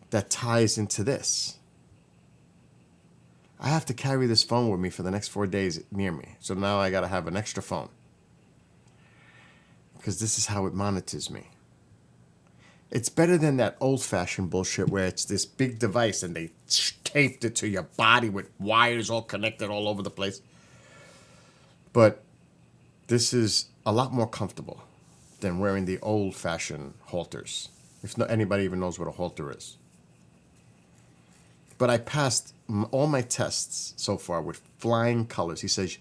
that ties into this. I have to carry this phone with me for the next 4 days near me. So now I got to have an extra phone. Because this is how it monitors me. It's better than that old-fashioned bullshit where it's this big device and they taped it to your body with wires all connected all over the place. But this is a lot more comfortable than wearing the old-fashioned halters. If not, anybody even knows what a halter is. But I passed all my tests so far with flying colors. He says,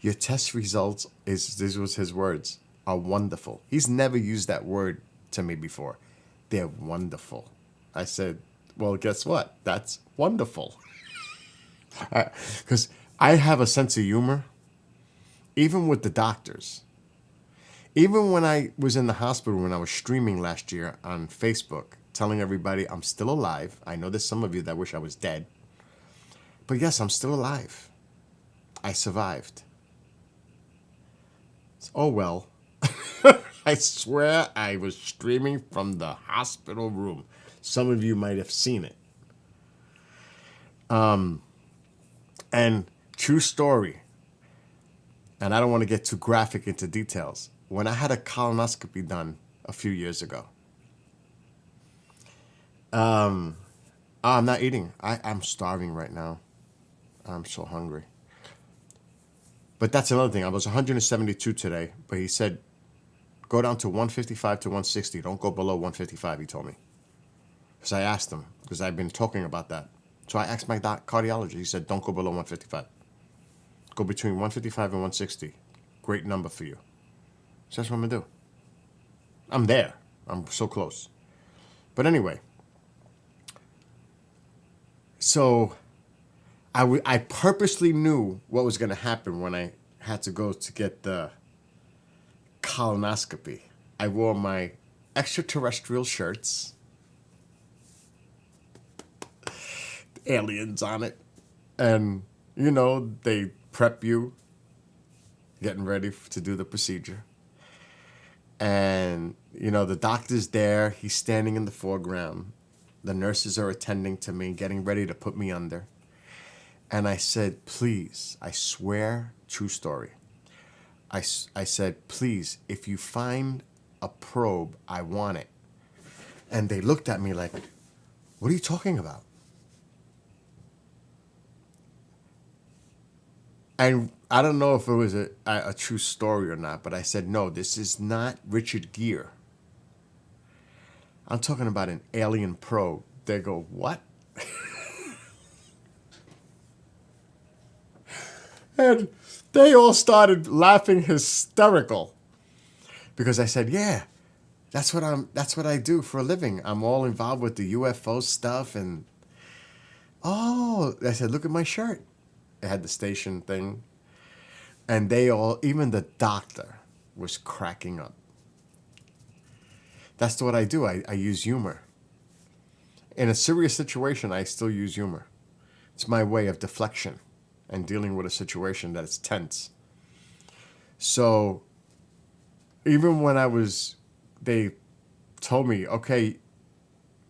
your test results, this was his words, are wonderful. He's never used that word to me before. They're wonderful. I said, well, guess what? That's wonderful. Because I have a sense of humor, even with the doctors. Even when I was in the hospital, when I was streaming last year on Facebook, telling everybody I'm still alive. I know there's some of you that wish I was dead. But yes, I'm still alive. I survived. Oh well. I swear I was streaming from the hospital room. Some of you might have seen it. And true story, and I don't want to get too graphic into details. When I had a colonoscopy done a few years ago, I'm not eating. I'm starving right now. I'm so hungry. But that's another thing. I was 172 today, but he said, go down to 155 to 160. Don't go below 155, he told me. Because I asked him, because I've been talking about that. So I asked my cardiologist. He said, don't go below 155. Go between 155 and 160. Great number for you. So that's what I'm going to do. I'm there. I'm so close. But anyway. So I purposely knew what was going to happen when I had to go to get the colonoscopy. I wore my extraterrestrial shirts. Aliens on it. And, you know, they prep you getting ready to do the procedure. And, you know, the doctor's there. He's standing in the foreground. The nurses are attending to me, getting ready to put me under. And I said, please, I swear, true story. I said, please, if you find a probe, I want it. And they looked at me like, what are you talking about? And I don't know if it was a true story or not, but I said, no, this is not Richard Gere. I'm talking about an alien probe. They go, what? And they all started laughing hysterical because I said, yeah, that's what I do for a living. I'm all involved with the UFO stuff. And oh, I said, look at my shirt. It had the station thing. And they all, even the doctor was cracking up. That's what I do. I use humor. In a serious situation, I still use humor. It's my way of deflection and dealing with a situation that is tense. So even when they told me, okay,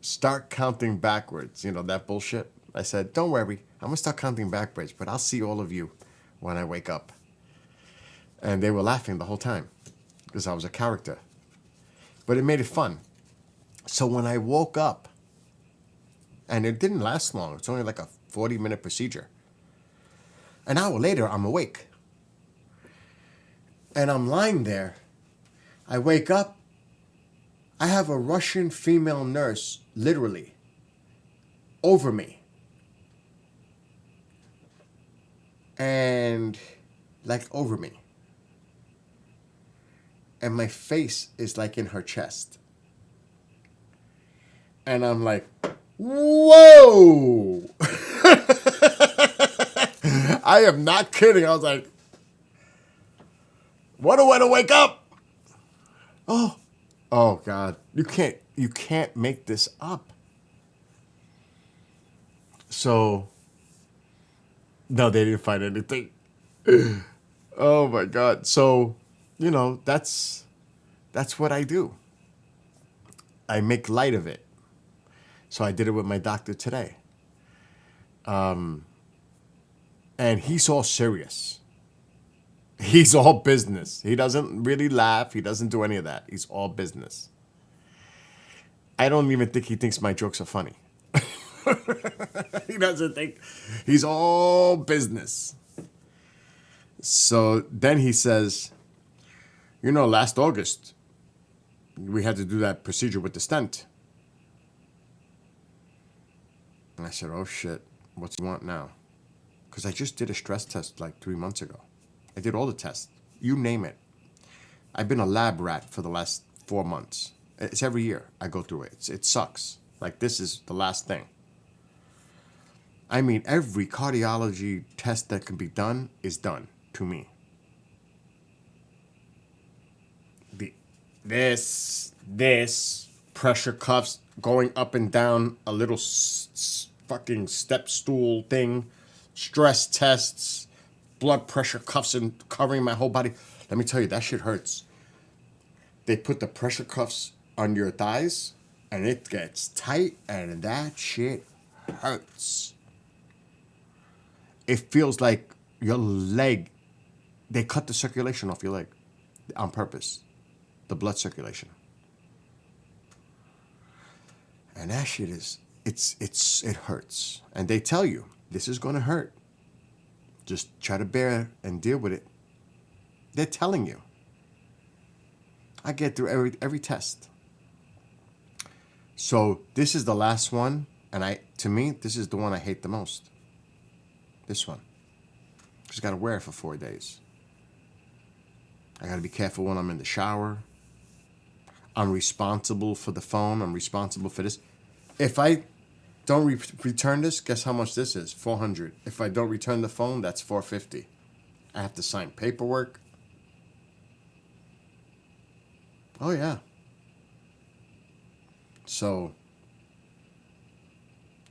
start counting backwards, that bullshit. I said, don't worry, I'm gonna start counting backwards, but I'll see all of you when I wake up. And they were laughing the whole time because I was a character. But it made it fun. So when I woke up, and it didn't last long, it's only like a 40-minute procedure. An hour later, I'm awake. And I'm lying there. I wake up. I have a Russian female nurse, literally, over me. And, like, over me. And my face is, like, in her chest. And I'm like, whoa! I am not kidding. I was like, what a way to wake up. Oh God. You can't make this up. So, no, they didn't find anything. Oh my God. So, that's what I do. I make light of it. So I did it with my doctor today. And he's all serious. He's all business. He doesn't really laugh. He doesn't do any of that. He's all business. I don't even think he thinks my jokes are funny. He doesn't think. He's all business. So then he says, last August, we had to do that procedure with the stent. And I said, oh shit, what's he want now? Because I just did a stress test like 3 months ago. I did all the tests. You name it. I've been a lab rat for the last 4 months. It's every year I go through it. It sucks. Like this is the last thing. I mean, every cardiology test that can be done is done to me. This pressure cuffs going up and down a little fucking step stool thing, stress tests, blood pressure cuffs and covering my whole body. Let me tell you, that shit hurts. They put the pressure cuffs on your thighs and it gets tight and that shit hurts. It feels like your leg, they cut the circulation off your leg on purpose, the blood circulation. And that shit it hurts. And they tell you, this is going to hurt. Just try to bear and deal with it. They're telling you. I get through every test. So this is the last one. And to me, this is the one I hate the most. This one. Just got to wear it for 4 days. I got to be careful when I'm in the shower. I'm responsible for the phone. I'm responsible for this. If I don't return this, guess how much this is? $400. If I don't return the phone, that's $450. I have to sign paperwork. Oh, yeah. So,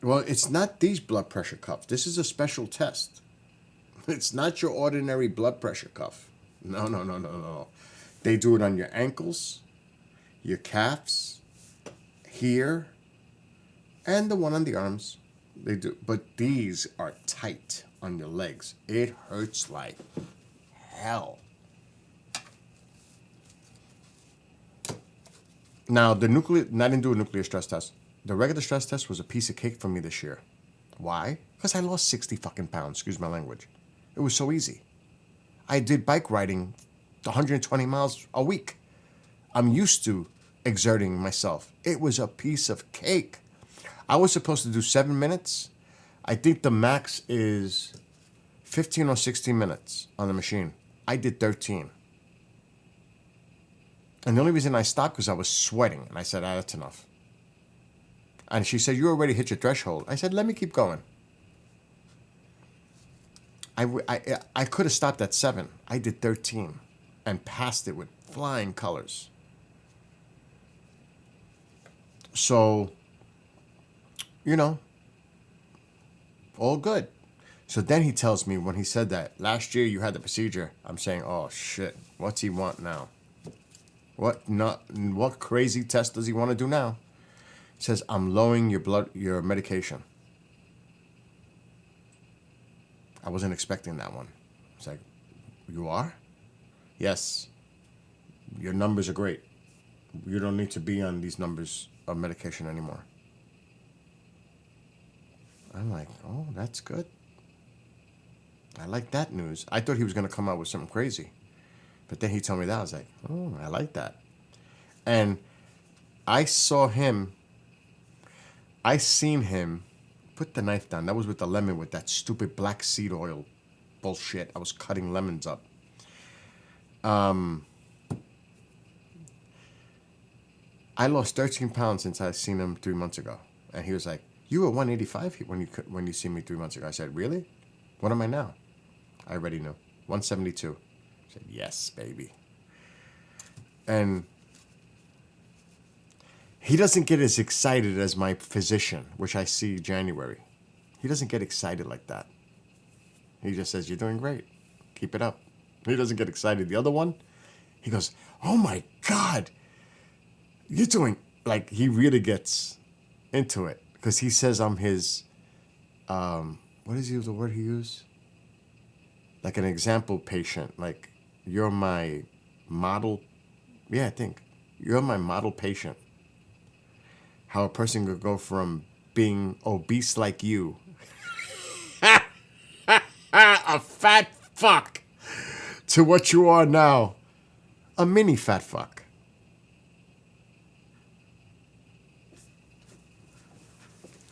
well, it's not these blood pressure cuffs. This is a special test. It's not your ordinary blood pressure cuff. No. They do it on your ankles, your calves, here, and the one on the arms. They do, but these are tight on your legs. It hurts like hell. Now, I didn't do a nuclear stress test. The regular stress test was a piece of cake for me this year. Why? Because I lost 60 fucking pounds, excuse my language. It was so easy. I did bike riding 120 miles a week. I'm used to exerting myself. It was a piece of cake. I was supposed to do 7 minutes. I think the max is 15 or 16 minutes on the machine. I did 13. And the only reason I stopped because I was sweating. And I said, that's enough. And she said, you already hit your threshold. I said, let me keep going. I could have stopped at 7. I did 13 and passed it with flying colors. So, you know, all good. So then he tells me when he said that, last year you had the procedure. I'm saying, oh shit, what's he want now? What crazy test does he want to do now? He says, I'm lowering your medication. I wasn't expecting that one. It's like, you are? Yes. Your numbers are great. You don't need to be on these numbers of medication anymore. I'm like, oh, that's good. I like that news. I thought he was going to come out with something crazy. But then he told me that. I was like, oh, I like that. And I seen him put the knife down. That was with the lemon, with that stupid black seed oil bullshit. I was cutting lemons up. I lost 13 pounds since I seen him 3 months ago. And he was like, you were 185 when you see me 3 months ago. I said, really? What am I now? I already knew. 172. I said, yes, baby. And he doesn't get as excited as my physician, which I see January. He doesn't get excited like that. He just says, you're doing great. Keep it up. He doesn't get excited. The other one, he goes, oh my God. You're doing, like, he really gets into it. Because he says I'm his, what is the word he used? Like an example patient. Like, you're my model. Yeah, I think. You're my model patient. How a person could go from being obese like you, a fat fuck, to what you are now, a mini fat fuck.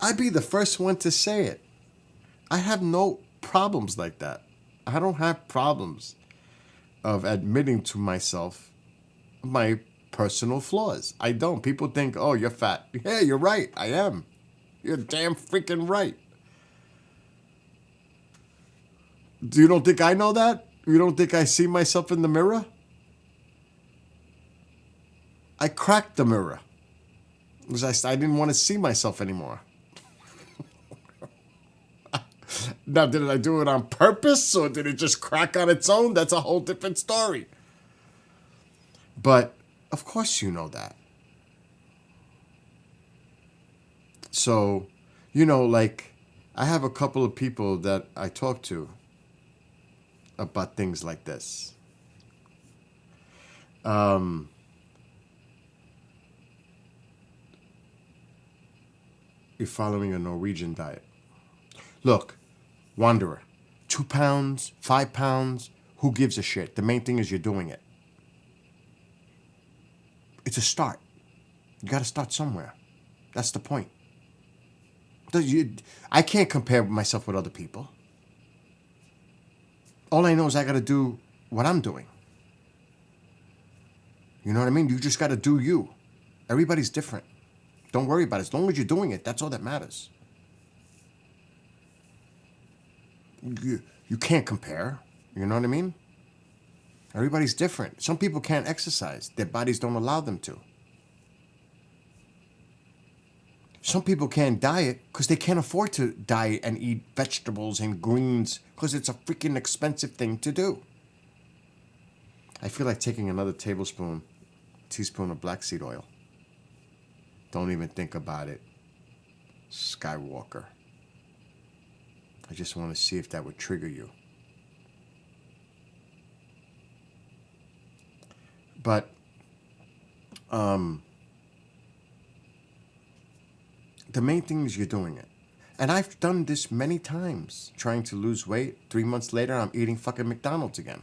I'd be the first one to say it. I have no problems like that. I don't have problems of admitting to myself my personal flaws. I don't. People think, oh, you're fat. Yeah, you're right. I am. You're damn freaking right. You don't think I know that? You don't think I see myself in the mirror? I cracked the mirror because I didn't want to see myself anymore. Now, did I do it on purpose or did it just crack on its own? That's a whole different story. But, of course you know that. So, you know, like, I have a couple of people that I talk to about things like this. You're following a Norwegian diet. Look, Wanderer, 2 pounds, 5 pounds, who gives a shit? The main thing is you're doing it. It's a start. You got to start somewhere. That's the point. I can't compare myself with other people. All I know is I got to do what I'm doing. You know what I mean? You just got to do you. Everybody's different. Don't worry about it. As long as you're doing it, that's all that matters. You can't compare. You know what I mean? Everybody's different. Some people can't exercise. Their bodies don't allow them to. Some people can't diet because they can't afford to diet and eat vegetables and greens because it's a freaking expensive thing to do. I feel like taking another teaspoon of black seed oil. Don't even think about it. Skywalker. I just want to see if that would trigger you. But, the main thing is you're doing it. And I've done this many times, trying to lose weight. 3 months later, I'm eating fucking McDonald's again.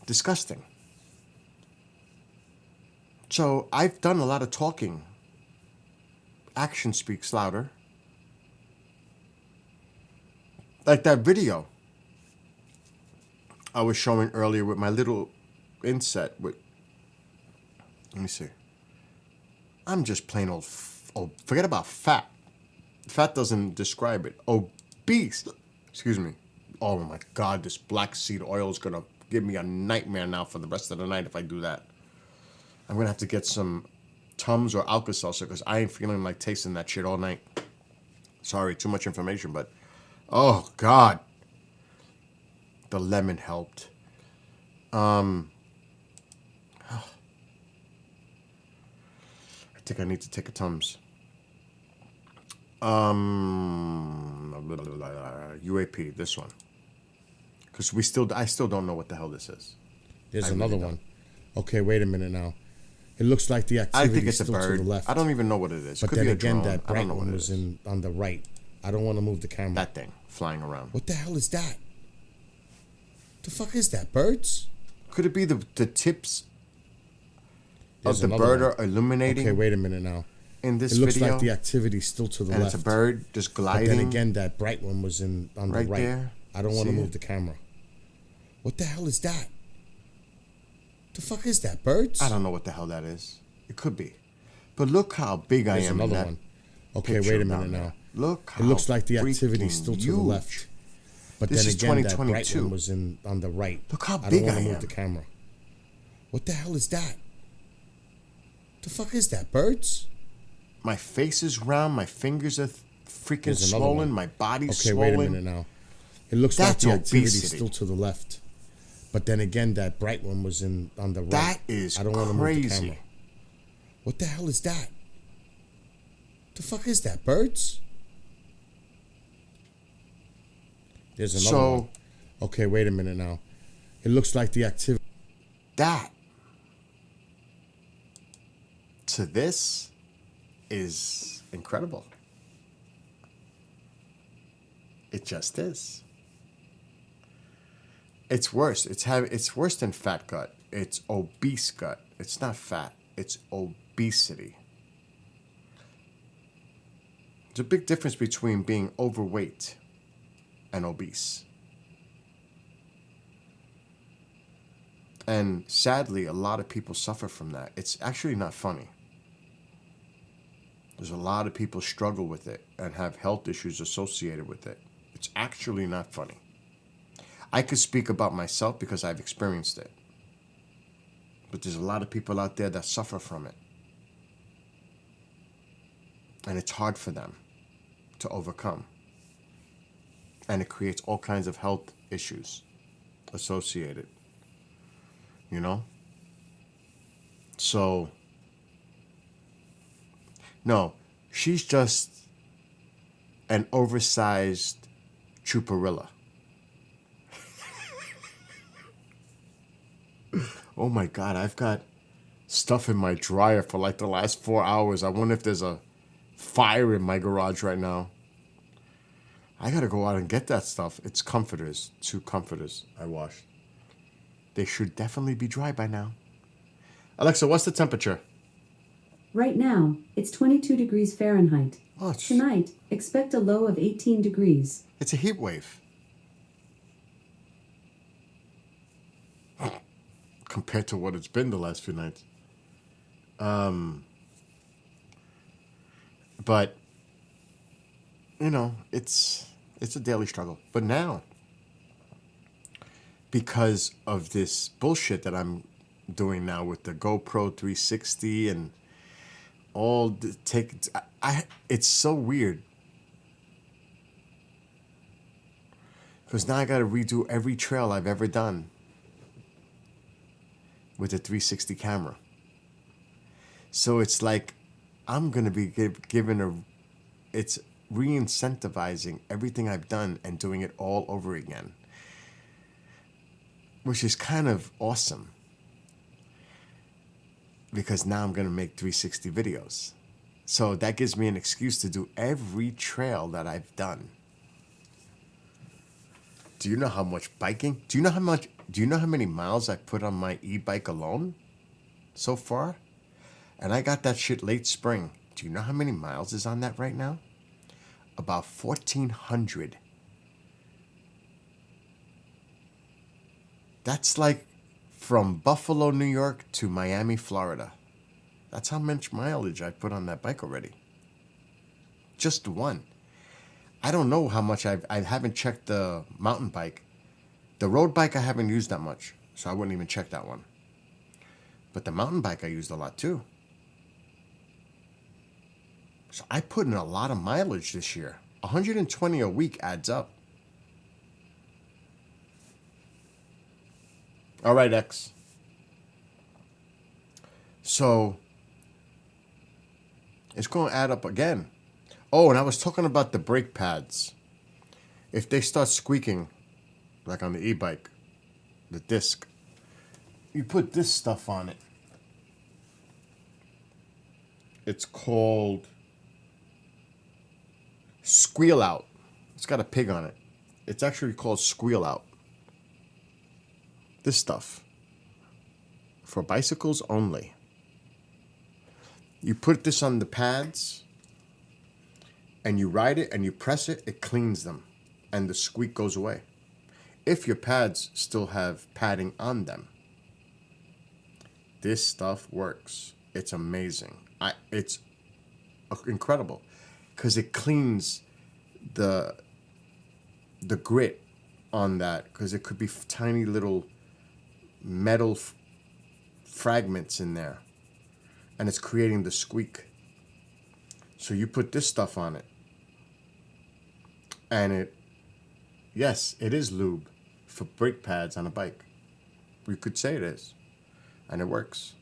disgusting. So I've done a lot of talking. Action speaks louder. Like that video I was showing earlier with my little inset with, let me see. I'm just plain old, forget about fat. Fat doesn't describe it. Obese, excuse me. Oh my God, this black seed oil is gonna give me a nightmare now for the rest of the night if I do that. I'm gonna have to get some Tums or Alka-Seltzer because I ain't feeling like tasting that shit all night. Sorry, too much information, but oh God. The lemon helped. I think I need to take a Tums. UAP, this one. Because I still don't know what the hell this is. There's I another really one. Okay, wait a minute now. It looks like the I activity think is it's a still to the bird. left. I don't even know what it is. But Could then be a again, drone. that I don't bright know what one it was is. on the right. I don't want to move the camera. That thing flying around. What the hell is that? The fuck is that? Birds? Could it be the tips There's of the another bird one. are illuminating? Okay, wait a minute now. In this it looks video, like the activity is still to the and left. it's a bird just gliding. But then again, that bright one was on the Right right. there. I don't want to See move it? the camera. What the hell is that? The fuck is that? Birds? I don't know what the hell that is. It could be. But look how big I There's am in another that one. Okay, picture wait a down minute there. now. Look how It looks like the activity is freaking still to huge. the left. But This then is again, that bright 2022. one was on the right. Look how I big don't want I to move am. the camera. What the hell is that? The fuck is that? Birds? My face is round. My fingers are freaking There's another swollen. one. My body's Okay, swollen. wait a minute now. It looks That's like the activity is obesity. still to the left. But then again, that bright one was on the right. That is I don't want to move the crazy. camera. What the hell is that? The fuck is that? Birds? There's another So- one. Okay, wait a minute now. It looks like the activity. That to this is incredible. It just is. It's worse. It's worse than fat gut. It's obese gut. It's not fat. It's obesity. There's a big difference between being overweight and obese. And sadly, a lot of people suffer from that. It's actually not funny. There's a lot of people struggle with it and have health issues associated with it. It's actually not funny. I could speak about myself because I've experienced it. But there's a lot of people out there that suffer from it. And it's hard for them to overcome. And it creates all kinds of health issues associated. You know? So, no, she's just an oversized chuparilla. Oh my God, I've got stuff in my dryer for like the last 4 hours. I wonder if there's a fire in my garage right now. I gotta go out and get that stuff. It's comforters, 2 comforters I washed. They should definitely be dry by now. Alexa, what's the temperature? Right now, it's 22 degrees Fahrenheit. Oh, Tonight, expect a low of 18 degrees. it's a heat wave. Compared to what it's been the last few nights. But, you know, it's a daily struggle. But now, because of this bullshit that I'm doing now with the GoPro 360 and all the it's so weird. Because now I got to redo every trail I've ever done with a 360 camera. So it's like I'm going to be given it's re-incentivizing everything I've done and doing it all over again. Which is kind of awesome. Because now I'm going to make 360 videos. So that gives me an excuse to do every trail that I've done. Do you know how much biking? Do you know how many miles I put on my e-bike alone so far? And I got that shit late spring. Do you know how many miles is on that right now? About 1,400. That's like from Buffalo, New York to Miami, Florida. That's how much mileage I put on that bike already. Just one. I don't know how much I haven't checked the mountain bike. The road bike I haven't used that much, so I wouldn't even check that one. But the mountain bike I used a lot too. So I put in a lot of mileage this year. 120 a week adds up. All right, X. So it's going to add up again. Oh, and I was talking about the brake pads. If they start squeaking, like on the e-bike, the disc, you put this stuff on it. It's called Squeal Out. It's got a pig on it. It's actually called Squeal Out. This stuff. For bicycles only. You put this on the pads and you ride it and you press it, it cleans them and the squeak goes away. If your pads still have padding on them. This stuff works. It's amazing. It's incredible because it cleans the grit on that, because it could be tiny little metal fragments in there and it's creating the squeak. So you put this stuff on it and yes, it is lube for brake pads on a bike. We could say it is. And it works.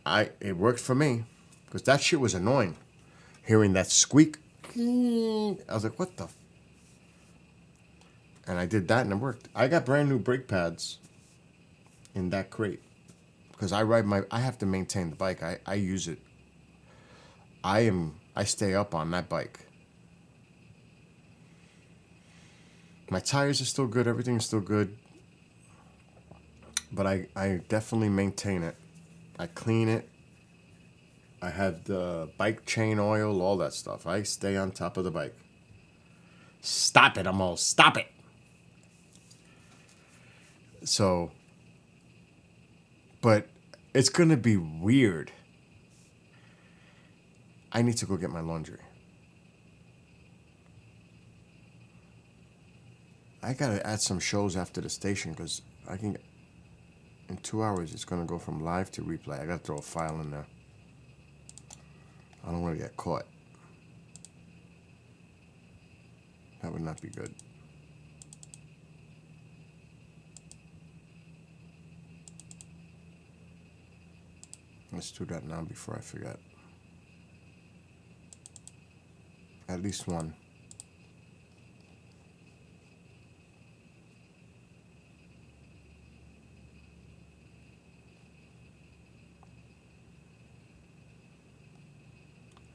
It worked for me because that shit was annoying. Hearing that squeak. I was like, what the? And I did that and it worked. I got brand new brake pads in that crate because I have to maintain the bike. I use it. I stay up on that bike. My tires are still good. Everything is still good. But I definitely maintain it. I clean it. I have the bike chain oil, all that stuff. I stay on top of the bike. Stop it, Amol. Stop it. So, but it's going to be weird. I need to go get my laundry. I got to add some shows after the station because in 2 hours, it's going to go from live to replay. I got to throw a file in there. I don't want to get caught. That would not be good. Let's do that now before I forget. At least one.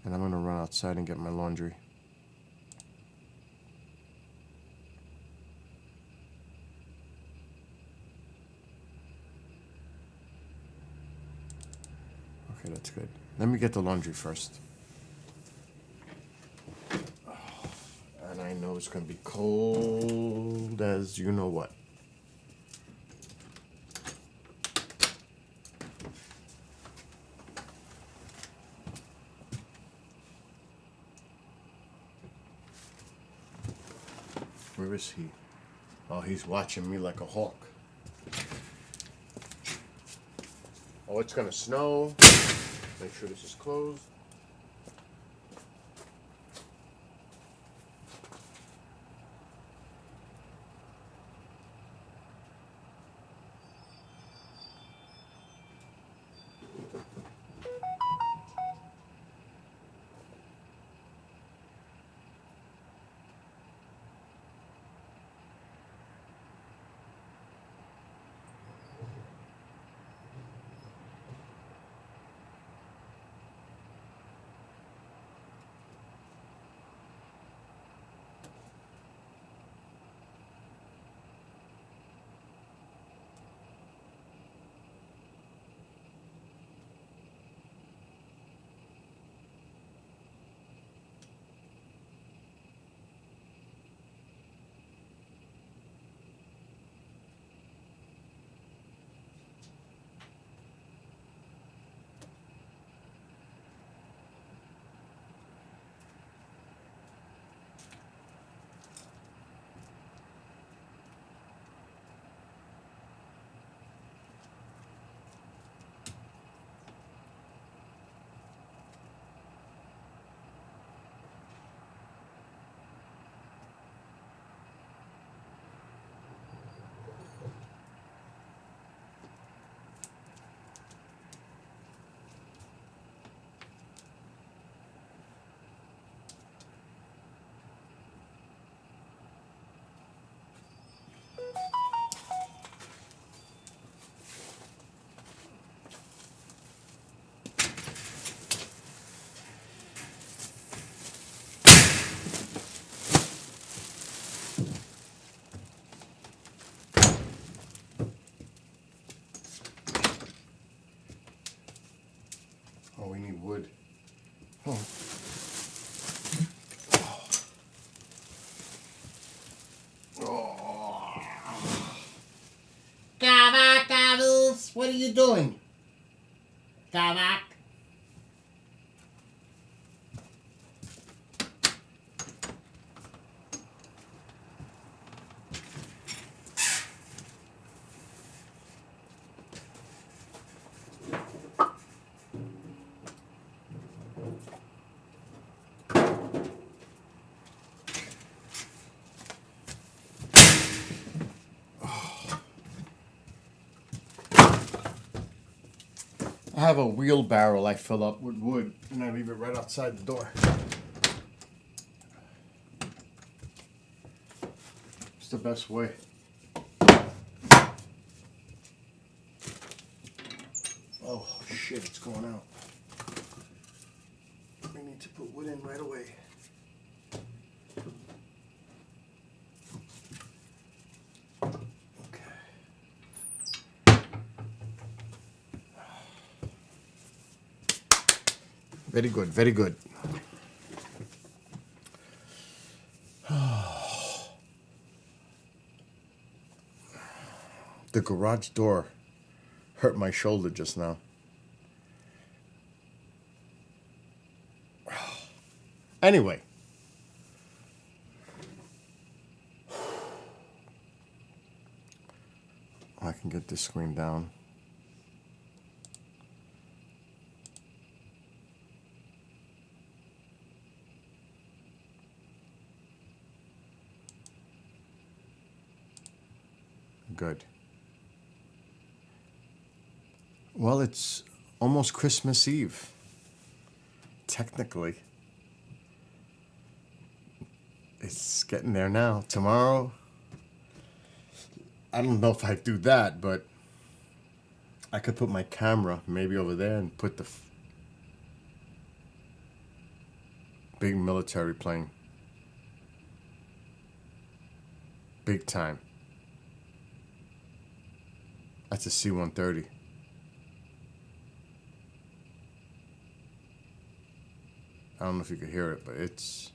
And I'm going to run outside and get my laundry. Okay, that's good. Let me get the laundry first. And I know it's going to be cold as you know what. Where is he? Oh, he's watching me like a hawk. Oh, it's gonna snow. Make sure this is closed. doing? Kavak? I have a wheelbarrow I fill up with wood, and I leave it right outside the door. It's the best way. Oh shit, it's going out. We need to put wood in right away. Very good, very good. The garage door hurt my shoulder just now. Anyway. I can get this screen down. Good. Well, it's almost Christmas Eve. Technically. It's getting there now. Tomorrow, I don't know if I do that, but I could put my camera maybe over there and put the big military plane. Big time. That's a C-130. I don't know if you could hear it, but it's...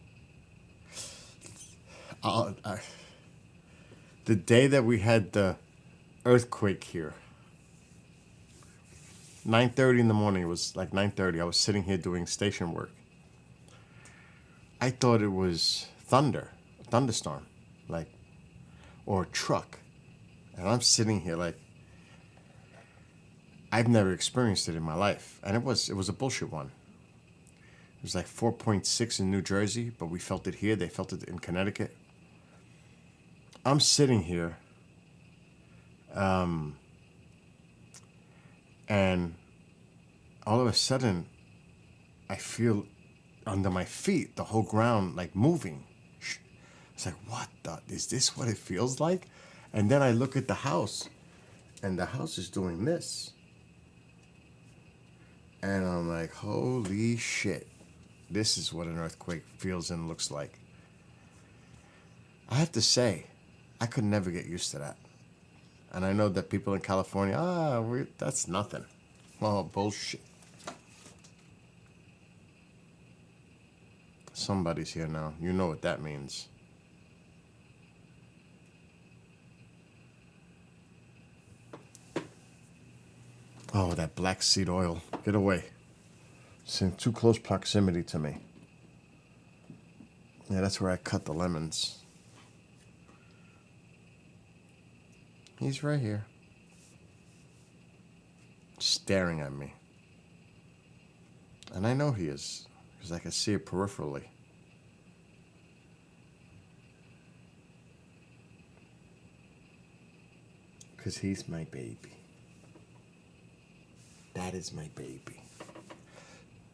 the day that we had the earthquake here, 9:30 in the morning, it was like 9:30, I was sitting here doing station work. I thought it was thunder, a thunderstorm, like, or a truck. And I'm sitting here like, I've never experienced it in my life. And it was a bullshit one. It was like 4.6 in New Jersey, but we felt it here. They felt it in Connecticut. I'm sitting here, and all of a sudden, I feel under my feet, the whole ground like moving. It's like, what the, is this what it feels like? And then I look at the house, and the house is doing this. And I'm like, holy shit. This is what an earthquake feels and looks like. I have to say, I could never get used to that. And I know that people in California, that's nothing. Well, bullshit. Somebody's here now. You know what that means. Oh, that black seed oil. Get away. It's in too close proximity to me. Yeah, that's where I cut the lemons. He's right here. Staring at me. And I know he is, because I can see it peripherally. Because he's my baby. That is my baby.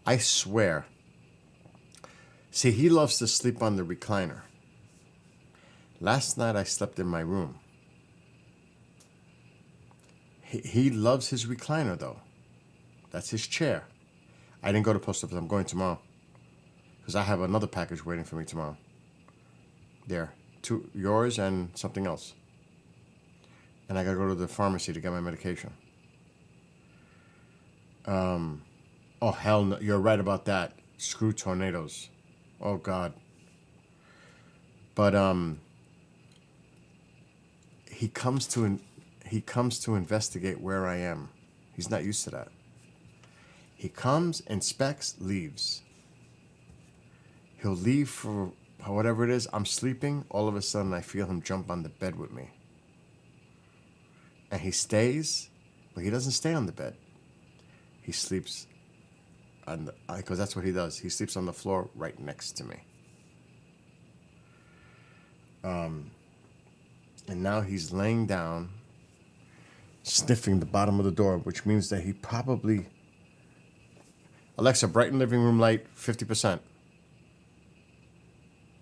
I swear. See, he loves to sleep on the recliner. Last night I slept in my room. He loves his recliner, though. That's his chair. I didn't go to post office. I'm going tomorrow. Because I have another package waiting for me tomorrow. There. Two, yours and something else. And I got to go to the pharmacy to get my medication. Oh, hell no. You're right about that. Screw tornadoes. Oh, God. But, he comes to investigate where I am. He's not used to that. He comes, inspects, leaves. He'll leave for whatever it is. I'm sleeping. All of a sudden, I feel him jump on the bed with me. And he stays, but he doesn't stay on the bed. He sleeps on because that's what he does. He sleeps on the floor right next to me. And now he's laying down, sniffing the bottom of the door, which means that he probably... Alexa, brighten living room light 50%.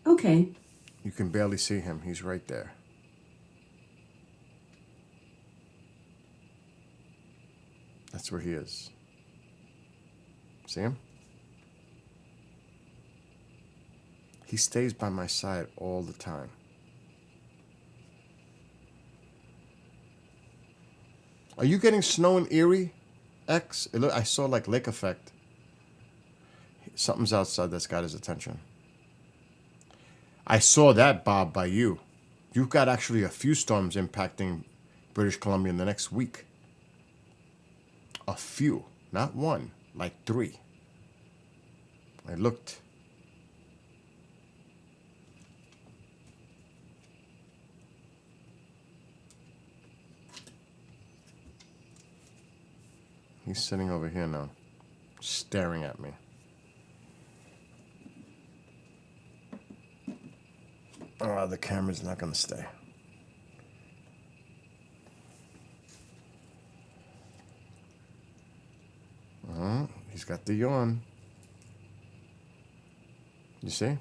Okay. You can barely see him. He's right there. That's where he is. See him? He stays by my side all the time. Are you getting snow in Erie, X? I saw like lake effect. Something's outside that's got his attention. I saw that, Bob, by you. You've got actually a few storms impacting British Columbia in the next week. A few, not one, like 3. I looked. He's sitting over here now, staring at me. Oh, the camera's not going to stay. He's got the yawn. You see?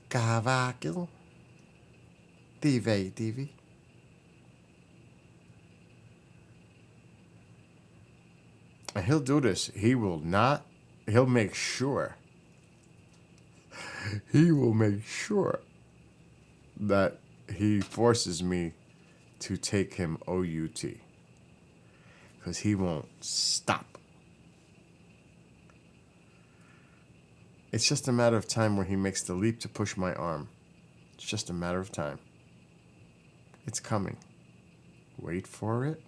Cavaco. TV. And he'll do this. He'll make sure. He will make sure that he forces me to take him OUT. Because he won't stop. It's just a matter of time where he makes the leap to push my arm. It's just a matter of time. It's coming. Wait for it.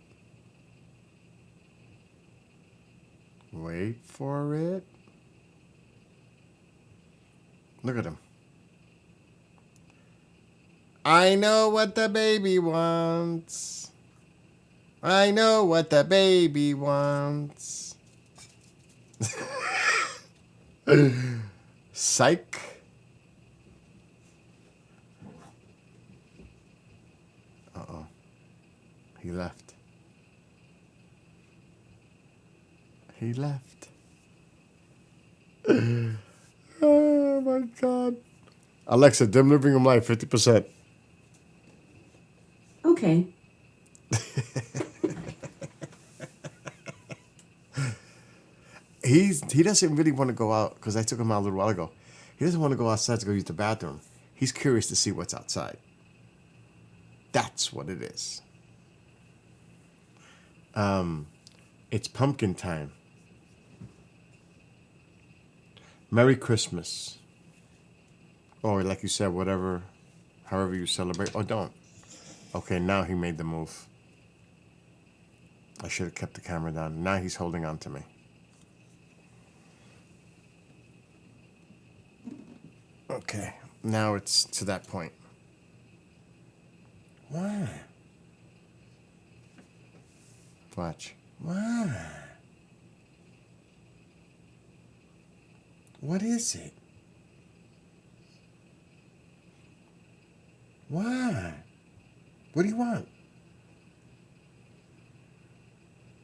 Wait for it. Look at him. I know what the baby wants. I know what the baby wants. Psych. Uh-oh. He left. He left. Oh my God. Alexa, dim living room light 50%. Okay. He doesn't really want to go out because I took him out a little while ago. He doesn't want to go outside to go use the bathroom. He's curious to see what's outside. That's what it is. It's pumpkin time. Merry Christmas. Or like you said, whatever, however you celebrate. Or don't. Okay, now he made the move. I should have kept the camera down. Now he's holding on to me. Okay, now it's to that point. Why? Watch. Why? What is it? Why? What do you want?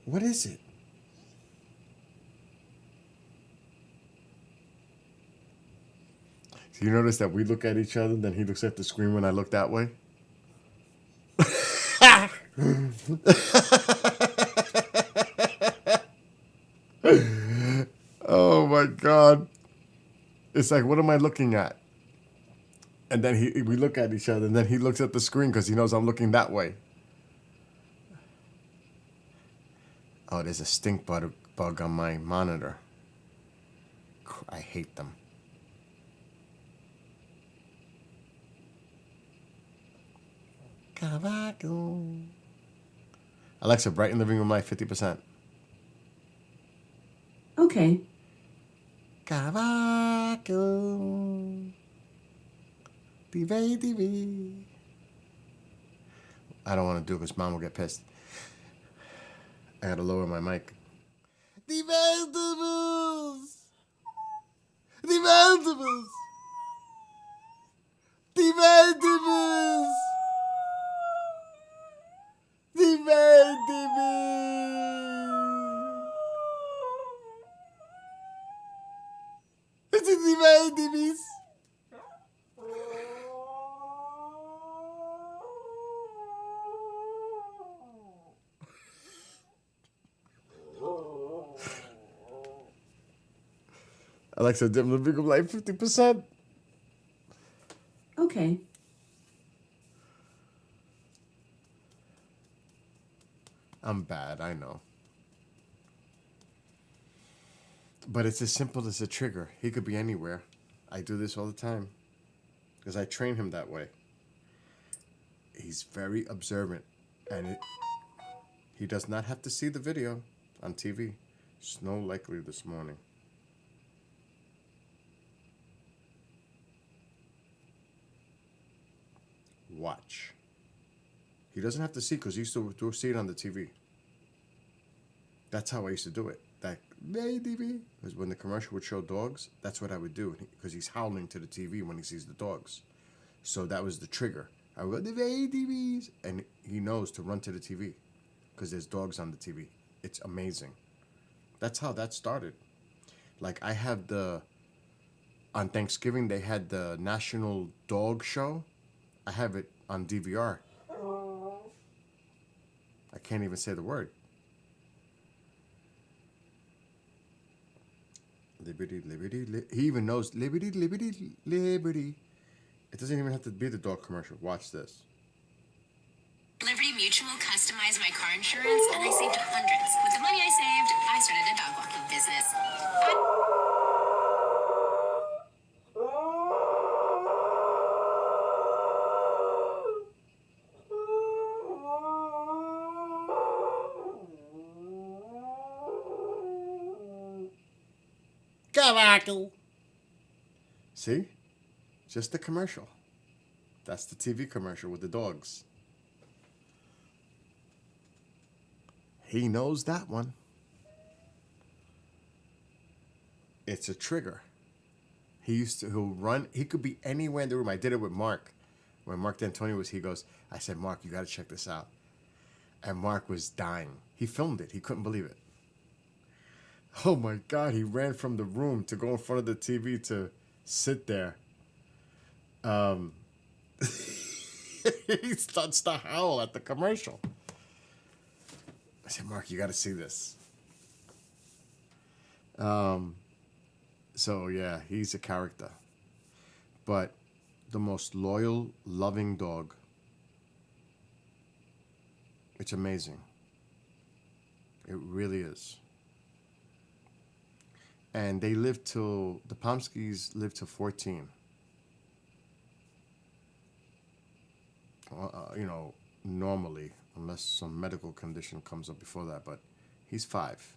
What is it? Do you notice that we look at each other, then he looks at the screen when I look that way? Oh my God. It's like, what am I looking at? And then we look at each other, and then he looks at the screen because he knows I'm looking that way. Oh, there's a stink bug on my monitor. I hate them. Cavaco. Alexa, brighten living room light 50%. Okay. Cavaco. TV. I don't want to do it because mom will get pissed. I gotta lower my mic. The vegetables! The vegetables! The vegetables! The vegetables! It's the vegetables! Alexa, dim the big light 50%. Okay. I'm bad, I know. But it's as simple as a trigger. He could be anywhere. I do this all the time because I train him that way. He's very observant, and he does not have to see the video on TV. Snow likely this morning. Watch. He doesn't have to see because he used to see it on the TV. That's how I used to do it. That TV was when the commercial would show dogs. That's what I would do because he's howling to the TV when he sees the dogs. So that was the trigger. I would go, the TVs, and he knows to run to the TV because there's dogs on the TV. It's amazing. That's how that started. Like I have on Thanksgiving they had the National Dog Show. I have it on DVR. I can't even say the word. Liberty, liberty, he even knows liberty, liberty, liberty. It doesn't even have to be the dog commercial. Watch this. Liberty Mutual customized my car insurance and I saved hundreds. With the money I saved, I started a dog walking business. See? Just the commercial. That's the TV commercial with the dogs. He knows that one. It's a trigger. He'll run. He could be anywhere in the room. I did it with Mark. When Mark D'Antoni he goes, I said, Mark, you got to check this out. And Mark was dying. He filmed it. He couldn't believe it. Oh my God, he ran from the room to go in front of the TV to sit there. He starts to howl at the commercial. I said, Mark, you got to see this. So yeah, he's a character. But the most loyal, loving dog. It's amazing. It really is. And they lived till, the Pomskys lived till 14. Normally, unless some medical condition comes up before that, but he's 5.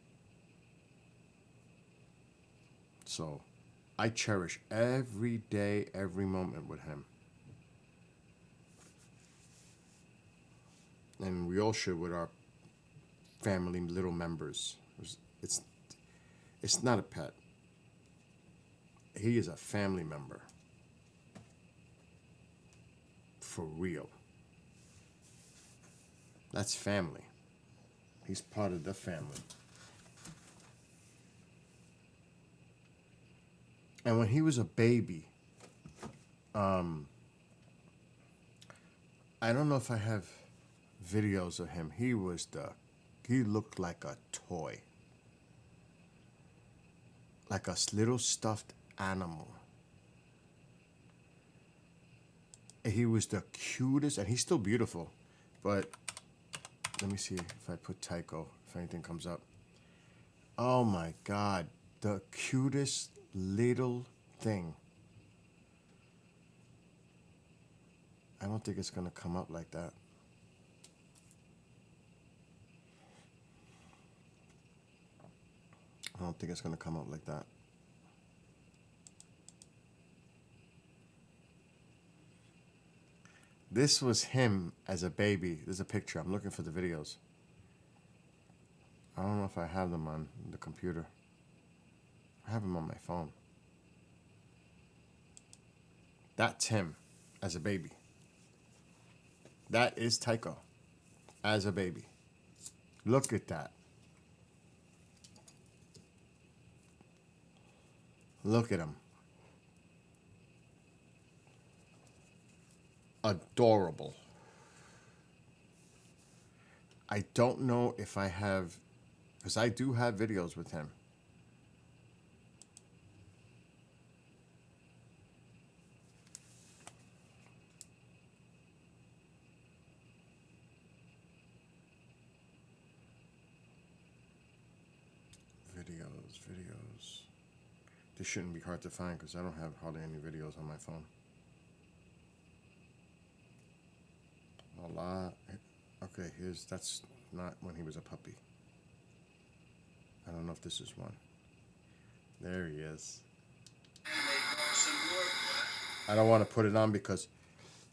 So I cherish every day, every moment with him. And we all should with our family little members. It's not a pet. He is a family member. For real. That's family. He's part of the family. And when he was a baby, I don't know if I have videos of him. He looked like a toy. Like a little stuffed animal. He was the cutest, and he's still beautiful. But let me see if I put Tycho, if anything comes up. Oh my God, the cutest little thing. I don't think it's gonna come up like that. think it's going to come out like that. This was him as a baby. There's a picture. I'm looking for the videos. I don't know if I have them on the computer. I have them on my phone. That's him as a baby. That is Tycho as a baby. Look at that. Look at him. Adorable. I don't know if I have, because I do have videos with him. Videos. This shouldn't be hard to find because I don't have hardly any videos on my phone. A lot. Okay, that's not when he was a puppy. I don't know if this is one. There he is. I don't want to put it on because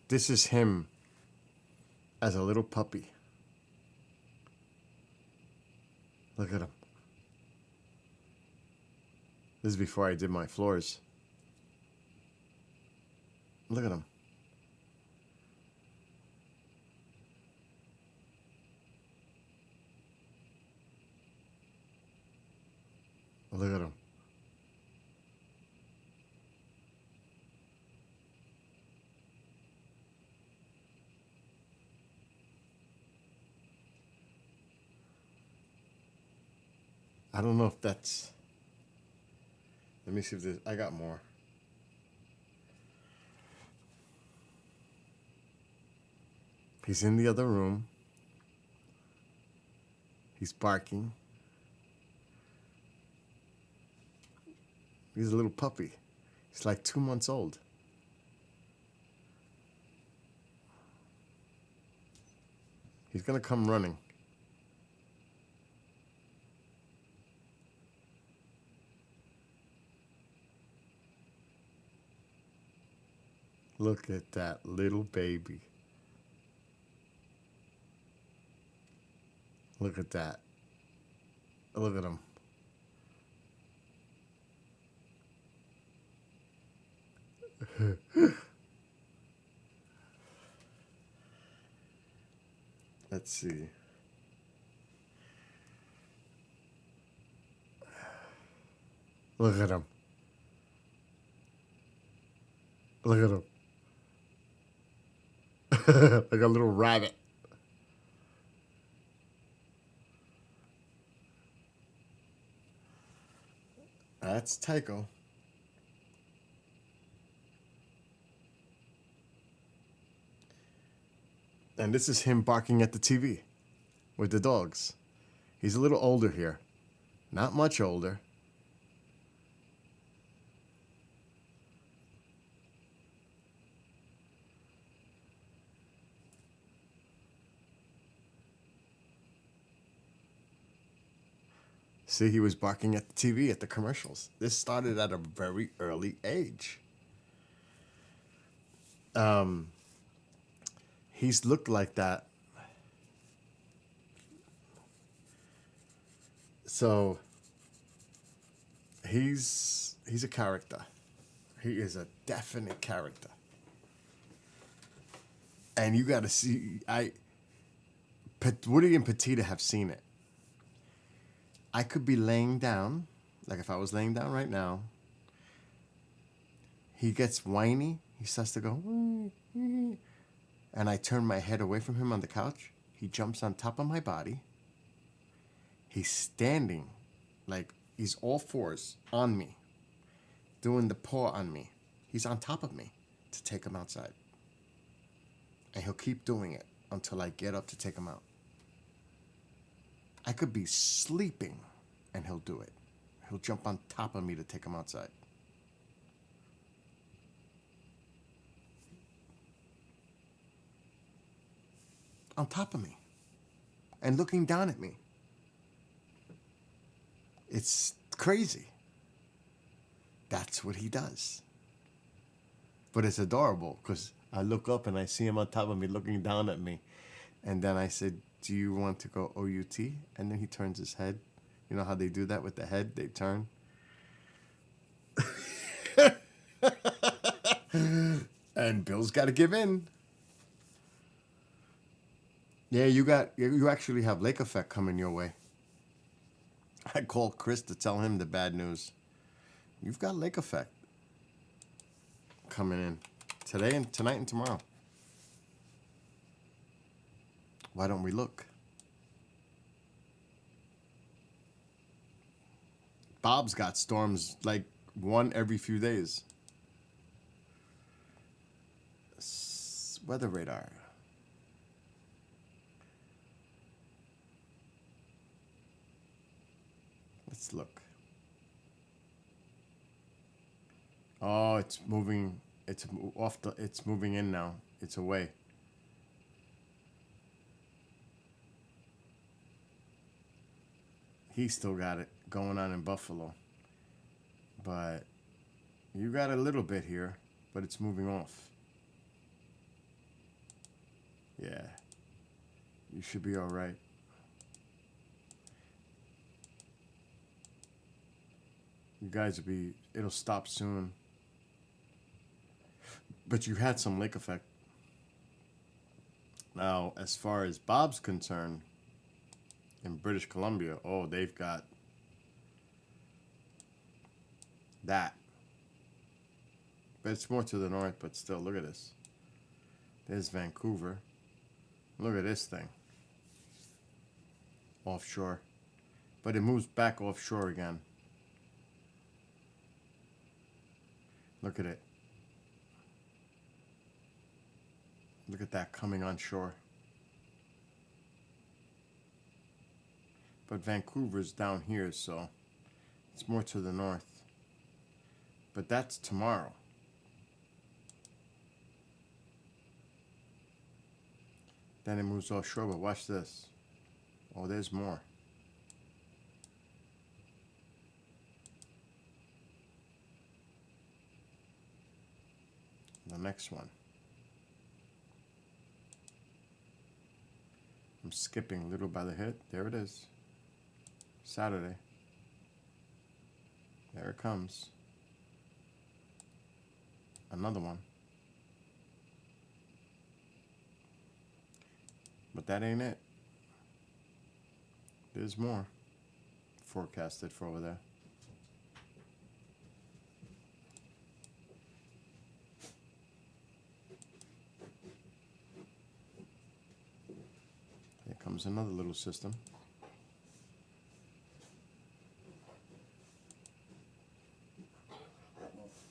this is him as a little puppy. Look at him. This is before I did my floors. Look at him. Look at him. I don't know if that's... Let me see if there's... I got more. He's in the other room. He's barking. He's a little puppy. He's like 2 months old. He's gonna come running. Look at that little baby. Look at that. Look at him. Let's see. Look at him. Look at him. Like a little rabbit. That's Tycho. And this is him barking at the TV with the dogs. He's a little older here. Not much older. See, he was barking at the TV at the commercials. This started at a very early age. He's looked like that. So he's a character. He is a definite character. And you got to see, Woody and Petita have seen it. I could be laying down, like if I was laying down right now. He gets whiny. He starts to go, and I turn my head away from him on the couch. He jumps on top of my body. He's standing, like he's all fours on me, doing the paw on me. He's on top of me to take him outside. And he'll keep doing it until I get up to take him out. I could be sleeping and he'll do it. He'll jump on top of me to take him outside. On top of me. And looking down at me. It's crazy. That's what he does. But it's adorable because I look up and I see him on top of me looking down at me. And then I said, do you want to go OUT? And then he turns his head. You know how they do that with the head? They turn. And Bill's got to give in. Yeah, you actually have lake effect coming your way. I called Chris to tell him the bad news. You've got lake effect coming in today and tonight and tomorrow. Why don't we look? Bob's got storms like one every few days. Weather radar. Let's look. Oh, it's moving. It's off the. It's moving in now. It's away. He's still got it going on in Buffalo. But you got a little bit here, but it's moving off. Yeah. You should be all right. You guys will be, it'll stop soon. But you had some lake effect. Now, as far as Bob's concerned, in British Columbia, oh, they've got that. But it's more to the north, but still, look at this. There's Vancouver. Look at this thing. Offshore. But it moves back offshore again. Look at it. Look at that coming on shore. But Vancouver's down here, so it's more to the north. But that's tomorrow. Then it moves offshore, but watch this. Oh, there's more. The next one. I'm skipping little by the hit. There it is. Saturday. There it comes. Another one. But that ain't it. There's more forecasted for over there. Here comes another little system.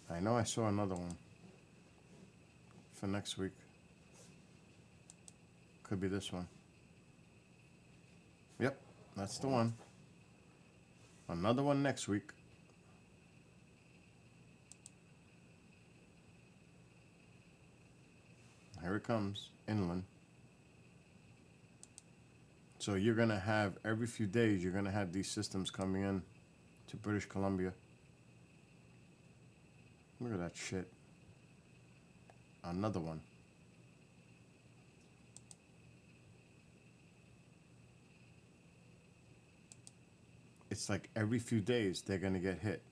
I know I saw another one for next week. Could be this one. Yep, that's the one. Another one next week. Here it comes, inland. So you're going to have, every few days, you're going to have these systems coming in to British Columbia. Look at that shit. Another one. It's like every few days they're going to get hit.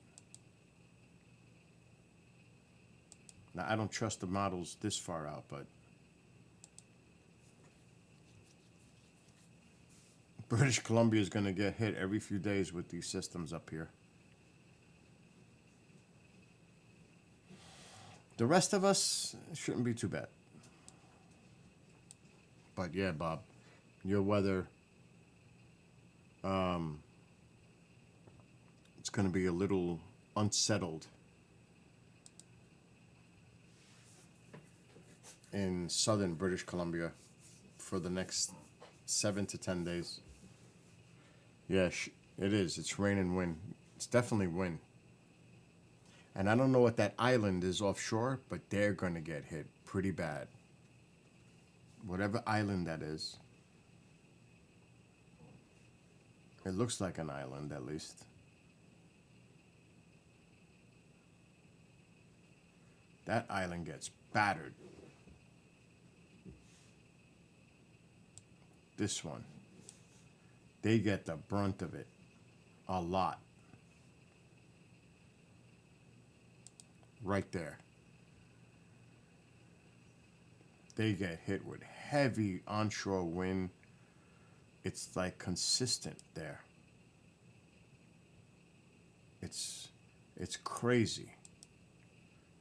Now, I don't trust the models this far out, but British Columbia is going to get hit every few days with these systems up here. The rest of us shouldn't be too bad. But yeah, Bob, your weather, it's going to be a little unsettled in southern British Columbia for the next 7 to 10 days. Yeah, it is. It's rain and wind. It's definitely wind. And I don't know what that island is offshore, but they're going to get hit pretty bad. Whatever island that is. It looks like an island, at least. That island gets battered. This one, they get the brunt of it a lot. Right there. They get hit with heavy onshore wind. It's like consistent there. It's crazy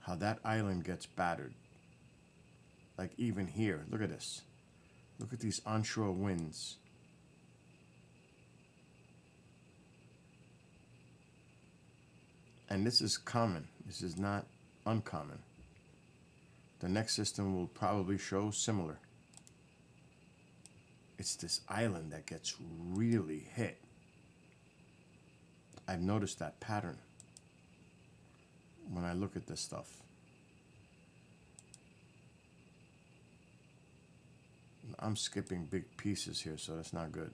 how that island gets battered. Like even here, look at this. Look at these onshore winds. And this is common. This is not uncommon. The next system will probably show similar. It's this island that gets really hit. I've noticed that pattern when I look at this stuff. I'm skipping big pieces here, so that's not good.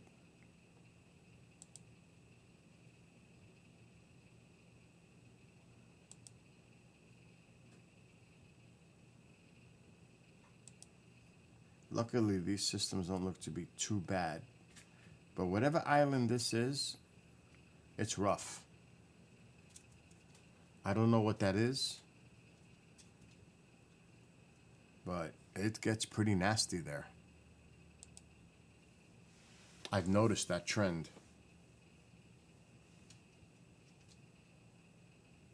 Luckily, these systems don't look to be too bad. But whatever island this is, it's rough. I don't know what that is, but it gets pretty nasty there. I've noticed that trend.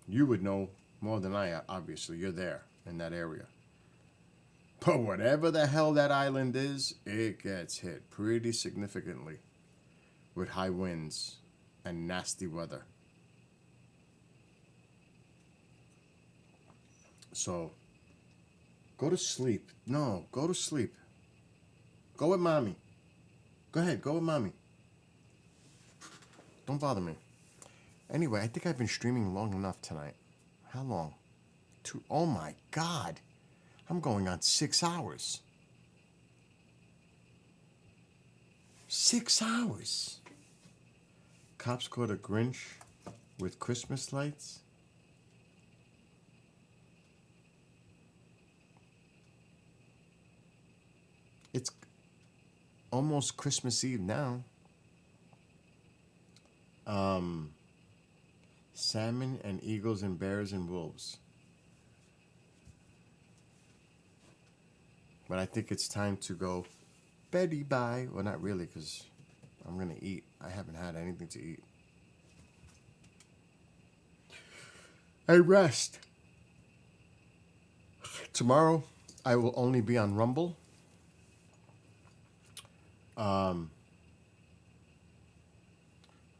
You would know more than I, obviously. You're there in that area. But whatever the hell that island is, it gets hit pretty significantly with high winds and nasty weather. So, go to sleep. No, go to sleep. Go with mommy. Go ahead, go with mommy. Don't bother me. Anyway, I think I've been streaming long enough tonight. How long? Oh my God. I'm going on 6 hours. 6 hours. Cops caught a Grinch with Christmas lights. It's almost Christmas Eve now. Salmon and eagles and bears and wolves. But I think it's time to go beddy bye. Well, not really, because I'm going to eat. I haven't had anything to eat. I rest. Tomorrow, I will only be on Rumble.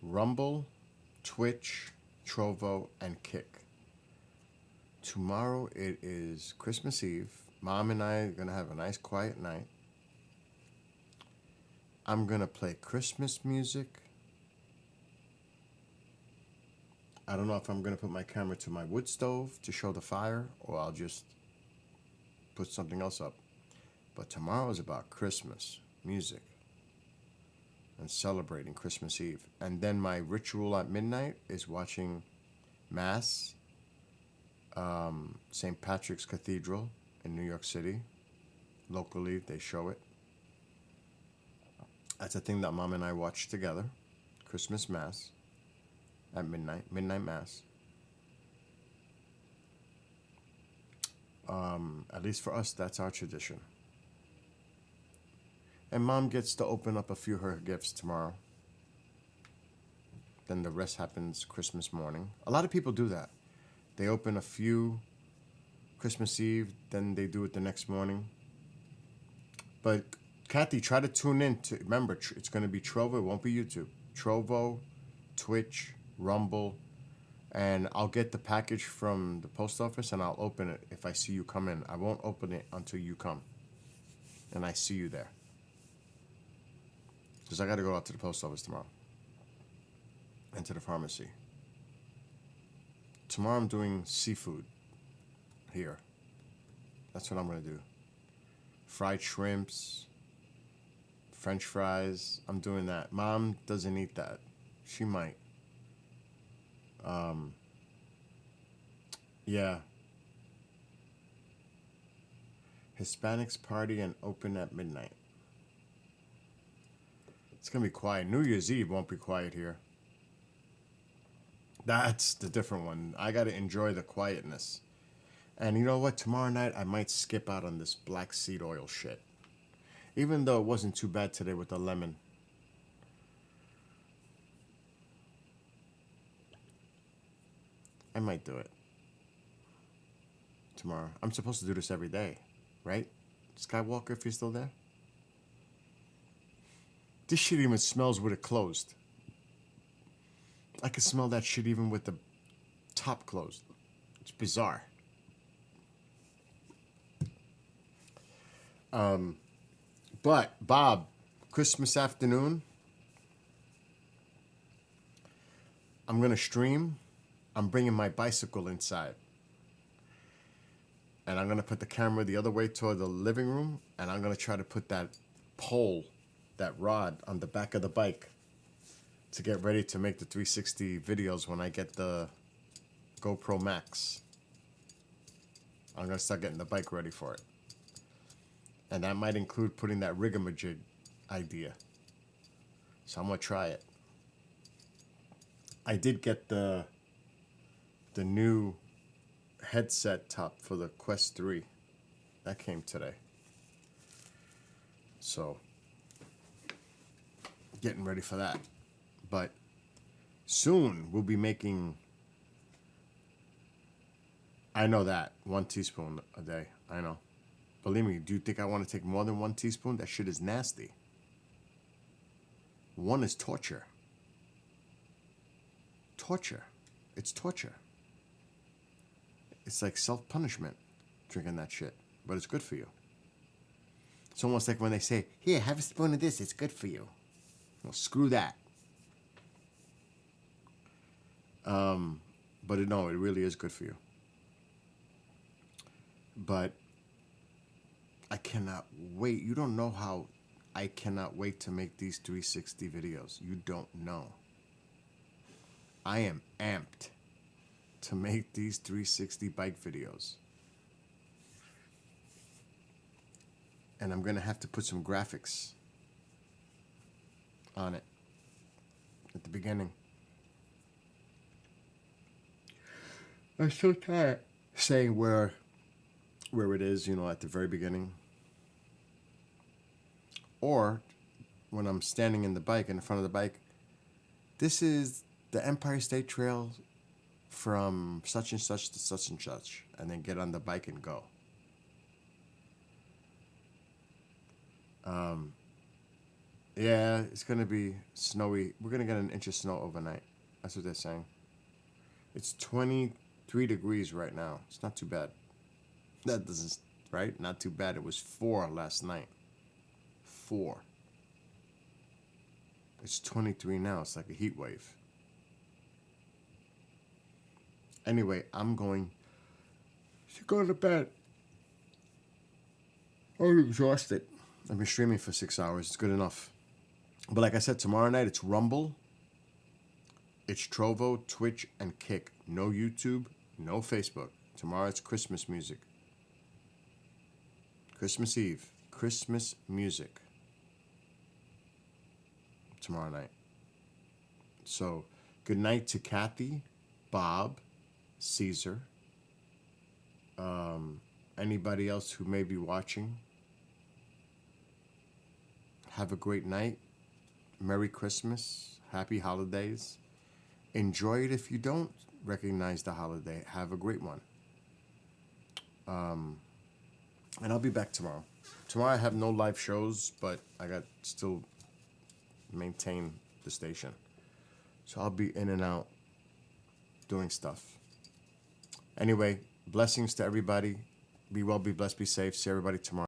Rumble, Twitch, Trovo, and Kick. Tomorrow it is Christmas Eve. Mom and I are going to have a nice quiet night. I'm going to play Christmas music. I don't know if I'm going to put my camera to my wood stove to show the fire, or I'll just put something else up. But tomorrow is about Christmas music and celebrating Christmas Eve. And then my ritual at midnight is watching Mass, St. Patrick's Cathedral in New York City. Locally, they show it. That's a thing that Mom and I watch together. Christmas Mass at midnight Mass. At least for us, that's our tradition. And Mom gets to open up a few of her gifts tomorrow. Then the rest happens Christmas morning. A lot of people do that. They open a few Christmas Eve, then they do it the next morning. But Kathy, try to tune in to, remember, it's going to be Trovo, it won't be YouTube. Trovo, Twitch, Rumble, and I'll get the package from the post office and I'll open it if I see you come in. I won't open it until you come and I see you there. Because I got to go out to the post office tomorrow and to the pharmacy. Tomorrow I'm doing seafood here. That's what I'm going to do. Fried shrimps, French fries. I'm doing that. Mom doesn't eat that. She might. Yeah. Hispanics party and open at midnight. It's going to be quiet. New Year's Eve won't be quiet here. That's the different one. I got to enjoy the quietness. And you know what? Tomorrow night, I might skip out on this black seed oil shit. Even though it wasn't too bad today with the lemon. I might do it. Tomorrow. I'm supposed to do this every day, right? Skywalker, if you're still there. This shit even smells with it closed. I can smell that shit even with the top closed. It's bizarre. But, Bob, Christmas afternoon, I'm going to stream. I'm bringing my bicycle inside. And I'm going to put the camera the other way toward the living room. And I'm going to try to put that pole, that rod, on the back of the bike to get ready to make the 360 videos when I get the GoPro Max. I'm going to start getting the bike ready for it. And that might include putting that rigamajig idea. So I'm going to try it. I did get the new headset top for the Quest 3. That came today. So, getting ready for that. But soon we'll be making, I know that, 1 teaspoon a day. I know. Believe me, do you think I want to take more than 1 teaspoon? That shit is nasty. 1 is torture. Torture. It's torture. It's like self-punishment, drinking that shit. But it's good for you. It's almost like when they say, here, have a spoon of this, it's good for you. Well, screw that. But no, it really is good for you. But I cannot wait. You don't know how I cannot wait to make these 360 videos. You don't know. I am amped to make these 360 bike videos. And I'm going to have to put some graphics on it at the beginning. I'm so tired saying where it is, you know, at the very beginning. Or when I'm standing in the bike, in front of the bike, this is the Empire State Trail from such and such to such and such, and then get on the bike and go. Yeah, it's going to be snowy. We're going to get an inch of snow overnight. That's what they're saying. It's 23 degrees right now. It's not too bad. That doesn't, right? Not too bad. It was 4 last night. 4. It's 23 now. It's like a heat wave. Anyway, I'm going to go to bed. I'm exhausted. I've been streaming for 6 hours. It's good enough. But like I said, tomorrow night it's Rumble, it's Trovo, Twitch, and Kick. No YouTube, no Facebook. Tomorrow it's Christmas music. Christmas Eve. Christmas music. Tomorrow night. So, good night to Kathy, Bob, Caesar, anybody else who may be watching. Have a great night. Merry Christmas. Happy holidays. Enjoy it if you don't recognize the holiday. Have a great one. And I'll be back tomorrow. Tomorrow I have no live shows, but I got still maintain the station. So I'll be in and out doing stuff. Anyway, blessings to everybody. Be well, be blessed, be safe. See everybody tomorrow.